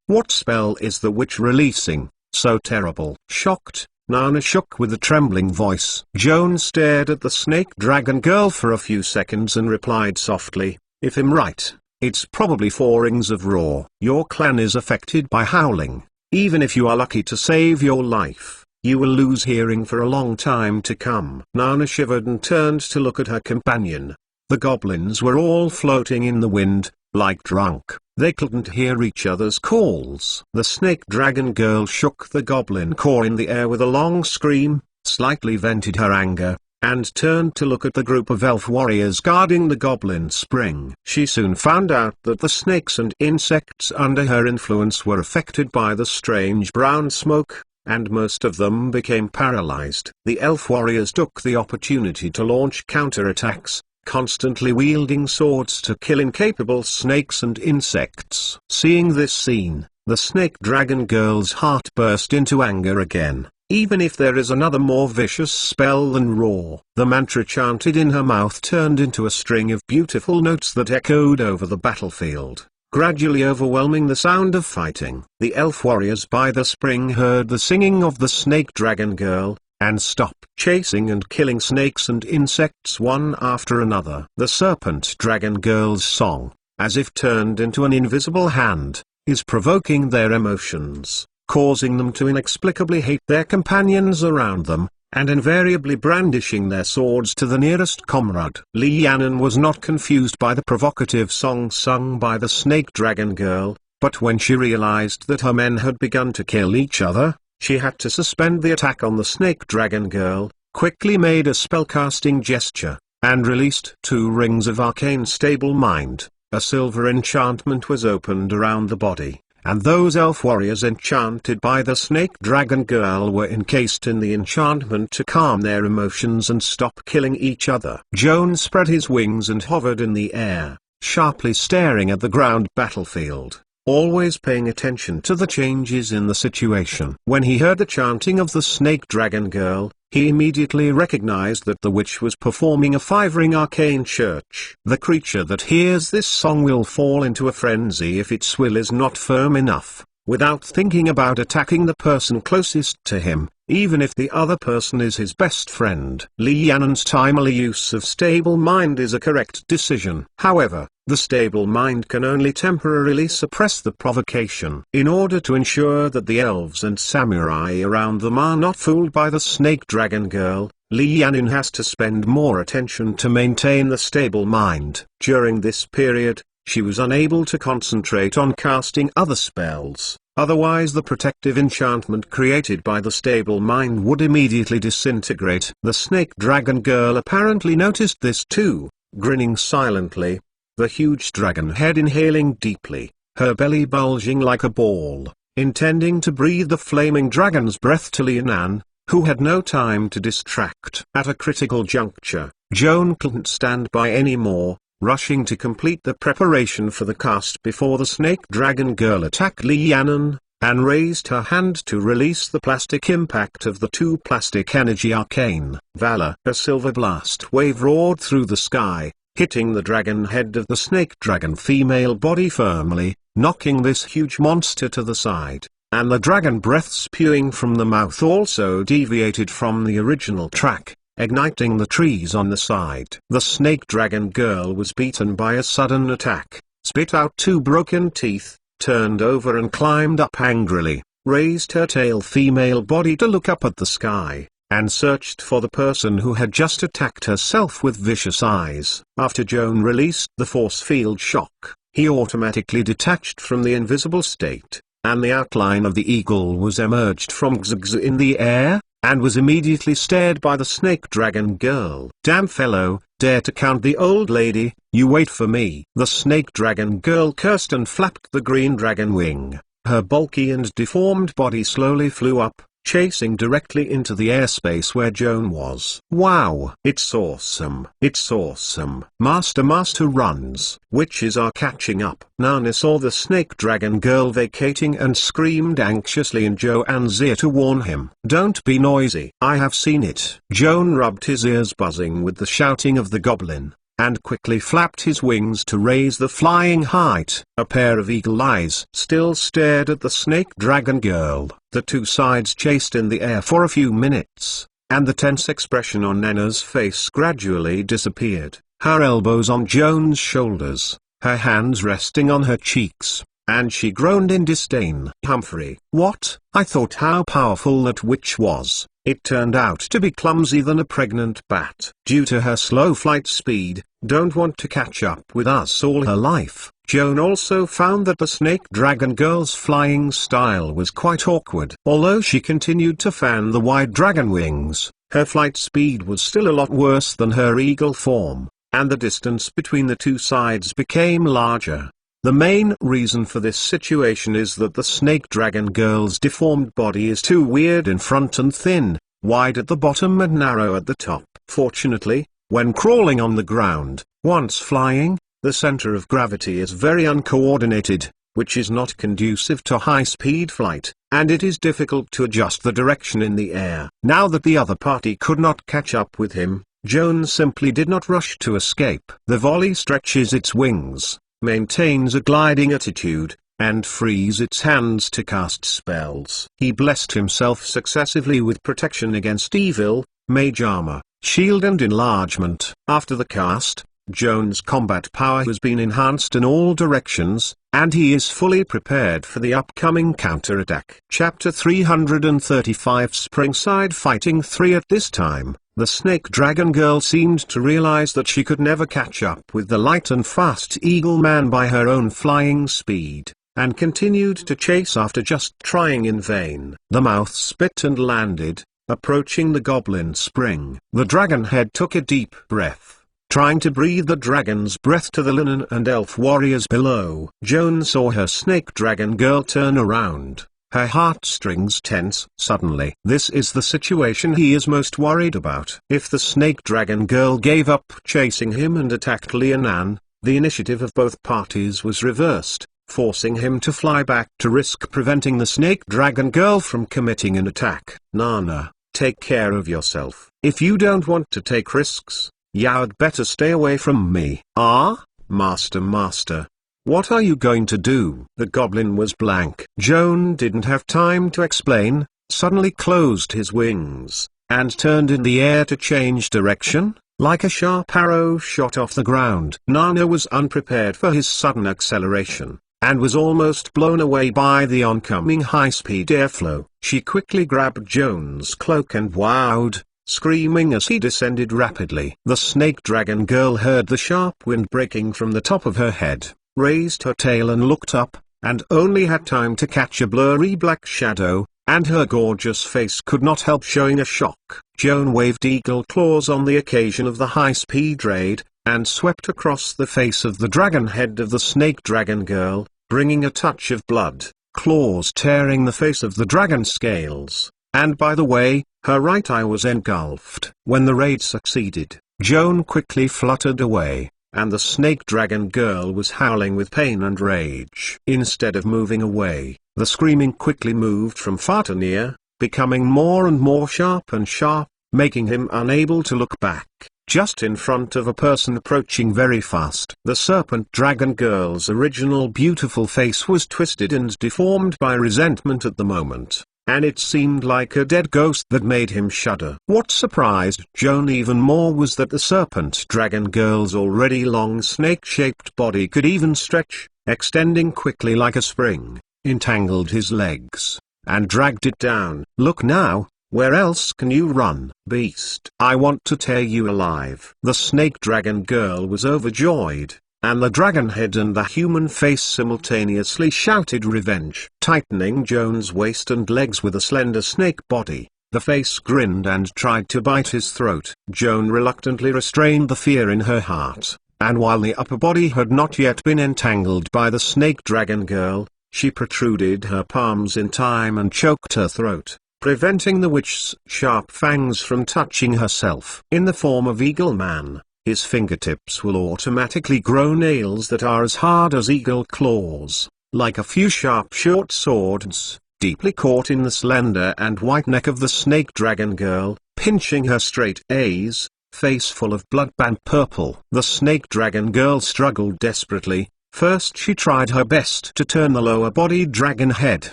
what spell is the witch releasing? So terrible. Shocked, Nana shook with a trembling voice. Joan stared at the snake dragon girl for a few seconds and replied softly, if I'm right, it's probably 4 rings of raw. Your clan is affected by howling. Even if you are lucky to save your life, you will lose hearing for a long time to come. Nana shivered and turned to look at her companion. The goblins were all floating in the wind, like drunk. They couldn't hear each other's calls. The snake dragon girl shook the goblin core in the air with a long scream, slightly vented her anger, and turned to look at the group of elf warriors guarding the goblin spring. She soon found out that the snakes and insects under her influence were affected by the strange brown smoke, and most of them became paralyzed. The elf warriors took the opportunity to launch counterattacks, constantly wielding swords to kill incapable snakes and insects. Seeing this scene, the snake dragon girl's heart burst into anger again. Even if there is another more vicious spell than roar. The mantra chanted in her mouth turned into a string of beautiful notes that echoed over the battlefield, gradually overwhelming the sound of fighting. The elf warriors by the spring heard the singing of the snake dragon girl, and stopped chasing and killing snakes and insects one after another. The serpent dragon girl's song, as if turned into an invisible hand, is provoking their emotions, causing them to inexplicably hate their companions around them, and invariably brandishing their swords to the nearest comrade. Lianen was not confused by the provocative song sung by the snake dragon girl, but when she realized that her men had begun to kill each other, she had to suspend the attack on the snake dragon girl, quickly made a spellcasting gesture, and released 2 rings of arcane stable mind. A silver enchantment was opened around the body, and those elf warriors enchanted by the snake dragon girl were encased in the enchantment to calm their emotions and stop killing each other. Joan spread his wings and hovered in the air, sharply staring at the ground battlefield, always paying attention to the changes in the situation. When he heard the chanting of the snake dragon girl, he immediately recognized that the witch was performing a 5-ring arcane church. The creature that hears this song will fall into a frenzy if its will is not firm enough, without thinking about attacking the person closest to him, even if the other person is his best friend. Lianen's timely use of stable mind is a correct decision. However, the stable mind can only temporarily suppress the provocation. In order to ensure that the elves and samurai around them are not fooled by the snake dragon girl, Lianen has to spend more attention to maintain the stable mind. During this period, she was unable to concentrate on casting other spells, otherwise the protective enchantment created by the stable mind would immediately disintegrate. The snake dragon girl apparently noticed this too, grinning silently, the huge dragon head inhaling deeply, her belly bulging like a ball, intending to breathe the flaming dragon's breath to Lianen, who had no time to distract. At a critical juncture, Joan couldn't stand by anymore, rushing to complete the preparation for the cast before the snake dragon girl attacked Lianen, and raised her hand to release the plastic impact of the 2 plastic energy arcane. Valor! A silver blast wave roared through the sky, hitting the dragon head of the snake dragon female body firmly, knocking this huge monster to the side, and the dragon breath spewing from the mouth also deviated from the original track, igniting the trees on the side. The snake dragon girl was beaten by a sudden attack, spit out 2 broken teeth, turned over and climbed up angrily, raised her tail female body to look up at the sky, and searched for the person who had just attacked herself with vicious eyes. After Joan released the force field shock, he automatically detached from the invisible state, and the outline of the eagle was emerged from Xgz in the air, and was immediately stared by the snake dragon girl. Damn fellow, dare to count the old lady, you wait for me. The snake dragon girl cursed and flapped the green dragon wing. Her bulky and deformed body slowly flew up, chasing directly into the airspace where Joan was. Wow! It's awesome! It's awesome! Master runs. Witches are catching up. Nana saw the snake dragon girl vacating and screamed anxiously in Joan's ear to warn him. Don't be noisy. I have seen it. Joan rubbed his ears buzzing with the shouting of the goblin, and quickly flapped his wings to raise the flying height. A pair of eagle eyes still stared at the snake dragon girl. The two sides chased in the air for a few minutes, and the tense expression on Nana's face gradually disappeared. Her elbows on Joan's shoulders, her hands resting on her cheeks, and she groaned in disdain. Humphrey, what? I thought how powerful that witch was. It turned out to be clumsy than a pregnant bat. Due to her slow flight speed, don't want to catch up with us all her life. Joan also found that the snake dragon girl's flying style was quite awkward. Although she continued to fan the wide dragon wings, her flight speed was still a lot worse than her eagle form, and the distance between the two sides became larger. The main reason for this situation is that the snake dragon girl's deformed body is too weird in front and thin, wide at the bottom and narrow at the top. Fortunately, when crawling on the ground, once flying, the center of gravity is very uncoordinated, which is not conducive to high-speed flight, and it is difficult to adjust the direction in the air. Now that the other party could not catch up with him, Joan simply did not rush to escape. The volley stretches its wings, maintains a gliding attitude, and frees its hands to cast spells. He blessed himself successively with protection against evil, mage armor, shield and enlargement. After the cast, Joan's combat power has been enhanced in all directions, and he is fully prepared for the upcoming counterattack. Chapter 335 Springside Fighting 3. At this time, the snake dragon girl seemed to realize that she could never catch up with the light and fast eagle man by her own flying speed, and continued to chase after just trying in vain. The mouth spit and landed, approaching the goblin spring. The dragon head took a deep breath, trying to breathe the dragon's breath to the linen and elf warriors below. Joan saw her snake dragon girl turn around, her heartstrings tense. Suddenly, this is the situation he is most worried about. If the snake dragon girl gave up chasing him and attacked Lianan, the initiative of both parties was reversed, forcing him to fly back to risk preventing the snake dragon girl from committing an attack. Nana, take care of yourself. If you don't want to take risks, you'd better stay away from me. Ah, master. What are you going to do? The goblin was blank. Joan didn't have time to explain, suddenly closed his wings, and turned in the air to change direction, like a sharp arrow shot off the ground. Nana was unprepared for his sudden acceleration, and was almost blown away by the oncoming high-speed airflow. She quickly grabbed Joan's cloak and wowed, screaming as he descended rapidly. The snake dragon girl heard the sharp wind breaking from the top of her head, raised her tail and looked up, and only had time to catch a blurry black shadow, and her gorgeous face could not help showing a shock. Joan waved eagle claws on the occasion of the high-speed raid, and swept across the face of the dragon head of the snake dragon girl, bringing a touch of blood, claws tearing the face of the dragon scales, and by the way, her right eye was engulfed. When the raid succeeded, Joan quickly fluttered away, and the snake dragon girl was howling with pain and rage. Instead of moving away, the screaming quickly moved from far to near, becoming more and more sharp and sharp, making him unable to look back, just in front of a person approaching very fast. The serpent dragon girl's original beautiful face was twisted and deformed by resentment at the moment, and it seemed like a dead ghost that made him shudder. What surprised Joan even more was that the serpent dragon girl's already long snake-shaped body could even stretch, extending quickly like a spring, entangled his legs, and dragged it down. Look now, where else can you run, beast? I want to tear you alive. The snake dragon girl was overjoyed, and the dragon head and the human face simultaneously shouted revenge. Tightening Joan's waist and legs with a slender snake body, the face grinned and tried to bite his throat. Joan reluctantly restrained the fear in her heart, and while the upper body had not yet been entangled by the snake dragon girl, she protruded her palms in time and choked her throat, preventing the witch's sharp fangs from touching herself. In the form of Eagle Man, his fingertips will automatically grow nails that are as hard as eagle claws, like a few sharp short swords, deeply caught in the slender and white neck of the snake dragon girl, pinching her straight A's, face full of blood and purple. The snake dragon girl struggled desperately. First she tried her best to turn the lower body dragon head,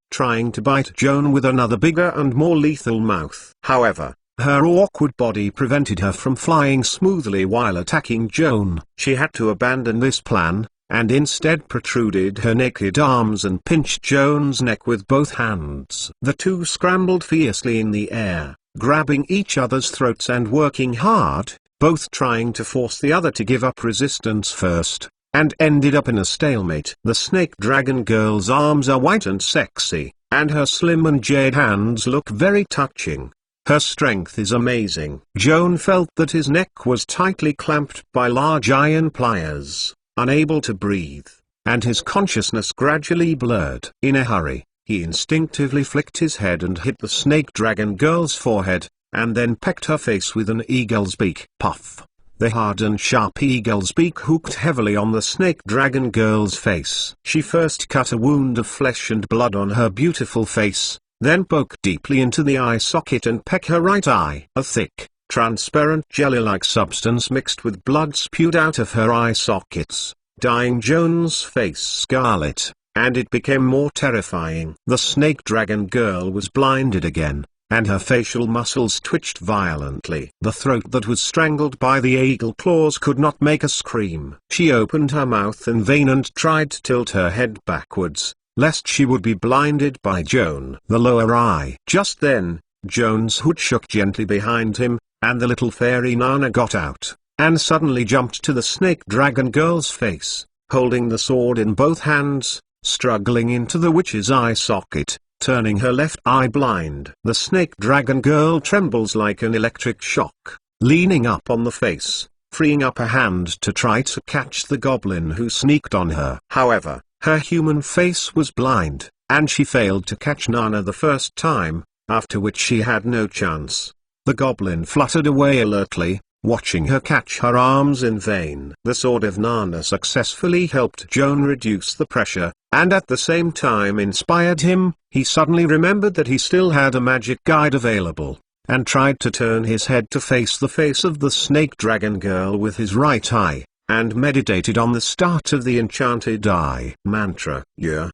trying to bite Joan with another bigger and more lethal mouth. However, her awkward body prevented her from flying smoothly while attacking Joan. She had to abandon this plan, and instead protruded her naked arms and pinched Joan's neck with both hands. The two scrambled fiercely in the air, grabbing each other's throats and working hard, both trying to force the other to give up resistance first, and ended up in a stalemate. The snake dragon girl's arms are white and sexy, and her slim and jade hands look very touching. Her strength is amazing. Joan felt that his neck was tightly clamped by large iron pliers, unable to breathe, and his consciousness gradually blurred. In a hurry, he instinctively flicked his head and hit the snake dragon girl's forehead, and then pecked her face with an eagle's beak. Puff! The hard and sharp eagle's beak hooked heavily on the snake dragon girl's face. She first cut a wound of flesh and blood on her beautiful face, then poke deeply into the eye socket and peck her right eye. A thick, transparent jelly-like substance mixed with blood spewed out of her eye sockets, dyeing Joan's face scarlet, and it became more terrifying. The snake dragon girl was blinded again, and her facial muscles twitched violently. The throat that was strangled by the eagle claws could not make a scream. She opened her mouth in vain and tried to tilt her head backwards, lest she would be blinded by Joan. The lower eye. Just then, Joan's hood shook gently behind him, and the little fairy Nana got out, and suddenly jumped to the snake dragon girl's face, holding the sword in both hands, struggling into the witch's eye socket, turning her left eye blind. The snake dragon girl trembles like an electric shock, leaning up on the face, freeing up a hand to try to catch the goblin who sneaked on her. However, her human face was blind, and she failed to catch Nana the first time, after which she had no chance. The goblin fluttered away alertly, watching her catch her arms in vain. The sword of Nana successfully helped Joan reduce the pressure, and at the same time inspired him. He suddenly remembered that he still had a magic guide available, and tried to turn his head to face the face of the snake dragon girl with his right eye, and meditated on the start of the enchanted eye mantra.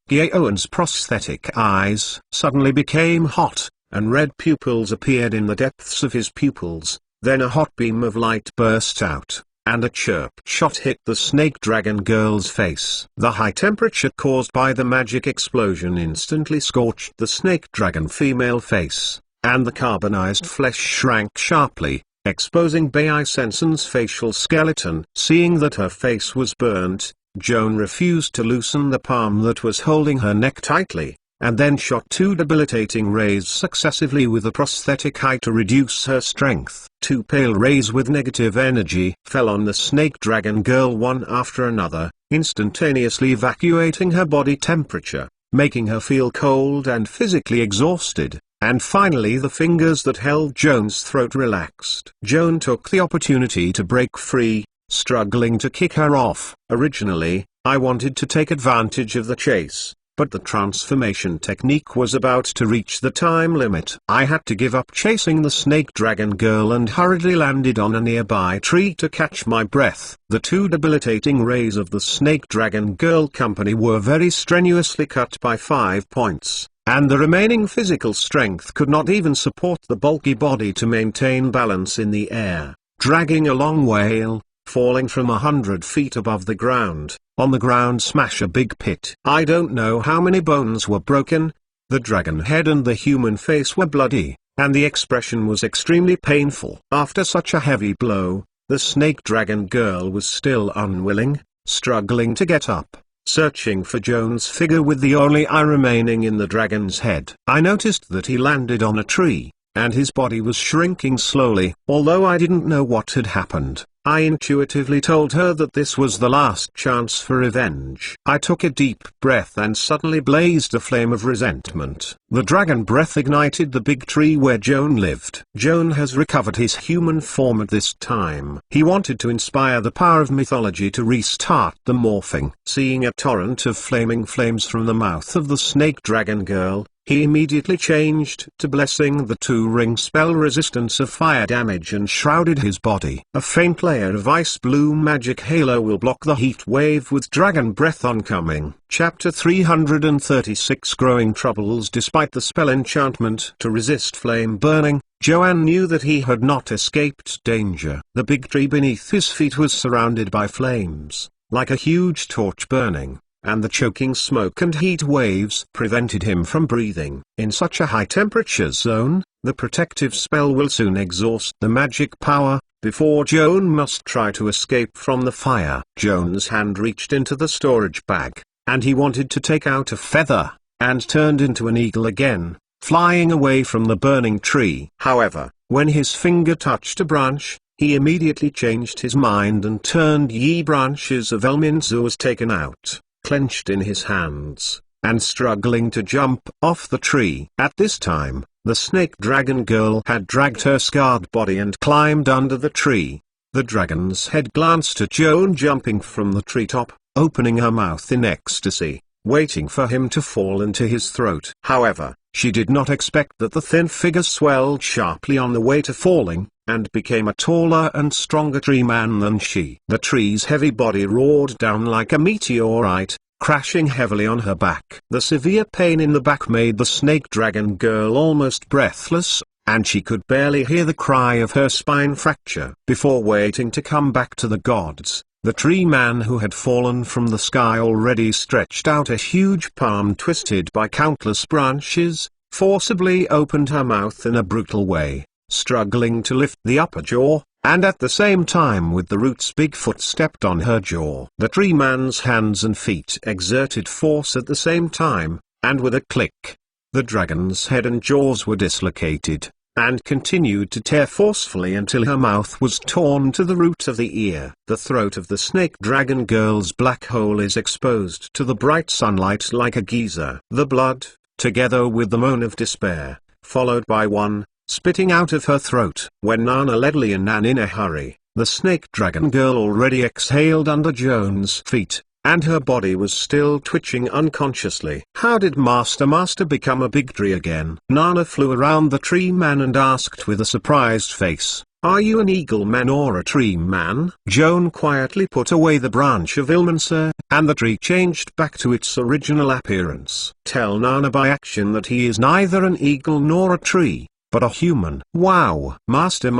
Joan's prosthetic eyes suddenly became hot, and red pupils appeared in the depths of his pupils. Then a hot beam of light burst out, and a chirp shot hit the snake dragon girl's face. The high temperature caused by the magic explosion instantly scorched the snake dragon female face, and the carbonized flesh shrank sharply, exposing Bai Sensen's facial skeleton. Seeing that her face was burnt, Joan refused to loosen the palm that was holding her neck tightly, and then shot two debilitating rays successively with a prosthetic eye to reduce her strength. Two pale rays with negative energy fell on the snake dragon girl one after another, instantaneously evacuating her body temperature, making her feel cold and physically exhausted. And finally the fingers that held Joan's throat relaxed. Joan took the opportunity to break free, struggling to kick her off. Originally, I wanted to take advantage of the chase, but the transformation technique was about to reach the time limit. I had to give up chasing the snake dragon girl and hurriedly landed on a nearby tree to catch my breath. The two debilitating rays of the snake dragon girl company were very strenuously cut by 5 points, and the remaining physical strength could not even support the bulky body to maintain balance in the air. Dragging a long wail, falling from 100 feet above the ground, on the ground smash a big pit. I don't know how many bones were broken. The dragon head and the human face were bloody, and the expression was extremely painful. After such a heavy blow, the snake dragon girl was still unwilling, struggling to get up, searching for Joan's figure with the only eye remaining in the dragon's head. I noticed that he landed on a tree, and his body was shrinking slowly. Although I didn't know what had happened, I intuitively told her that this was the last chance for revenge. I took a deep breath and suddenly blazed a flame of resentment. The dragon breath ignited the big tree where Joan lived. Joan has recovered his human form at this time. He wanted to inspire the power of mythology to restart the morphing. Seeing a torrent of flaming flames from the mouth of the snake dragon girl, he immediately changed to blessing the two-ring spell resistance of fire damage and shrouded his body. A faint layer of ice blue magic halo will block the heat wave with dragon breath oncoming. Chapter 336 Growing Troubles. Despite the spell enchantment to resist flame burning, Joan knew that he had not escaped danger. The big tree beneath his feet was surrounded by flames, like a huge torch burning, and the choking smoke and heat waves prevented him from breathing. In such a high-temperature zone, the protective spell will soon exhaust the magic power, before Joan must try to escape from the fire. Joan's hand reached into the storage bag, and he wanted to take out a feather, and turned into an eagle again, flying away from the burning tree. However, when his finger touched a branch, he immediately changed his mind and turned. Branches of Elminster was taken out, clenched in his hands, and struggling to jump off the tree. At this time, the snake dragon girl had dragged her scarred body and climbed under the tree. The dragon's head glanced at Joan jumping from the treetop, opening her mouth in ecstasy, waiting for him to fall into his throat. However, she did not expect that the thin figure swelled sharply on the way to falling, and became a taller and stronger tree man than she. The tree's heavy body roared down like a meteorite, crashing heavily on her back. The severe pain in the back made the snake dragon girl almost breathless, and she could barely hear the cry of her spine fracture. Before waiting to come back to the gods, the tree man who had fallen from the sky already stretched out a huge palm twisted by countless branches, forcibly opened her mouth in a brutal way, struggling to lift the upper jaw, and at the same time with the roots Bigfoot stepped on her jaw. The tree man's hands and feet exerted force at the same time, and with a click, the dragon's head and jaws were dislocated, and continued to tear forcefully until her mouth was torn to the root of the ear. The throat of the snake dragon girl's black hole is exposed to the bright sunlight like a geyser. The blood, together with the moan of despair, followed by one, spitting out of her throat. When Nana led Lianan in a hurry, the snake dragon girl already exhaled under Joan's feet, and her body was still twitching unconsciously. How did Master become a big tree again? Nana flew around the tree man and asked with a surprised face, "Are you an eagle man or a tree man?" Joan quietly put away the branch of Ilminster, and the tree changed back to its original appearance. Tell Nana by action that he is neither an eagle nor a tree, but a human. Wow! Master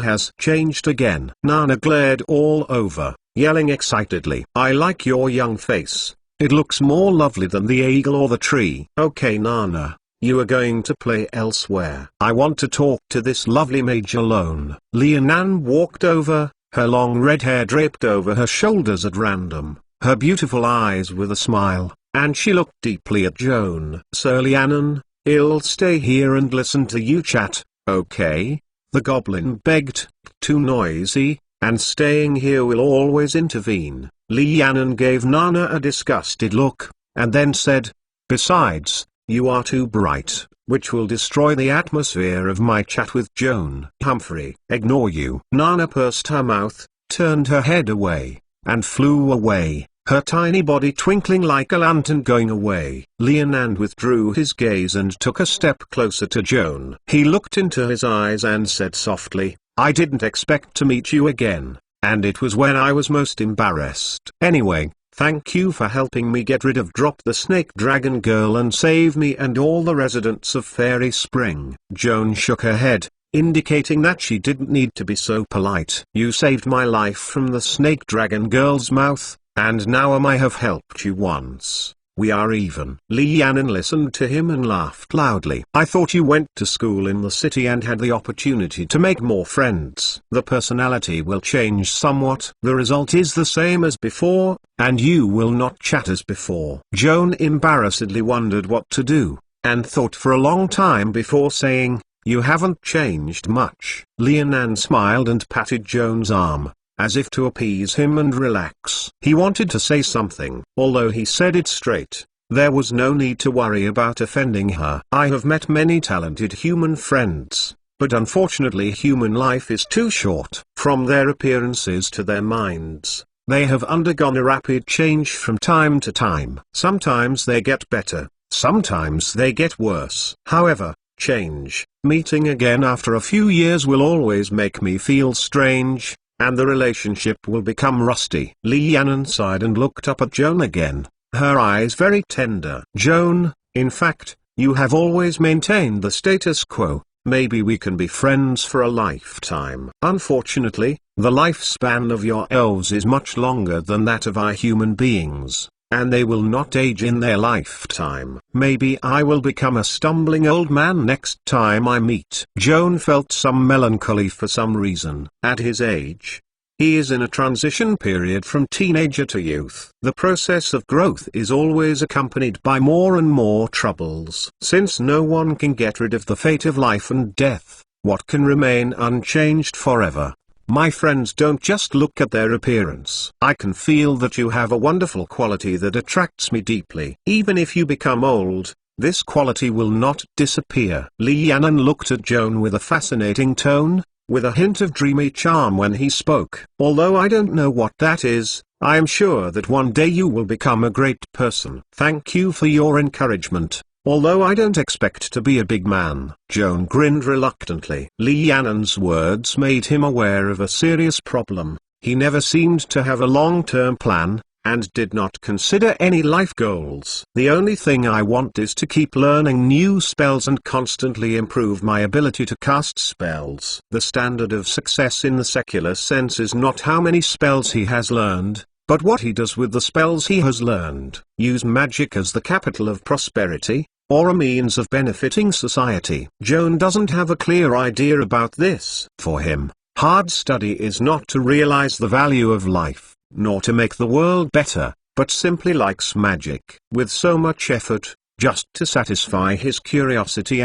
has changed again. Nana glared all over, yelling excitedly, "I like your young face. It looks more lovely than the eagle or the tree." "Okay Nana, you are going to play elsewhere. I want to talk to this lovely mage alone." Lianan walked over, her long red hair draped over her shoulders at random, her beautiful eyes with a smile, and she looked deeply at Joan. "Sir Lianan, I'll stay here and listen to you chat, okay?" The goblin begged. "Too noisy, and staying here will always intervene." Lianan gave Nana a disgusted look, and then said, "Besides, you are too bright, which will destroy the atmosphere of my chat with Joan." "Humphrey, ignore you." Nana pursed her mouth, turned her head away, and flew away, her tiny body twinkling like a lantern going away. Lianan withdrew his gaze and took a step closer to Joan. He looked into his eyes and said softly, "I didn't expect to meet you again, and it was when I was most embarrassed. Anyway, thank you for helping me get rid of Drop the Snake Dragon Girl and save me and all the residents of Fairy Spring." Joan shook her head, indicating that she didn't need to be so polite. "You saved my life from the Snake Dragon Girl's mouth, and now I have helped you once. We are even." Lianan listened to him and laughed loudly. "I thought you went to school in the city and had the opportunity to make more friends. The personality will change somewhat. The result is the same as before, and you will not chat as before." Joan embarrassedly wondered what to do, and thought for a long time before saying, "You haven't changed much." Lianan smiled and patted Joan's arm, as if to appease him and relax. He wanted to say something. Although he said it straight, there was no need to worry about offending her. I have met many talented human friends, but unfortunately human life is too short. From their appearances to their minds, they have undergone a rapid change from time to time. Sometimes they get better, sometimes they get worse. However, change, meeting again after a few years will always make me feel strange, and the relationship will become rusty. Lee Yannon sighed and looked up at Joan again, her eyes very tender. Joan, in fact, you have always maintained the status quo. Maybe we can be friends for a lifetime. Unfortunately, the lifespan of your elves is much longer than that of our human beings, and they will not age in their lifetime. Maybe I will become a stumbling old man next time I meet. Joan felt some melancholy for some reason. At his age, he is in a transition period from teenager to youth. The process of growth is always accompanied by more and more troubles. Since no one can get rid of the fate of life and death, what can remain unchanged forever? My friends don't just look at their appearance. I can feel that you have a wonderful quality that attracts me deeply. Even if you become old, this quality will not disappear. Lee Yannon looked at Joan with a fascinating tone, with a hint of dreamy charm when he spoke. Although I don't know what that is, I am sure that one day you will become a great person. Thank you for your encouragement, although I don't expect to be a big man. Joan grinned reluctantly. Lee Yannon's words made him aware of a serious problem. He never seemed to have a long-term plan, and did not consider any life goals. The only thing I want is to keep learning new spells and constantly improve my ability to cast spells. The standard of success in the secular sense is not how many spells he has learned, but what he does with the spells he has learned. Use magic as the capital of prosperity, or a means of benefiting society. Joan doesn't have a clear idea about this. For him, hard study is not to realize the value of life, nor to make the world better, but simply likes magic. With so much effort, just to satisfy his curiosity,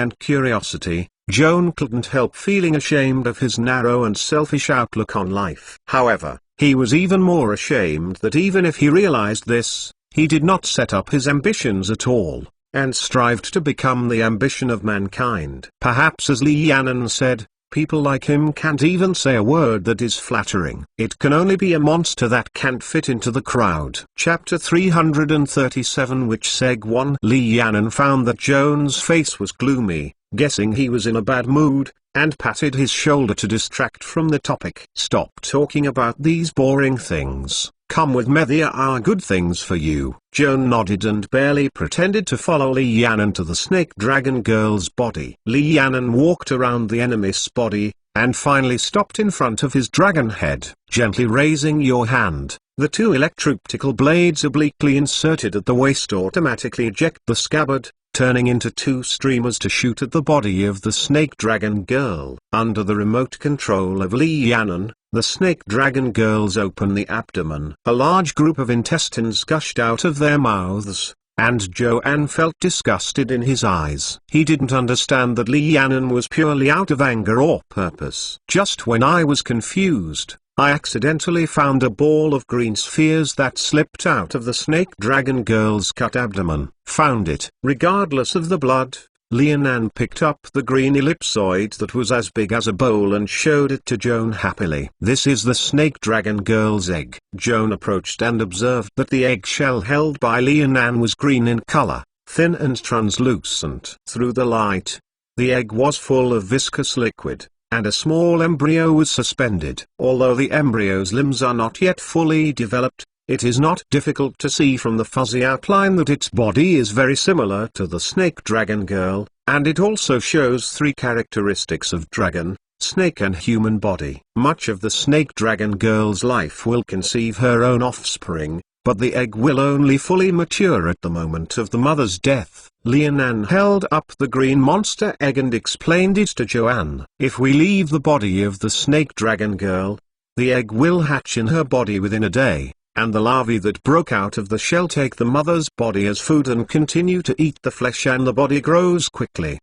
Joan couldn't help feeling ashamed of his narrow and selfish outlook on life. However, he was even more ashamed that even if he realized this, he did not set up his ambitions at all, and strived to become the ambition of mankind. Perhaps, as Lee Yannon said, people like him can't even say a word that is flattering. It can only be a monster that can't fit into the crowd. Chapter 337, which Seg 1. Lee Yannon found that Joan's face was gloomy, guessing he was in a bad mood, and patted his shoulder to distract from the topic. Stop talking about these boring things. Come with me, there are good things for you. Joan nodded and barely pretended to follow Lee Yannon to the snake dragon girl's body. Lee Yannon walked around the enemy's body, and finally stopped in front of his dragon head. Gently raising your hand, the two electroptical blades obliquely inserted at the waist automatically eject the scabbard, turning into two streamers to shoot at the body of the snake dragon girl. Under the remote control of Lee Yannon, the snake dragon girls open the abdomen. A large group of intestines gushed out of their mouths, and Joan felt disgusted in his eyes. He didn't understand that Lee Yannon was purely out of anger or purpose. Just when I was confused, I accidentally found a ball of green spheres that slipped out of the snake dragon girl's cut abdomen. Found it. Regardless of the blood, Lee Yannon picked up the green ellipsoid that was as big as a bowl and showed it to Joan happily. This is the snake dragon girl's egg. Joan approached and observed that the eggshell held by Lee Yannon was green in color, thin and translucent. Through the light, the egg was full of viscous liquid, and a small embryo was suspended. Although the embryo's limbs are not yet fully developed, it is not difficult to see from the fuzzy outline that its body is very similar to the snake dragon girl, and it also shows three characteristics of dragon, snake and human body. Much of the snake dragon girl's life will conceive her own offspring, but the egg will only fully mature at the moment of the mother's death. Lee Yannon held up the green monster egg and explained it to Joan. If we leave the body of the snake dragon girl, the egg will hatch in her body within a day, and the larvae that broke out of the shell take the mother's body as food and continue to eat the flesh, and the body grows quickly.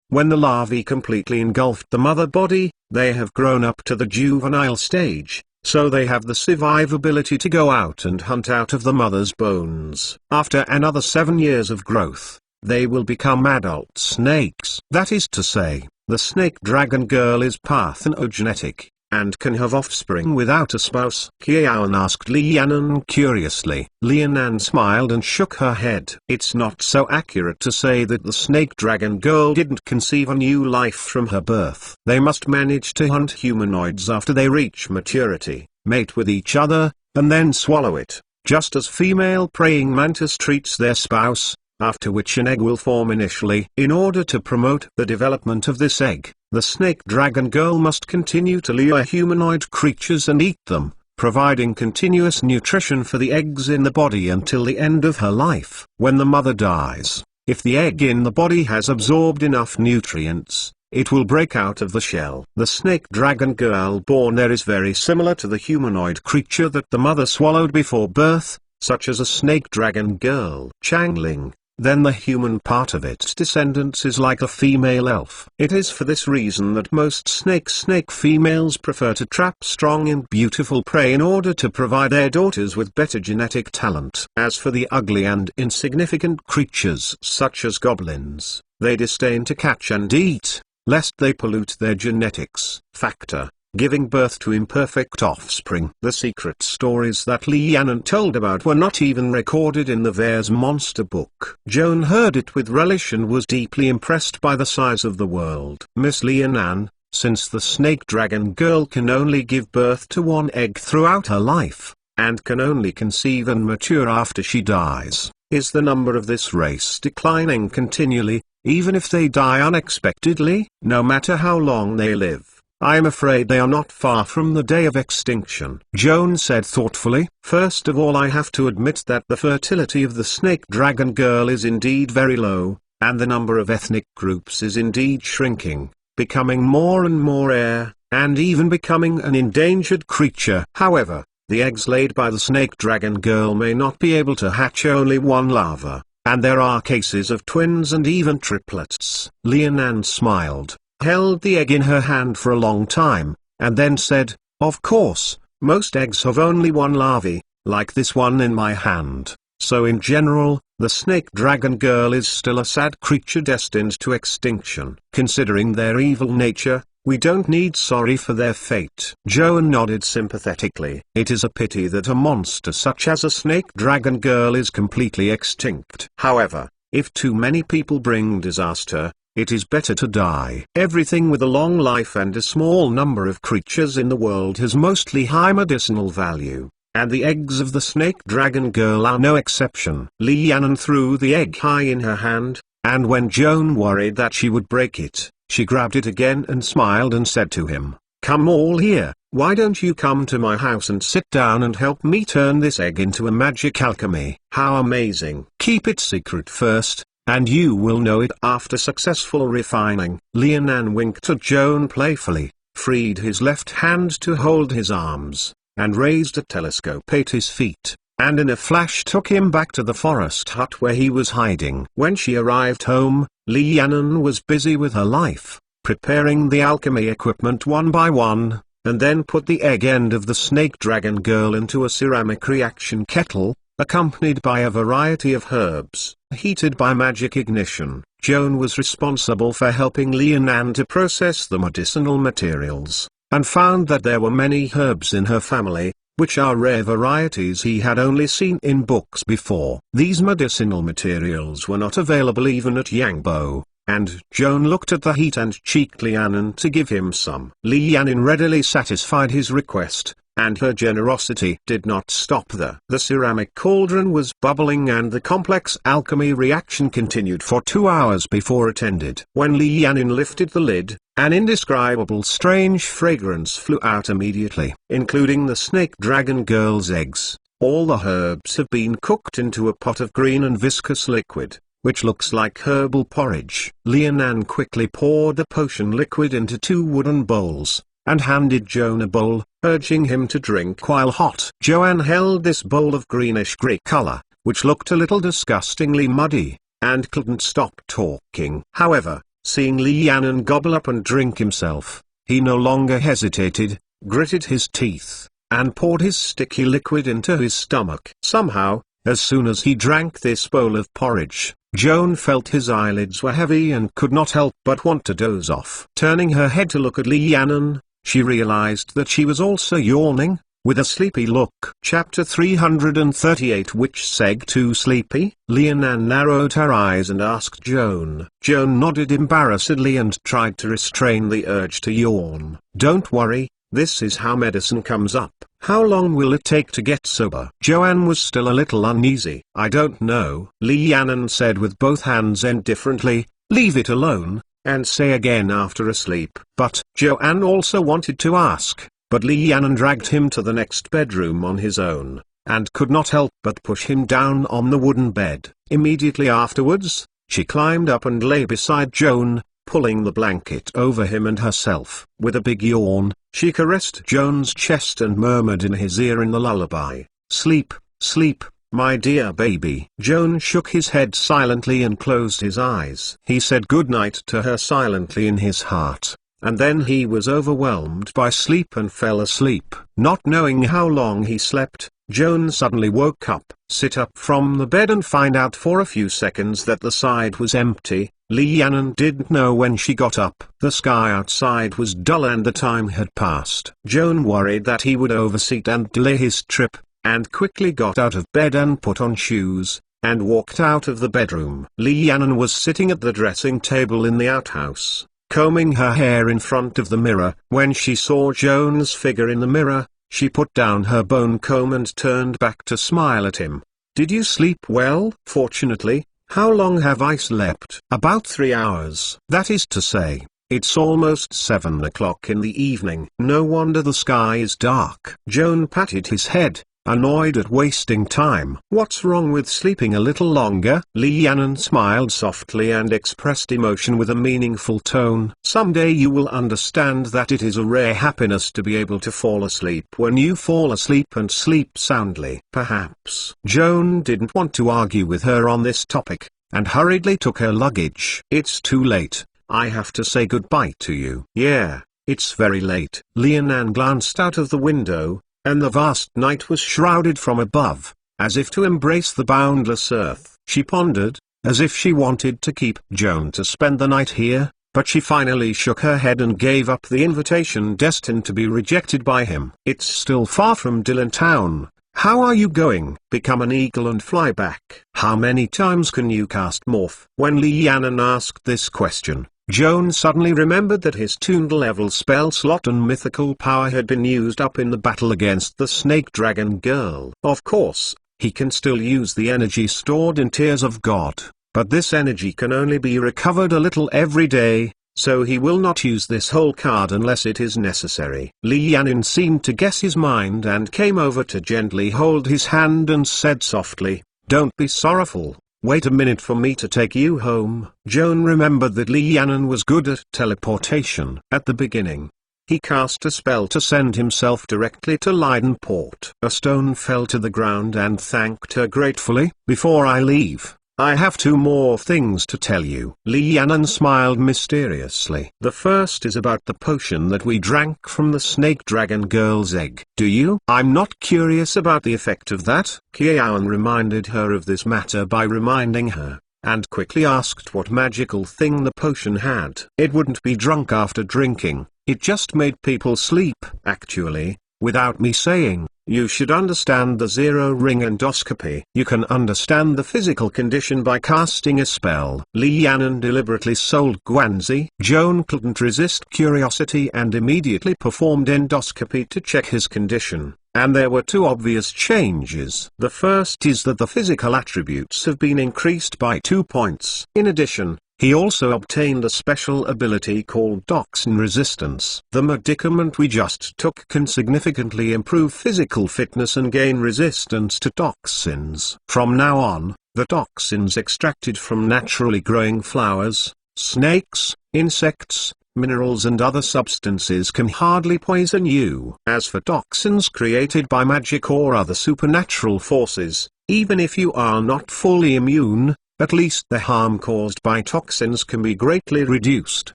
When the larvae completely engulfed the mother body, They have grown up to the juvenile stage, so they have the survivability to go out and hunt out of the mother's bones. After another 7 years of growth, they will become adult snakes. That is to say, the snake dragon girl is parthenogenetic, and can have offspring without a spouse. Qian asked Lianan curiously. Lianan smiled and shook her head. It's not so accurate to say that the snake dragon girl didn't conceive a new life from her birth. They must manage to hunt humanoids after they reach maturity, mate with each other, and then swallow it, just as female praying mantis treats their spouse, after which an egg will form initially. In order to promote the development of this egg, the snake dragon girl must continue to lure humanoid creatures and eat them, providing continuous nutrition for the eggs in the body until the end of her life. When the mother dies, if the egg in the body has absorbed enough nutrients, it will break out of the shell. The snake dragon girl born there is very similar to the humanoid creature that the mother swallowed before birth, such as a snake dragon girl. Changling. Then the human part of its descendants is like a female elf. It is for this reason that most snake females prefer to trap strong and beautiful prey in order to provide their daughters with better genetic talent. As for the ugly and insignificant creatures such as goblins, they disdain to catch and eat, lest they pollute their genetics. Factor. Giving birth to imperfect offspring. The secret stories that Lianan told about were not even recorded in the Vare's monster book. Joan heard it with relish and was deeply impressed by the size of the world. Miss Lianan, since the snake dragon girl can only give birth to one egg throughout her life, and can only conceive and mature after she dies, is the number of this race declining continually, even if they die unexpectedly? No matter how long they live, I am afraid they are not far from the day of extinction. Joan said thoughtfully. First of all, I have to admit that the fertility of the snake dragon girl is indeed very low, and the number of ethnic groups is indeed shrinking, becoming more and more rare, and even becoming an endangered creature. However, the eggs laid by the snake dragon girl may not be able to hatch only one larva, and there are cases of twins and even triplets. Lianan smiled, held the egg in her hand for a long time, and then said, "Of course, most eggs have only one larvae, like this one in my hand, so in general, the snake dragon girl is still a sad creature destined to extinction. Considering their evil nature, we don't need sorry for their fate." Joan nodded sympathetically. It is a pity that a monster such as a snake dragon girl is completely extinct. However, if too many people bring disaster, it is better to die. Everything with a long life and a small number of creatures in the world has mostly high medicinal value, and the eggs of the snake dragon girl are no exception. Lianan threw the egg high in her hand, and when Joan worried that she would break it, she grabbed it again and smiled and said to him, "Come all here, why don't you come to my house and sit down and help me turn this egg into a magic alchemy?" How amazing. Keep it secret first, and you will know it after successful refining. Lianan winked at Joan playfully, freed his left hand to hold his arms, and raised a telescope at his feet, and in a flash took him back to the forest hut where he was hiding. When she arrived home, Lianan was busy with her life, preparing the alchemy equipment one by one, and then put the egg end of the snake dragon girl into a ceramic reaction kettle, accompanied by a variety of herbs, heated by magic ignition. Joan was responsible for helping Lianan to process the medicinal materials, and found that there were many herbs in her family, which are rare varieties he had only seen in books before. These medicinal materials were not available even at Yangbo, and Joan looked at the heat and cheeked Lianan to give him some. Lianan readily satisfied his request, and her generosity did not stop there. The ceramic cauldron was bubbling and the complex alchemy reaction continued for 2 hours before it ended. When Lianan lifted the lid, an indescribable strange fragrance flew out immediately, including the snake dragon girl's eggs. All the herbs have been cooked into a pot of green and viscous liquid, which looks like herbal porridge. Lianan quickly poured the potion liquid into 2 wooden bowls, and handed Joan a bowl, urging him to drink while hot. Joan held this bowl of greenish-grey color, which looked a little disgustingly muddy, and couldn't stop talking. However, seeing Lianan gobble up and drink himself, He no longer hesitated, gritted his teeth, and poured his sticky liquid into his stomach. Somehow, as soon as he drank this bowl of porridge, Joan felt his eyelids were heavy and could not help but want to doze off. Turning her head to look at Lianon, she realized that she was also yawning, with a sleepy look. Chapter 338. Which seg too sleepy? Lianon narrowed her eyes and asked Joan. Joan nodded embarrassedly and tried to restrain the urge to yawn. Don't worry, this is how medicine comes up. How long will it take to get sober? Joanne was still a little uneasy. I don't know, Lianon said with both hands indifferently. Leave it alone, and say again after a sleep. But Joanne also wanted to ask, but Lianon dragged him to the next bedroom on his own, and could not help but push him down on the wooden bed. Immediately afterwards, she climbed up and lay beside Joan, pulling the blanket over him and herself. With a big yawn, she caressed Joan's chest and murmured in his ear in the lullaby, "Sleep, sleep, my dear baby." Joan shook his head silently and closed his eyes. He said goodnight to her silently in his heart, and then he was overwhelmed by sleep and fell asleep. Not knowing how long he slept, Joan suddenly woke up, sit up from the bed and find out for a few seconds that the side was empty. Lianon didn't know when she got up. The sky outside was dull and the time had passed. Joan worried that he would oversleep and delay his trip, and quickly got out of bed and put on shoes, and walked out of the bedroom. Lianon was sitting at the dressing table in the outhouse, combing her hair in front of the mirror. When she saw Joan's figure in the mirror, she put down her bone comb and turned back to smile at him. Did you sleep well? Fortunately. How long have I slept? About 3 hours. That is to say, it's almost 7 o'clock in the evening. No wonder the sky is dark. Joan patted his head, annoyed at wasting time. What's wrong with sleeping a little longer? Lianon smiled softly and expressed emotion with a meaningful tone. Someday you will understand that it is a rare happiness to be able to fall asleep when you fall asleep and sleep soundly. Perhaps. Joan didn't want to argue with her on this topic, and hurriedly took her luggage. It's too late. I have to say goodbye to you. Yeah, it's very late. Lianon glanced out of the window, and the vast night was shrouded from above, as if to embrace the boundless earth. She pondered, as if she wanted to keep Joan to spend the night here, but she finally shook her head and gave up the invitation destined to be rejected by him. It's still far from Dillon Town. How are you going? Become an eagle and fly back. How many times can you cast morph? When Lianon asked this question, Joan suddenly remembered that his tuned level spell slot and mythical power had been used up in the battle against the snake dragon girl. Of course, he can still use the energy stored in Tears of God, but this energy can only be recovered a little every day, so he will not use this whole card unless it is necessary. Lianon seemed to guess his mind and came over to gently hold his hand and said softly, "Don't be sorrowful. Wait a minute for me to take you home." Joan remembered that Lianon was good at teleportation. At the beginning, he cast a spell to send himself directly to Leiden Port. A stone fell to the ground and thanked her gratefully. "Before I leave, I have 2 more things to tell you." Lianon smiled mysteriously. "The first is about the potion that we drank from the snake dragon girl's egg. Do you?" "I'm not curious about the effect of that." Joan reminded her of this matter by reminding her, and quickly asked what magical thing the potion had. "It wouldn't be drunk after drinking, it just made people sleep." "Actually, without me saying, you should understand the zero-ring endoscopy. You can understand the physical condition by casting a spell." Lianon deliberately sold Guanzi. Joan couldn't resist curiosity and immediately performed endoscopy to check his condition, and there were 2 obvious changes. The first is that the physical attributes have been increased by 2 points. In addition, he also obtained a special ability called toxin resistance. The medicament we just took can significantly improve physical fitness and gain resistance to toxins. From now on, the toxins extracted from naturally growing flowers, snakes, insects, minerals and other substances can hardly poison you. As for toxins created by magic or other supernatural forces, even if you are not fully immune, at least the harm caused by toxins can be greatly reduced.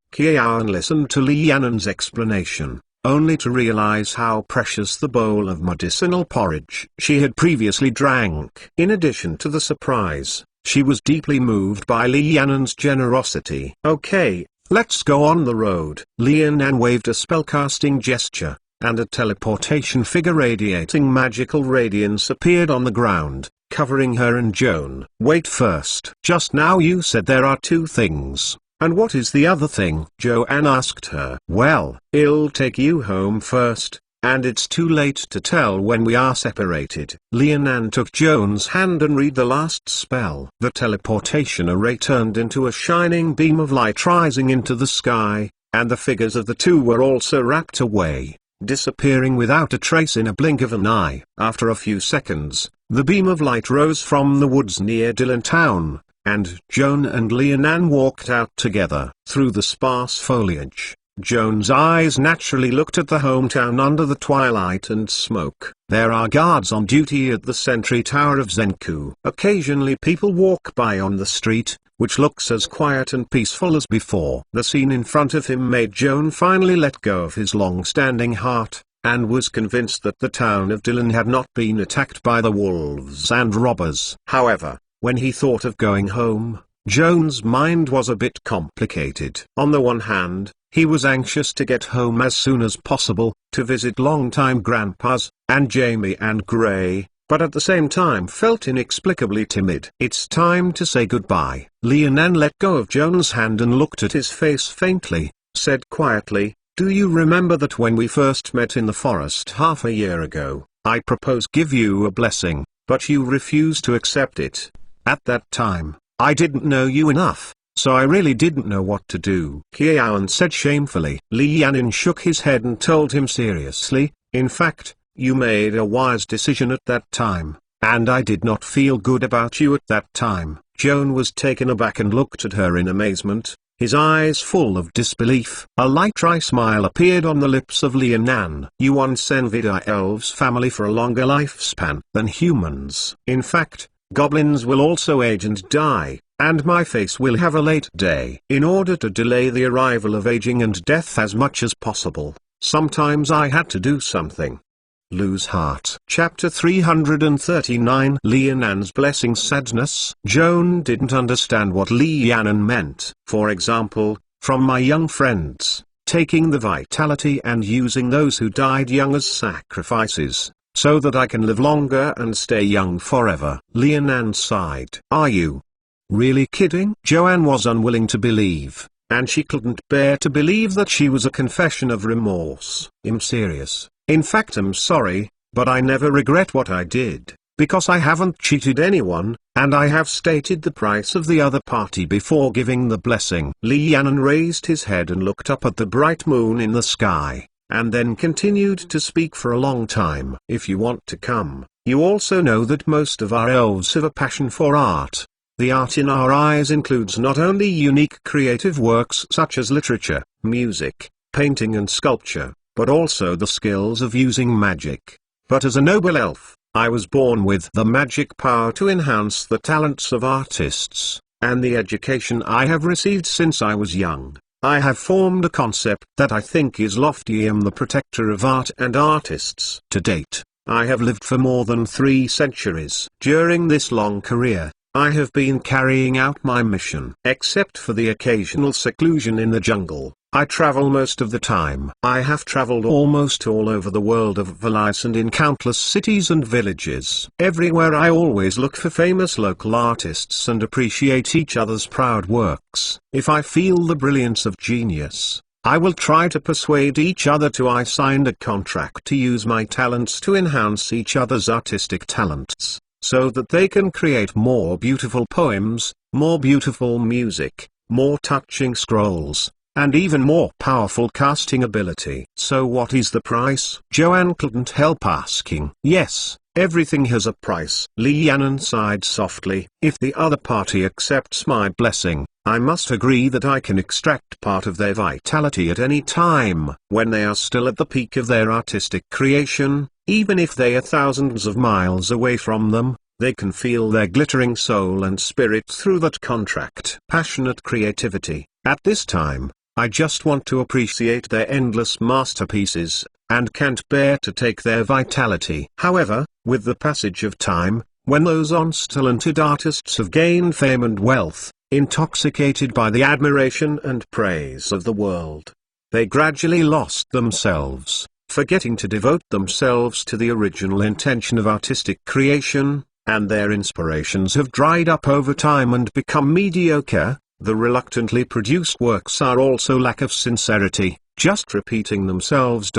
Qian listened to Li Yan'an's explanation, only to realize how precious the bowl of medicinal porridge she had previously drank. In addition to the surprise, she was deeply moved by Li Yan'an's generosity. Okay, let's go on the road. Li Yan'an waved a spellcasting gesture, and a teleportation figure radiating magical radiance appeared on the ground, covering her and Joan. Wait first. Just now you said there are two things. And what is the other thing? Joan asked her. Well, I'll take you home first, and it's too late to tell when we are separated. Li Yan'an took Joan's hand and read the last spell. The teleportation array turned into a shining beam of light rising into the sky, and the figures of the two were also wrapped away, disappearing without a trace in a blink of an eye. After a few seconds, the beam of light rose from the woods near Dillon Town, and Joan and Li Yan'an walked out together. Through the sparse foliage, Joan's eyes naturally looked at the hometown under the twilight and smoke. There are guards on duty at the sentry tower of Zenku. Occasionally people walk by on the street, which looks as quiet and peaceful as before. The scene in front of him made Joan finally let go of his long-standing heart, and was convinced that the town of Dillon had not been attacked by the wolves and robbers. However, when he thought of going home, Joan's mind was a bit complicated. On the one hand, he was anxious to get home as soon as possible, to visit longtime grandpas, and Jamie and Gray, but at the same time felt inexplicably timid. It's time to say goodbye. Li Yan'an let go of Joan's hand and looked at his face faintly, said quietly, do you remember that when we first met in the forest half a year ago, I proposed give you a blessing, but you refused to accept it? At that time, I didn't know you enough, so I really didn't know what to do. Qian said shamefully. Li Yan'an shook his head and told him seriously, in fact, you made a wise decision at that time, and I did not feel good about you at that time. Joan was taken aback and looked at her in amazement, his eyes full of disbelief. A light dry smile appeared on the lips of Li Yan'an. You once envied our elves' family for a longer lifespan than humans. In fact, goblins will also age and die, and my face will have a late day. In order to delay the arrival of aging and death as much as possible, sometimes I had to do something. Lose heart. Chapter 339. Li Yan'an's blessing. Sadness. Joan didn't understand what Li Yan'an meant. For example, from my young friends, taking the vitality and using those who died young as sacrifices, so that I can live longer and stay young forever. Li Yan'an sighed. Are you really kidding? Joan was unwilling to believe, and she couldn't bear to believe that she was a confession of remorse. I'm serious. In fact, I'm sorry, but I never regret what I did, because I haven't cheated anyone, and I have stated the price of the other party before giving the blessing. Li Yan'an raised his head and looked up at the bright moon in the sky, and then continued to speak for a long time. If you want to come, you also know that most of our elves have a passion for art. The art in our eyes includes not only unique creative works such as literature, music, painting and sculpture, but also the skills of using magic. But as a noble elf, I was born with the magic power to enhance the talents of artists, and the education I have received since I was young. I have formed a concept that I think is lofty. I am the protector of art and artists. To date, I have lived for more than 3 centuries. During this long career, I have been carrying out my mission. Except for the occasional seclusion in the jungle, I travel most of the time. I have traveled almost all over the world of Valais and in countless cities and villages. Everywhere I always look for famous local artists and appreciate each other's proud works. If I feel the brilliance of genius, I will try to persuade each other to. I signed a contract to use my talents to enhance each other's artistic talents, so that they can create more beautiful poems, more beautiful music, more touching scrolls, and even more powerful casting ability. So what is the price? Joan couldn't help asking. Yes, everything has a price. Li Yan'an sighed softly. If the other party accepts my blessing, I must agree that I can extract part of their vitality at any time, when they are still at the peak of their artistic creation, even if they are thousands of miles away from them. They can feel their glittering soul and spirit through that contract. Passionate creativity. At this time, I just want to appreciate their endless masterpieces, and can't bear to take their vitality. However, with the passage of time, when those once talented artists have gained fame and wealth, intoxicated by the admiration and praise of the world, they gradually lost themselves, forgetting to devote themselves to the original intention of artistic creation, and their inspirations have dried up over time and become mediocre. The reluctantly produced works are also lack of sincerity, just repeating themselves.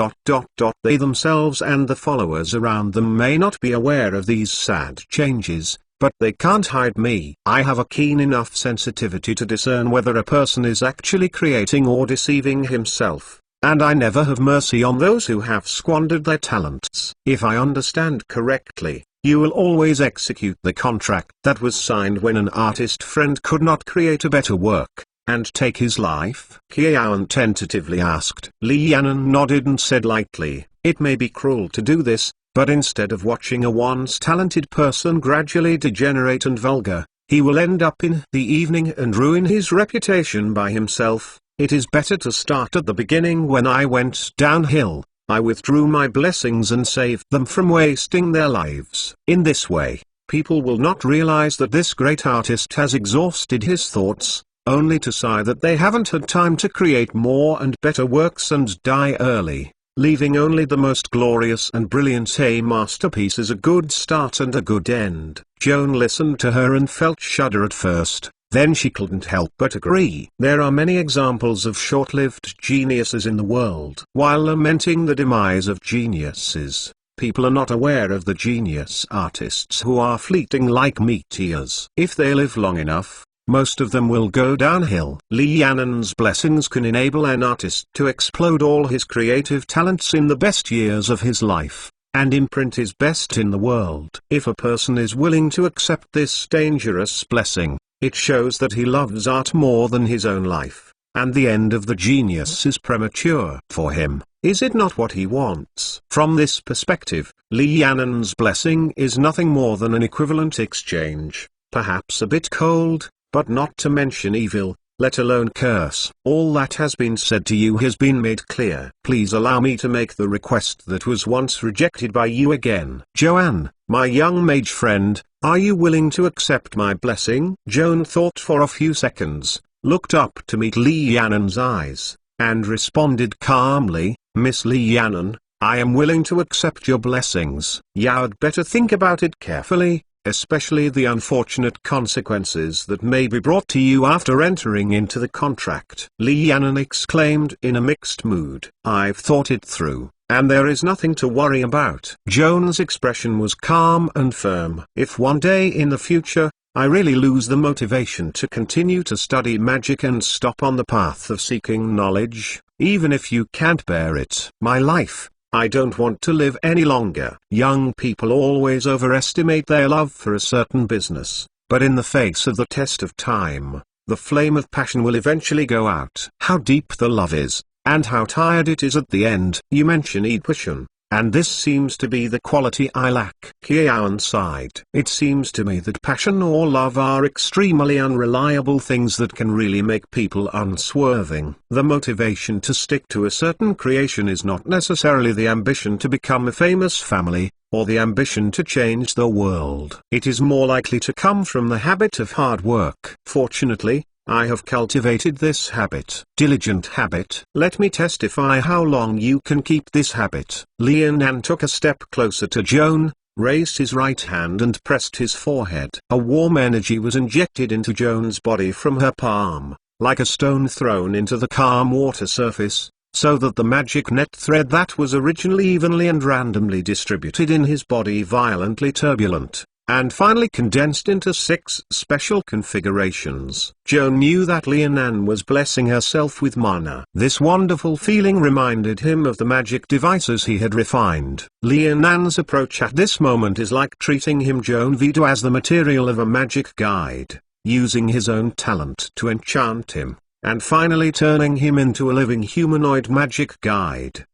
They themselves and the followers around them may not be aware of these sad changes, but they can't hide me. I have a keen enough sensitivity to discern whether a person is actually creating or deceiving himself, and I never have mercy on those who have squandered their talents. If I understand correctly, you will always execute the contract that was signed when an artist friend could not create a better work, and take his life? Kiawan tentatively asked. Li Yannon nodded and said lightly, it may be cruel to do this, but instead of watching a once talented person gradually degenerate and vulgar, he will end up in the evening and ruin his reputation by himself. It is better to start at the beginning. When I went downhill, I withdrew my blessings and saved them from wasting their lives. In this way, people will not realize that this great artist has exhausted his thoughts, only to sigh that they haven't had time to create more and better works and die early, leaving only the most glorious and brilliant. A masterpiece is a good start and a good end. Joan listened to her and felt shudder at first. Then she couldn't help but agree. There are many examples of short-lived geniuses in the world. While lamenting the demise of geniuses, people are not aware of the genius artists who are fleeting like meteors. If they live long enough, most of them will go downhill. Li Yannon's blessings can enable an artist to explode all his creative talents in the best years of his life, and imprint his best in the world. If a person is willing to accept this dangerous blessing, it shows that he loves art more than his own life, and the end of the genius is premature for him. Is it not what he wants? From this perspective, Li Yannon's blessing is nothing more than an equivalent exchange, perhaps a bit cold, but not to mention evil, let alone curse. All that has been said to you has been made clear. Please allow me to make the request that was once rejected by you again. Joanne, my young mage friend, are you willing to accept my blessing? Joan thought for a few seconds, looked up to meet Li Yannon's eyes, and responded calmly, Miss Li Yannon, I am willing to accept your blessings. You'd better think about it carefully, especially the unfortunate consequences that may be brought to you after entering into the contract. Li Yannon exclaimed in a mixed mood. I've thought it through, and there is nothing to worry about. Joan's expression was calm and firm. If one day in the future, I really lose the motivation to continue to study magic and stop on the path of seeking knowledge, even if you can't bear it, my life, I don't want to live any longer. Young people always overestimate their love for a certain business, but in the face of the test of time, the flame of passion will eventually go out. How deep the love is, and how tired it is at the end. You mention passion, and this seems to be the quality I lack. Kiawan sighed. It seems to me that passion or love are extremely unreliable things that can really make people unswerving. The motivation to stick to a certain creation is not necessarily the ambition to become a famous family, or the ambition to change the world. It is more likely to come from the habit of hard work. Fortunately, I have cultivated this habit. Diligent habit. Let me testify how long you can keep this habit. Li Yannon took a step closer to Joan, raised his right hand and pressed his forehead. A warm energy was injected into Joan's body from her palm, like a stone thrown into the calm water surface, so that the magic net thread that was originally evenly and randomly distributed in his body violently turbulent, and finally condensed into 6 special configurations. Joan knew that Li Yannon was blessing herself with mana. This wonderful feeling reminded him of the magic devices he had refined. Li Yannon's approach at this moment is like treating him Joan Vito as the material of a magic guide, using his own talent to enchant him, and finally turning him into a living humanoid magic guide.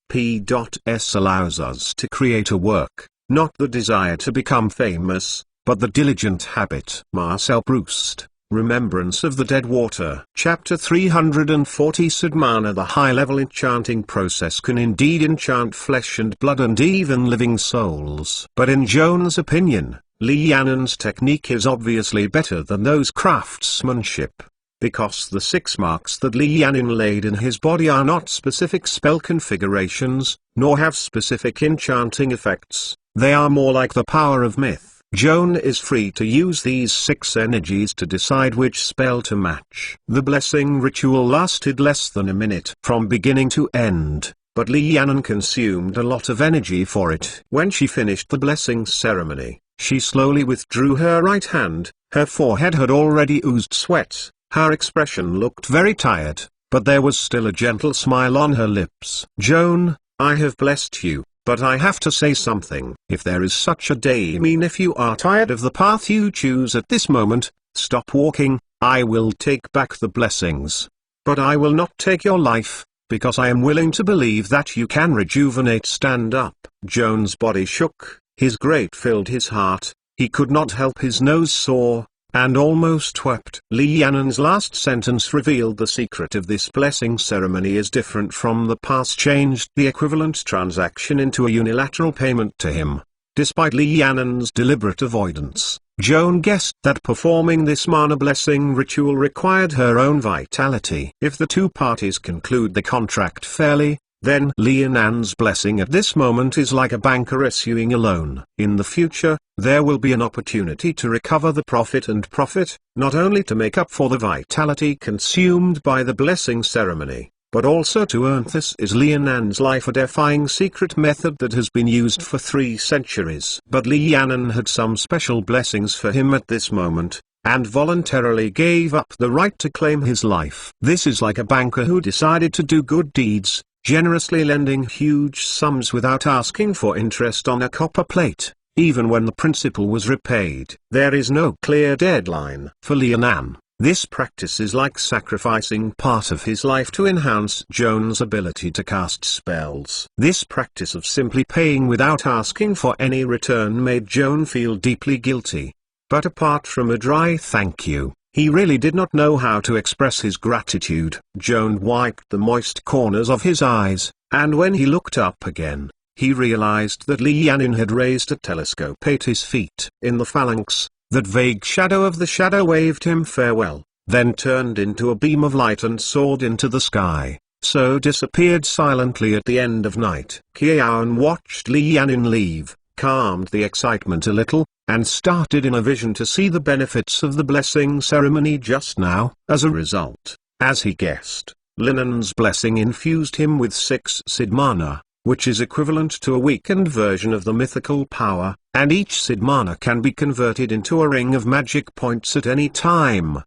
P.S allows us to create a work, not the desire to become famous, but the diligent habit. Marcel Proust, Remembrance of the Dead Water. Chapter 340. Sadmana. The high-level enchanting process can indeed enchant flesh and blood and even living souls. But in Joan's opinion, Li Yan'an's technique is obviously better than those craftsmanship. Because the 6 marks that Li Yan'an laid in his body are not specific spell configurations, nor have specific enchanting effects, they are more like the power of myth. Joan is free to use these 6 energies to decide which spell to match. The blessing ritual lasted less than a minute from beginning to end, but Li Yan'an consumed a lot of energy for it. When she finished the blessing ceremony, she slowly withdrew her right hand. Her forehead had already oozed sweat, her expression looked very tired, but there was still a gentle smile on her lips. "Joan, I have blessed you. But I have to say something. If there is such a day, if you are tired of the path you choose at this moment, stop walking. I will take back the blessings. But I will not take your life, because I am willing to believe that you can rejuvenate. Stand up." Joan's body shook, his grief filled his heart, he could not help his nose sore, and almost wept. Li Yan'an's last sentence revealed the secret of this blessing ceremony is different from the past, changed the equivalent transaction into a unilateral payment to him. Despite Li Yan'an's deliberate avoidance, Joan guessed that performing this mana blessing ritual required her own vitality. If the 2 parties conclude the contract fairly, then Li Yan'an's blessing at this moment is like a banker issuing a loan. In the future, there will be an opportunity to recover the profit, not only to make up for the vitality consumed by the blessing ceremony, but also to earn. This is Li Yan'an's life-defying secret method that has been used for 3 centuries. But Li Yan'an had some special blessings for him at this moment, and voluntarily gave up the right to claim his life. This is like a banker who decided to do good deeds, generously lending huge sums without asking for interest on a copper plate, even when the principal was repaid. There is no clear deadline. For Li Yan'an, this practice is like sacrificing part of his life to enhance Joan's ability to cast spells. This practice of simply paying without asking for any return made Joan feel deeply guilty. But apart from a dry thank you, he really did not know how to express his gratitude. Joan wiped the moist corners of his eyes, and when he looked up again, he realized that Li Yan'an had raised a telescope at his feet. In the phalanx, that vague shadow of the shadow waved him farewell, then turned into a beam of light and soared into the sky, so disappeared silently at the end of night. Qian watched Li Yan'an leave, calmed the excitement a little, and started in a vision to see the benefits of the blessing ceremony just now. As a result, as he guessed, Li Yan'an's blessing infused him with 6 Sadmana, which is equivalent to a weakened version of the mythical power, and each Sadmana can be converted into a ring of magic points at any time.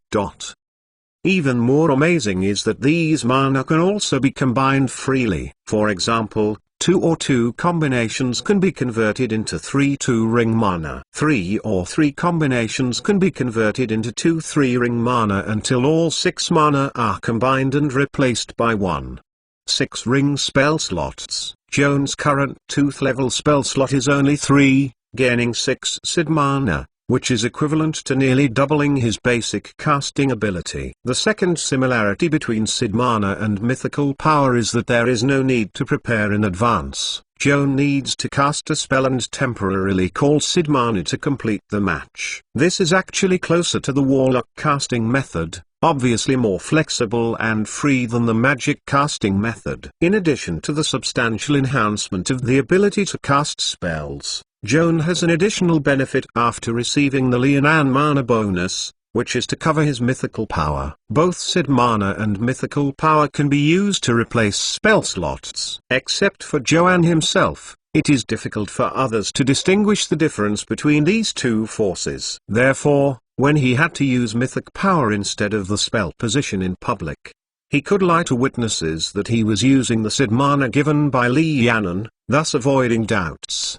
Even more amazing is that these mana can also be combined freely. For example, 2 or 2 combinations can be converted into 3 2-ring mana. 3 or 3 combinations can be converted into 2 3-ring mana until all 6 mana are combined and replaced by 1 6-ring spell slots. Joan's current 2th level spell slot is only 3, gaining 6 Sadmana, which is equivalent to nearly doubling his basic casting ability. The second similarity between Sadmana and mythical power is that there is no need to prepare in advance. Joan needs to cast a spell and temporarily call Sadmana to complete the match. This is actually closer to the warlock casting method, obviously more flexible and free than the magic casting method. In addition to the substantial enhancement of the ability to cast spells, Joan has an additional benefit after receiving the Li Yan'an mana bonus, which is to cover his mythical power. Both Sadmana and mythical power can be used to replace spell slots. Except for Joan himself, it is difficult for others to distinguish the difference between these 2 forces. Therefore, when he had to use mythic power instead of the spell position in public, he could lie to witnesses that he was using the Sadmana given by Li Yan'an, thus avoiding doubts.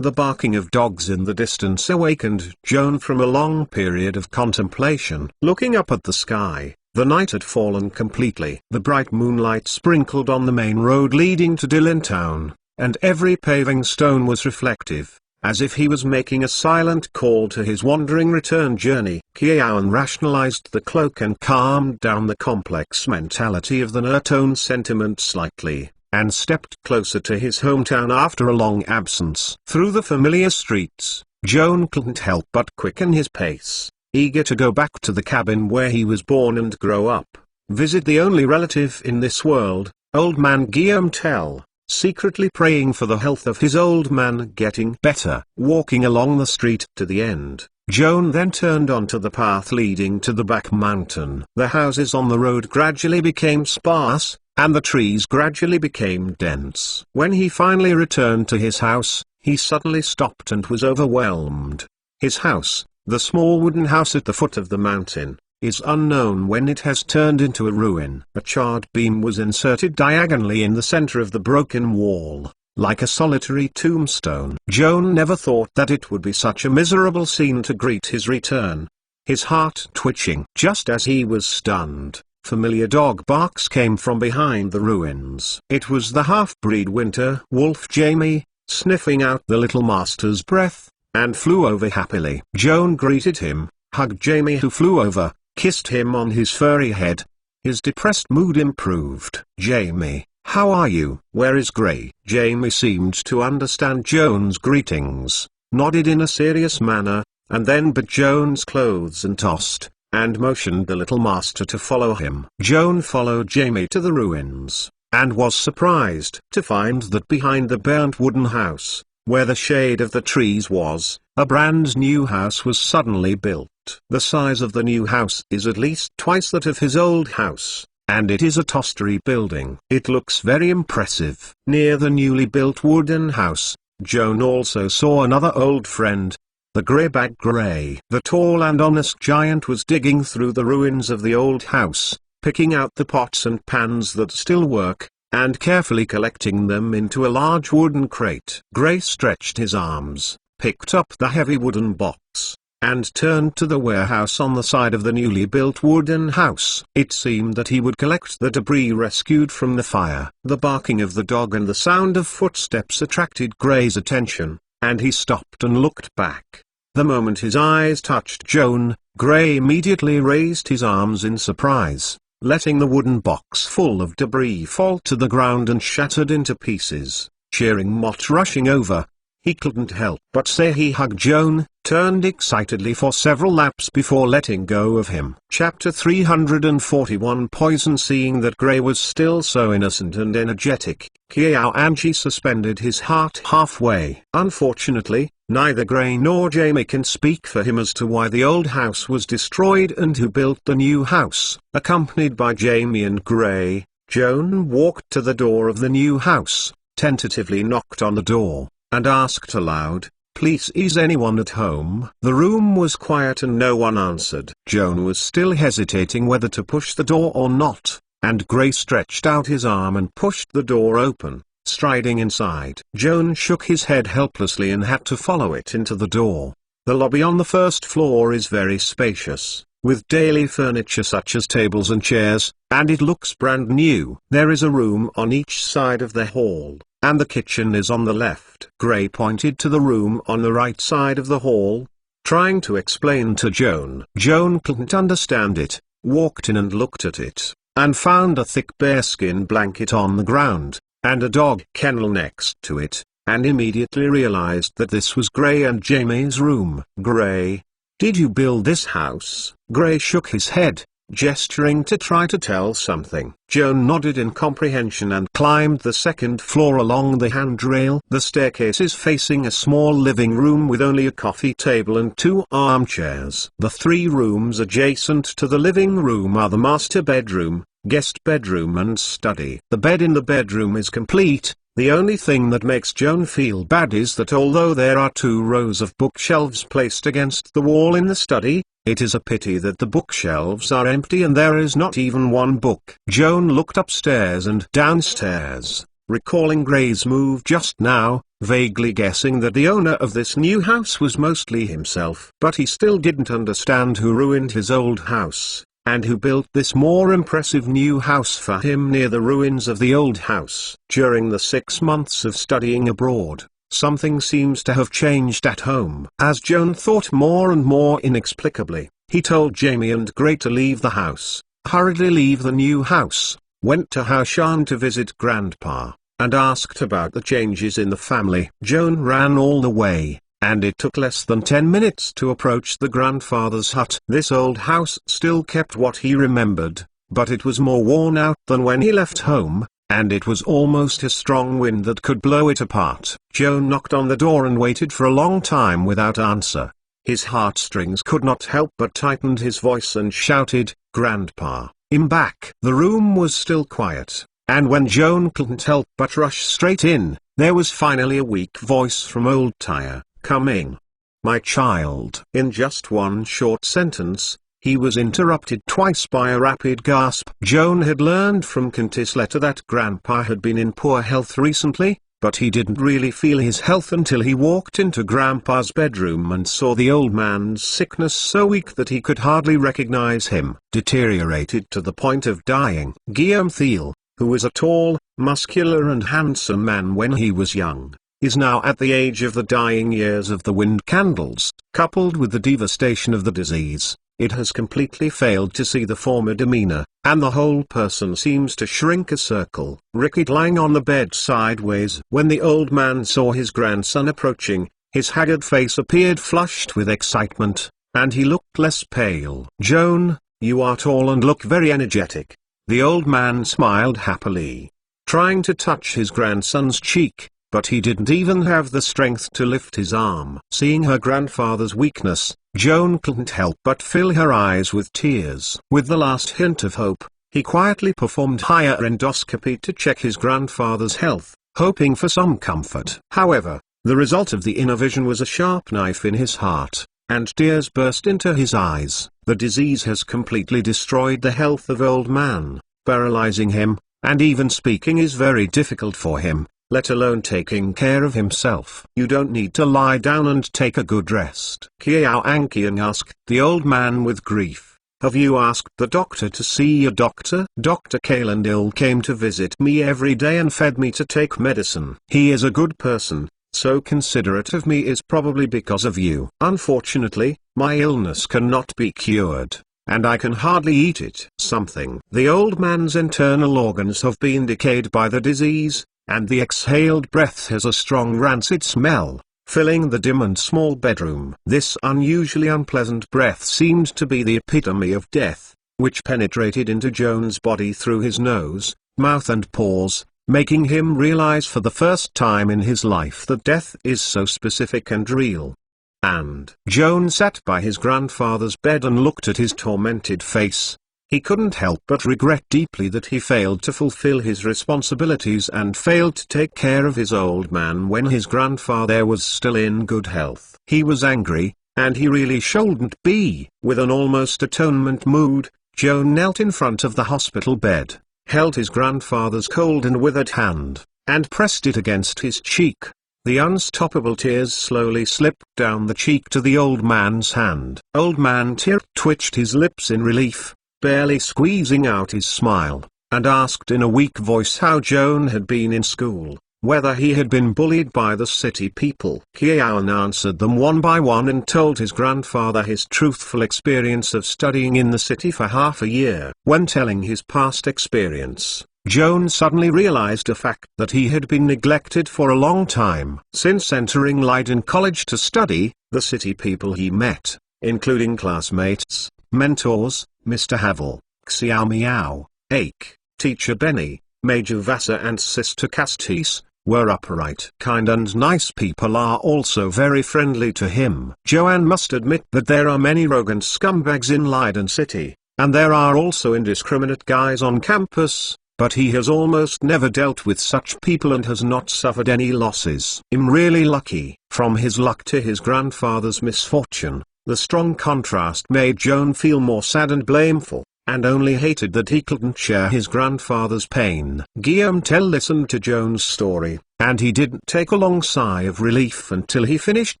The barking of dogs in the distance awakened Joan from a long period of contemplation. Looking up at the sky, the night had fallen completely. The bright moonlight sprinkled on the main road leading to Dillon town, and every paving stone was reflective, as if he was making a silent call to his wandering return journey. Qian rationalized the cloak and calmed down the complex mentality of the nerd-tone sentiment slightly, and stepped closer to his hometown after a long absence. Through the familiar streets, Joan couldn't help but quicken his pace, eager to go back to the cabin where he was born and grow up, visit the only relative in this world, old man Guillaume Tell, secretly praying for the health of his old man getting better. Walking along the street to the end, Joan then turned onto the path leading to the back mountain. The houses on the road gradually became sparse, and the trees gradually became dense. When he finally returned to his house, he suddenly stopped and was overwhelmed. His house, the small wooden house at the foot of the mountain, is unknown when it has turned into a ruin. A charred beam was inserted diagonally in the center of the broken wall, like a solitary tombstone. Joan never thought that it would be such a miserable scene to greet his return. His heart twitching. Just as he was stunned, familiar dog barks came from behind the ruins. It was the half-breed winter wolf Jamie, sniffing out the little master's breath, and flew over happily. Joan greeted him, hugged Jamie who flew over, kissed him on his furry head. His depressed mood improved. "Jamie, how are you? Where is Gray?" Jamie seemed to understand Joan's greetings, nodded in a serious manner, and then bit Joan's clothes and tossed, and motioned the little master to follow him. Joan followed Jamie to the ruins, and was surprised to find that behind the burnt wooden house, where the shade of the trees was, a brand new house was suddenly built. The size of the new house is at least twice that of his old house, and it is a two-story building. It looks very impressive. Near the newly built wooden house, Joan also saw another old friend, the greyback Gray. The tall and honest giant was digging through the ruins of the old house, picking out the pots and pans that still work, and carefully collecting them into a large wooden crate. Gray stretched his arms, picked up the heavy wooden box, and turned to the warehouse on the side of the newly built wooden house. It seemed that he would collect the debris rescued from the fire. The barking of the dog and the sound of footsteps attracted Gray's attention, and he stopped and looked back. The moment his eyes touched Joan, Gray immediately raised his arms in surprise, letting the wooden box full of debris fall to the ground and shattered into pieces. Cheering Mott rushing over, he couldn't help but say he hugged Joan, turned excitedly for several laps before letting go of him. Chapter 341 Poison. Seeing that Gray was still so innocent and energetic, Qiao Anji suspended his heart halfway. Unfortunately, neither Gray nor Jamie can speak for him as to why the old house was destroyed and who built the new house. Accompanied by Jamie and Gray, Joan walked to the door of the new house, tentatively knocked on the door, and asked aloud, "Please, is anyone at home?" The room was quiet and no one answered. Joan was still hesitating whether to push the door or not, and Gray stretched out his arm and pushed the door open, striding inside. Joan shook his head helplessly and had to follow it into the door. The lobby on the first floor is very spacious, with daily furniture such as tables and chairs, and it looks brand new. There is a room on each side of the hall, and the kitchen is on the left. Gray pointed to the room on the right side of the hall, trying to explain to Joan. Joan couldn't understand it, walked in and looked at it, and found a thick bearskin blanket on the ground, and a dog kennel next to it, and immediately realized that this was Gray and Jamie's room. "Gray, did you build this house?" Gray shook his head, gesturing to try to tell something. Joan nodded in comprehension and climbed the second floor along the handrail. The staircase is facing a small living room with only a coffee table and 2 armchairs. The 3 rooms adjacent to the living room are the master bedroom, guest bedroom and study. The bed in the bedroom is complete. The only thing that makes Joan feel bad is that although there are 2 rows of bookshelves placed against the wall in the study, it is a pity that the bookshelves are empty and there is not even one book. Joan looked upstairs and downstairs, recalling Gray's move just now, vaguely guessing that the owner of this new house was mostly himself. But he still didn't understand who ruined his old house, and who built this more impressive new house for him near the ruins of the old house. During the 6 months of studying abroad, something seems to have changed at home. As Joan thought more and more inexplicably, he told Jamie and Gray to leave the house, hurriedly leave the new house, went to Haushan to visit Grandpa, and asked about the changes in the family. Joan ran all the way, and it took less than 10 minutes to approach the grandfather's hut. This old house still kept what he remembered, but it was more worn out than when he left home, and it was almost a strong wind that could blow it apart. Joan knocked on the door and waited for a long time without answer. His heartstrings could not help but tightened his voice and shouted, "Grandpa, I'm back." The room was still quiet, and when Joan couldn't help but rush straight in, there was finally a weak voice from old Tyre, "Come in, my child." In just one short sentence, he was interrupted twice by a rapid gasp. Joan had learned from Cantis' letter that Grandpa had been in poor health recently, but he didn't really feel his health until he walked into Grandpa's bedroom and saw the old man's sickness so weak that he could hardly recognize him. Deteriorated to the point of dying. Guillaume Thiel, who was a tall, muscular and handsome man when he was young, is now at the age of the dying years of the wind candles. Coupled with the devastation of the disease, it has completely failed to see the former demeanor, and the whole person seems to shrink a circle. Rickett lying on the bed sideways. When the old man saw his grandson approaching, his haggard face appeared flushed with excitement, and he looked less pale. "Joan, you are tall and look very energetic." The old man smiled happily, trying to touch his grandson's cheek, but he didn't even have the strength to lift his arm. Seeing her grandfather's weakness, Joan couldn't help but fill her eyes with tears. With the last hint of hope, he quietly performed higher endoscopy to check his grandfather's health, hoping for some comfort. However, the result of the inner vision was a sharp knife in his heart, and tears burst into his eyes. The disease has completely destroyed the health of old man, paralyzing him, and even speaking is very difficult for him, let alone taking care of himself. "You don't need to lie down and take a good rest." Kiao Ankian asked the old man with grief, "Have you asked the doctor to see a doctor?" "Dr. Kalendil came to visit me every day and fed me to take medicine. He is a good person, so considerate of me is probably because of you. Unfortunately, my illness cannot be cured, and I can hardly eat it." Something. The old man's internal organs have been decayed by the disease, and the exhaled breath has a strong rancid smell, filling the dim and small bedroom. This unusually unpleasant breath seemed to be the epitome of death, which penetrated into Joan's body through his nose, mouth and pores, making him realize for the first time in his life that death is so specific and real. And Joan sat by his grandfather's bed and looked at his tormented face. He couldn't help but regret deeply that he failed to fulfill his responsibilities and failed to take care of his old man when his grandfather was still in good health. He was angry, and he really shouldn't be. With an almost atonement mood, Joan knelt in front of the hospital bed, held his grandfather's cold and withered hand, and pressed it against his cheek. The unstoppable tears slowly slipped down the cheek to the old man's hand. Old man Tyr twitched his lips in relief, barely squeezing out his smile, and asked in a weak voice how Joan had been in school, whether he had been bullied by the city people. Kiaon answered them one by one and told his grandfather his truthful experience of studying in the city for half a year. When telling his past experience, Joan suddenly realized a fact that he had been neglected for a long time. Since entering Leiden College to study, the city people he met, including classmates, mentors, Mr. Havel, Xiao Miao, Ake, Teacher Benny, Major Vasa and Sister Castis, were upright. Kind and nice people are also very friendly to him. Joanne must admit that there are many rogue and scumbags in Leiden City, and there are also indiscriminate guys on campus, but he has almost never dealt with such people and has not suffered any losses. I'm really lucky. From his luck to his grandfather's misfortune, the strong contrast made Joan feel more sad and blameful. and only hated that he couldn't share his grandfather's pain. Guillaume Tell listened to Joan's story, and he didn't take a long sigh of relief until he finished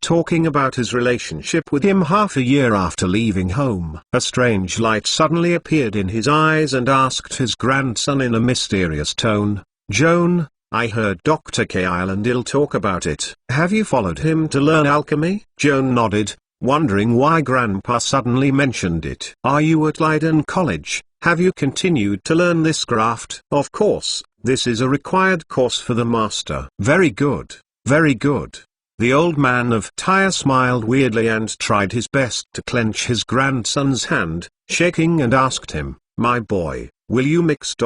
talking about his relationship with him half a year after leaving home. A strange light suddenly appeared in his eyes and asked his grandson in a mysterious tone, "Joan, I heard Dr. Kyle and Il talk about it. Have you followed him to learn alchemy?" Joan nodded, wondering why Grandpa suddenly mentioned it. "Are you at Leiden College? Have you continued to learn this craft?" "Of course, this is a required course for the master." "Very good, very good." The old man of Tyre smiled weirdly and tried his best to clench his grandson's hand, shaking, and asked him, "My boy, will you mix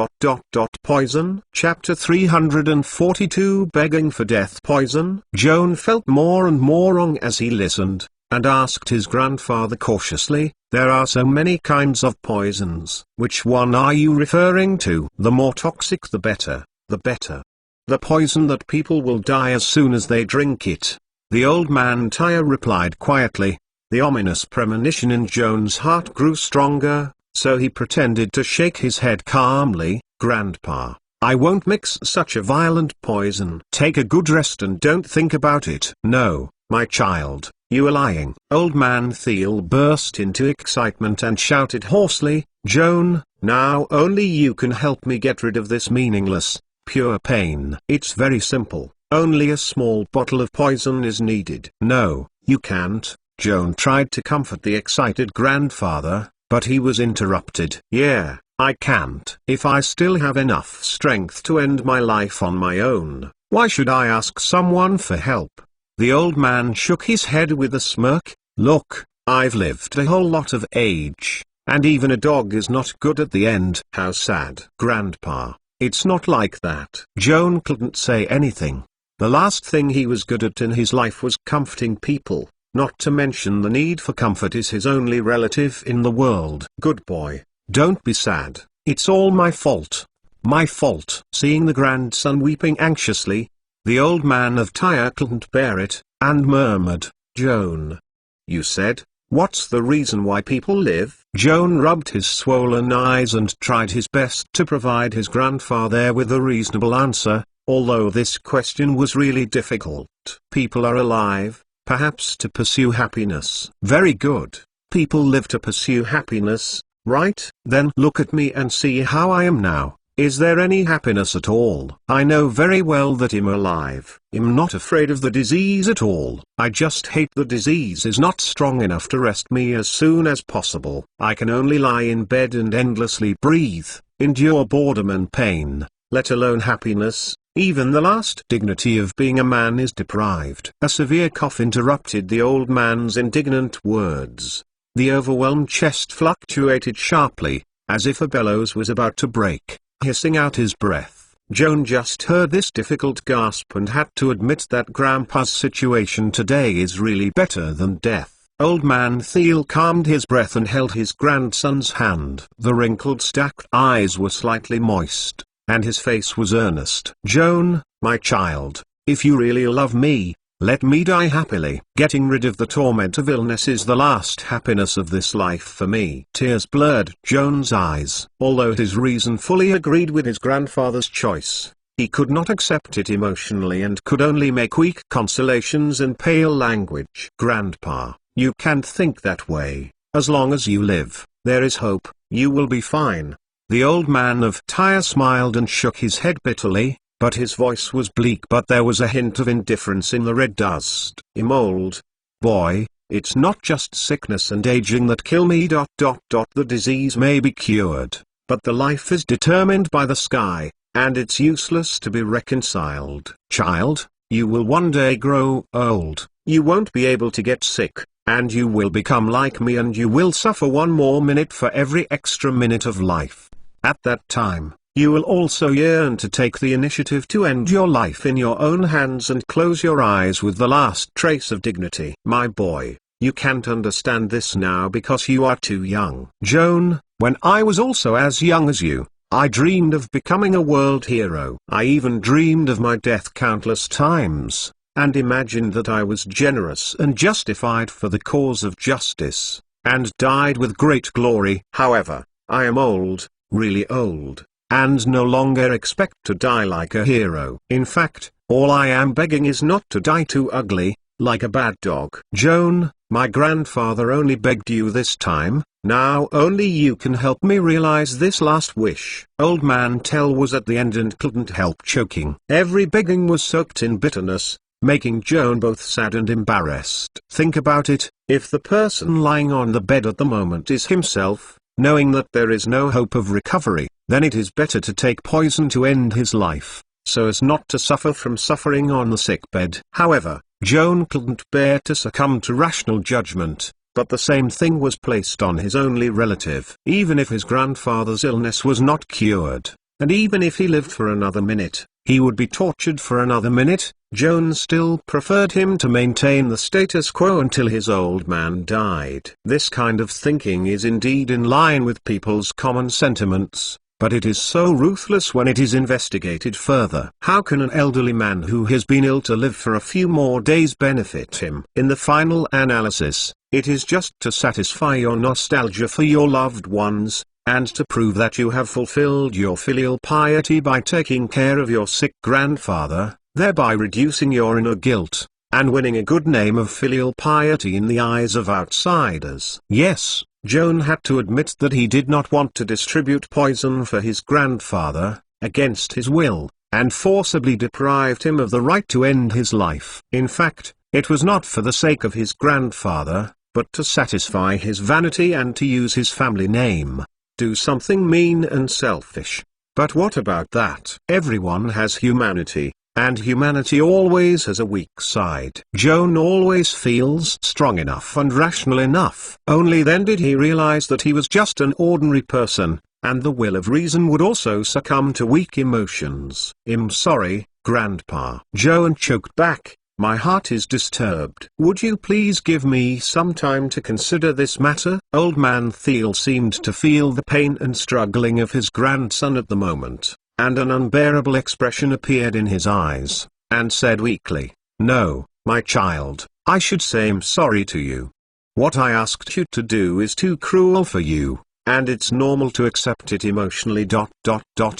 poison?" Chapter 342 Begging for Death Poison. Joan felt more and more wrong as he listened, and asked his grandfather cautiously, "There are so many kinds of poisons. Which one are you referring to?" "The more toxic the better, the better. The poison that people will die as soon as they drink it." The old man Tyre replied quietly. The ominous premonition in Joan's heart grew stronger, so he pretended to shake his head calmly. "Grandpa, I won't mix such a violent poison. Take a good rest and don't think about it." "No, my child, you are lying." Old man Thiel burst into excitement and shouted hoarsely, "Joan, now only you can help me get rid of this meaningless, pure pain. It's very simple, only a small bottle of poison is needed." "No, you can't." Joan tried to comfort the excited grandfather, but he was interrupted. "Yeah, I can't. If I still have enough strength to end my life on my own, why should I ask someone for help?" The old man shook his head with a smirk. "Look, I've lived a whole lot of age, and even a dog is not good at the end." "How sad." "Grandpa, it's not like that." Joan couldn't say anything. The last thing he was good at in his life was comforting people, not to mention the need for comfort is his only relative in the world. "Good boy, don't be sad. It's all my fault. My fault." Seeing the grandson weeping anxiously, the old man of Tyre couldn't bear it, and murmured, "Joan, you said, what's the reason why people live?" Joan rubbed his swollen eyes and tried his best to provide his grandfather with a reasonable answer, although this question was really difficult. "People are alive, perhaps to pursue happiness." "Very good. People live to pursue happiness, right? Then look at me and see how I am now. Is there any happiness at all?" "I know very well that I'm alive. I'm not afraid of the disease at all. I just hate the disease is not strong enough to rest me as soon as possible. I can only lie in bed and endlessly breathe, endure boredom and pain, let alone happiness. Even the last dignity of being a man is deprived." A severe cough interrupted the old man's indignant words. The overwhelmed chest fluctuated sharply, as if a bellows was about to break, hissing out his breath. Joan just heard this difficult gasp and had to admit that Grandpa's situation today is really better than death. Old man Thiel calmed his breath and held his grandson's hand. The wrinkled stacked eyes were slightly moist, and his face was earnest. "Joan, my child, if you really love me, let me die happily. Getting rid of the torment of illness is the last happiness of this life for me." Tears blurred Joan's eyes. Although his reason fully agreed with his grandfather's choice, he could not accept it emotionally and could only make weak consolations in pale language. "Grandpa, you can't think that way. As long as you live, there is hope. You will be fine." The old man of Tyre smiled and shook his head bitterly, but his voice was bleak. But there was a hint of indifference in the red dust. "I'm old, boy. It's not just sickness and aging that kill me. The disease may be cured, but the life is determined by the sky, and it's useless to be reconciled." "Child, you will one day grow old. You won't be able to get sick, and you will become like me, and you will suffer one more minute for every extra minute of life. At that time, you will also yearn to take the initiative to end your life in your own hands and close your eyes with the last trace of dignity." "My boy, you can't understand this now because you are too young." "Joan, when I was also as young as you, I dreamed of becoming a world hero. I even dreamed of my death countless times, and imagined that I was generous and justified for the cause of justice, and died with great glory. However, I am old, really old, and no longer expect to die like a hero. In fact, all I am begging is not to die too ugly, like a bad dog. Joan, my grandfather only begged you this time, now only you can help me realize this last wish. Old man Tell was at the end and couldn't help choking. Every begging was soaked in bitterness, making Joan both sad and embarrassed. Think about it, if the person lying on the bed at the moment is himself, knowing that there is no hope of recovery, then it is better to take poison to end his life, so as not to suffer from suffering on the sickbed. However, Joan couldn't bear to succumb to rational judgment, but the same thing was placed on his only relative. Even if his grandfather's illness was not cured, and even if he lived for another minute, he would be tortured for another minute. Joan still preferred him to maintain the status quo until his old man died. This kind of thinking is indeed in line with people's common sentiments, but it is so ruthless when it is investigated further. How can an elderly man who has been ill to live for a few more days benefit him? In the final analysis, it is just to satisfy your nostalgia for your loved ones, and to prove that you have fulfilled your filial piety by taking care of your sick grandfather, thereby reducing your inner guilt, and winning a good name of filial piety in the eyes of outsiders. Yes, Joan had to admit that he did not want to distribute poison for his grandfather, against his will, and forcibly deprived him of the right to end his life. In fact, it was not for the sake of his grandfather, but to satisfy his vanity and to use his family name. Do something mean and selfish. But what about that? Everyone has humanity, and humanity always has a weak side. Joan always feels strong enough and rational enough. Only then did he realize that he was just an ordinary person, and the will of reason would also succumb to weak emotions. I'm sorry, Grandpa. Joan choked back. My heart is disturbed. Would you please give me some time to consider this matter? Old man Thiel seemed to feel the pain and struggling of his grandson at the moment, and an unbearable expression appeared in his eyes, and said weakly, "No, my child, I should say I'm sorry to you. What I asked you to do is too cruel for you, and it's normal to accept it emotionally.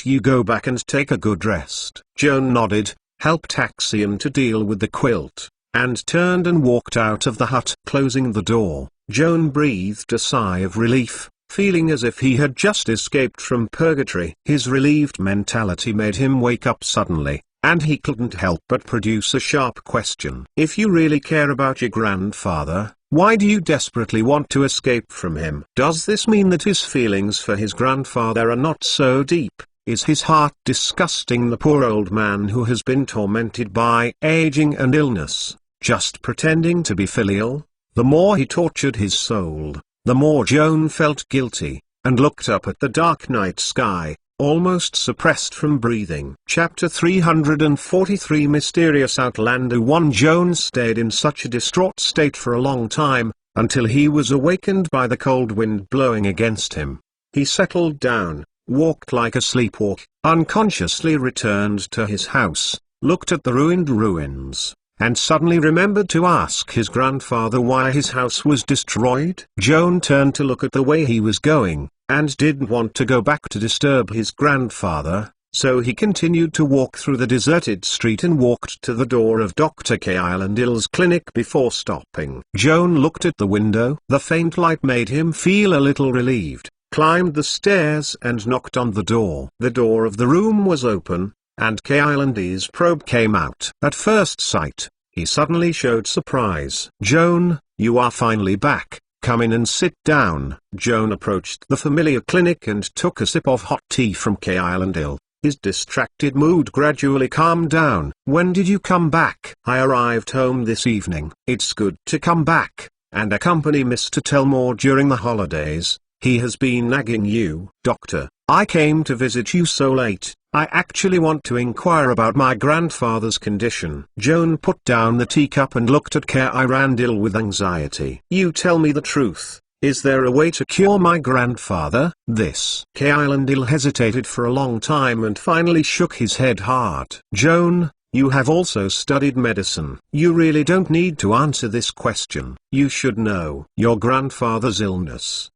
You go back and take a good rest." Joan nodded, helped Axiom to deal with the quilt, and turned and walked out of the hut. Closing the door, Joan breathed a sigh of relief, feeling as if he had just escaped from purgatory. His relieved mentality made him wake up suddenly, and he couldn't help but produce a sharp question. If you really care about your grandfather, why do you desperately want to escape from him? Does this mean that his feelings for his grandfather are not so deep? Is his heart disgusting the poor old man who has been tormented by aging and illness, just pretending to be filial? The more he tortured his soul, the more Joan felt guilty, and looked up at the dark night sky, almost suppressed from breathing. Chapter 343 Mysterious Outlander 1. Joan stayed in such a distraught state for a long time, until he was awakened by the cold wind blowing against him. He settled down, walked like a sleepwalk, unconsciously returned to his house, looked at the ruined ruins, and suddenly remembered to ask his grandfather why his house was destroyed. Joan turned to look at the way he was going, and didn't want to go back to disturb his grandfather, so he continued to walk through the deserted street and walked to the door of Dr. Keilendil's clinic before stopping. Joan looked at the window. The faint light made him feel a little relieved, climbed the stairs and knocked on the door. The door of the room was open, and Keilendil's probe came out. At first sight, he suddenly showed surprise. "Joan, you are finally back. Come in and sit down." Joan approached the familiar clinic and took a sip of hot tea from Keilendil. His distracted mood gradually calmed down. "When did you come back?" "I arrived home this evening." "It's good to come back, and accompany Mr. Telmore during the holidays. He has been nagging you." "Doctor, I came to visit you so late. I actually want to inquire about my grandfather's condition." Joan put down the teacup and looked at Keilendil with anxiety. "You tell me the truth. Is there a way to cure my grandfather?" This. Keilendil hesitated for a long time and finally shook his head hard. "Joan, you have also studied medicine. You really don't need to answer this question. You should know your grandfather's illness.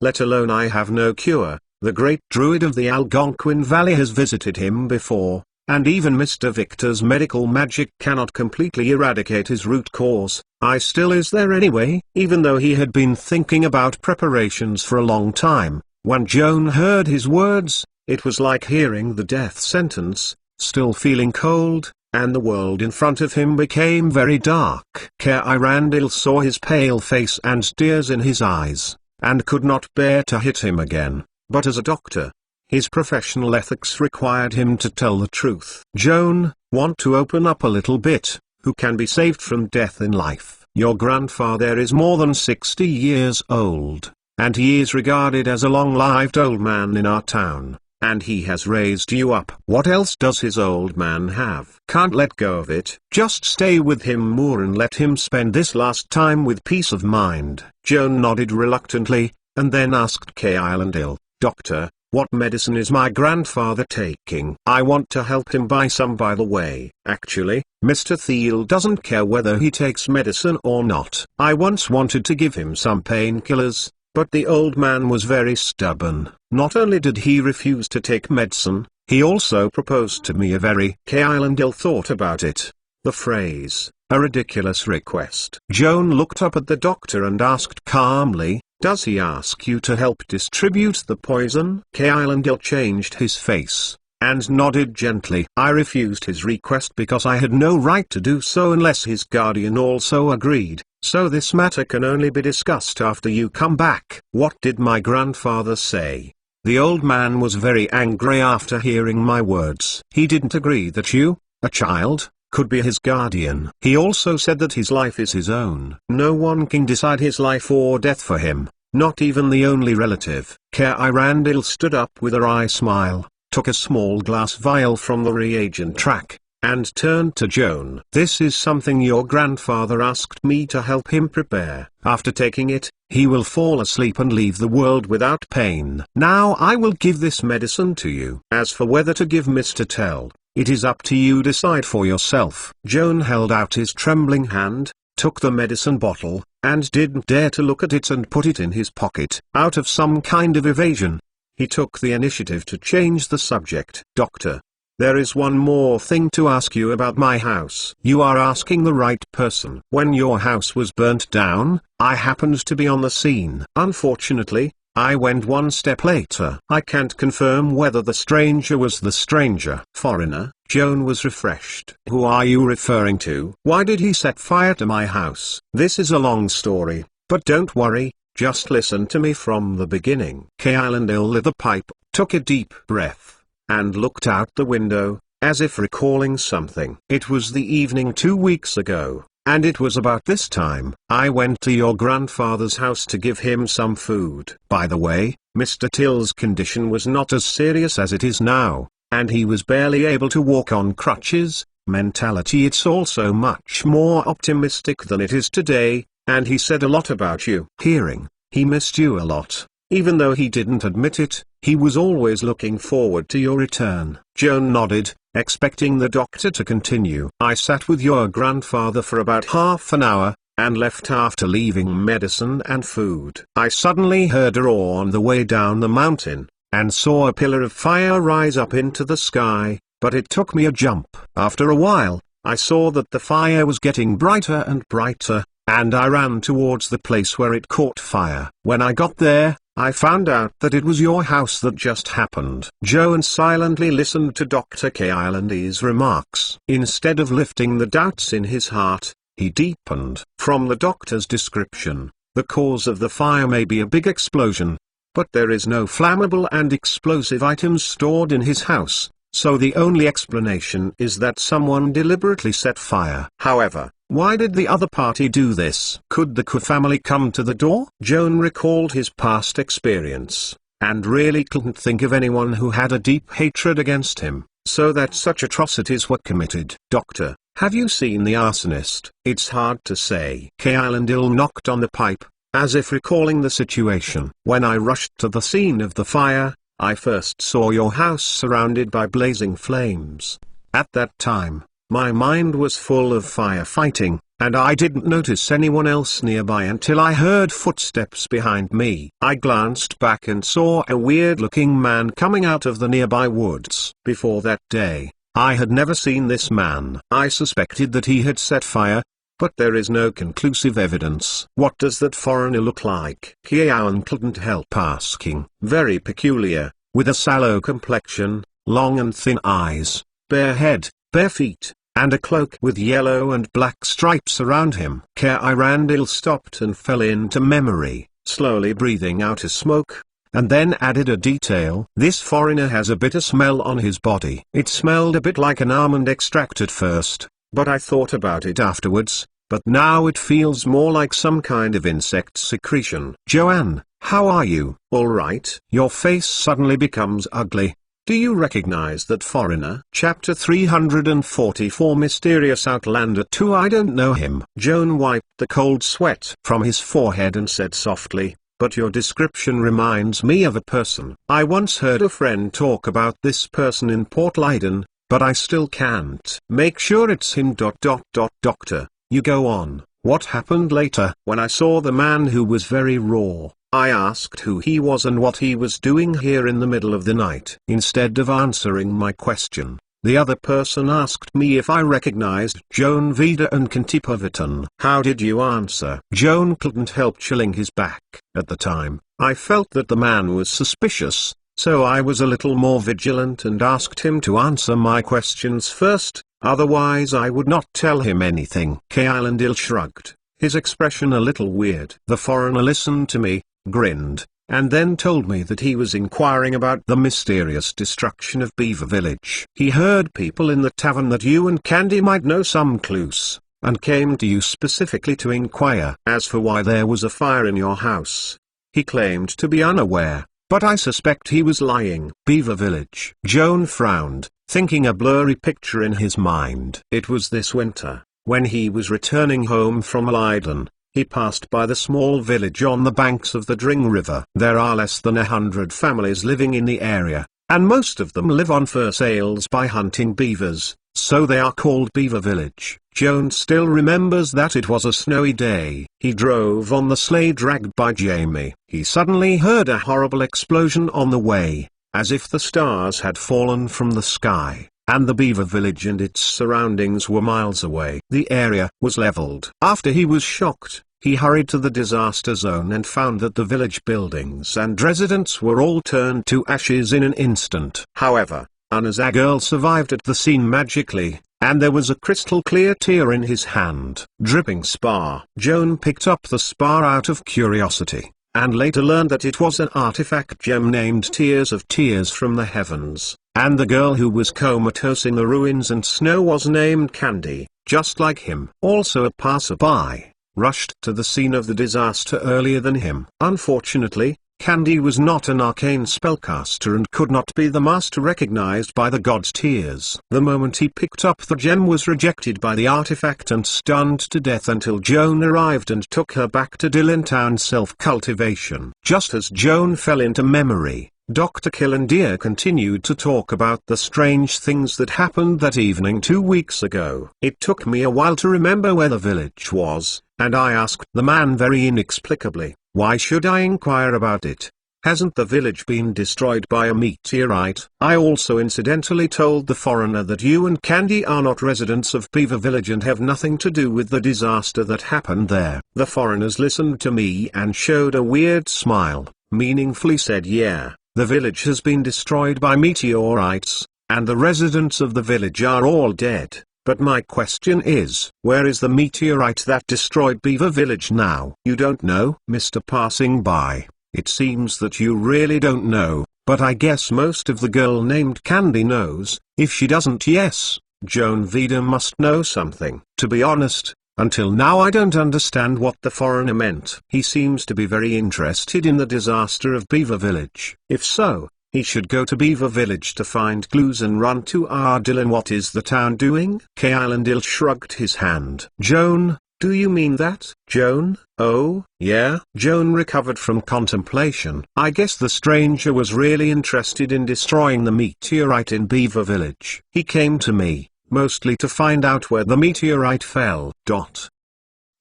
Let alone I have no cure, The great druid of the Algonquin Valley has visited him before, and even Mr. Victor's medical magic cannot completely eradicate his root cause. Still is there anyway? Even though he had been thinking about preparations for a long time, when Joan heard his words, it was like hearing the death sentence, still feeling cold, and the world in front of him became very dark. Kyrandil saw his pale face and tears in his eyes, and could not bear to hit him again, but as a doctor, his professional ethics required him to tell the truth. Joan, want to open up a little bit, who can be saved from death in life? Your grandfather is more than 60 years old, and he is regarded as a long-lived old man in our town. And he has raised you up. What else does his old man have? Can't let go of it. Just stay with him more and let him spend this last time with peace of mind. Joan nodded reluctantly, and then asked Kyrandil, Doctor, what medicine is my grandfather taking? I want to help him buy some, by the way. Actually, Mr. Thiel doesn't care whether he takes medicine or not. I once wanted to give him some painkillers, but the old man was very stubborn. Not only did he refuse to take medicine, he also proposed to me a very— Kyrandil thought about it. The phrase, a ridiculous request. Joan looked up at the doctor and asked calmly, does he ask you to help distribute the poison? Kyrandil changed his face, and nodded gently. I refused his request because I had no right to do so unless his guardian also agreed. So this matter can only be discussed after you come back. What did my grandfather say? The old man was very angry after hearing my words. He didn't agree that you, a child, could be his guardian. He also said that his life is his own. No one can decide his life or death for him, not even the only relative. Kyrandil stood up with a wry smile, took a small glass vial from the reagent track, and turned to Joan. This is something your grandfather asked me to help him prepare. After taking it, he will fall asleep and leave the world without pain. Now I will give this medicine to you. As for whether to give Mr. Tell, it is up to you, decide for yourself. Joan held out his trembling hand, took the medicine bottle, and didn't dare to look at it and put it in his pocket. Out of some kind of evasion, he took the initiative to change the subject. Doctor, there is one more thing to ask you about my house. You are asking the right person. When your house was burnt down, I happened to be on the scene. Unfortunately, I went one step later. I can't confirm whether the stranger was the stranger. Foreigner. Joan was refreshed. Who are you referring to? Why did he set fire to my house? This is a long story, but don't worry, just listen to me from the beginning. Kyrandil lit the pipe, took a deep breath, and looked out the window, as if recalling something. It was the evening 2 weeks ago, and it was about this time I went to your grandfather's house to give him some food. By the way, Mr. Till's condition was not as serious as it is now, and he was barely able to walk on crutches. Mentality, it's also much more optimistic than it is today, and he said a lot about you. Hearing, he missed you a lot. Even though he didn't admit it, he was always looking forward to your return. Joan nodded, expecting the doctor to continue. I sat with your grandfather for about half an hour, and left after leaving medicine and food. I suddenly heard a roar on the way down the mountain, and saw a pillar of fire rise up into the sky, but it took me a jump. After a while, I saw that the fire was getting brighter and brighter, and I ran towards the place where it caught fire. When I got there, I found out that it was your house that just happened. Joan silently listened to Dr. Kyrandil's remarks. Instead of lifting the doubts in his heart, he deepened. From the doctor's description, the cause of the fire may be a big explosion, but there is no flammable and explosive items stored in his house, so the only explanation is that someone deliberately set fire. However, why did the other party do this? Could the Ku family come to the door? Joan recalled his past experience, and really couldn't think of anyone who had a deep hatred against him, so that such atrocities were committed. Doctor, have you seen the arsonist? It's hard to say. Kyrandil knocked on the pipe, as if recalling the situation. When I rushed to the scene of the fire, I first saw your house surrounded by blazing flames. At that time, my mind was full of firefighting, and I didn't notice anyone else nearby until I heard footsteps behind me. I glanced back and saw a weird-looking man coming out of the nearby woods. Before that day, I had never seen this man. I suspected that he had set fire, but there is no conclusive evidence. What does that foreigner look like? Mage Joan couldn't help asking. Very peculiar, with a sallow complexion, long and thin eyes, bare head, bare feet, and a cloak with yellow and black stripes around him. Randall stopped and fell into memory, slowly breathing out his smoke, and then added a detail. This foreigner has a bitter smell on his body. It smelled a bit like an almond extract at first, but I thought about it afterwards, but now it feels more like some kind of insect secretion. Joanne, how are you? All right. Your face suddenly becomes ugly. Do you recognize that foreigner? Chapter 344 Mysterious Outlander 2 I don't know him. Joan wiped the cold sweat from his forehead and said softly, but your description reminds me of a person. I once heard a friend talk about this person in Port Leiden, but I still can't make sure it's him. Doctor, you go on. What happened later? When I saw the man who was very raw, I asked who he was and what he was doing here in the middle of the night. Instead of answering my question, the other person asked me if I recognized Joan Vida and Kantipovitan. How did you answer? Joan couldn't help chilling his back. At the time, I felt that the man was suspicious, so I was a little more vigilant and asked him to answer my questions first, otherwise I would not tell him anything. Randall shrugged, his expression a little weird. The foreigner listened to me, grinned, and then told me that he was inquiring about the mysterious destruction of Beaver Village. He heard people in the tavern that you and Candy might know some clues, and came to you specifically to inquire. As for why there was a fire in your house, he claimed to be unaware, but I suspect he was lying. Beaver Village. Joan frowned, thinking a blurry picture in his mind. It was this winter, when he was returning home from Leiden. He passed by the small village on the banks of the Dring River. There are less than 100 families living in the area, and most of them live on fur sales by hunting beavers, so they are called Beaver Village. Joan still remembers that it was a snowy day. He drove on the sleigh dragged by Jamie. He suddenly heard a horrible explosion on the way, as if the stars had fallen from the sky, and the Beaver Village and its surroundings were miles away. The area was leveled. After he was shocked, he hurried to the disaster zone and found that the village buildings and residents were all turned to ashes in an instant. However, Anna's girl survived at the scene magically, and there was a crystal clear tear in his hand. Dripping spar. Joan picked up the spar out of curiosity, and later learned that it was an artifact gem named Tears of Tears from the Heavens, and the girl who was comatose in the ruins and snow was named Candy, just like him. Also a passerby rushed to the scene of the disaster earlier than him. Unfortunately, Candy was not an arcane spellcaster and could not be the master recognized by the god's tears. The moment he picked up the gem was rejected by the artifact and stunned to death until Joan arrived and took her back to Dillontown self-cultivation. Just as Joan fell into memory, Dr. Killendeer continued to talk about the strange things that happened that evening 2 weeks ago. It took me a while to remember where the village was, and I asked the man very inexplicably, why should I inquire about it? Hasn't the village been destroyed by a meteorite? I also incidentally told the foreigner that you and Candy are not residents of Beaver Village and have nothing to do with the disaster that happened there. The foreigners listened to me and showed a weird smile, meaningfully said yeah. The village has been destroyed by meteorites, and the residents of the village are all dead. But my question is, where is the meteorite that destroyed Beaver Village now? You don't know? Mr. Passing By, it seems that you really don't know, but I guess most of the girl named Candy knows. If she doesn't, yes, Joan Vida must know something. To be honest, until now I don't understand what the foreigner meant. He seems to be very interested in the disaster of Beaver Village. If so, he should go to Beaver Village to find clues and run to Ardil. What is the town doing? Randall shrugged his hand. Joan, do you mean that? Joan? Oh, yeah. Joan recovered from contemplation. I guess the stranger was really interested in destroying the meteorite in Beaver Village. He came to me, mostly to find out where the meteorite fell.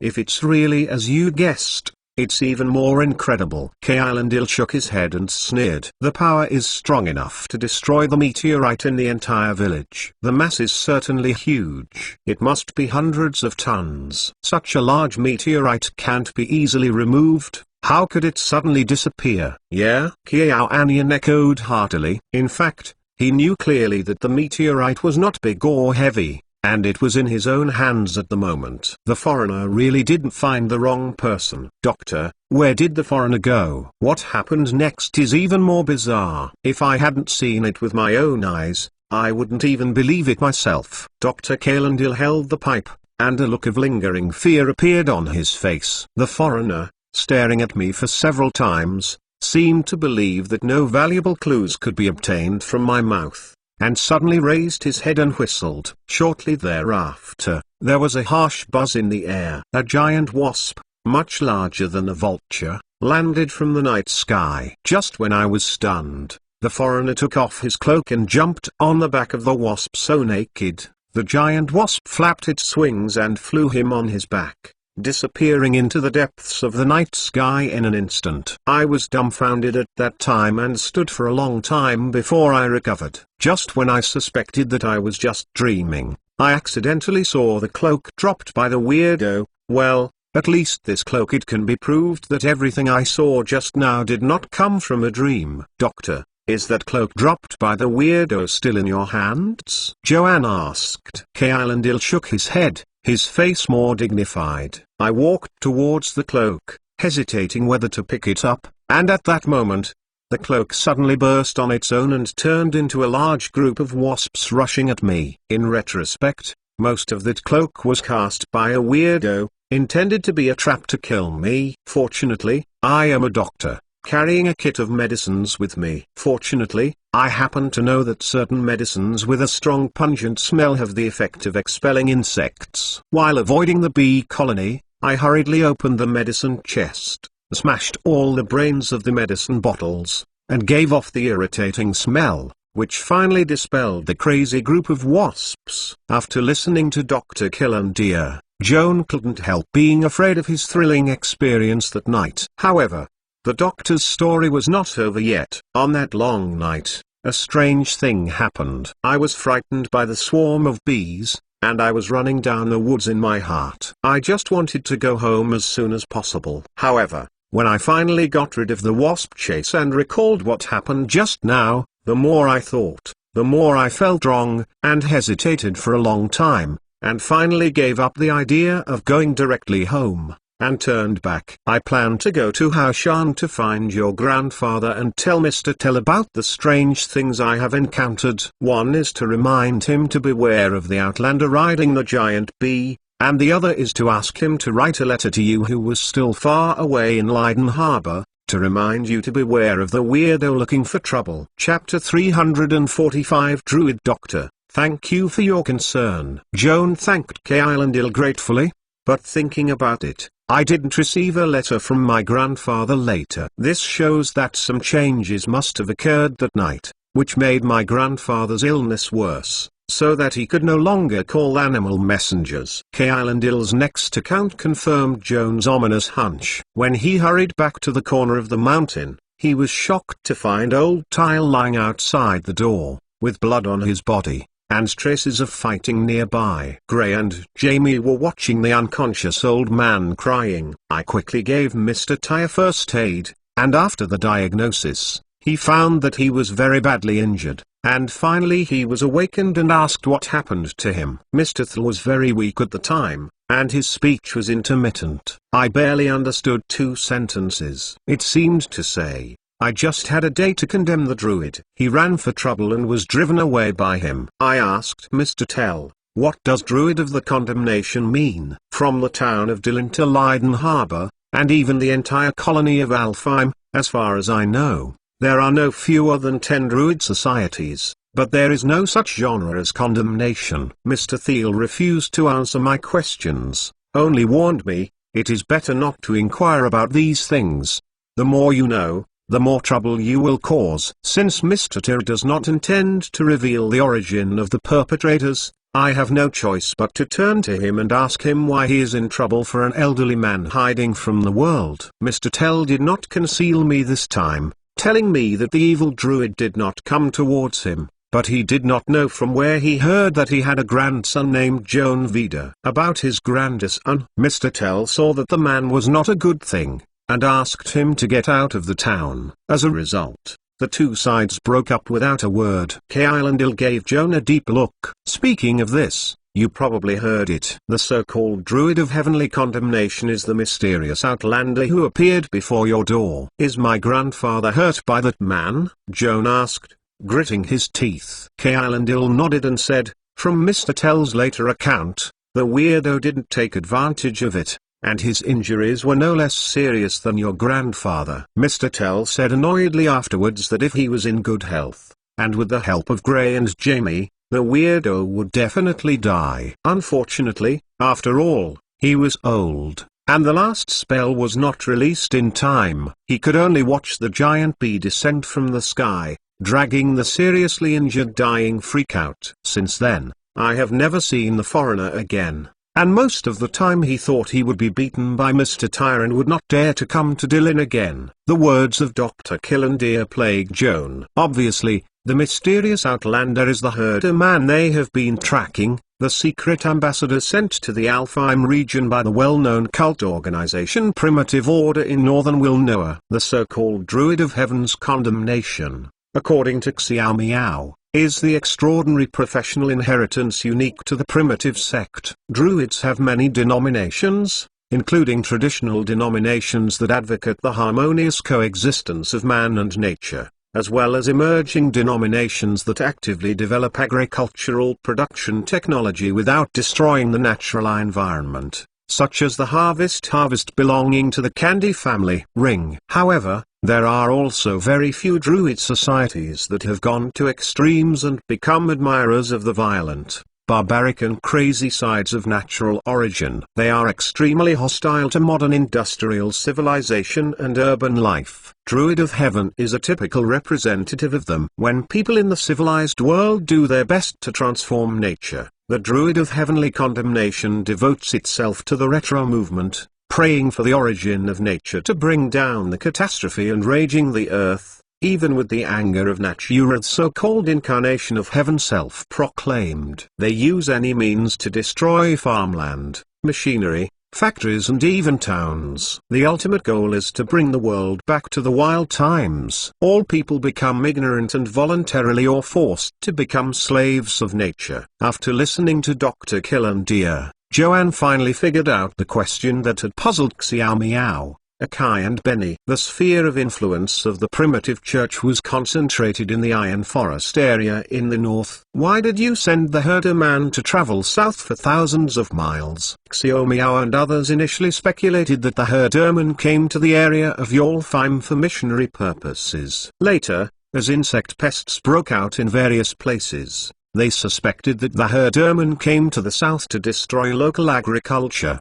If it's really as you guessed, it's even more incredible. Kailendil shook his head and sneered. The power is strong enough to destroy the meteorite in the entire village. The mass is certainly huge. It must be hundreds of tons. Such a large meteorite can't be easily removed. How could it suddenly disappear? Yeah? Qiao Anyan echoed heartily. In fact, he knew clearly that the meteorite was not big or heavy, and it was in his own hands at the moment. The foreigner really didn't find the wrong person. Doctor, where did the foreigner go? What happened next is even more bizarre. If I hadn't seen it with my own eyes, I wouldn't even believe it myself. Dr. Kailendil held the pipe, and a look of lingering fear appeared on his face. The foreigner, staring at me for several times, seemed to believe that no valuable clues could be obtained from my mouth, and suddenly raised his head and whistled. Shortly thereafter, there was a harsh buzz in the air. A giant wasp, much larger than a vulture, landed from the night sky. Just when I was stunned, the foreigner took off his cloak and jumped on the back of the wasp so naked, the giant wasp flapped its wings and flew him on his back, disappearing into the depths of the night sky in an instant. I was dumbfounded at that time and stood for a long time before I recovered. Just when I suspected that I was just dreaming, I accidentally saw the cloak dropped by the weirdo. Well, at least this cloak, it can be proved that everything I saw just now did not come from a dream. Doctor, is that cloak dropped by the weirdo still in your hands? Joanne asked. Kailendil shook his head, his face more dignified. I walked towards the cloak, hesitating whether to pick it up, and at that moment, the cloak suddenly burst on its own and turned into a large group of wasps rushing at me. In retrospect, most of that cloak was cast by a weirdo, intended to be a trap to kill me. Fortunately, I am a doctor, carrying a kit of medicines with me. Fortunately, I happen to know that certain medicines with a strong pungent smell have the effect of expelling insects. While avoiding the bee colony, I hurriedly opened the medicine chest, smashed all the brains of the medicine bottles, and gave off the irritating smell, which finally dispelled the crazy group of wasps. After listening to Dr. Kailendil, Joan couldn't help being afraid of his thrilling experience that night. However, the doctor's story was not over yet. On that long night, a strange thing happened. I was frightened by the swarm of bees, and I was running down the woods in my heart. I just wanted to go home as soon as possible. However, when I finally got rid of the wasp chase and recalled what happened just now, the more I thought, the more I felt wrong, and hesitated for a long time, and finally gave up the idea of going directly home, and turned back. I plan to go to Haoshan to find your grandfather and tell Mr. Tell about the strange things I have encountered. One is to remind him to beware of the outlander riding the giant bee, and the other is to ask him to write a letter to you who was still far away in Leiden Harbor, to remind you to beware of the weirdo looking for trouble. Chapter 345 Druid Doctor, thank you for your concern. Joan thanked Kailendil gratefully, but thinking about it, I didn't receive a letter from my grandfather later. This shows that some changes must have occurred that night, which made my grandfather's illness worse, so that he could no longer call animal messengers. Kailendil's next account confirmed Joan's ominous hunch. When he hurried back to the corner of the mountain, he was shocked to find old Tile lying outside the door, with blood on his body, and traces of fighting nearby. Gray and Jamie were watching the unconscious old man crying. I quickly gave Mr. Tyre first aid, and after the diagnosis, he found that he was very badly injured, and finally he was awakened and asked what happened to him. Mr. Thal was very weak at the time, and his speech was intermittent. I barely understood 2 sentences. It seemed to say, I just had a day to condemn the druid. He ran for trouble and was driven away by him. I asked Mr. Tell, what does Druid of the Condemnation mean? From the town of Dillon to Leiden Harbor, and even the entire colony of Alfheim, as far as I know, there are no fewer than 10 Druid societies, but there is no such genre as condemnation. Mr. Thiel refused to answer my questions, only warned me, it is better not to inquire about these things. The more you know, the more trouble you will cause. Since Mr. Tyr does not intend to reveal the origin of the perpetrators, I have no choice but to turn to him and ask him why he is in trouble for an elderly man hiding from the world. Mr. Tell did not conceal me this time, telling me that the evil druid did not come towards him, but he did not know from where he heard that he had a grandson named Joan Vida. About his grandson, Mr. Tell saw that the man was not a good thing, and asked him to get out of the town. As a result, the two sides broke up without a word. Kailendil gave Joan a deep look. Speaking of this, you probably heard it. The so-called Druid of Heavenly Condemnation is the mysterious outlander who appeared before your door. Is my grandfather hurt by that man? Joan asked, gritting his teeth. Kailendil nodded and said, from Mr. Tell's later account, the weirdo didn't take advantage of it, and his injuries were no less serious than your grandfather. Mr. Tell said annoyedly afterwards that if he was in good health, and with the help of Gray and Jamie, the weirdo would definitely die. Unfortunately, after all, he was old, and the last spell was not released in time. He could only watch the giant bee descend from the sky, dragging the seriously injured dying freak out. Since then, I have never seen the foreigner again. And most of the time he thought he would be beaten by Mr. Tyre and would not dare to come to Dillon again. The words of Dr. Killendeer plague Joan. Obviously, the mysterious outlander is the herder man they have been tracking, the secret ambassador sent to the Alfheim region by the well-known cult organization Primitive Order in northern Wilnoa. The so-called Druid of Heaven's Condemnation, according to Xiao Miao, is the extraordinary professional inheritance unique to the primitive sect. Druids have many denominations, including traditional denominations that advocate the harmonious coexistence of man and nature, as well as emerging denominations that actively develop agricultural production technology without destroying the natural environment, such as the Harvest belonging to the Candy family ring. However, there are also very few Druid societies that have gone to extremes and become admirers of the violent, barbaric and crazy sides of natural origin. They are extremely hostile to modern industrial civilization and urban life. Druid of Heaven is a typical representative of them. When people in the civilized world do their best to transform nature, the Druid of Heavenly Condemnation devotes itself to the retro movement, praying for the origin of nature to bring down the catastrophe and raging the earth, even with the anger of Natura, the so-called incarnation of heaven self-proclaimed. They use any means to destroy farmland, machinery, factories and even towns. The ultimate goal is to bring the world back to the wild times. All people become ignorant and voluntarily or forced to become slaves of nature. After listening to Dr. Killendeer, Joanne finally figured out the question that had puzzled Xiao Miao, Akai and Benny. The sphere of influence of the primitive church was concentrated in the Iron Forest area in the north. Why did you send the herder man to travel south for thousands of miles? Xiao Miao and others initially speculated that the herderman came to the area of Yolfheim for missionary purposes. Later, as insect pests broke out in various places, they suspected that the herderman came to the south to destroy local agriculture.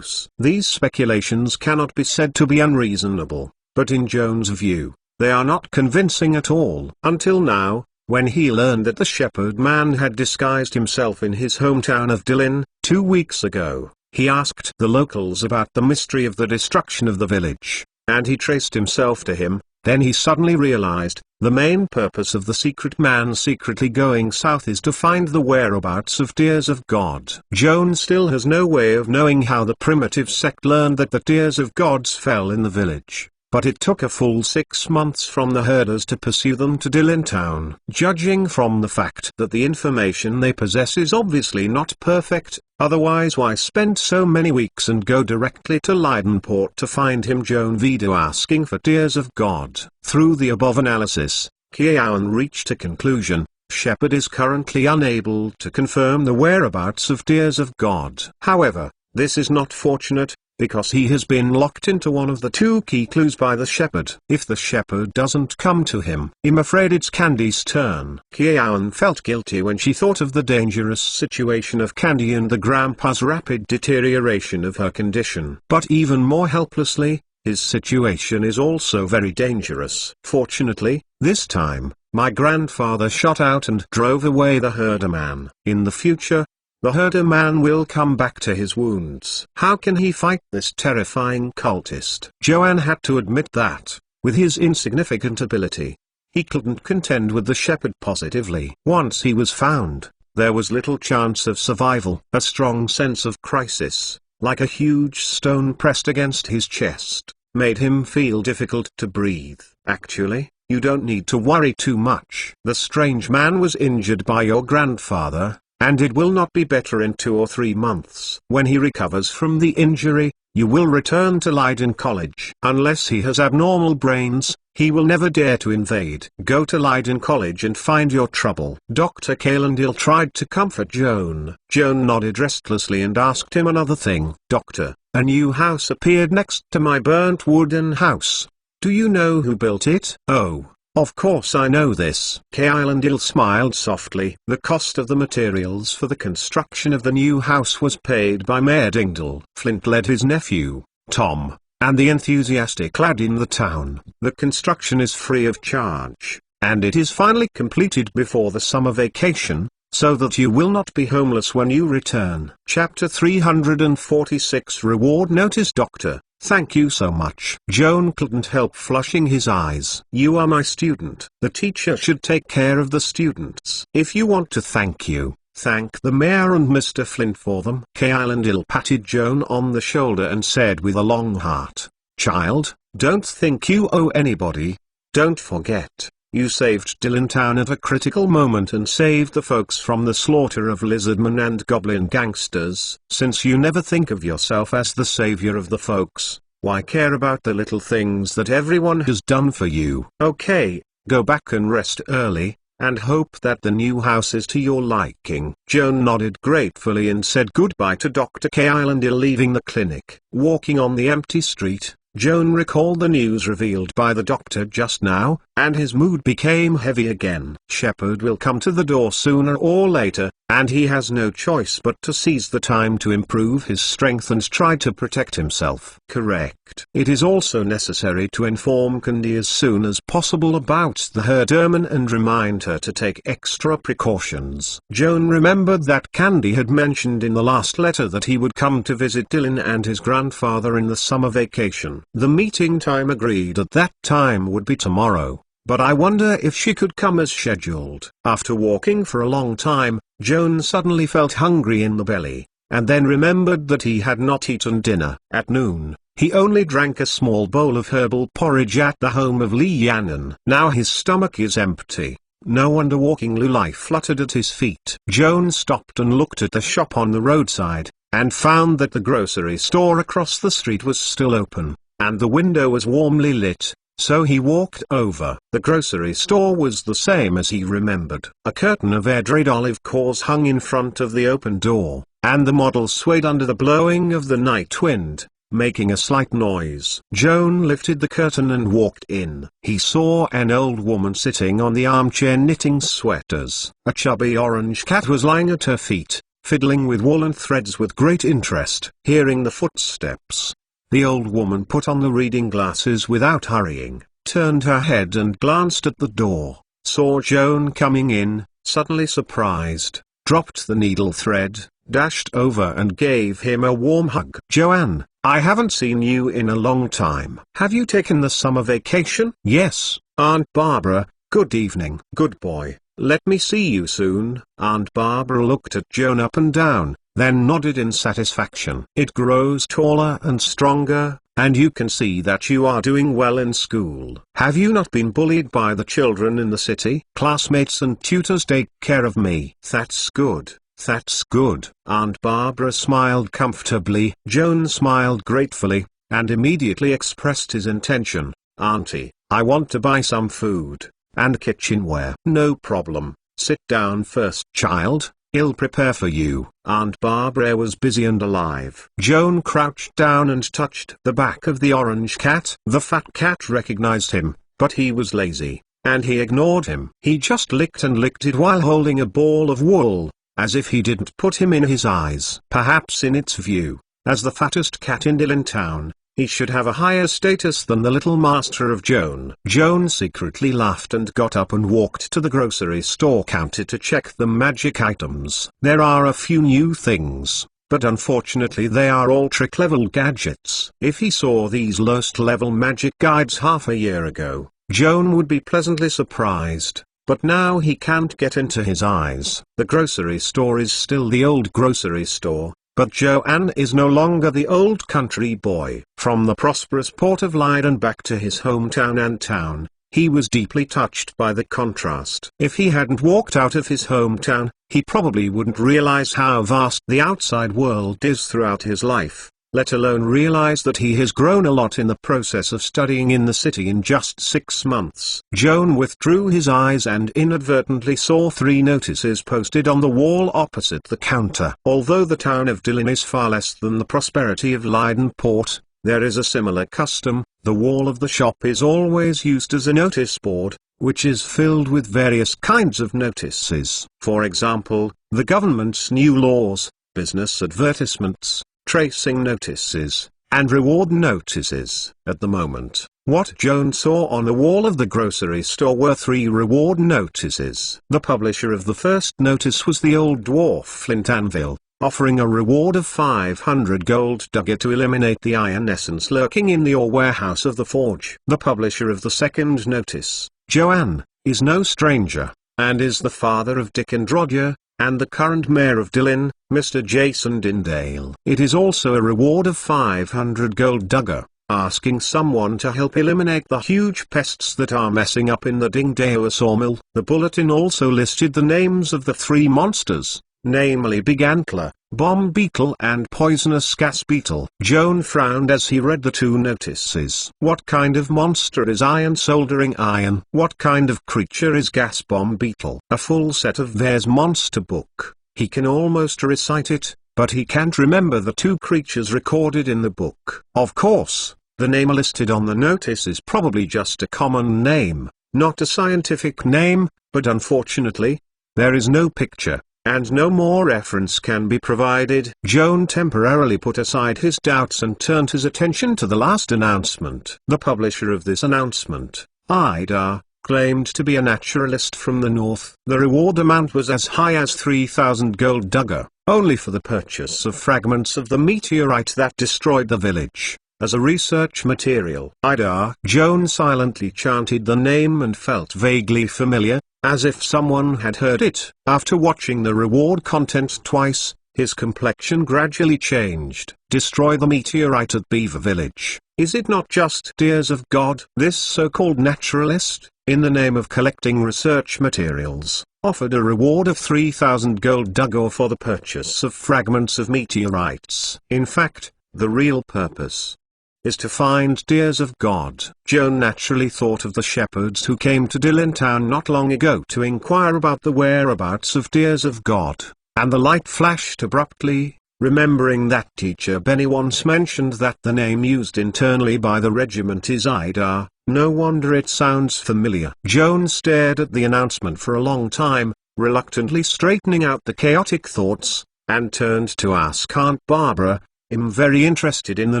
These speculations cannot be said to be unreasonable, but in Joan's view, they are not convincing at all. Until now, when he learned that the shepherd man had disguised himself in his hometown of Dillon, 2 weeks ago, he asked the locals about the mystery of the destruction of the village, and he traced himself to him. Then he suddenly realized, the main purpose of the secret man secretly going south is to find the whereabouts of Tears of God. Joan still has no way of knowing how the primitive sect learned that the Tears of Gods fell in the village, but it took a full 6 months from the herders to pursue them to Dillon town. Judging from the fact that the information they possess is obviously not perfect, otherwise why spend so many weeks and go directly to Leidenport to find him? Joan Vida asking for Tears of God. Through the above analysis, Qian reached a conclusion. Shepherd is currently unable to confirm the whereabouts of Tears of God. However, this is not fortunate, because he has been locked into one of the 2 key clues by the shepherd. If the shepherd doesn't come to him, I'm afraid it's Candy's turn. Qian felt guilty when she thought of the dangerous situation of Candy and the grandpa's rapid deterioration of her condition. But even more helplessly, his situation is also very dangerous. Fortunately, this time, My grandfather shot out and drove away the herderman. In the future, the herderman will come back to his wounds. How can he fight this terrifying cultist? Joan had to admit that, with his insignificant ability, he couldn't contend with the shepherd positively. Once he was found, there was little chance of survival. A strong sense of crisis, like a huge stone pressed against his chest, made him feel difficult to breathe. Actually, you don't need to worry too much. The strange man was injured by your grandfather, and it will not be better in 2 or 3 months. When he recovers from the injury, you will return to Leiden College. Unless he has abnormal brains, he will never dare to invade. Go to Leiden College and find your trouble. Dr. Calendil tried to comfort Joan. Joan nodded restlessly and asked him another thing. Doctor, a new house appeared next to my burnt wooden house. Do you know who built it? Oh, of course I know this. Calendil smiled softly. The cost of the materials for the construction of the new house was paid by Mayor Dingdall. Flint led his nephew, Tom, and the enthusiastic lad in the town. The construction is free of charge, and it is finally completed before the summer vacation, so that you will not be homeless when you return. Chapter 346 Reward Notice. Doctor, thank you so much. Joan couldn't help flushing his eyes. You are my student. The teacher should take care of the students. If you want to thank the mayor and Mr. Flint for them. Calendil patted Joan on the shoulder and said with a long heart, Child, don't think you owe anybody. Don't forget, you saved Dillintown at a critical moment and saved the folks from the slaughter of lizardmen and goblin gangsters. Since you never think of yourself as the savior of the folks, why care about the little things that everyone has done for you? Okay, go back and rest early, and hope that the new house is to your liking. Joan nodded gratefully and said goodbye to Dr. Calendil, leaving the clinic. Walking on the empty street, Joan recalled the news revealed by the doctor just now, and his mood became heavy again. Shepherd will come to the door sooner or later, and he has no choice but to seize the time to improve his strength and try to protect himself. Correct. It is also necessary to inform Candy as soon as possible about the herderman and remind her to take extra precautions. Joan remembered that Candy had mentioned in the last letter that he would come to visit Dylan and his grandfather in the summer vacation. The meeting time agreed at that time would be tomorrow, but I wonder if she could come as scheduled. After walking for a long time, Joan suddenly felt hungry in the belly, and then remembered that he had not eaten dinner. At noon, he only drank a small bowl of herbal porridge at the home of Lee Yannon. Now his stomach is empty. No wonder walking Lulai fluttered at his feet. Joan stopped and looked at the shop on the roadside, and found that the grocery store across the street was still open, and the window was warmly lit. So he walked over. The grocery store was the same as he remembered. A curtain of air-dried olive cores hung in front of the open door, and the model swayed under the blowing of the night wind, making a slight noise. Joan lifted the curtain and walked in. He saw an old woman sitting on the armchair knitting sweaters. A chubby orange cat was lying at her feet, fiddling with woolen threads with great interest. Hearing the footsteps, the old woman put on the reading glasses without hurrying, turned her head and glanced at the door, saw Joan coming in, suddenly surprised, dropped the needle thread, dashed over and gave him a warm hug. Joanne, I haven't seen you in a long time. Have you taken the summer vacation? Yes, Aunt Barbara, good evening. Good boy, let me see you soon. Aunt Barbara looked at Joan up and down, then nodded in satisfaction. It grows taller and stronger, and you can see that you are doing well in school. Have you not been bullied by the children in the city? Classmates and tutors take care of me. That's good. That's good. Aunt Barbara smiled comfortably. Joan smiled gratefully, and immediately expressed his intention. Auntie, I want to buy some food and kitchenware. No problem. Sit down first, child. I'll prepare for you. Aunt Barbara was busy and alive. Joan crouched down and touched the back of the orange cat. The fat cat recognized him, but he was lazy, and he ignored him. He just licked and licked it while holding a ball of wool, as if he didn't put him in his eyes. Perhaps in its view, as the fattest cat in Dillintown, He should have a higher status than the little master of Joan. Joan secretly laughed and got up and walked to the grocery store counter to check the magic items. There are a few new things, but unfortunately they are all trick-level gadgets. If he saw these lowest-level magic guides half a year ago, Joan would be pleasantly surprised. But now he can't get into his eyes. The grocery store is still the old grocery store, but Joan is no longer the old country boy. From the prosperous port of Leiden back to his hometown and town, he was deeply touched by the contrast. If he hadn't walked out of his hometown, he probably wouldn't realize how vast the outside world is throughout his life, let alone realize that he has grown a lot in the process of studying in the city in just 6 months. Joan withdrew his eyes and inadvertently saw 3 notices posted on the wall opposite the counter. Although the town of Dillon is far less than the prosperity of Leiden Port, there is a similar custom. The wall of the shop is always used as a notice board, which is filled with various kinds of notices. For example, the government's new laws, business advertisements, tracing notices, and reward notices. At the moment, what Joan saw on the wall of the grocery store were 3 reward notices. The publisher of the first notice was the old dwarf flint anvil, offering a reward of 500 gold dagger to eliminate the iron essence lurking in the ore warehouse of the forge. The publisher of the second notice, Joan, is no stranger, and is the father of Dick and Roger, and the current mayor of Dillon, Mr. Jason Dindale. It is also a reward of 500 gold dagger, asking someone to help eliminate the huge pests that are messing up in the Dingdale sawmill. The bulletin also listed the names of the 3 monsters, namely Big Antler, Bomb Beetle and Poisonous Gas Beetle. Joan frowned as he read the 2 notices. What kind of monster is Iron Soldering Iron? What kind of creature is Gas Bomb Beetle? A full set of Vare's monster book. He can almost recite it, but he can't remember the 2 creatures recorded in the book. Of course, the name listed on the notice is probably just a common name, not a scientific name, but unfortunately, there is no picture, and no more reference can be provided. Joan temporarily put aside his doubts and turned his attention to the last announcement. The publisher of this announcement, Ida, claimed to be a naturalist from the north. The reward amount was as high as 3,000 gold dagger, only for the purchase of fragments of the meteorite that destroyed the village. As a research material, Ida. Joan silently chanted the name and felt vaguely familiar, as if someone had heard it. After watching the reward content twice, his complexion gradually changed. Destroy the meteorite at Beaver Village. Is it not just tears of God? This so-called naturalist, in the name of collecting research materials, offered a reward of 3,000 gold dagger for the purchase of fragments of meteorites. In fact, the real purpose is to find tears of God. Joan naturally thought of the shepherds who came to Dillon town not long ago to inquire about the whereabouts of tears of God, and the light flashed abruptly, remembering that teacher Benny once mentioned that the name used internally by the regiment is Ida. No wonder it sounds familiar. Joan stared at the announcement for a long time, reluctantly straightening out the chaotic thoughts, and turned to ask Aunt Barbara, "I'm very interested in the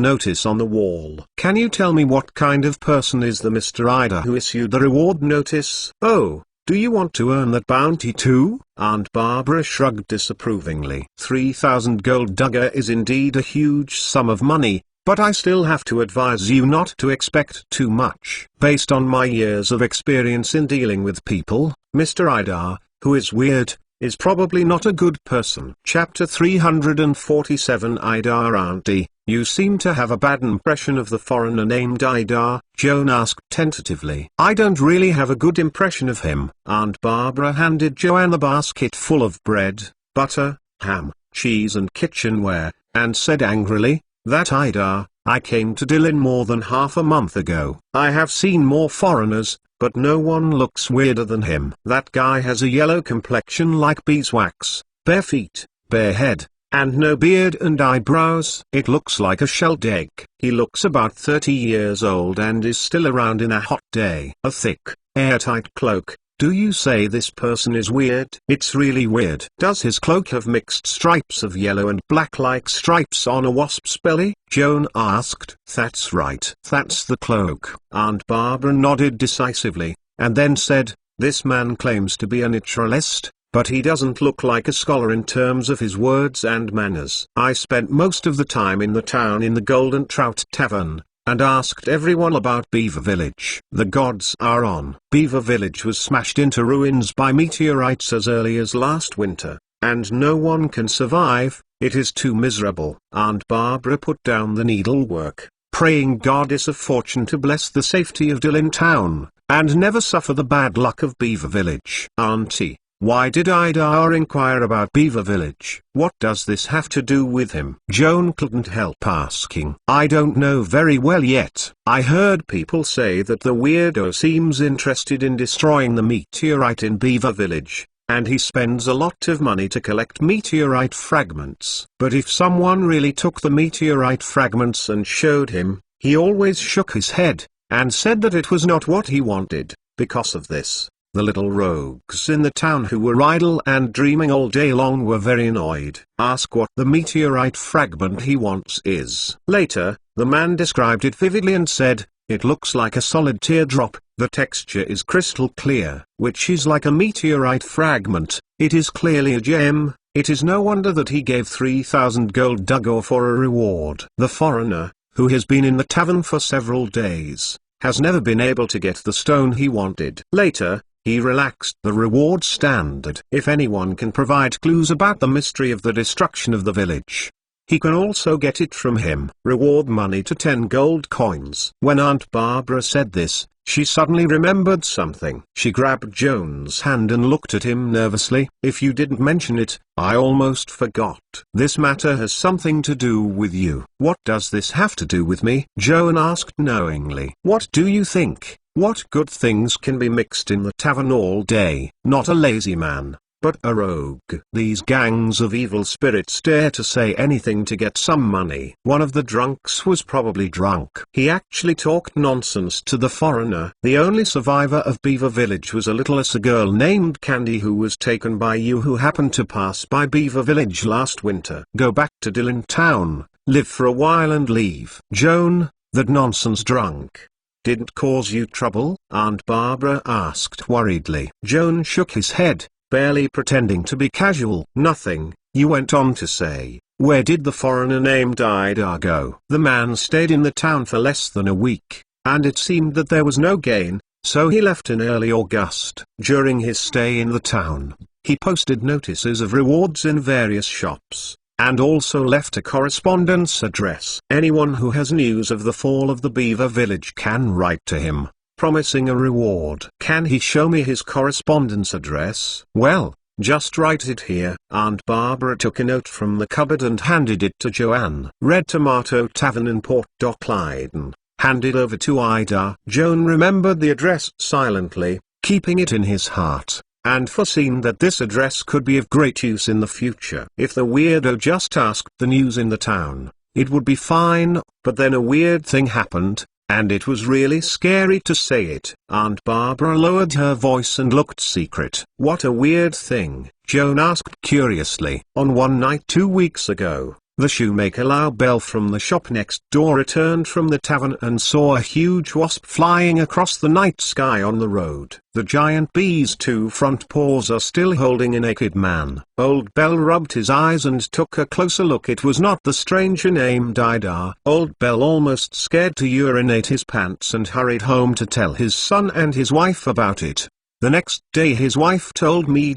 notice on the wall. Can you tell me what kind of person is the Mr. Ida who issued the reward notice?" "Oh, do you want to earn that bounty too?" Aunt Barbara shrugged disapprovingly. 3,000 gold dagger is indeed a huge sum of money, but I still have to advise you not to expect too much. Based on my years of experience in dealing with people, Mr. Ida, who is weird, is probably not a good person. Chapter 347 Ida Auntie, you seem to have a bad impression of the foreigner named Ida, Joan asked tentatively. I don't really have a good impression of him. Aunt Barbara handed Joan a basket full of bread, butter, ham, cheese and kitchenware, and said angrily, "That Ida, I came to Dillon more than half a month ago. I have seen more foreigners, but no one looks weirder than him. That guy has a yellow complexion like beeswax, bare feet, bare head, and no beard and eyebrows. It looks like a shelled egg. He looks about 30 years old and is still around in a hot day. A thick, airtight cloak, do you say this person is weird? It's really weird. Does his cloak have mixed stripes of yellow and black like stripes on a wasp's belly? Joan asked. That's right. That's the cloak. Aunt Barbara nodded decisively, and then said, this man claims to be a naturalist, but he doesn't look like a scholar in terms of his words and manners. I spent most of the time in the town in the Golden Trout Tavern, and asked everyone about Beaver Village. The gods are on. Beaver Village was smashed into ruins by meteorites as early as last winter, and no one can survive. It is too miserable. Aunt Barbara put down the needlework, praying Goddess of Fortune to bless the safety of Dillon Town, and never suffer the bad luck of Beaver Village. Auntie, why did Ida inquire about Beaver Village? What does this have to do with him? Joan couldn't help asking. I don't know very well yet. I heard people say that the weirdo seems interested in destroying the meteorite in Beaver Village, and he spends a lot of money to collect meteorite fragments. But if someone really took the meteorite fragments and showed him, he always shook his head, and said that it was not what he wanted. Because of this, the little rogues in the town who were idle and dreaming all day long were very annoyed. Ask what the meteorite fragment he wants is. Later, the man described it vividly and said, it looks like a solid teardrop, the texture is crystal clear, which is like a meteorite fragment. It is clearly a gem. It is no wonder that he gave 3,000 gold duggar for a reward. The foreigner, who has been in the tavern for several days, has never been able to get the stone he wanted. Later, he relaxed the reward standard. If anyone can provide clues about the mystery of the destruction of the village, he can also get it from him. Reward money to 10 gold coins. When Aunt Barbara said this, she suddenly remembered something. She grabbed Joan's hand and looked at him nervously. If you didn't mention it, I almost forgot. This matter has something to do with you. What does this have to do with me? Joan asked knowingly. What do you think? What good things can be mixed in the tavern all day? Not a lazy man, but a rogue. These gangs of evil spirits dare to say anything to get some money. One of the drunks was probably drunk. He actually talked nonsense to the foreigner. The only survivor of Beaver Village was a little girl named Candy who was taken by you who happened to pass by Beaver Village last winter. Go back to Dillon Town, live for a while and leave. Joan, that nonsense drunk, didn't cause you trouble? Aunt Barbara asked worriedly. Joan shook his head, barely pretending to be casual. Nothing. You went on to say, where did the foreigner named Ida go? The man stayed in the town for less than a week, and it seemed that there was no gain, so he left in early August. During his stay in the town, he posted notices of rewards in various shops, and also left a correspondence address. Anyone who has news of the fall of the Beaver Village can write to him, promising a reward. Can he show me his correspondence address? Well, just write it here. Aunt Barbara took a note from the cupboard and handed it to Joanne. Red Tomato Tavern in Port Dock Leiden. Handed over to Ida. Joan remembered the address silently, keeping it in his heart, and foreseen that this address could be of great use in the future. If the weirdo just asked the news in the town, it would be fine, but then a weird thing happened, and it was really scary to say it. Aunt Barbara lowered her voice and looked secret. What a weird thing? Joan asked curiously. On one night 2 weeks ago, the shoemaker Lau Bell from the shop next door returned from the tavern and saw a huge wasp flying across the night sky on the road. The giant bee's 2 front paws are still holding a naked man. Old Bell rubbed his eyes and took a closer look. It was not the stranger named Ida. Old Bell, almost scared to urinate his pants, and hurried home to tell his son and his wife about it. The next day his wife told me.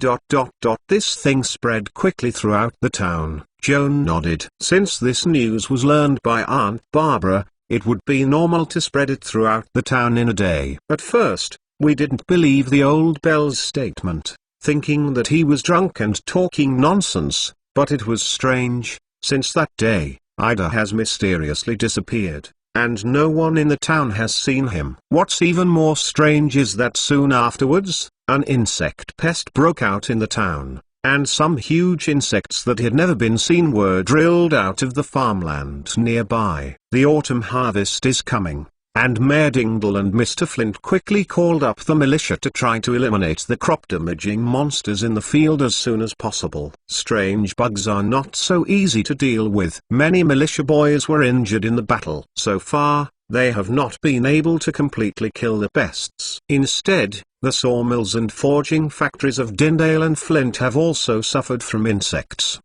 This thing spread quickly throughout the town. Joan nodded. Since this news was learned by Aunt Barbara, it would be normal to spread it throughout the town in a day. At first, we didn't believe the old Bell's statement, thinking that he was drunk and talking nonsense, but it was strange. Since that day, Ida has mysteriously disappeared, and no one in the town has seen him. What's even more strange is that soon afterwards, an insect pest broke out in the town, and some huge insects that had never been seen were drilled out of the farmland nearby. The autumn harvest is coming, and Mayor Dingle and Mr. Flint quickly called up the militia to try to eliminate the crop-damaging monsters in the field as soon as possible. Strange bugs are not so easy to deal with. Many militia boys were injured in the battle. So far, they have not been able to completely kill the pests. Instead, the sawmills and forging factories of Dindale and Flint have also suffered from insects.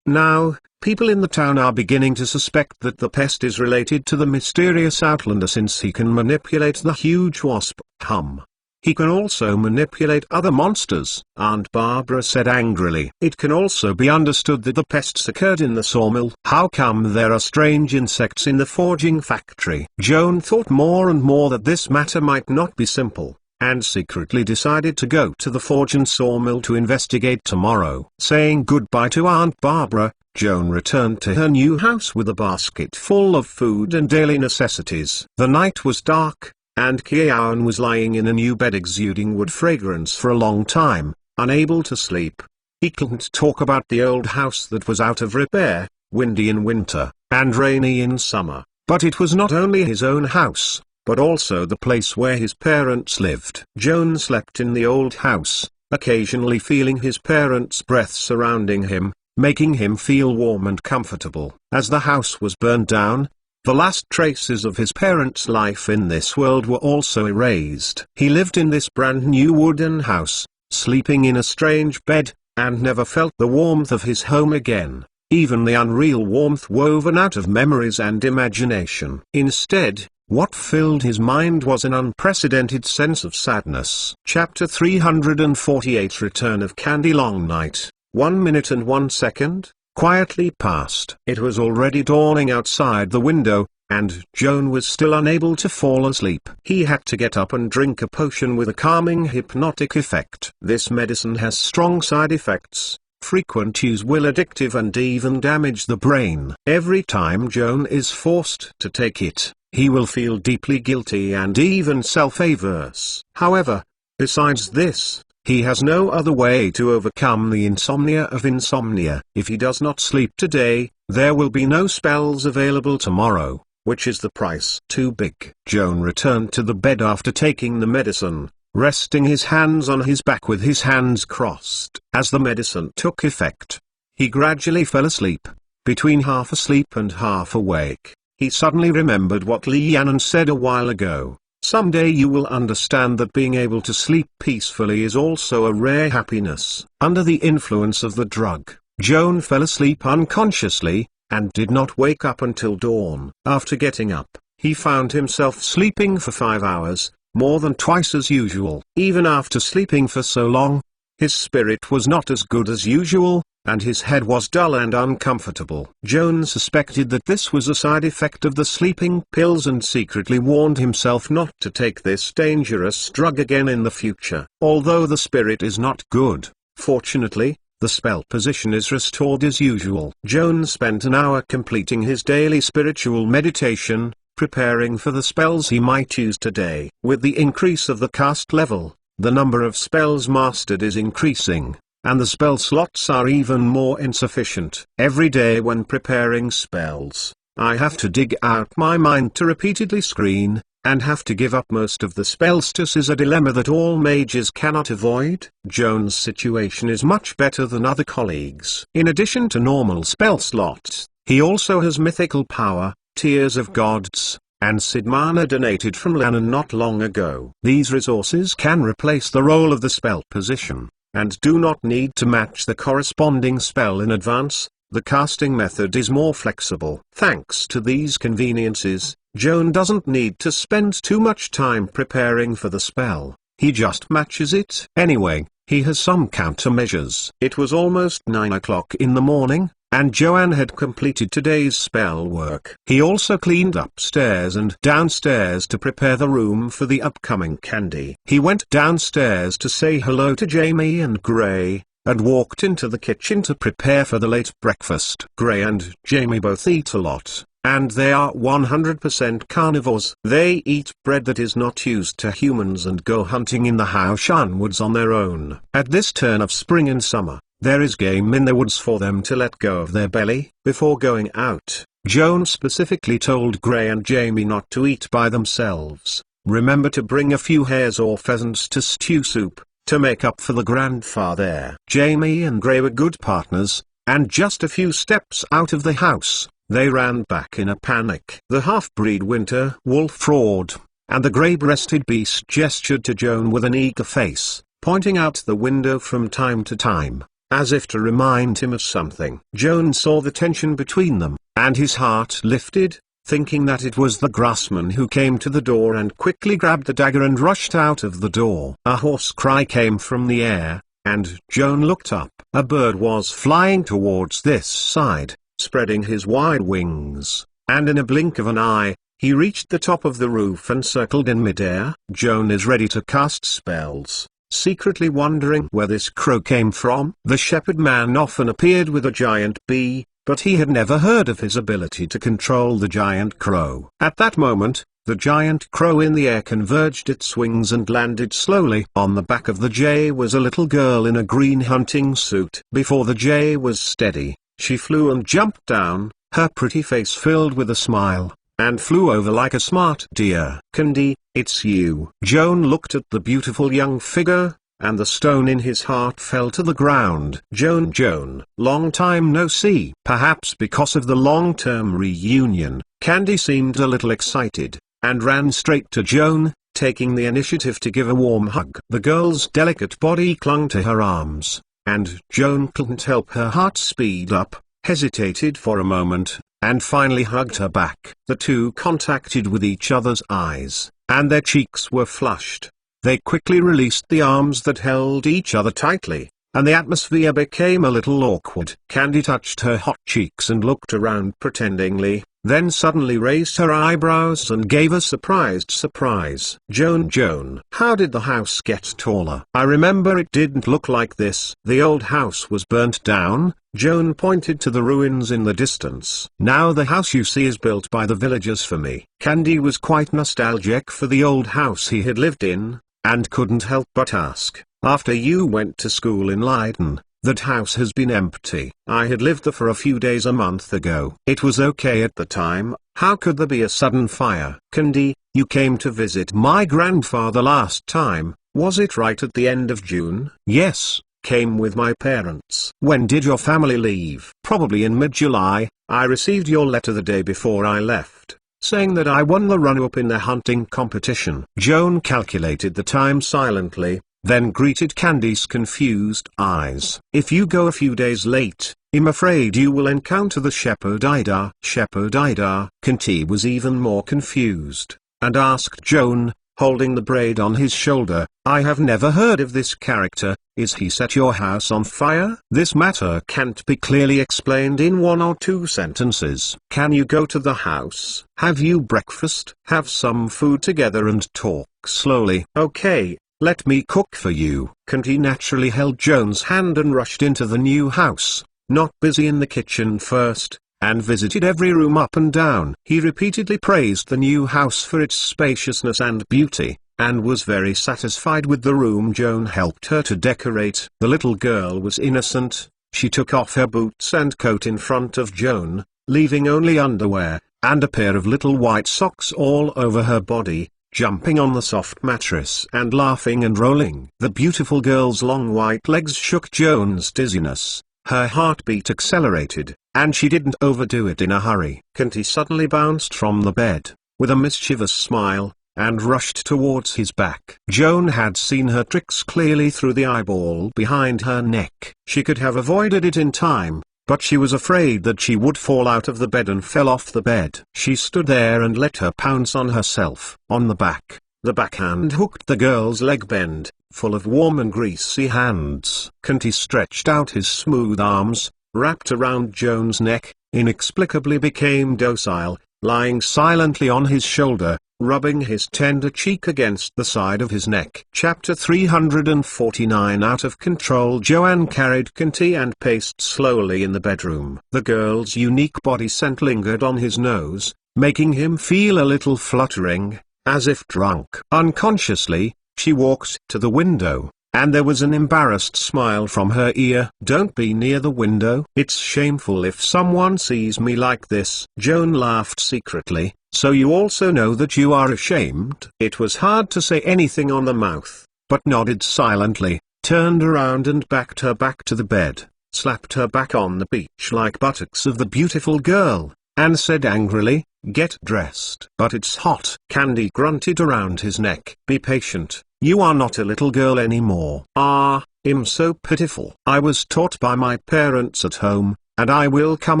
Now, people in the town are beginning to suspect that the pest is related to the mysterious Outlander, since he can manipulate the huge wasp, Hum. He can also manipulate other monsters, Aunt Barbara said angrily. It can also be understood that the pests occurred in the sawmill. How come there are strange insects in the forging factory? Joan thought more and more that this matter might not be simple, and secretly decided to go to the forge and sawmill to investigate tomorrow. Saying goodbye to Aunt Barbara, Joan returned to her new house with a basket full of food and daily necessities. The night was dark, and Joan was lying in a new bed exuding wood fragrance for a long time, unable to sleep. He couldn't talk about the old house that was out of repair, windy in winter, and rainy in summer. But it was not only his own house, but also the place where his parents lived. Joan slept in the old house, occasionally feeling his parents' breath surrounding him, making him feel warm and comfortable. As the house was burned down, the last traces of his parents' life in this world were also erased. He lived in this brand new wooden house, sleeping in a strange bed, and never felt the warmth of his home again, even the unreal warmth woven out of memories and imagination. Instead, what filled his mind was an unprecedented sense of sadness. Chapter 348 Return of Candy. Long night, 1 minute and 1 second, quietly passed. It was already dawning outside the window, and Joan was still unable to fall asleep. He had to get up and drink a potion with a calming hypnotic effect. This medicine has strong side effects. Frequent use will addictive and even damage the brain. Every time Joan is forced to take it, he will feel deeply guilty and even self-averse. However, besides this, he has no other way to overcome the insomnia of insomnia. If he does not sleep today, there will be no spells available tomorrow, which is the price too big. Joan returned to the bed after taking the medicine, resting his hands on his back with his hands crossed. As the medicine took effect, he gradually fell asleep, between half asleep and half awake. He suddenly remembered what Lianon said a while ago. Someday you will understand that being able to sleep peacefully is also a rare happiness. Under the influence of the drug, Joan fell asleep unconsciously, and did not wake up until dawn. After getting up, he found himself sleeping for 5 hours, more than twice as usual. Even after sleeping for so long, his spirit was not as good as usual, and his head was dull and uncomfortable. Joan suspected that this was a side effect of the sleeping pills and secretly warned himself not to take this dangerous drug again in the future. Although the spirit is not good, fortunately, the spell position is restored as usual. Joan spent an hour completing his daily spiritual meditation, preparing for the spells he might use today. With the increase of the cast level, the number of spells mastered is increasing, and the spell slots are even more insufficient. Every day when preparing spells, I have to dig out my mind to repeatedly screen, and have to give up most of the spells. This is a dilemma that all mages cannot avoid. Joan's situation is much better than other colleagues. In addition to normal spell slots, he also has mythical power, Tears of Gods, and Sid Mana donated from Lannon not long ago. These resources can replace the role of the spell position, and do not need to match the corresponding spell in advance. The casting method is more flexible. Thanks to these conveniences, Joan doesn't need to spend too much time preparing for the spell. He just matches it. Anyway, he has some countermeasures. It was almost 9 o'clock in the morning, and Joan had completed today's spell work. He also cleaned upstairs and downstairs to prepare the room for the upcoming candy. He went downstairs to say hello to Jamie and Gray, and walked into the kitchen to prepare for the late breakfast. Gray and Jamie both eat a lot, and they are 100% carnivores. They eat bread that is not used to humans and go hunting in the Haoshan woods on their own. At this turn of spring and summer, there is game in the woods for them to let go of their belly. Before going out, Joan specifically told Gray and Jamie not to eat by themselves. Remember to bring a few hares or pheasants to stew soup, to make up for the grandfather. Jamie and Gray were good partners, and just a few steps out of the house, they ran back in a panic. The half-breed winter wolf roared, and the grey-breasted beast gestured to Joan with an eager face, pointing out the window from time to time, as if to remind him of something. Joan saw the tension between them, and his heart lifted, thinking that it was the grassman who came to the door and quickly grabbed the dagger and rushed out of the door. A hoarse cry came from the air, and Joan looked up. A bird was flying towards this side, spreading his wide wings, and in a blink of an eye, he reached the top of the roof and circled in midair. Joan is ready to cast spells, secretly wondering where this crow came from. The shepherd man often appeared with a giant bee, but he had never heard of his ability to control the giant crow. At that moment, the giant crow in the air converged its wings and landed slowly. On the back of the jay was a little girl in a green hunting suit. Before the jay was steady, she flew and jumped down, her pretty face filled with a smile, and flew over like a smart deer. "Candy, it's you." Joan looked at the beautiful young figure, and the stone in his heart fell to the ground. Joan, long time no see." Perhaps because of the long-term reunion, Candy seemed a little excited, and ran straight to Joan, taking the initiative to give a warm hug. The girl's delicate body clung to her arms, and Joan couldn't help her heart speed up, hesitated for a moment, and finally hugged her back. The two contacted with each other's eyes, and their cheeks were flushed. They quickly released the arms that held each other tightly, and the atmosphere became a little awkward. Candy touched her hot cheeks and looked around pretendingly, then suddenly raised her eyebrows and gave a surprised surprise. Joan, how did the house get taller? I remember it didn't look like this." "The old house was burnt down." Joan pointed to the ruins in the distance. "Now the house you see is built by the villagers for me." Candy was quite nostalgic for the old house he had lived in, and couldn't help but ask, "After you went to school in Leiden, that house has been empty." "I had lived there for a few days a month ago. It was okay at the time. How could there be a sudden fire?" "Candy, you came to visit my grandfather last time, was it right at the end of June?" "Yes, came with my parents." "When did your family leave?" "Probably in mid-July. I received your letter the day before I left, saying that I won the run-up in the hunting competition." Joan calculated the time silently, then greeted Candy's confused eyes. "If you go a few days late, I'm afraid you will encounter the Shepherd Ida." "Shepherd Ida?" Candy was even more confused, and asked Joan, holding the braid on his shoulder, "I have never heard of this character. Is he set your house on fire?" "This matter can't be clearly explained in one or two sentences. Can you go to the house, have you breakfast, have some food together and talk slowly?" "Okay, let me cook for you." Candy naturally held Joan's hand and rushed into the new house, not busy in the kitchen first, and visited every room up and down. He repeatedly praised the new house for its spaciousness and beauty, and was very satisfied with the room Joan helped her to decorate. The little girl was innocent. She took off her boots and coat in front of Joan, leaving only underwear, and a pair of little white socks all over her body, jumping on the soft mattress and laughing and rolling. The beautiful girl's long white legs shook Joan's dizziness. Her heartbeat accelerated, and she didn't overdo it in a hurry. Candy suddenly bounced from the bed, with a mischievous smile, and rushed towards his back. Joan had seen her tricks clearly through the eyeball behind her neck. She could have avoided it in time, but she was afraid that she would fall out of the bed and fell off the bed. She stood there and let her pounce on herself. On the back, the backhand hooked the girl's leg bend, full of warm and greasy hands. Candy stretched out his smooth arms, wrapped around Joan's neck, inexplicably became docile, lying silently on his shoulder, rubbing his tender cheek against the side of his neck. Chapter 349. Out of control. Joanne carried Candy and paced slowly in the bedroom. The girl's unique body scent lingered on his nose, making him feel a little fluttering, as if drunk. Unconsciously, she walked to the window, and there was an embarrassed smile from her ear. "Don't be near the window. It's shameful if someone sees me like this." Joan laughed secretly. "So you also know that you are ashamed?" It was hard to say anything on the mouth, but nodded silently, turned around and backed her back to the bed, slapped her back on the beach-like buttocks of the beautiful girl, and said angrily, "Get dressed." "But it's hot." Candy grunted around his neck. "Be patient, you are not a little girl anymore." "Ah, I'm so pitiful. I was taught by my parents at home, and I will come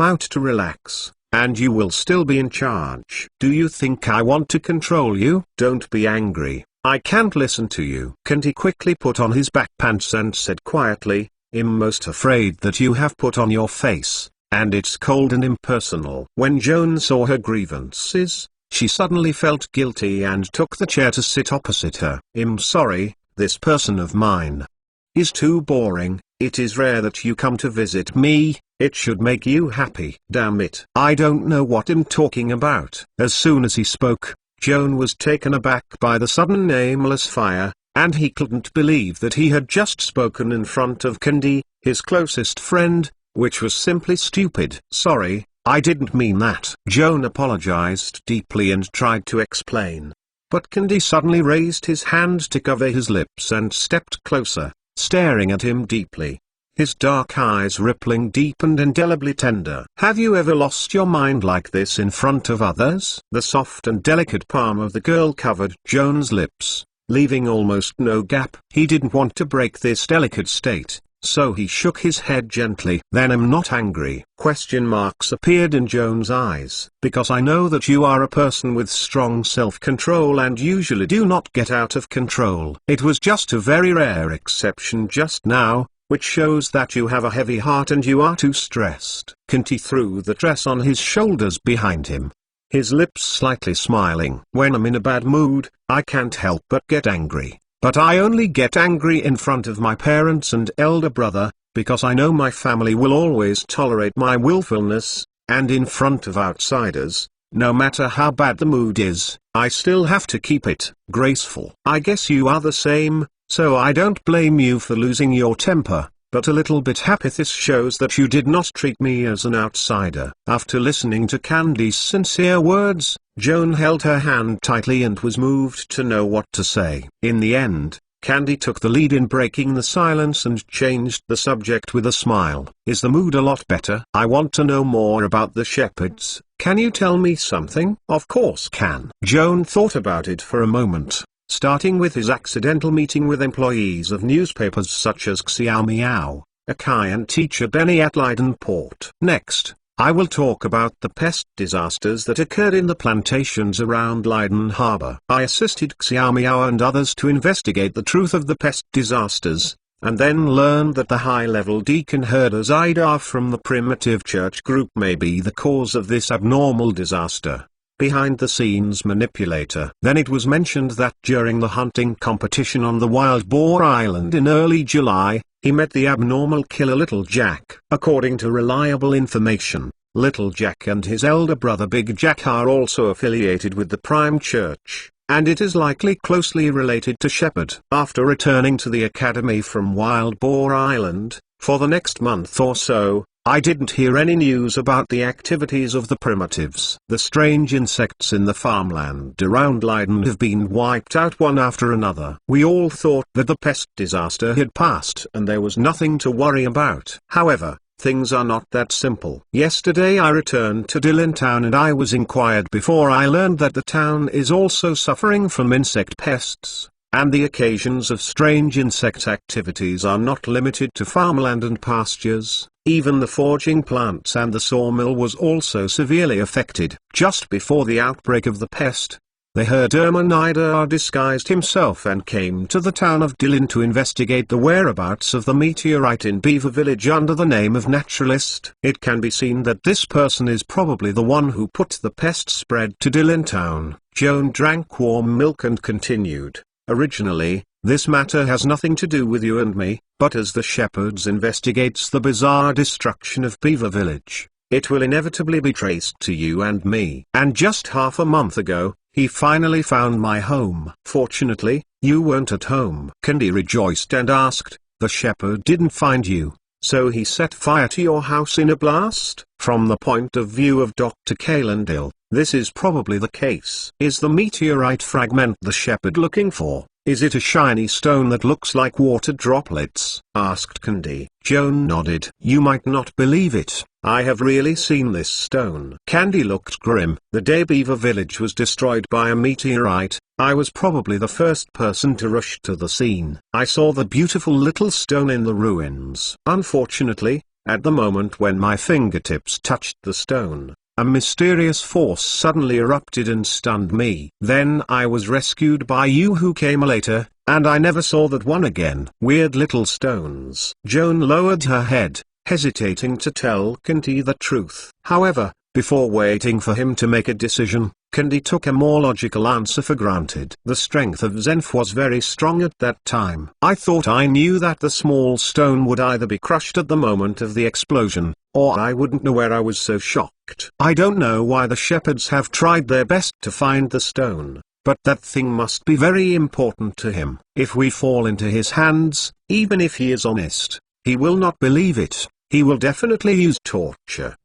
out to relax, and you will still be in charge." "Do you think I want to control you?" "Don't be angry, I can't listen to you." Candy quickly put on his back pants and said quietly, "I'm most afraid that you have put on your face, and it's cold and impersonal." When Joan saw her grievances, she suddenly felt guilty and took the chair to sit opposite her. "I'm sorry, this person of mine is too boring. It is rare that you come to visit me. It should make you happy." "Damn it, I don't know what I'm talking about." As soon as he spoke, Joan was taken aback by the sudden nameless fire, and he couldn't believe that he had just spoken in front of Candy, his closest friend, which was simply stupid. "Sorry, I didn't mean that." Joan apologized deeply and tried to explain. But Candy suddenly raised his hand to cover his lips and stepped closer, staring at him deeply, his dark eyes rippling deep and indelibly tender. "Have you ever lost your mind like this in front of others?" The soft and delicate palm of the girl covered Joan's lips, leaving almost no gap. He didn't want to break this delicate state, so he shook his head gently. "Then I'm not angry." Question marks appeared in Joan's eyes. "Because I know that you are a person with strong self-control and usually do not get out of control. It was just a very rare exception just now, which shows that you have a heavy heart and you are too stressed." Candy threw the dress on his shoulders behind him, his lips slightly smiling. "When I'm in a bad mood, I can't help but get angry. But I only get angry in front of my parents and elder brother, because I know my family will always tolerate my willfulness, and in front of outsiders, no matter how bad the mood is, I still have to keep it graceful." "I guess you are the same, so I don't blame you for losing your temper, but a little bit happy. This shows that you did not treat me as an outsider." After listening to Candy's sincere words, Joan held her hand tightly and was moved to know what to say. In the end, Candy took the lead in breaking the silence and changed the subject with a smile. "Is the mood a lot better? I want to know more about the shepherds. Can you tell me something?" "Of course can." Joan thought about it for a moment, starting with his accidental meeting with employees of newspapers such as Xiao Miao, Akai and teacher Benny at Leiden Port. "Next, I will talk about the pest disasters that occurred in the plantations around Leiden Harbor. I assisted Xiao Miao and others to investigate the truth of the pest disasters, and then learned that the high-level deacon herders Ida from the primitive church group may be the cause of this abnormal disaster. Behind-the-scenes manipulator." Then it was mentioned that during the hunting competition on the Wild Boar Island in early July, he met the abnormal killer Little Jack. According to reliable information, Little Jack and his elder brother Big Jack are also affiliated with the Prime Church, and it is likely closely related to Shepherd. After returning to the academy from Wild Boar Island, for the next month or so, I didn't hear any news about the activities of the primitives. The strange insects in the farmland around Leiden have been wiped out one after another. We all thought that the pest disaster had passed and there was nothing to worry about. However, things are not that simple. Yesterday I returned to Dillon Town and I was inquired before I learned that the town is also suffering from insect pests. And the occasions of strange insect activities are not limited to farmland and pastures. Even the foraging plants and the sawmill was also severely affected. Just before the outbreak of the pest, the herder Nidar disguised himself and came to the town of Dillon to investigate the whereabouts of the meteorite in Beaver Village under the name of Naturalist. It can be seen that this person is probably the one who put the pest spread to Dillon Town. Joan drank warm milk and continued. Originally, this matter has nothing to do with you and me, but as the Shepherds investigates the bizarre destruction of Beaver Village, it will inevitably be traced to you and me. And just half a month ago, he finally found my home. Fortunately, you weren't at home." Candy rejoiced and asked, "The shepherd didn't find you, so he set fire to your house in a blast?" From the point of view of Dr. Calendil, this is probably the case. "Is the meteorite fragment the shepherd looking for? Is it a shiny stone that looks like water droplets?" asked Candy. Joan nodded. "You might not believe it, I have really seen this stone." Candy looked grim. "The day Beaver Village was destroyed by a meteorite, I was probably the first person to rush to the scene. I saw the beautiful little stone in the ruins. Unfortunately, at the moment when my fingertips touched the stone, a mysterious force suddenly erupted and stunned me. Then I was rescued by you who came later, and I never saw that one again." Weird little stones. Joan lowered her head, hesitating to tell Candy the truth. However, before waiting for him to make a decision, Candy took a more logical answer for granted. "The strength of Zenf was very strong at that time. I thought I knew that the small stone would either be crushed at the moment of the explosion, or I wouldn't know where I was so shocked. I don't know why the shepherds have tried their best to find the stone, but that thing must be very important to him. If we fall into his hands, even if he is honest, he will not believe it. He will definitely use torture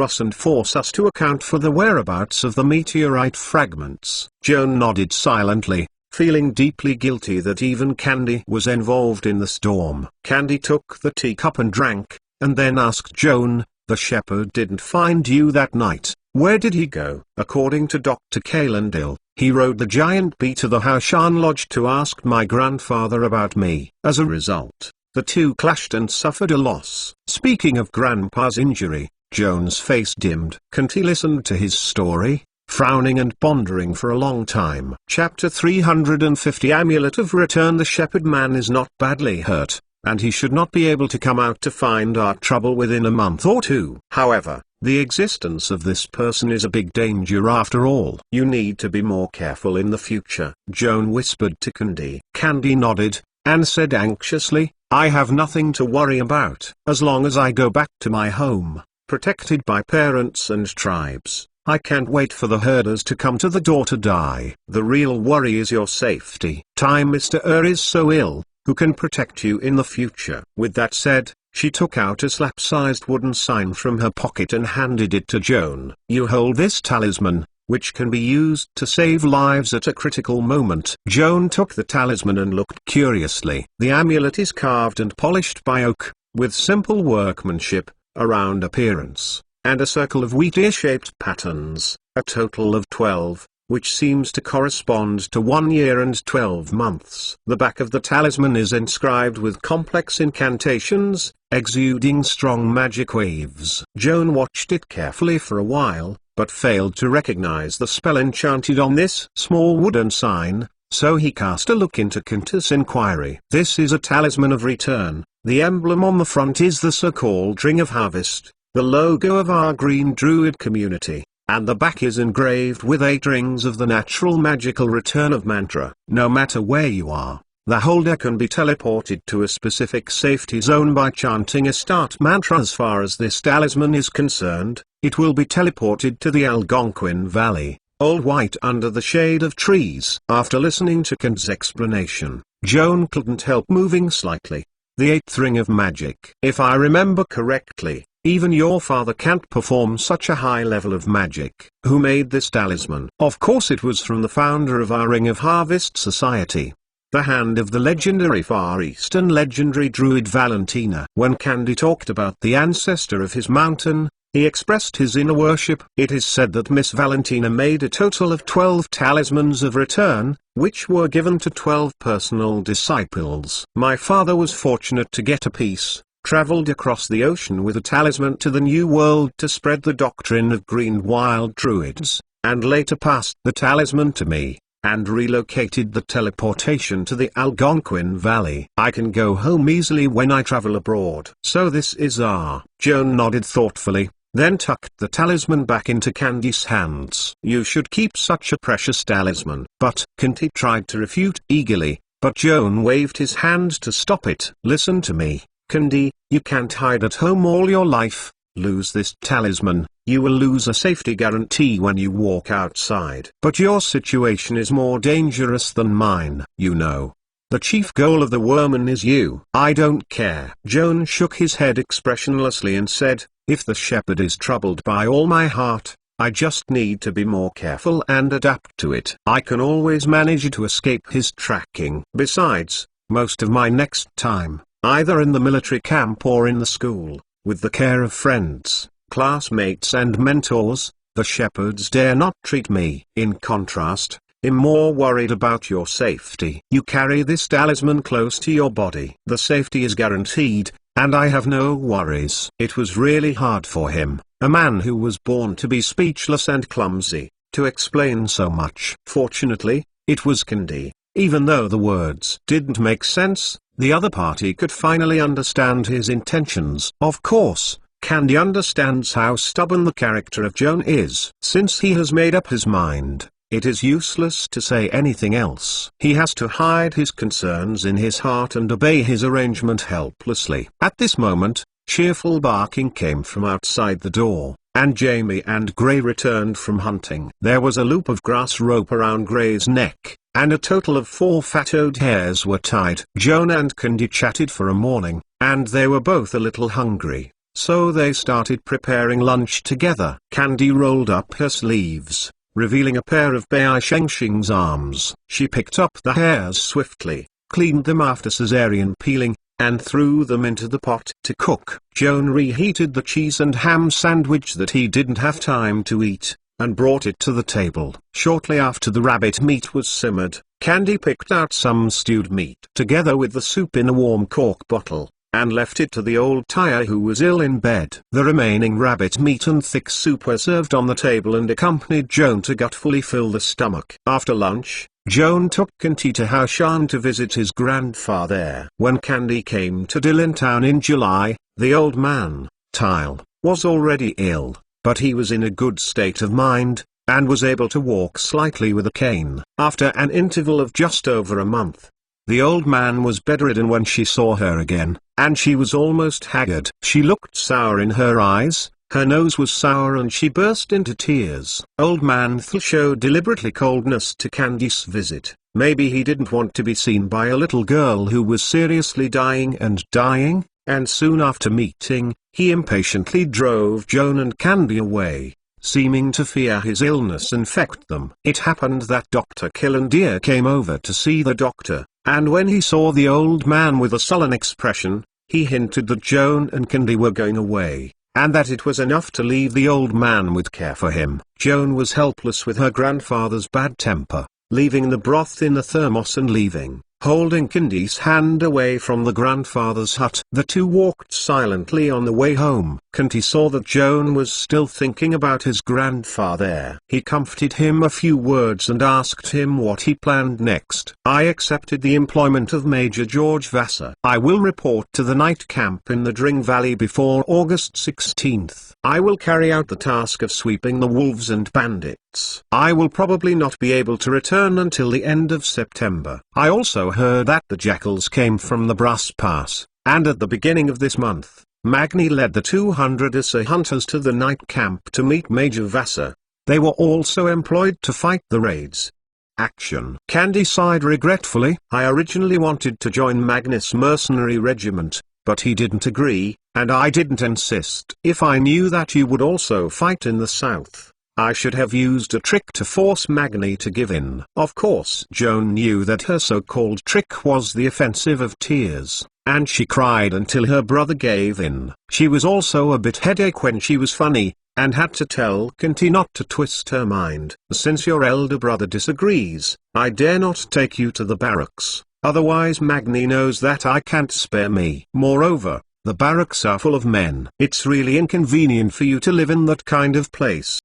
us and force us to account for the whereabouts of the meteorite fragments." Joan nodded silently, feeling deeply guilty that even Candy was involved in the storm. Candy took the teacup and drank, and then asked Joan, "The shepherd didn't find you that night. Where did he go?" According to Dr. Calendil, he rode the giant bee to the Haushan Lodge to ask my grandfather about me. As a result, the two clashed and suffered a loss. Speaking of Grandpa's injury, Joan's face dimmed. Candy listened to his story, frowning and pondering for a long time. Chapter 350 Amulet of Return. The shepherd man is not badly hurt, and he should not be able to come out to find our trouble within a month or two. However, the existence of this person is a big danger after all. You need to be more careful in the future, Joan whispered to Candy. Candy nodded, and said anxiously, "I have nothing to worry about. As long as I go back to my home, protected by parents and tribes, I can't wait for the herders to come to the door to die. The real worry is your safety. Time Mr. is so ill, who can protect you in the future?" With that said, she took out a slap-sized wooden sign from her pocket and handed it to Joan. "You hold this talisman, which can be used to save lives at a critical moment." Joan took the talisman and looked curiously. The amulet is carved and polished by oak, with simple workmanship, a round appearance, and a circle of wheat-ear-shaped patterns, a total of 12, which seems to correspond to 1 year and 12 months. The back of the talisman is inscribed with complex incantations, exuding strong magic waves. Joan watched it carefully for a while, but failed to recognize the spell enchanted on this small wooden sign, so he cast a look into Candy's inquiry. "This is a talisman of return. The emblem on the front is the so-called Ring of Harvest, the logo of our Green Druid community, and the back is engraved with 8 rings of the natural magical return of mantra. No matter where you are, the holder can be teleported to a specific safety zone by chanting a start mantra. As far as this talisman is concerned, it will be teleported to the Algonquin Valley, Old White under the shade of trees." After listening to Candy's explanation, Joan couldn't help moving slightly. The 8th ring of magic. "If I remember correctly, even your father can't perform such a high level of magic. Who made this talisman?" "Of course it was from the founder of our Ring of Harvest Society, the hand of the legendary Far Eastern legendary druid Valentina." When Candy talked about the ancestor of his mountain, he expressed his inner worship. "It is said that Miss Valentina made a total of 12 talismans of return, which were given to 12 personal disciples. My father was fortunate to get a piece, traveled across the ocean with a talisman to the New World to spread the doctrine of green wild druids, and later passed the talisman to me, and relocated the teleportation to the Algonquin Valley. I can go home easily when I travel abroad." "So this is our..." Joan nodded thoughtfully, then tucked the talisman back into Candy's hands. "You should keep such a precious talisman." But Candy tried to refute eagerly, but Joan waved his hand to stop it. "Listen to me, Candy, you can't hide at home all your life. Lose this talisman, You will lose a safety guarantee when you walk outside. But your situation is more dangerous than mine, you know. The chief goal of the Worman is you. I don't care. Joan shook his head expressionlessly and said, if the shepherd is troubled by all my heart, I just need to be more careful and adapt to it. I can always manage to escape his tracking. Besides, most of my next time, either in the military camp or in the school, with the care of friends, classmates and mentors, the shepherds dare not treat me. In contrast, I'm more worried about your safety. You carry this talisman close to your body. The safety is guaranteed, and I have no worries. It was really hard for him, a man who was born to be speechless and clumsy, to explain so much. Fortunately, it was Candy. Even though the words didn't make sense, the other party could finally understand his intentions. Of course, Candy understands how stubborn the character of Joan is. Since he has made up his mind, it is useless to say anything else. He has to hide his concerns in his heart and obey his arrangement helplessly. At this moment, cheerful barking came from outside the door, and Jamie and Gray returned from hunting. There was a loop of grass rope around Gray's neck, and a total of 4 fat-toed hares were tied. Joan and Candy chatted for a morning, and they were both a little hungry, so they started preparing lunch together. Candy rolled up her sleeves, revealing a pair of Bai Shengxing's arms. She picked up the hares swiftly, cleaned them after cesarean peeling, and threw them into the pot to cook. Joan reheated the cheese and ham sandwich that he didn't have time to eat, and brought it to the table. Shortly after the rabbit meat was simmered, Candy picked out some stewed meat together with the soup in a warm cork bottle, and left it to the old tire who was ill in bed. The remaining rabbit meat and thick soup were served on the table and accompanied Joan to gutfully fill the stomach. After lunch, Joan took Candy to Haoshan to visit his grandfather. When Candy came to Town in July, the old man, Tile, was already ill, but he was in a good state of mind, and was able to walk slightly with a cane. After an interval of just over a month, the old man was bedridden when she saw her again, and she was almost haggard. She looked sour in her eyes, her nose was sour and she burst into tears. Old man Thil showed deliberately coldness to Candy's visit. Maybe he didn't want to be seen by a little girl who was seriously dying, and soon after meeting, he impatiently drove Joan and Candy away, seeming to fear his illness infect them. It happened that Dr. Killendeer came over to see the doctor, and when he saw the old man with a sullen expression, he hinted that Joan and Candy were going away, and that it was enough to leave the old man with care for him. Joan was helpless with her grandfather's bad temper, leaving the broth in the thermos and leaving, holding Candy's hand away from the grandfather's hut. The two walked silently on the way home. Candy saw that Joan was still thinking about his grandfather. He comforted him a few words and asked him what he planned next. I accepted the employment of Major George Vassar. I will report to the night camp in the Dring Valley before August 16th. I will carry out the task of sweeping the wolves and bandits. I will probably not be able to return until the end of September. I also heard that the jackals came from the Brass Pass, and at the beginning of this month, Magni led the 200 Issa hunters to the night camp to meet Major Vassar. They were also employed to fight the raids. Action. Candy sighed regretfully. I originally wanted to join Magnus' mercenary regiment, but he didn't agree, and I didn't insist. If I knew that you would also fight in the south, I should have used a trick to force Magni to give in. Of course, Joan knew that her so-called trick was the offensive of tears, and she cried until her brother gave in. She was also a bit headache when she was funny, and had to tell Candy not to twist her mind. Since your elder brother disagrees, I dare not take you to the barracks, otherwise Magni knows that I can't spare me. Moreover, the barracks are full of men. It's really inconvenient for you to live in that kind of place.